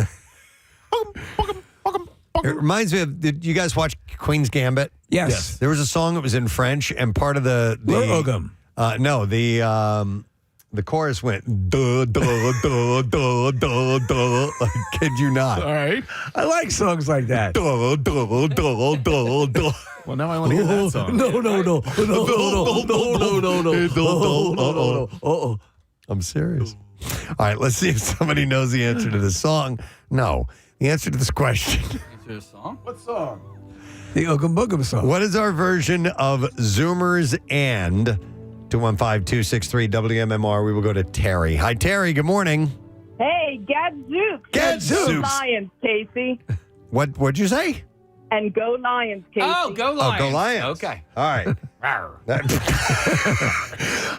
It reminds me of, did you guys watch Queen's Gambit? Yes. There was a song that was in French, and part of the no, the chorus went duh duh duh duh duh duh. I kid you not. All right. I like songs like that. Duh duh duh duh duh. Well, now I want to hear that song. No. I'm serious. All right, let's see if somebody knows the answer to this song. No, the answer to this question. Is there a song? What song? The Oogum Boogum song. What is our version of Zoomers and 215-263-WMMR? We will go to Terry. Hi, Terry. Good morning. Hey, Gadzooks. Gadzooks. Go Lions, Casey. What'd you say? And go Lions, Casey. Oh, go Lions. Oh, go Lions. Okay. All right.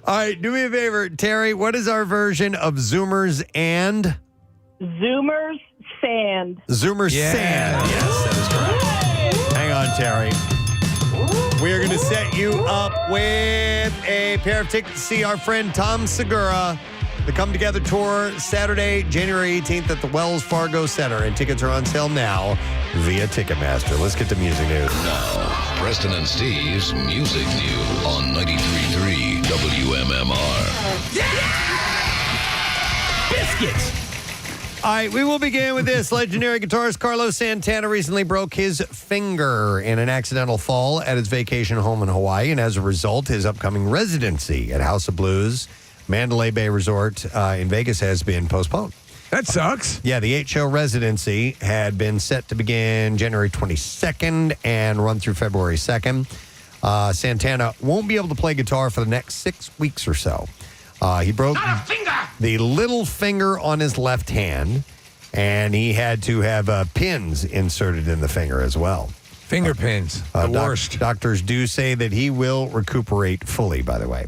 All right, do me a favor, Terry. What is our version of Zoomers and Zoomers Sand. Zoomers Sand? Yes, that is correct. Hang on, Terry. We are going to set you up with a pair of tickets to see our friend Tom Segura. The Come Together Tour, Saturday, January 18th at the Wells Fargo Center. And tickets are on sale now via Ticketmaster. Let's get to music news. Now, Preston and Steve's Music News on 93.3 WMMR. Biscuits. All right, we will begin with this. Legendary guitarist Carlos Santana recently broke his finger in an accidental fall at his vacation home in Hawaii. And as a result, his upcoming residency at House of Blues Mandalay Bay Resort in Vegas has been postponed. That sucks. Yeah, the 8-show residency had been set to begin January 22nd and run through February 2nd. Santana won't be able to play guitar for the next 6 weeks or so. He broke the little finger on his left hand, and he had to have pins inserted in the finger as well. Finger pins, the worst. Doctors do say that he will recuperate fully, by the way.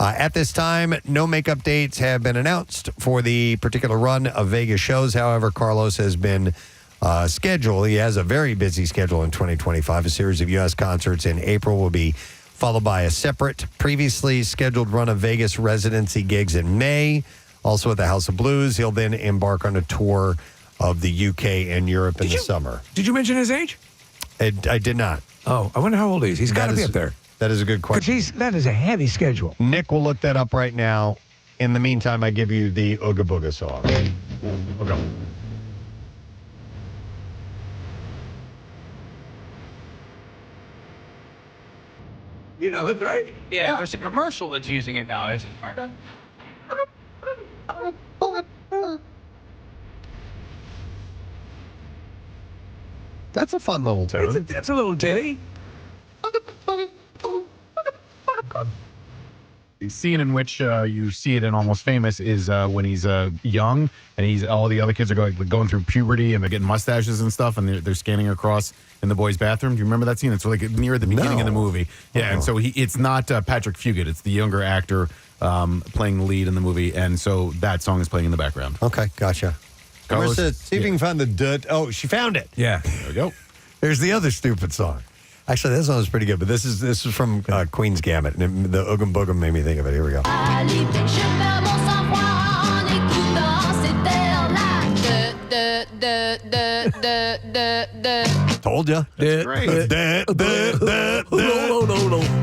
At this time, no makeup dates have been announced for the particular run of Vegas shows. However, Carlos has been scheduled. He has a very busy schedule in 2025. A series of U.S. concerts in April will be followed by a separate, previously scheduled run of Vegas residency gigs in May. Also at the House of Blues, he'll then embark on a tour of the UK and Europe in the summer. Did you mention his age? I did not. Oh, I wonder how old he is. He's got to be up there. That is a good question. Because that is a heavy schedule. Nick will look that up right now. In the meantime, I give you the Ooga Booga song. Okay. You know it, right? Yeah, there's a commercial that's using it now, isn't there? That's a fun little tune. That's a little ditty. The scene in which you see it in Almost Famous is when he's young and all the other kids are going through puberty and they're getting mustaches and stuff and they're scanning across in the boys' bathroom. Do you remember that scene? It's like near the beginning of the movie. Yeah, and so it's not Patrick Fugit. It's the younger actor playing the lead in the movie, and so that song is playing in the background. Okay, gotcha. Carlos, Marissa, see if you can find the dirt. Oh, she found it. Yeah. There we go. There's the other stupid song. Actually, this one was pretty good, but this is from Queen's Gambit, and the Oogum Boogum made me think of it. Here we go. Told you. That's great.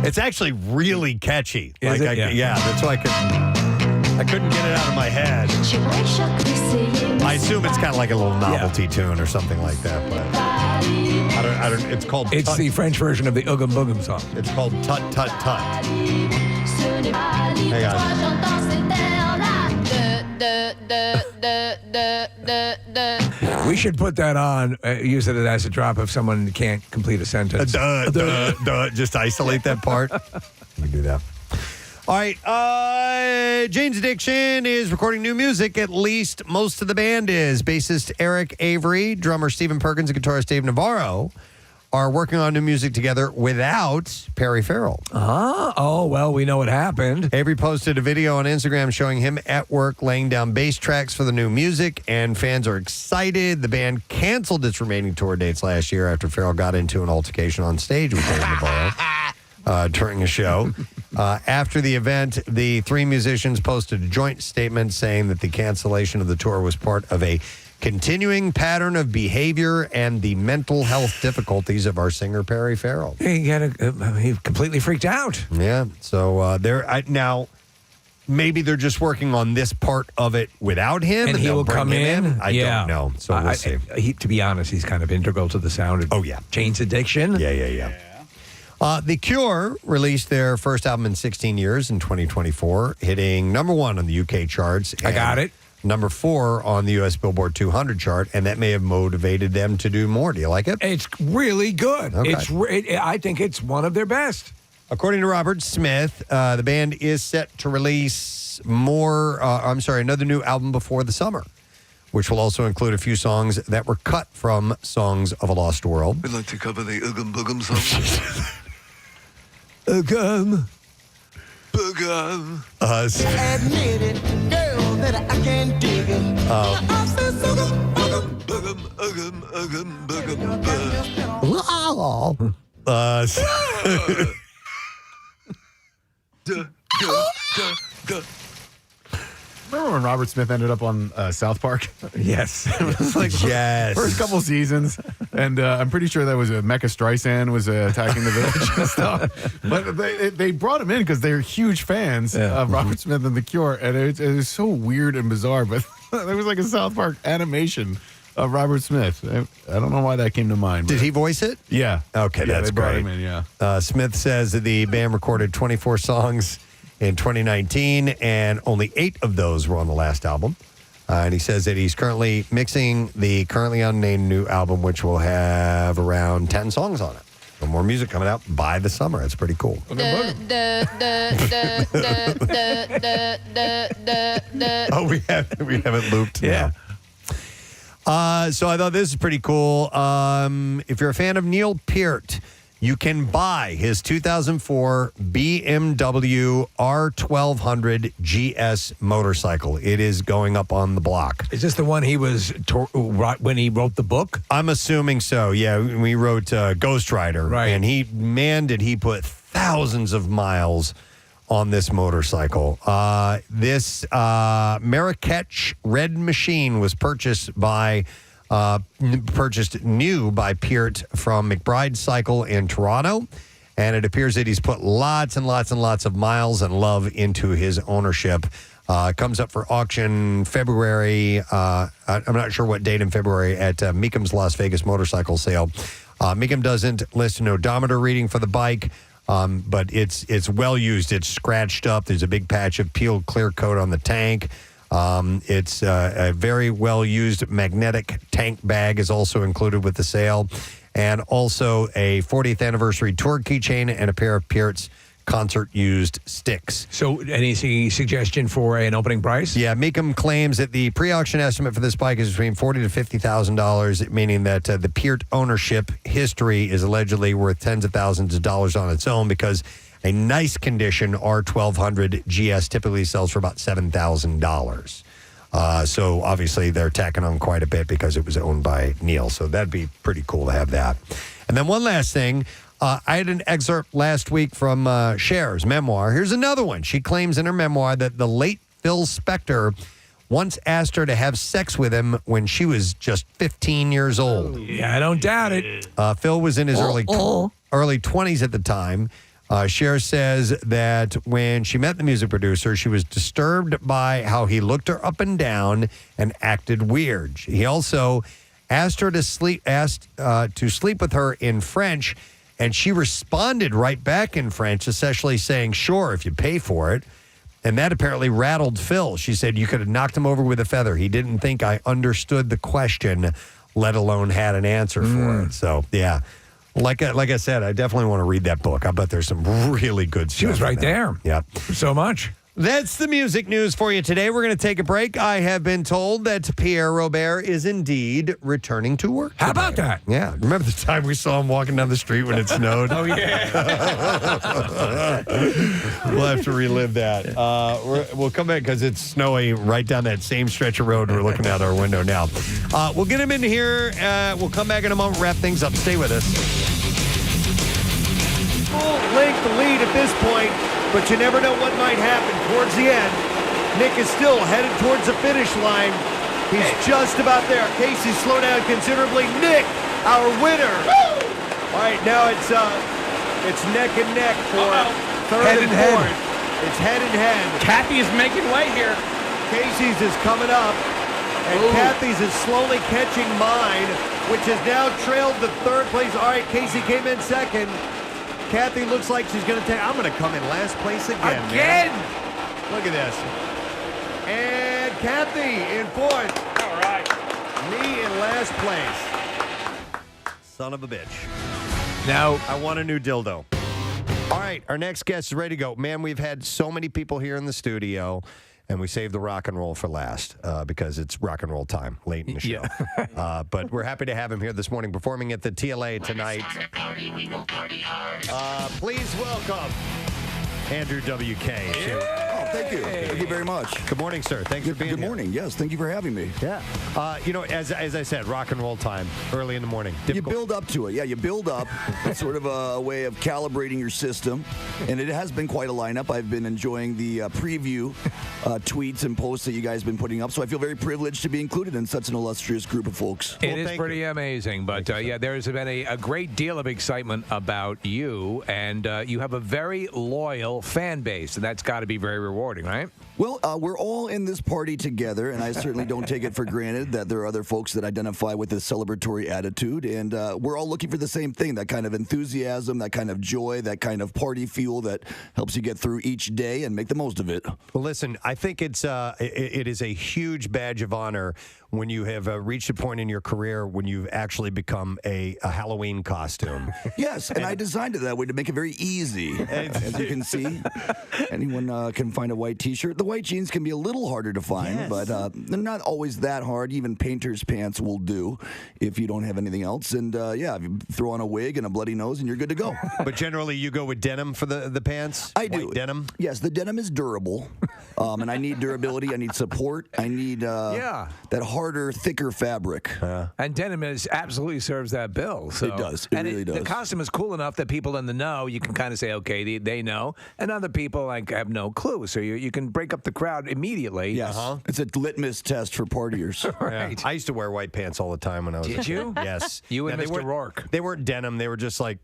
It's actually really catchy. Is it? Yeah, that's why I couldn't get it out of my head. I assume it's kind of like a little novelty tune or something like that, but I don't. It's called. It's Tut. the French version of the Oogum Boogum song. It's called Tut Tut Tut. Hang on. We should put that on, use it as a drop if someone can't complete a sentence. Just isolate that part. We do that. All right. Jane's Addiction is recording new music. At least most of the band is. Bassist Eric Avery, drummer Stephen Perkins, and guitarist Dave Navarro are working on new music together without Perry Farrell. Oh, well, we know what happened. Avery posted a video on Instagram showing him at work laying down bass tracks for the new music, and fans are excited. The band canceled its remaining tour dates last year after Farrell got into an altercation on stage with Dave Navarro during a show. After the event, the three musicians posted a joint statement saying that the cancellation of the tour was part of a continuing pattern of behavior and the mental health difficulties of our singer Perry Farrell. He completely freaked out. Yeah. So now maybe they're just working on this part of it without him, And he they'll will bring come him in. I don't know. So we'll see. To be honest, he's kind of integral to the sound of Jane's Addiction. Yeah. The Cure released their first album in 16 years in 2024, hitting number one on the UK charts. I got it. number 4 on the U.S. Billboard 200 chart, and that may have motivated them to do more. Do you like it? It's really good. Okay. I think it's one of their best. According to Robert Smith, the band is set to release another new album before the summer, which will also include a few songs that were cut from Songs of a Lost World. We'd like to cover the Ugum Boogum song. Ugum. Boogum. Admit it, girl, that I can't dig it. I said, Ugum, ugum, ugum, ugum, Remember when Robert Smith ended up on South Park? Yes. It was like first couple seasons. And I'm pretty sure that was Mecca Streisand was attacking the village and stuff. But they brought him in because they're huge fans of Robert Smith and The Cure. And it was so weird and bizarre. But there was like a South Park animation of Robert Smith. I don't know why that came to mind. Did he voice it? Yeah. Okay, Yeah, that's they brought great. him in, yeah. Smith says that the band recorded 24 songs in 2019, and only 8 of those were on the last album. And he says that he's currently mixing the currently unnamed new album, which will have around 10 songs on it. So more music coming out by the summer. It's pretty cool. Oh, we haven't looped now. So I thought this is pretty cool. If you're a fan of Neil Peart, you can buy his 2004 BMW R1200 GS motorcycle. It is going up on the block. Is this the one he was when he wrote the book? I'm assuming so. Yeah, we wrote Ghost Rider, Right. And he put thousands of miles on this motorcycle. This Marrakech Red Machine was purchased new by Peart from McBride Cycle in Toronto, and it appears that he's put lots and lots and lots of miles and love into his ownership. Comes up for auction February. I'm not sure what date in February at Meekham's Las Vegas motorcycle sale. Meekham doesn't list an odometer reading for the bike, but it's well used. It's scratched up. There's a big patch of peeled clear coat on the tank. It's a very well-used magnetic tank bag is also included with the sale, and also a 40th anniversary tour keychain and a pair of Peart's concert-used sticks. So any suggestion for an opening price? Yeah, Meekham claims that the pre-auction estimate for this bike is between $40,000 to $50,000, meaning that the Peart ownership history is allegedly worth tens of thousands of dollars on its own, because a nice condition R1200 GS typically sells for about $7,000. So obviously they're tacking on quite a bit because it was owned by Neil. So that'd be pretty cool to have that. And then one last thing. I had an excerpt last week from Cher's memoir. Here's another one. She claims in her memoir that the late Phil Spector once asked her to have sex with him when she was just 15 years old. Yeah, I don't doubt it. Phil was in his early 20s at the time. Cher says that when she met the music producer, she was disturbed by how he looked her up and down and acted weird. He also asked her to sleep with her in French, and she responded right back in French, essentially saying, "Sure, if you pay for it." And that apparently rattled Phil. She said, "You could have knocked him over with a feather. He didn't think I understood the question, let alone had an answer for it." So, yeah. Like I said, I definitely want to read that book. I bet there's some really good stuff. She was right there. Yeah. So much. That's the music news for you today. We're going to take a break. I have been told that Pierre Robert is indeed returning to work today. How about that? Yeah. Remember the time we saw him walking down the street when it snowed? Oh, yeah. We'll have to relive that. We'll come back because it's snowy right down that same stretch of road we're looking out our window now. We'll get him in here. We'll come back in a moment, wrap things up. Stay with us. Full-length lead at this point, but you never know what might happen towards the end. Nick is still headed towards the finish line. He's just about there. Casey slowed down considerably. Nick, our winner. Woo! All right, now it's neck and neck for third and fourth. It's head and head. Kathy is making way here. Casey's is coming up, and Kathy's is slowly catching mine, which has now trailed the third place. All right, Casey came in second. Kathy looks like she's going to take... I'm going to come in last place again. Man. Look at this. And Kathy in fourth. All right. Me in last place. Son of a bitch. Now, I want a new dildo. All right, our next guest is ready to go. Man, we've had so many people here in the studio, and we saved the rock and roll for last because it's rock and roll time late in the show. But we're happy to have him here this morning performing at the TLA tonight. Please welcome Andrew WK. Oh, thank you. Thank you very much. Good morning, sir. Thanks for being here. Good morning. Yes, thank you for having me. Yeah. As I said, rock and roll time, early in the morning. You build up to it. Yeah, you build up. It's sort of a way of calibrating your system. And it has been quite a lineup. I've been enjoying the preview tweets and posts that you guys have been putting up. So I feel very privileged to be included in such an illustrious group of folks. It is pretty amazing. But there's been a great deal of excitement about you. And you have a very loyal fan base. And that's got to be very rewarding, right? Well, we're all in this party together, and I certainly don't take it for granted that there are other folks that identify with this celebratory attitude, and we're all looking for the same thing, that kind of enthusiasm, that kind of joy, that kind of party fuel that helps you get through each day and make the most of it. Well, listen, I think it is a huge badge of honor when you have reached a point in your career when you've actually become a Halloween costume. Yes, and I designed it that way to make it very easy. As you can see, anyone can find a white T-shirt. The white jeans can be a little harder to find, but they're not always that hard. Even painter's pants will do if you don't have anything else. And if you throw on a wig and a bloody nose, and you're good to go. But generally, you go with denim for the pants? I do. White denim? Yes, the denim is durable, and I need durability. I need support. I need that harder, thicker fabric. And denim absolutely serves that bill. So. It does. It really does. The costume is cool enough that people in the know, you can kind of say, okay, they know. And other people have no clue. So you can break up the crowd immediately. Yes. It's a litmus test for partiers. Right. Yeah. I used to wear white pants all the time when I was Did you? Yes. You and They Mr. weren't- Rourke. They weren't denim. They were just like,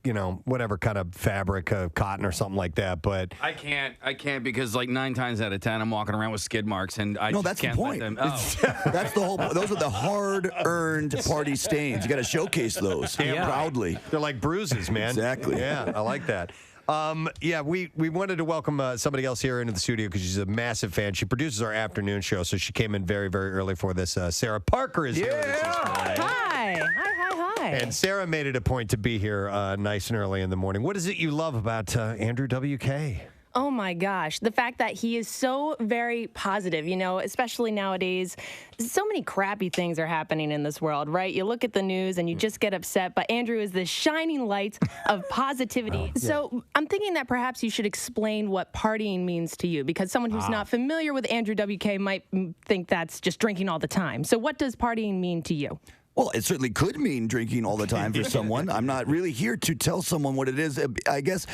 whatever kind of fabric, cotton or something like that. But I can't because like 9 times out of 10 I'm walking around with skid marks and I just that's the can't let point. them. That's the whole. Those are the hard-earned party stains. You got to showcase those proudly. They're like bruises, man. Exactly. Yeah, I like that. We wanted to welcome somebody else here into the studio because she's a massive fan. She produces our afternoon show, so she came in very, very early for this. Sarah Parker is here with us this morning. Hi. And Sarah made it a point to be here nice and early in the morning. What is it you love about Andrew WK? Oh my gosh, the fact that he is so very positive, especially nowadays. So many crappy things are happening in this world, right? You look at the news and you just get upset, but Andrew is the shining light of positivity. So I'm thinking that perhaps you should explain what partying means to you, because someone who's not familiar with Andrew WK might think that's just drinking all the time. So what does partying mean to you? Well, it certainly could mean drinking all the time for someone. I'm not really here to tell someone what it is. I guess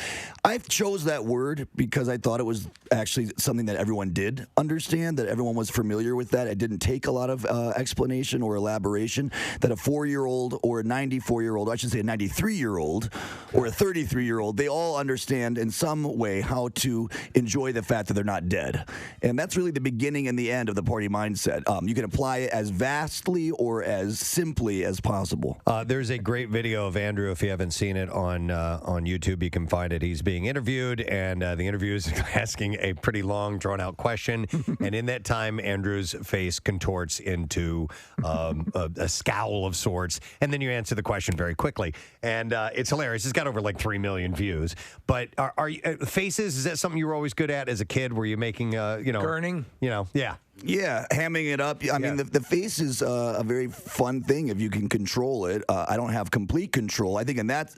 I chose that word because I thought it was actually something that everyone did understand, that everyone was familiar with that. It didn't take a lot of explanation or elaboration, that a 4-year-old or a 94-year-old, I should say a 93-year-old or a 33-year-old, they all understand in some way how to enjoy the fact that they're not dead. And that's really the beginning and the end of the party mindset. You can apply it as vastly or as simply as possible. There's a great video of Andrew. If you haven't seen it on YouTube, you can find it. He's being interviewed, and the interview is asking a pretty long, drawn-out question. And in that time, Andrew's face contorts into a scowl of sorts, and then you answer the question very quickly. And it's hilarious. It's got over like 3 million views. But are you, faces? Is that something you were always good at as a kid? Were you making Gurning? Yeah. Yeah, hamming it up. I mean, the face is a very fun thing if you can control it. I don't have complete control. I think in that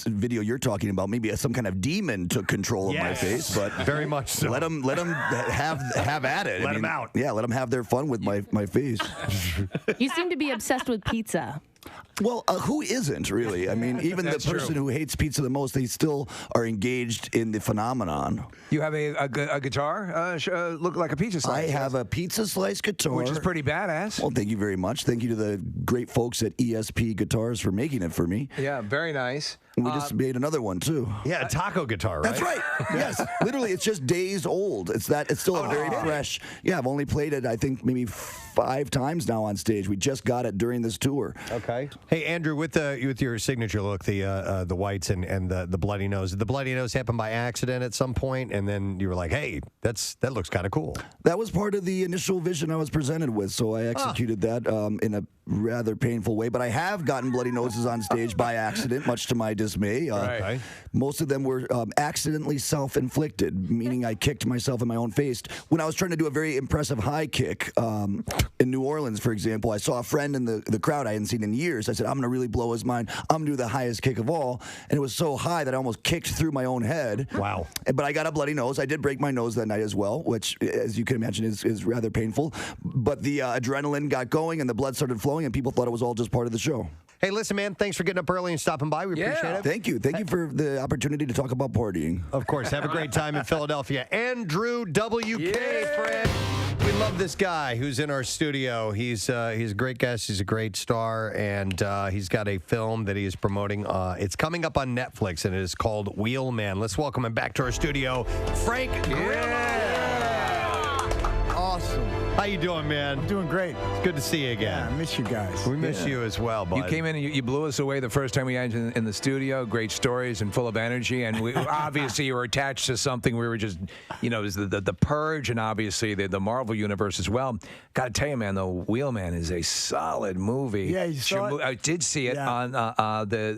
video you're talking about, maybe some kind of demon took control of my face. But very much so. Let them have at it. Let them out. Yeah, let them have their fun with my face. You seem to be obsessed with pizza. Well, who isn't really? I mean, even the person who hates pizza the most, they still are engaged in the phenomenon. You have a guitar look like a pizza slice. I have a pizza slice guitar. Which is pretty badass. Well, thank you very much. Thank you to the great folks at ESP Guitars for making it for me. Yeah, very nice. We just made another one, too. Yeah, a taco guitar, right? That's right. Yes. Literally, it's just days old. It's still a very fresh. Yeah, I've only played it, I think, maybe 5 times now on stage. We just got it during this tour. Okay. Hey, Andrew, with your signature look, the whites and the bloody nose. Did the bloody nose happen by accident at some point, and then you were like, "Hey, that looks kind of cool." That was part of the initial vision I was presented with, so I executed that in a rather painful way. But I have gotten bloody noses on stage by accident, much to my dismay. Right. Most of them were accidentally self-inflicted, meaning I kicked myself in my own face. When I was trying to do a very impressive high kick in New Orleans, for example, I saw a friend in the crowd I hadn't seen in years. I said, I'm going to really blow his mind. I'm going to do the highest kick of all. And it was so high that I almost kicked through my own head. Wow. But I got a bloody nose. I did break my nose that night as well, which, as you can imagine, is rather painful. But the adrenaline got going and the blood started flowing, and people thought it was all just part of the show. Hey, listen, man, thanks for getting up early and stopping by. We appreciate it. Thank you. Thank you for the opportunity to talk about partying. Of course. Have a great time in Philadelphia. Andrew WK, friend. We love this guy who's in our studio. He's a great guest. He's a great star, and he's got a film that he is promoting. It's coming up on Netflix, and it is called Wheelman. Let's welcome him back to our studio, Frank Grillo. Awesome. How you doing, man? I'm doing great. It's good to see you again. Yeah, I miss you guys. We miss you as well, bud. You came in and you blew us away the first time we had you in the studio. Great stories and full of energy. And we obviously you were attached to something. We were just, it was the Purge and obviously the Marvel universe as well. Got to tell you, man, the Wheelman is a solid movie. Yeah, you saw it? I did see it on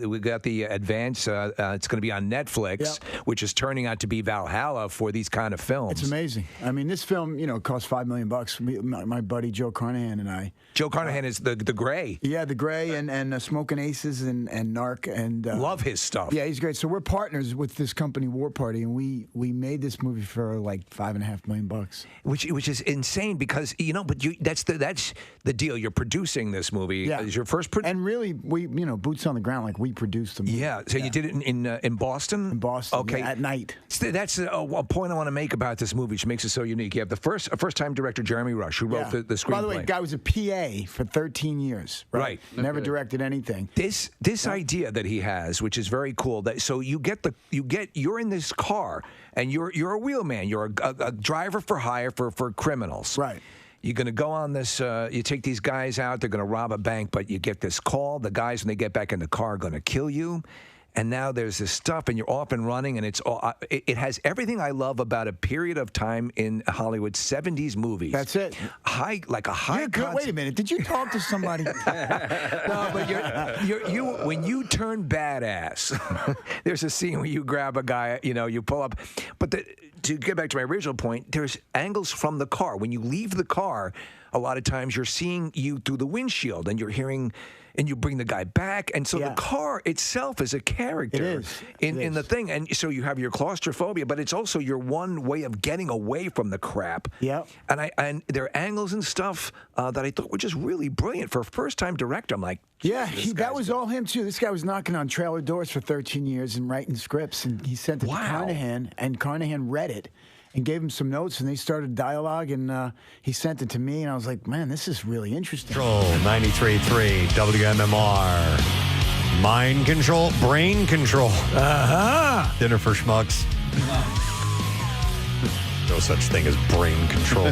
we got the advance. It's going to be on Netflix, which is turning out to be Valhalla for these kind of films. It's amazing. I mean, this film, cost $5 million. My buddy Joe Carnahan and I. Joe Carnahan is the Gray. Yeah, the Gray and Smoking Aces and Narc and love his stuff. Yeah, he's great. So we're partners with this company War Party, and we made this movie for like $5.5 million. Which is insane because but that's the deal. You're producing this movie. Yeah, is your first and really we boots on the ground, like we produced the movie. Yeah, so you did it in Boston. In Boston, okay, at night. So that's a point I want to make about this movie, which makes it so unique. You have the first time director Jeremy Rush, who wrote the screenplay. By the way, the guy was a PA for 13 years. Right. Never directed anything. This idea that he has, which is very cool. That so you're in this car and you're a wheelman. You're a driver for hire for criminals. Right. You're going to go on this, you take these guys out, they're going to rob a bank, but you get this call. The guys, when they get back in the car, are going to kill you. And now there's this stuff, and you're off and running, and it has everything I love about a period of time in Hollywood, 70s movies. That's it. High. You're good. Wait a minute. Did you talk to somebody? No, but when you turn badass, there's a scene where you grab a guy, you pull up. But to get back to my original point, there's angles from the car. When you leave the car, a lot of times you're seeing you through the windshield, and you're hearing. And you bring the guy back, and so the car itself is a character in the thing, and so you have your claustrophobia, but it's also your one way of getting away from the crap. Yeah. And there are angles and stuff that I thought were just really brilliant for a first-time director. I'm like, that was all him too. This guy was knocking on trailer doors for 13 years and writing scripts, and he sent it to Carnahan, and Carnahan read it. And gave him some notes, and they started dialogue, and he sent it to me, and I was like, man, this is really interesting. Control 93.3 WMMR. Mind control, brain control. Dinner for schmucks. No such thing as brain control.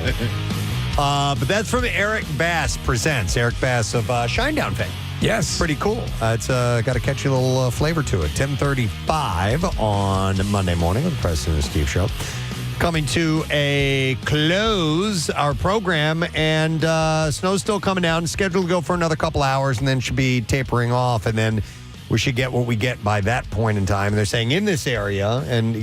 But that's from Eric Bass Presents. Eric Bass of Shinedown fame. Yes. Pretty cool. It's got a catchy little flavor to it. 10:35 on Monday morning with the Preston and Steve Show. Coming to a close, our program, and snow's still coming down. Scheduled to go for another couple hours, and then should be tapering off, and then we should get what we get by that point in time. And they're saying in this area, and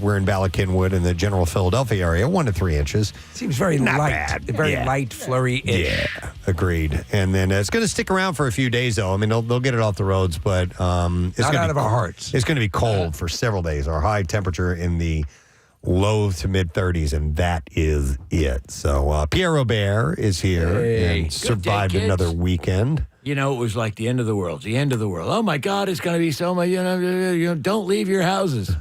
we're in Bala Cynwyd in the general Philadelphia area, 1 to 3 inches. Seems very Not light, bad. very light, flurry-ish. Yeah, agreed. And then it's going to stick around for a few days, though. I mean, they'll get it off the roads, but it's not out of our hearts. It's going to be cold for several days. Our high temperature in the low to mid 30s, and that is it. So Pierre Robert is here and survived another weekend. It was like the end of the world. The end of the world. Oh my God, it's going to be so much. Don't leave your houses.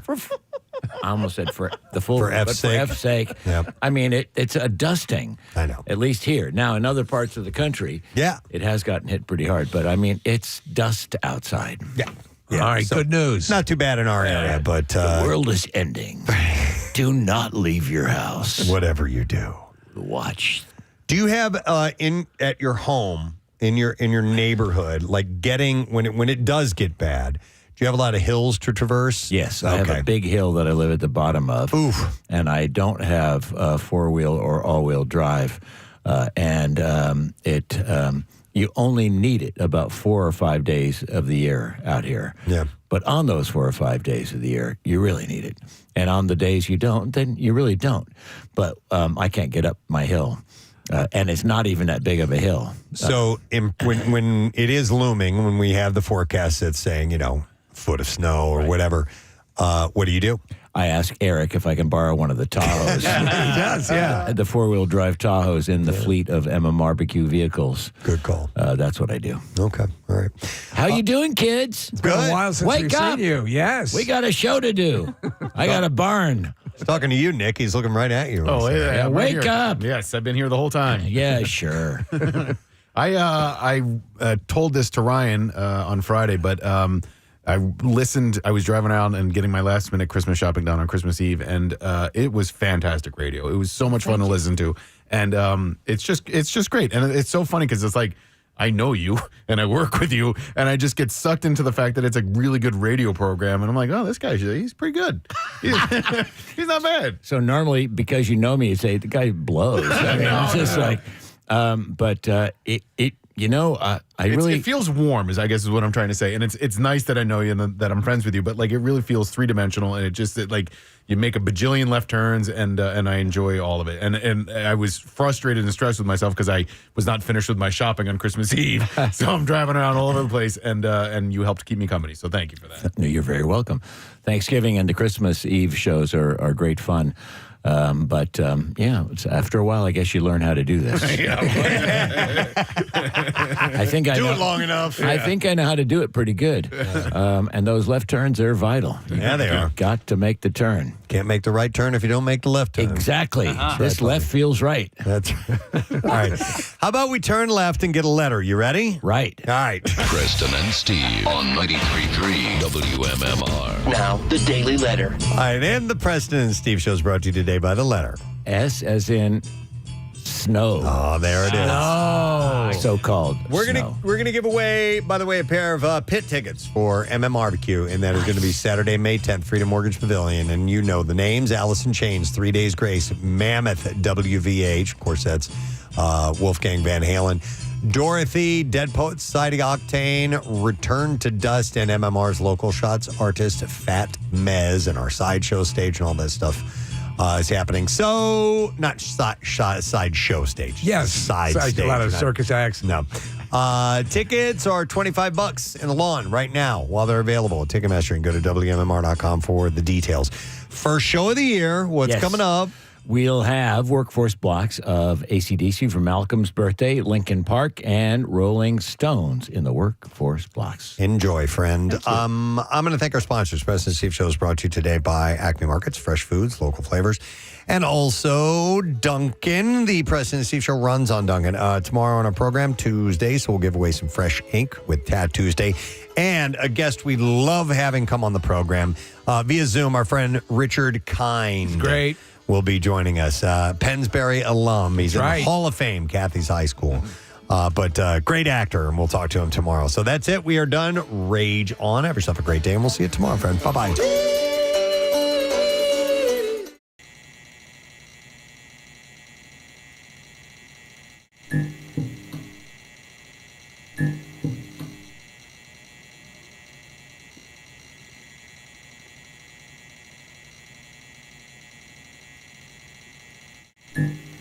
I almost said for the full. For F's sake. For F's sake. Yep. I mean, it's a dusting. I know. At least here. Now, in other parts of the country, it has gotten hit pretty hard. But I mean, it's dust outside. Yeah. All right. So good news. Not too bad in our area, but the world is ending. Do not leave your house. Whatever you do, watch. Do you have at your home in your neighborhood, like getting when it does get bad? Do you have a lot of hills to traverse? Yes, I have a big hill that I live at the bottom of. Oof. And I don't have four-wheel or all-wheel drive. You only need it about 4 or 5 days of the year out here. Yeah. But on those 4 or 5 days of the year, you really need it. And on the days you don't, then you really don't. But I can't get up my hill. And it's not even that big of a hill. So when it is looming, when we have the forecast that's saying, foot of snow or whatever, what do? I ask Eric if I can borrow one of the Tahoes. He does, yeah. The four-wheel drive Tahoes in the fleet of MMRBQ vehicles. Good call. That's what I do. Okay, all right. How you doing, kids? It's been a while since we've seen you. Yes. We got a show to do. I got a barn. He's talking to you, Nick. He's looking right at you. Oh, yeah, wake up. Yes, I've been here the whole time. Yeah, sure. I told this to Ryan on Friday, but I listened. I was driving around and getting my last minute Christmas shopping done on Christmas Eve, and it was fantastic radio. It was so much fun to listen to, and it's just great. And it's so funny because it's like I know you and I work with you, and I just get sucked into the fact that it's a really good radio program, and I'm like, oh, this guy, he's pretty good. He's not bad. So normally, because you know me, you say the guy blows. I mean, it's just like, it feels warm, I guess is what I'm trying to say, and it's nice that I know you and that I'm friends with you, but like it really feels three-dimensional, and it you make a bajillion left turns, and I enjoy all of it, and I was frustrated and stressed with myself because I was not finished with my shopping on Christmas Eve, so I'm driving around all over the place, and you helped keep me company, so thank you for that. No, you're very welcome. Thanksgiving and the Christmas Eve shows are great fun. It's after a while, I guess you learn how to do this. I think I do know, it long enough. I think I know how to do it pretty good. And those left turns are vital. They are. Got to make the turn. Can't make the right turn if you don't make the left turn. Exactly. This left feels right. That's all right. How about we turn left and get a letter? You ready? Right. All right. Preston and Steve on 93.3 WMMR. Now, the Daily Letter. All right, and the Preston and Steve show is brought to you today by the letter S as in snow. Oh, there it is. Snow. So-called We're snow. gonna give away, by the way, a pair of pit tickets for MMRBQ, and that is going to be Saturday, May 10th, Freedom Mortgage Pavilion. And you know the names: Allison Chains, 3 Days Grace, Mammoth WVH, of course that's Wolfgang Van Halen, Dorothy, Dead Poet Society, Octane, Return to Dust, and MMR's local shots artist Fat Mez, and our sideshow stage and all that stuff. Is happening. So, not sideshow stage. Yes. Side stage. A lot of circus acts. No. Tickets are $25 in the lawn right now while they're available at Ticketmaster. And go to WMMR.com for the details. First show of the year. What's coming up? We'll have workforce blocks of AC/DC for Malcolm's birthday, Lincoln Park, and Rolling Stones in the workforce blocks. Enjoy, friend. I'm going to thank our sponsors. Preston and Steve Show is brought to you today by Acme Markets, fresh foods, local flavors, and also Dunkin'. The Preston and Steve Show runs on Dunkin'. Tomorrow on our program, Tuesday, so we'll give away some fresh ink with Tat Tuesday. And a guest we love having come on the program via Zoom, our friend Richard Kind. Great. Will be joining us. Pennsbury alum. He's in the Hall of Fame, Kathy's High School. But great actor, and we'll talk to him tomorrow. So that's it. We are done. Rage on. Have yourself a great day, and we'll see you tomorrow, friend. Bye-bye. Mm-hmm.